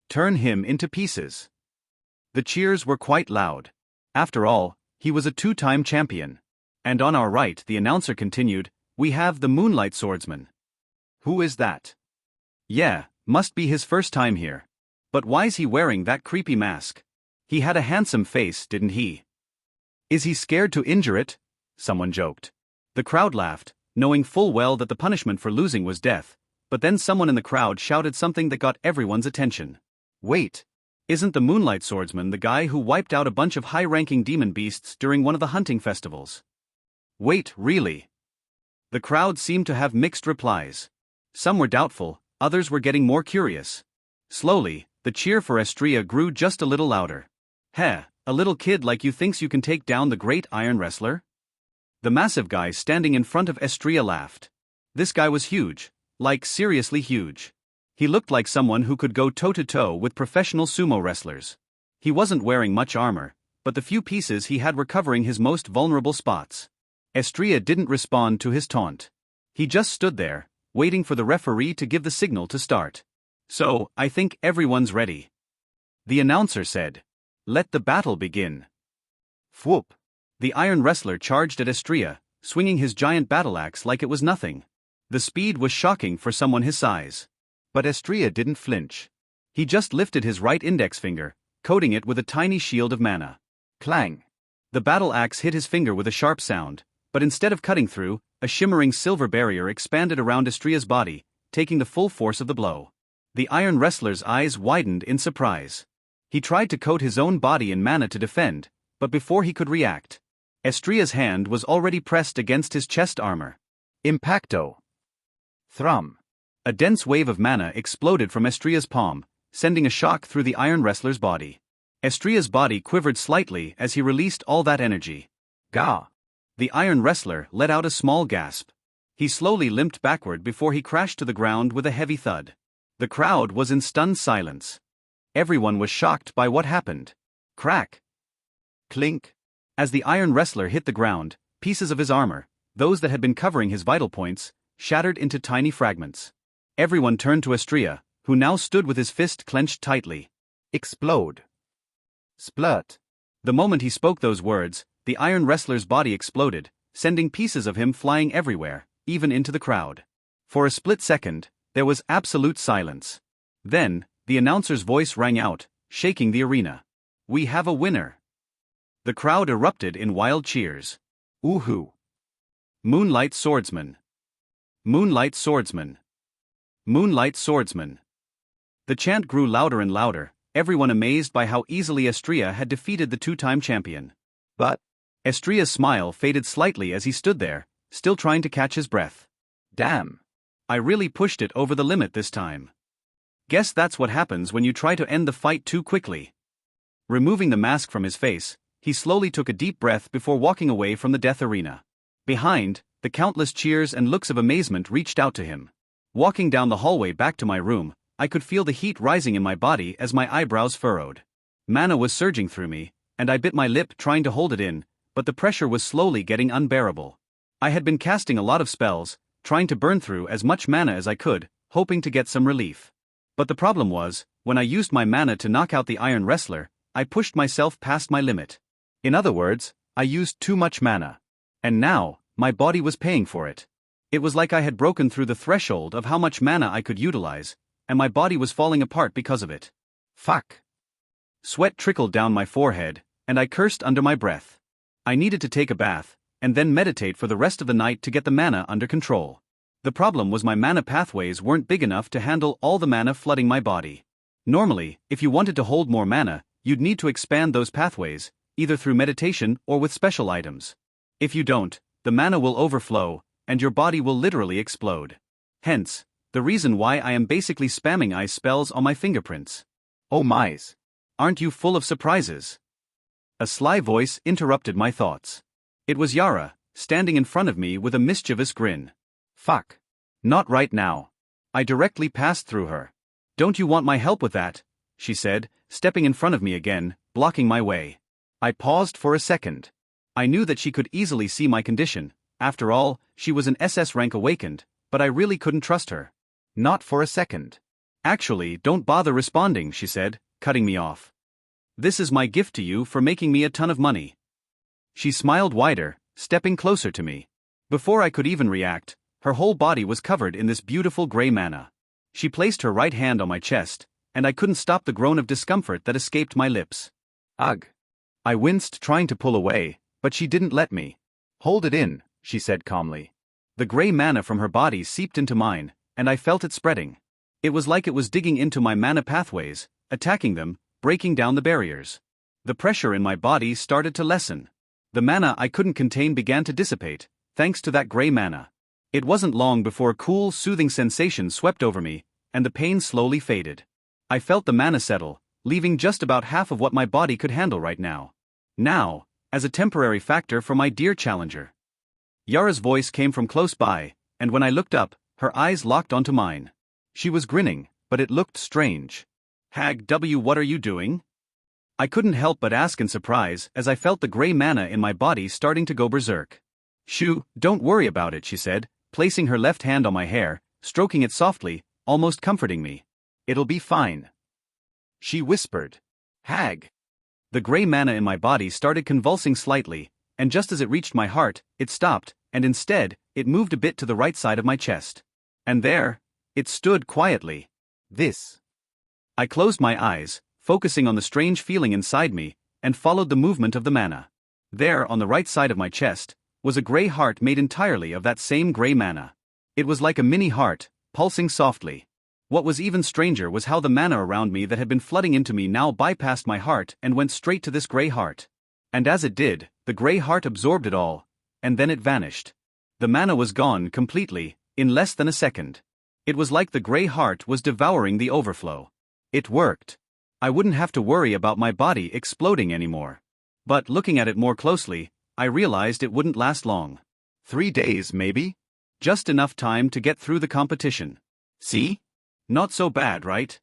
Turn him into pieces. The cheers were quite loud. After all, he was a 2-time champion. And on our right, the announcer continued, we have the Moonlight Swordsman. Who is that? Yeah, must be his first time here. But why's he wearing that creepy mask? He had a handsome face, didn't he? Is he scared to injure it? Someone joked. The crowd laughed, knowing full well that the punishment for losing was death, but then someone in the crowd shouted something that got everyone's attention. Wait! Isn't the Moonlight Swordsman the guy who wiped out a bunch of high-ranking demon beasts during one of the hunting festivals? Wait, really? The crowd seemed to have mixed replies. Some were doubtful, others were getting more curious. Slowly, the cheer for Estrella grew just a little louder. Heh, a little kid like you thinks you can take down the great iron wrestler? The massive guy standing in front of Estrella laughed. This guy was huge, like seriously huge. He looked like someone who could go toe-to-toe with professional sumo wrestlers. He wasn't wearing much armor, but the few pieces he had were covering his most vulnerable spots. Estrella didn't respond to his taunt. He just stood there, waiting for the referee to give the signal to start. So, I think everyone's ready. The announcer said. Let the battle begin. Whoop! The iron wrestler charged at Estrella, swinging his giant battle axe like it was nothing. The speed was shocking for someone his size. But Estrella didn't flinch. He just lifted his right index finger, coating it with a tiny shield of mana. Clang! The battle axe hit his finger with a sharp sound, but instead of cutting through, a shimmering silver barrier expanded around Estrella's body, taking the full force of the blow. The iron wrestler's eyes widened in surprise. He tried to coat his own body in mana to defend, but before he could react, Estrella's hand was already pressed against his chest armor. Impacto! Thrum! A dense wave of mana exploded from Estrella's palm, sending a shock through the iron wrestler's body. Estrella's body quivered slightly as he released all that energy. Gah! The iron wrestler let out a small gasp. He slowly limped backward before he crashed to the ground with a heavy thud. The crowd was in stunned silence. Everyone was shocked by what happened. Crack! Clink! As the iron wrestler hit the ground, pieces of his armor, those that had been covering his vital points, shattered into tiny fragments. Everyone turned to Estrella, who now stood with his fist clenched tightly. Explode! Splut! The moment he spoke those words, the iron wrestler's body exploded, sending pieces of him flying everywhere, even into the crowd. For a split second, there was absolute silence. Then, the announcer's voice rang out, shaking the arena. We have a winner! The crowd erupted in wild cheers. Woohoo! Moonlight Swordsman! Moonlight Swordsman! Moonlight Swordsman! The chant grew louder and louder, everyone amazed by how easily Estrella had defeated the two-time champion. But Estrella's smile faded slightly as he stood there, still trying to catch his breath. Damn! I really pushed it over the limit this time. Guess that's what happens when you try to end the fight too quickly. Removing the mask from his face, he slowly took a deep breath before walking away from the death arena. Behind, the countless cheers and looks of amazement reached out to him. Walking down the hallway back to my room, I could feel the heat rising in my body as my eyebrows furrowed. Mana was surging through me, and I bit my lip trying to hold it in, but the pressure was slowly getting unbearable. I had been casting a lot of spells, trying to burn through as much mana as I could, hoping to get some relief. But the problem was, when I used my mana to knock out the iron wrestler, I pushed myself past my limit. In other words, I used too much mana. And now, my body was paying for it. It was like I had broken through the threshold of how much mana I could utilize, and my body was falling apart because of it. Fuck. Sweat trickled down my forehead, and I cursed under my breath. I needed to take a bath, and then meditate for the rest of the night to get the mana under control. The problem was my mana pathways weren't big enough to handle all the mana flooding my body. Normally, if you wanted to hold more mana, you'd need to expand those pathways, either through meditation or with special items. If you don't, the mana will overflow, and your body will literally explode. Hence, the reason why I am basically spamming ice spells on my fingerprints. Oh my's. Aren't you full of surprises? A sly voice interrupted my thoughts. It was Yara, standing in front of me with a mischievous grin. Fuck. Not right now. I directly passed through her. Don't you want my help with that? She said, stepping in front of me again, blocking my way. I paused for a second. I knew that she could easily see my condition. After all, she was an SS rank awakened, but I really couldn't trust her. Not for a second. Actually, don't bother responding, she said, cutting me off. This is my gift to you for making me a ton of money. She smiled wider, stepping closer to me. Before I could even react, her whole body was covered in this beautiful gray mana. She placed her right hand on my chest, and I couldn't stop the groan of discomfort that escaped my lips. Ugh. I winced, trying to pull away, but she didn't let me. Hold it in, she said calmly. The gray mana from her body seeped into mine, and I felt it spreading. It was like it was digging into my mana pathways, attacking them, breaking down the barriers. The pressure in my body started to lessen. The mana I couldn't contain began to dissipate, thanks to that gray mana. It wasn't long before a cool, soothing sensation swept over me, and the pain slowly faded. I felt the mana settle, leaving just about half of what my body could handle right now. Now, as a temporary factor for my dear challenger. Yara's voice came from close by, and when I looked up, her eyes locked onto mine. She was grinning, but it looked strange. Hag W, what are you doing? I couldn't help but ask in surprise as I felt the gray mana in my body starting to go berserk. Shoo, don't worry about it, she said, placing her left hand on my hair, stroking it softly, almost comforting me. It'll be fine. She whispered. Hag. The gray mana in my body started convulsing slightly, and just as it reached my heart, it stopped, and instead, it moved a bit to the right side of my chest. And there, it stood quietly. This. I closed my eyes, focusing on the strange feeling inside me, and followed the movement of the mana. There, on the right side of my chest, was a gray heart made entirely of that same gray mana. It was like a mini heart, pulsing softly. What was even stranger was how the mana around me that had been flooding into me now bypassed my heart and went straight to this gray heart. And as it did, the gray heart absorbed it all, and then it vanished. The mana was gone completely, in less than a second. It was like the gray heart was devouring the overflow. It worked. I wouldn't have to worry about my body exploding anymore. But looking at it more closely, I realized it wouldn't last long. 3 days, maybe? Just enough time to get through the competition. See? Not so bad, right?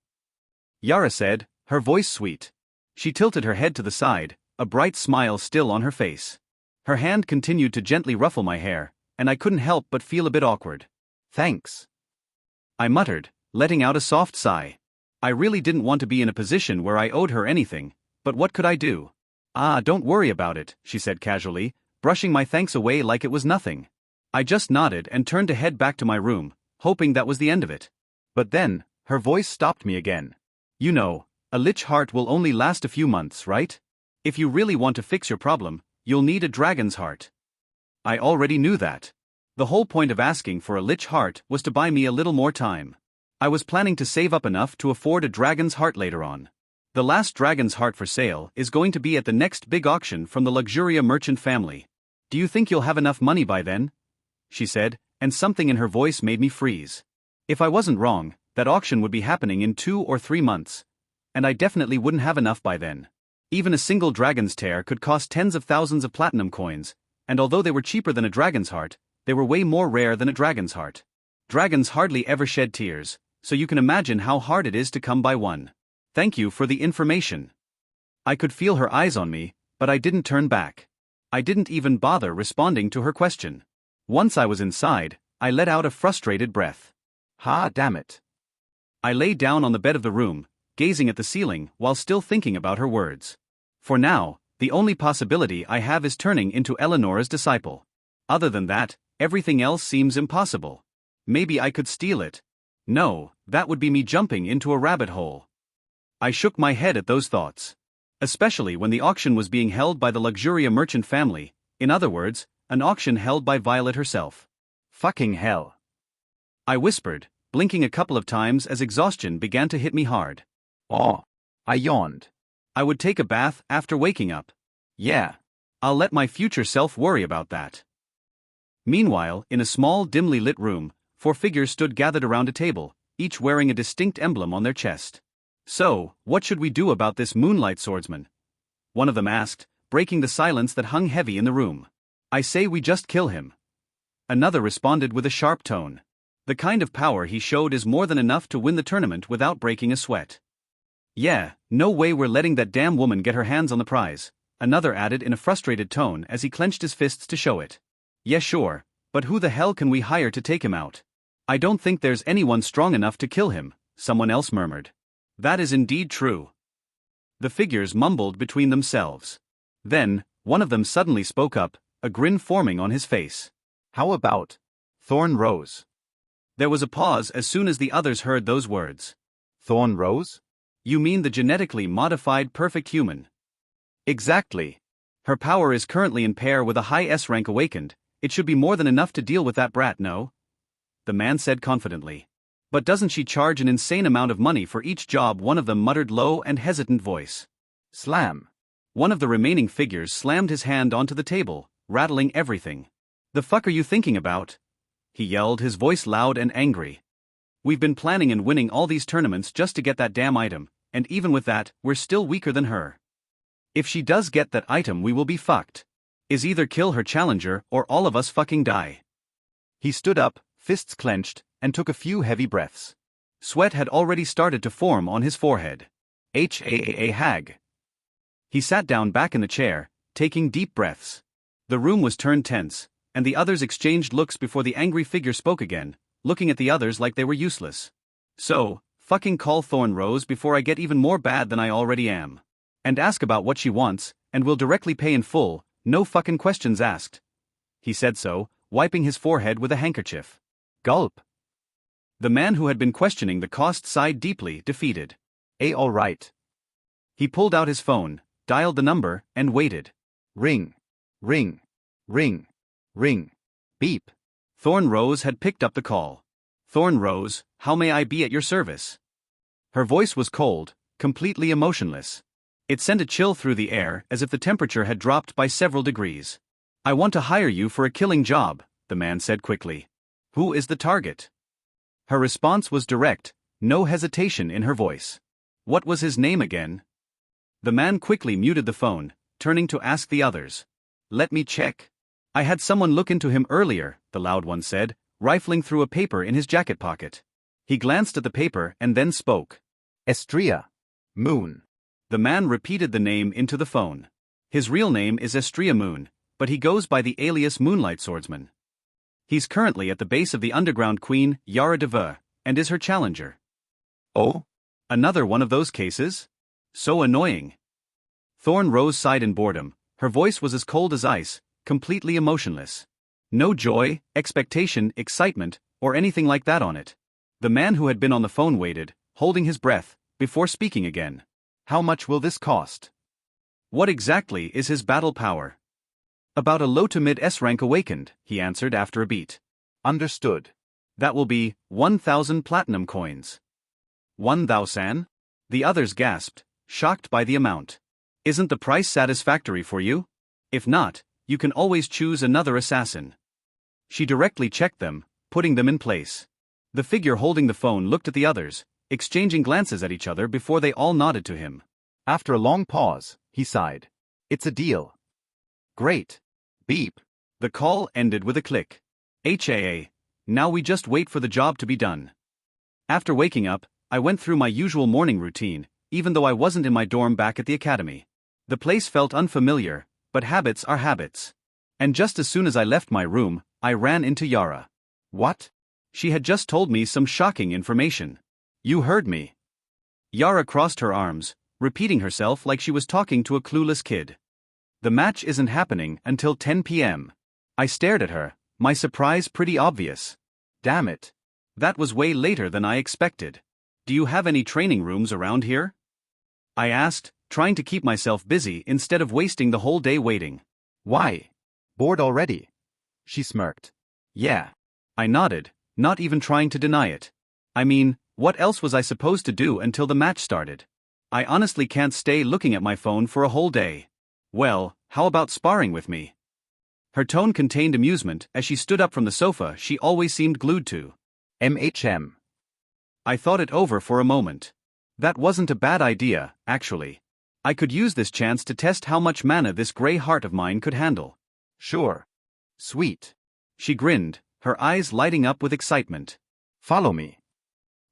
Yara said, her voice sweet. She tilted her head to the side, a bright smile still on her face. Her hand continued to gently ruffle my hair, and I couldn't help but feel a bit awkward. Thanks. I muttered, letting out a soft sigh. I really didn't want to be in a position where I owed her anything, but what could I do? Don't worry about it, she said casually, brushing my thanks away like it was nothing. I just nodded and turned to head back to my room, hoping that was the end of it. But then, her voice stopped me again. You know, a lich heart will only last a few months, right? If you really want to fix your problem, you'll need a dragon's heart. I already knew that. The whole point of asking for a lich heart was to buy me a little more time. I was planning to save up enough to afford a dragon's heart later on. The last dragon's heart for sale is going to be at the next big auction from the Luxuria merchant family. Do you think you'll have enough money by then? She said, and something in her voice made me freeze. If I wasn't wrong, that auction would be happening in 2 or 3 months. And I definitely wouldn't have enough by then. Even a single dragon's tear could cost tens of thousands of platinum coins, and although they were cheaper than a dragon's heart, they were way more rare than a dragon's heart. Dragons hardly ever shed tears, so you can imagine how hard it is to come by one. Thank you for the information. I could feel her eyes on me, but I didn't turn back. I didn't even bother responding to her question. Once I was inside, I let out a frustrated breath. Damn it. I lay down on the bed of the room, gazing at the ceiling while still thinking about her words. For now, the only possibility I have is turning into Eleanor's disciple. Other than that, everything else seems impossible. Maybe I could steal it. No, that would be me jumping into a rabbit hole. I shook my head at those thoughts. Especially when the auction was being held by the Luxuria merchant family, in other words, an auction held by Violet herself. Fucking hell. I whispered, blinking a couple of times as exhaustion began to hit me hard. I yawned. I would take a bath after waking up. Yeah. I'll let my future self worry about that. Meanwhile, in a small, dimly lit room, 4 figures stood gathered around a table, each wearing a distinct emblem on their chest. So, what should we do about this moonlight swordsman? One of them asked, breaking the silence that hung heavy in the room. I say we just kill him. Another responded with a sharp tone. The kind of power he showed is more than enough to win the tournament without breaking a sweat. Yeah, no way we're letting that damn woman get her hands on the prize, another added in a frustrated tone as he clenched his fists to show it. Yeah sure, but who the hell can we hire to take him out? I don't think there's anyone strong enough to kill him, someone else murmured. That is indeed true. The figures mumbled between themselves. Then, one of them suddenly spoke up, a grin forming on his face. How about Thorn Rose? There was a pause as soon as the others heard those words. Thorn Rose? You mean the genetically modified perfect human? Exactly. Her power is currently in pair with a high S rank awakened. It should be more than enough to deal with that brat, no? The man said confidently. But doesn't she charge an insane amount of money for each job? One of them muttered low and hesitant voice. Slam. One of the remaining figures slammed his hand onto the table, rattling everything. The fuck are you thinking about? He yelled, his voice loud and angry. We've been planning and winning all these tournaments just to get that damn item, and even with that, we're still weaker than her. If she does get that item, we will be fucked. Is either kill her challenger or all of us fucking die. He stood up, fists clenched, and took a few heavy breaths. Sweat had already started to form on his forehead. Hag. He sat down back in the chair, taking deep breaths. The room was turned tense, and the others exchanged looks before the angry figure spoke again, looking at the others like they were useless. So, fucking call Thorn Rose before I get even more bad than I already am. And ask about what she wants, and we'll directly pay in full, no fucking questions asked. He said so, wiping his forehead with a handkerchief. Gulp. The man who had been questioning the cost sighed deeply, defeated. All right. He pulled out his phone, dialed the number, and waited. Ring. Ring. Ring. Ring. Beep. Thorn Rose had picked up the call. Thorn Rose, how may I be at your service? Her voice was cold, completely emotionless. It sent a chill through the air as if the temperature had dropped by several degrees. I want to hire you for a killing job, the man said quickly. Who is the target? Her response was direct, no hesitation in her voice. What was his name again? The man quickly muted the phone, turning to ask the others. Let me check. I had someone look into him earlier, the loud one said, rifling through a paper in his jacket pocket. He glanced at the paper and then spoke. Estrella. Moon. The man repeated the name into the phone. His real name is Estrella Moon, but he goes by the alias Moonlight Swordsman. He's currently at the base of the underground queen, Yara Deveur, and is her challenger. Oh? Another one of those cases? So annoying. Thorn Rose sighed in boredom. Her voice was as cold as ice, completely emotionless. No joy, expectation, excitement, or anything like that on it. The man who had been on the phone waited, holding his breath, before speaking again. How much will this cost? What exactly is his battle power? About a low to mid S rank awakened, he answered after a beat. Understood. That will be 1,000 platinum coins. 1,000? The others gasped, shocked by the amount. Isn't the price satisfactory for you? If not, you can always choose another assassin. She directly checked them, putting them in place. The figure holding the phone looked at the others, exchanging glances at each other before they all nodded to him. After a long pause, he sighed. It's a deal. Great. Beep. The call ended with a click. Now we just wait for the job to be done. After waking up, I went through my usual morning routine, even though I wasn't in my dorm back at the academy. The place felt unfamiliar, but habits are habits. And just as soon as I left my room, I ran into Yara. What? She had just told me some shocking information. You heard me. Yara crossed her arms, repeating herself like she was talking to a clueless kid. The match isn't happening until 10 p.m. I stared at her, my surprise pretty obvious. Damn it. That was way later than I expected. Do you have any training rooms around here? I asked, trying to keep myself busy instead of wasting the whole day waiting. Why? Bored already? She smirked. Yeah. I nodded, not even trying to deny it. I mean, what else was I supposed to do until the match started? I honestly can't stay looking at my phone for a whole day. Well, how about sparring with me? Her tone contained amusement as she stood up from the sofa she always seemed glued to. MHM. I thought it over for a moment. That wasn't a bad idea, actually. I could use this chance to test how much mana this grey heart of mine could handle. Sure. Sweet. She grinned, her eyes lighting up with excitement. Follow me.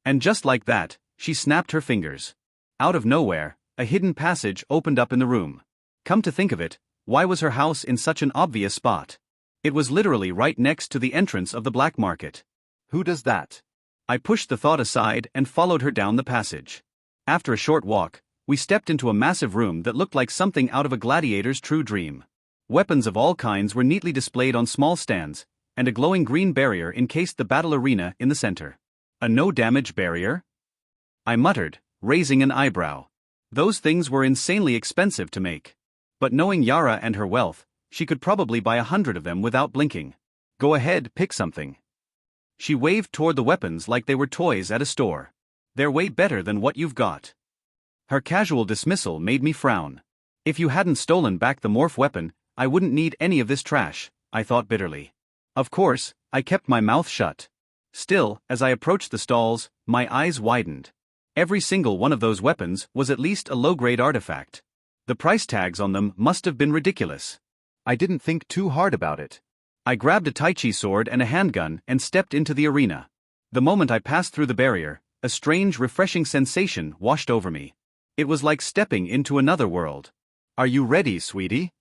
And just like that, she snapped her fingers. Out of nowhere, a hidden passage opened up in the room. Come to think of it, why was her house in such an obvious spot? It was literally right next to the entrance of the black market. Who does that? I pushed the thought aside and followed her down the passage. After a short walk, we stepped into a massive room that looked like something out of a gladiator's true dream. Weapons of all kinds were neatly displayed on small stands, and a glowing green barrier encased the battle arena in the center. A no-damage barrier? I muttered, raising an eyebrow. Those things were insanely expensive to make. But knowing Yara and her wealth, she could probably buy 100 of them without blinking. Go ahead, pick something. She waved toward the weapons like they were toys at a store. They're way better than what you've got. Her casual dismissal made me frown. If you hadn't stolen back the morph weapon, I wouldn't need any of this trash, I thought bitterly. Of course, I kept my mouth shut. Still, as I approached the stalls, my eyes widened. Every single one of those weapons was at least a low-grade artifact. The price tags on them must have been ridiculous. I didn't think too hard about it. I grabbed a Tai Chi sword and a handgun and stepped into the arena. The moment I passed through the barrier, a strange, refreshing sensation washed over me. It was like stepping into another world. Are you ready, sweetie?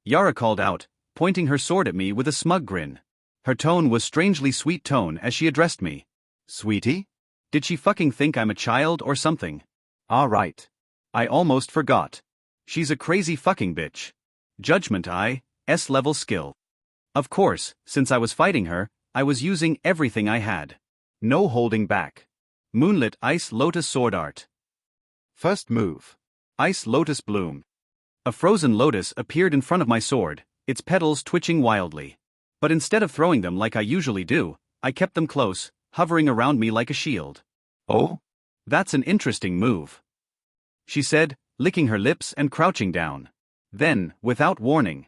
Yara called out, pointing her sword at me with a smug grin. Her tone was strangely sweet tone as she addressed me. Sweetie? Did she fucking think I'm a child or something? Ah, right. I almost forgot. She's a crazy fucking bitch. Judgment Eye, S-level skill. Of course, since I was fighting her, I was using everything I had. No holding back. Moonlit Ice Lotus Sword Art. First move. Ice Lotus Bloom. A frozen lotus appeared in front of my sword, its petals twitching wildly. But instead of throwing them like I usually do, I kept them close, hovering around me like a shield. Oh? That's an interesting move, she said, licking her lips and crouching down. Then, without warning,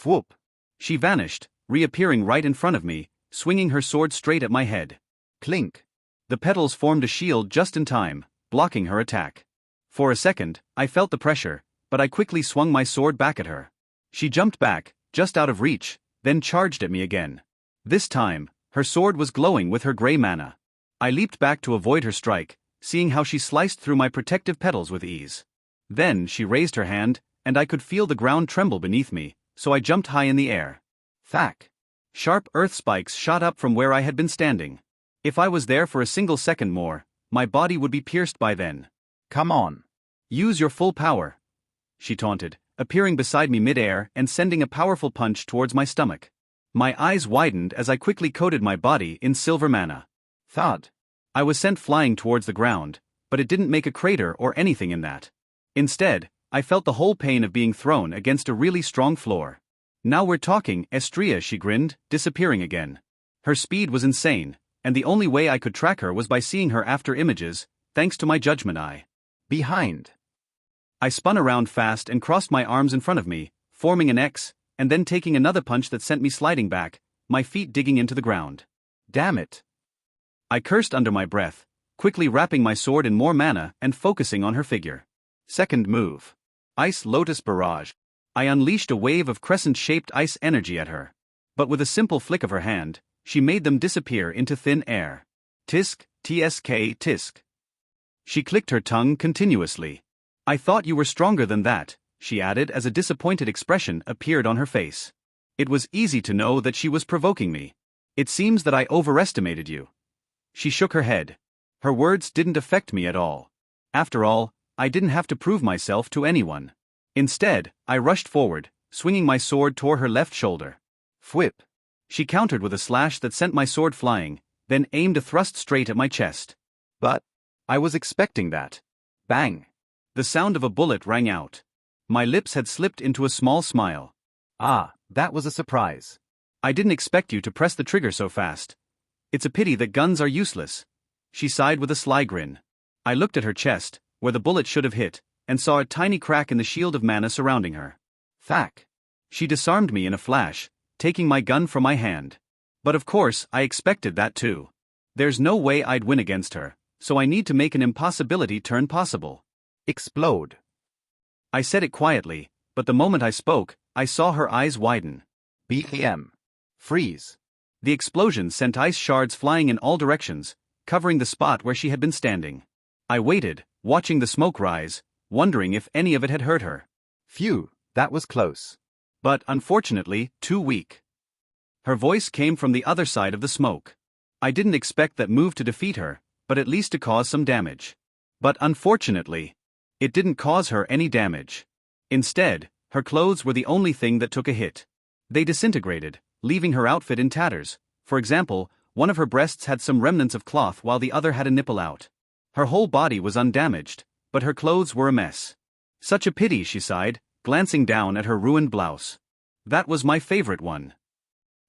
whoop, she vanished, reappearing right in front of me, swinging her sword straight at my head. Clink. The petals formed a shield just in time, blocking her attack. For a second, I felt the pressure, but I quickly swung my sword back at her. She jumped back, just out of reach, then charged at me again. This time, her sword was glowing with her gray mana. I leaped back to avoid her strike, seeing how she sliced through my protective petals with ease. Then she raised her hand, and I could feel the ground tremble beneath me, so I jumped high in the air. Thack! Sharp earth spikes shot up from where I had been standing. If I was there for a single second more, my body would be pierced by then. Come on. Use your full power, she taunted, appearing beside me mid-air and sending a powerful punch towards my stomach. My eyes widened as I quickly coated my body in silver mana. Thud. I was sent flying towards the ground, but it didn't make a crater or anything in that. Instead, I felt the whole pain of being thrown against a really strong floor. Now we're talking, Estria, she grinned, disappearing again. Her speed was insane, and the only way I could track her was by seeing her after images, thanks to my judgment eye. Behind. I spun around fast and crossed my arms in front of me, forming an X, and then taking another punch that sent me sliding back, my feet digging into the ground. Damn it. I cursed under my breath, quickly wrapping my sword in more mana and focusing on her figure. Second move. Ice Lotus Barrage. I unleashed a wave of crescent-shaped ice energy at her. But with a simple flick of her hand, she made them disappear into thin air. Tisk, tsk, tisk. She clicked her tongue continuously. I thought you were stronger than that, she added as a disappointed expression appeared on her face. It was easy to know that she was provoking me. It seems that I overestimated you. She shook her head. Her words didn't affect me at all. After all, I didn't have to prove myself to anyone. Instead, I rushed forward, swinging my sword toward her left shoulder. Whip. She countered with a slash that sent my sword flying, then aimed a thrust straight at my chest. But I was expecting that. Bang. The sound of a bullet rang out. My lips had slipped into a small smile. Ah, that was a surprise. I didn't expect you to press the trigger so fast. It's a pity that guns are useless. She sighed with a sly grin. I looked at her chest, where the bullet should have hit, and saw a tiny crack in the shield of mana surrounding her. Thack. She disarmed me in a flash, taking my gun from my hand. But of course, I expected that too. There's no way I'd win against her, so I need to make an impossibility turn possible. Explode. I said it quietly, but the moment I spoke, I saw her eyes widen. BAM. Freeze. The explosion sent ice shards flying in all directions, covering the spot where she had been standing. I waited, watching the smoke rise, wondering if any of it had hurt her. Phew, that was close. But unfortunately, too weak. Her voice came from the other side of the smoke. I didn't expect that move to defeat her, but at least to cause some damage. But unfortunately, it didn't cause her any damage. Instead, her clothes were the only thing that took a hit. They disintegrated, leaving her outfit in tatters. For example, one of her breasts had some remnants of cloth while the other had a nipple out. Her whole body was undamaged, but her clothes were a mess. Such a pity, she sighed, glancing down at her ruined blouse. That was my favorite one.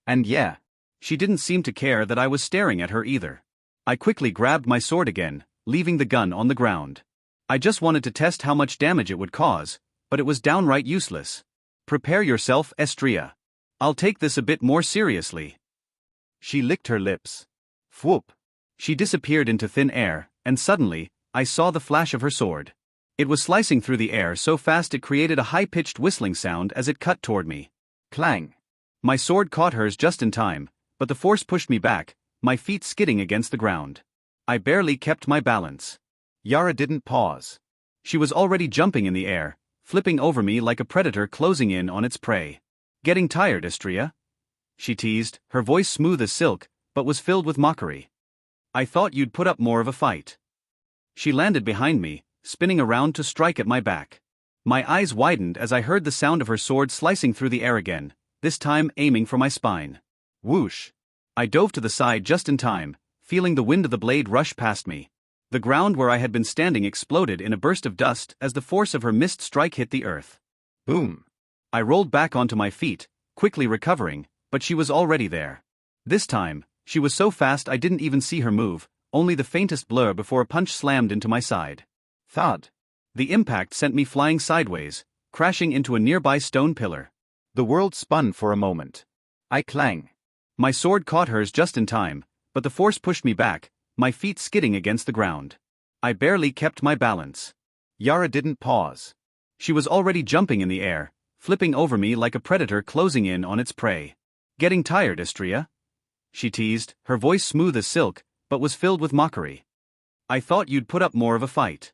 And yeah, she didn't seem to care that I was staring at her either. I quickly grabbed my sword again, leaving the gun on the ground. I just wanted to test how much damage it would cause, but it was downright useless. Prepare yourself, Estria. I'll take this a bit more seriously. She licked her lips. Whoop. She disappeared into thin air, and suddenly, I saw the flash of her sword. It was slicing through the air so fast it created a high-pitched whistling sound as it cut toward me. Clang. My sword caught hers just in time, but the force pushed me back, my feet skidding against the ground. I barely kept my balance. Yara didn't pause. She was already jumping in the air, flipping over me like a predator closing in on its prey. Getting tired, Estria? She teased, her voice smooth as silk, but was filled with mockery. I thought you'd put up more of a fight. She landed behind me, spinning around to strike at my back. My eyes widened as I heard the sound of her sword slicing through the air again, this time aiming for my spine. Whoosh! I dove to the side just in time, feeling the wind of the blade rush past me. The ground where I had been standing exploded in a burst of dust as the force of her missed strike hit the earth. Boom! I rolled back onto my feet, quickly recovering, but she was already there. This time, she was so fast I didn't even see her move, only the faintest blur before a punch slammed into my side. Thud. The impact sent me flying sideways, crashing into a nearby stone pillar. The world spun for a moment. I clang. My sword caught hers just in time, but the force pushed me back, my feet skidding against the ground. I barely kept my balance. Yara didn't pause. She was already jumping in the air, flipping over me like a predator closing in on its prey. Getting tired, Estria? She teased, her voice smooth as silk, but was filled with mockery. I thought you'd put up more of a fight.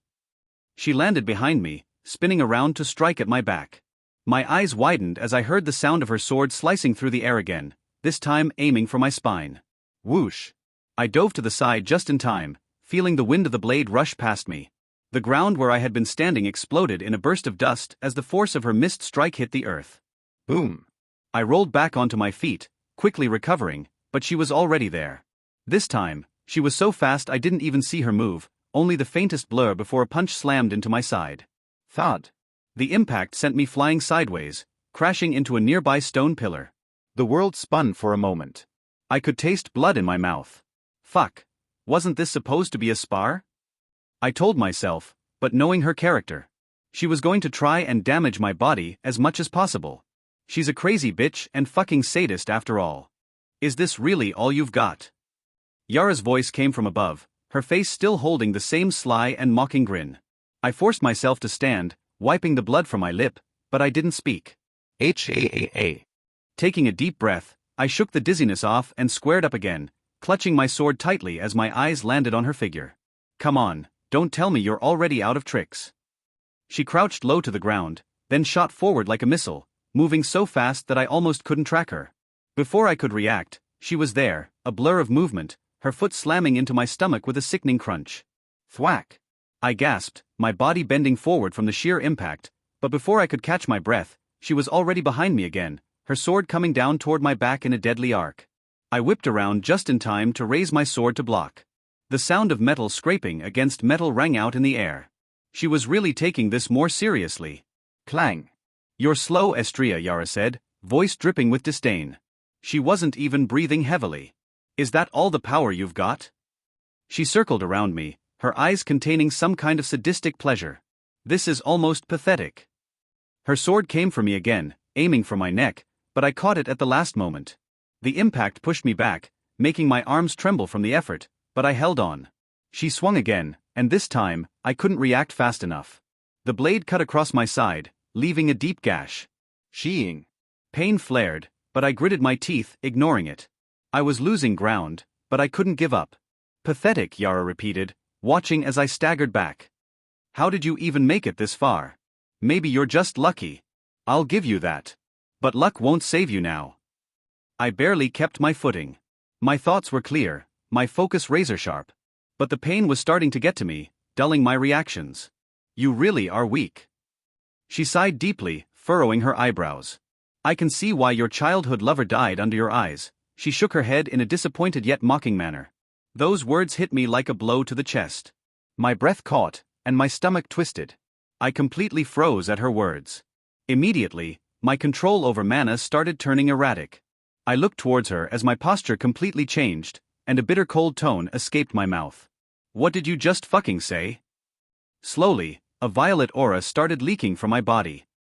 She landed behind me, spinning around to strike at my back. My eyes widened as I heard the sound of her sword slicing through the air again, this time aiming for my spine. Whoosh! I dove to the side just in time, feeling the wind of the blade rush past me. The ground where I had been standing exploded in a burst of dust as the force of her missed strike hit the earth. Boom! I rolled back onto my feet, quickly recovering, but she was already there. This time, she was so fast I didn't even see her move, only the faintest blur before a punch slammed into my side. Thud. The impact sent me flying sideways, crashing into a nearby stone pillar. The world spun for a moment. I could taste blood in my mouth. Fuck. Wasn't this supposed to be a spar? I told myself, but knowing her character. She was going to try and damage my body as much as possible. She's a crazy bitch and fucking sadist after all. Is this really all you've got? Yara's voice came from above, her face still holding the same sly and mocking grin. I forced myself to stand, wiping the blood from my lip, but I didn't speak. H-A-A-A. Taking a deep breath, I shook the dizziness off and squared up again, clutching my sword tightly as my eyes landed on her figure. Come on, don't tell me you're already out of tricks. She crouched low to the ground, then shot forward like a missile, moving so fast that I almost couldn't track her. Before I could react, she was there, a blur of movement, her foot slamming into my stomach with a sickening crunch. Thwack! I gasped, my body bending forward from the sheer impact, but before I could catch my breath, she was already behind me again, her sword coming down toward my back in a deadly arc. I whipped around just in time to raise my sword to block. The sound of metal scraping against metal rang out in the air. She was really taking this more seriously. Clang. You're slow, Estria, Yara said, voice dripping with disdain. She wasn't even breathing heavily. Is that all the power you've got? She circled around me, her eyes containing some kind of sadistic pleasure. This is almost pathetic. Her sword came for me again, aiming for my neck, but I caught it at the last moment. The impact pushed me back, making my arms tremble from the effort, but I held on. She swung again, and this time, I couldn't react fast enough. The blade cut across my side, leaving a deep gash. Sheeing. Pain flared, but I gritted my teeth, ignoring it. I was losing ground, but I couldn't give up. Pathetic, Yara repeated, watching as I staggered back. How did you even make it this far? Maybe you're just lucky. I'll give you that. But luck won't save you now. I barely kept my footing. My thoughts were clear, my focus razor-sharp. But the pain was starting to get to me, dulling my reactions. You really are weak. She sighed deeply, furrowing her eyebrows. I can see why your childhood lover died under your eyes. She shook her head in a disappointed yet mocking manner. Those words hit me like a blow to the chest. My breath caught, and my stomach twisted. I completely froze at her words. Immediately, my control over mana started turning erratic. I looked towards her as my posture completely changed, and a bitter cold tone escaped my mouth. What did you just fucking say? Slowly, a violet aura started leaking from my body.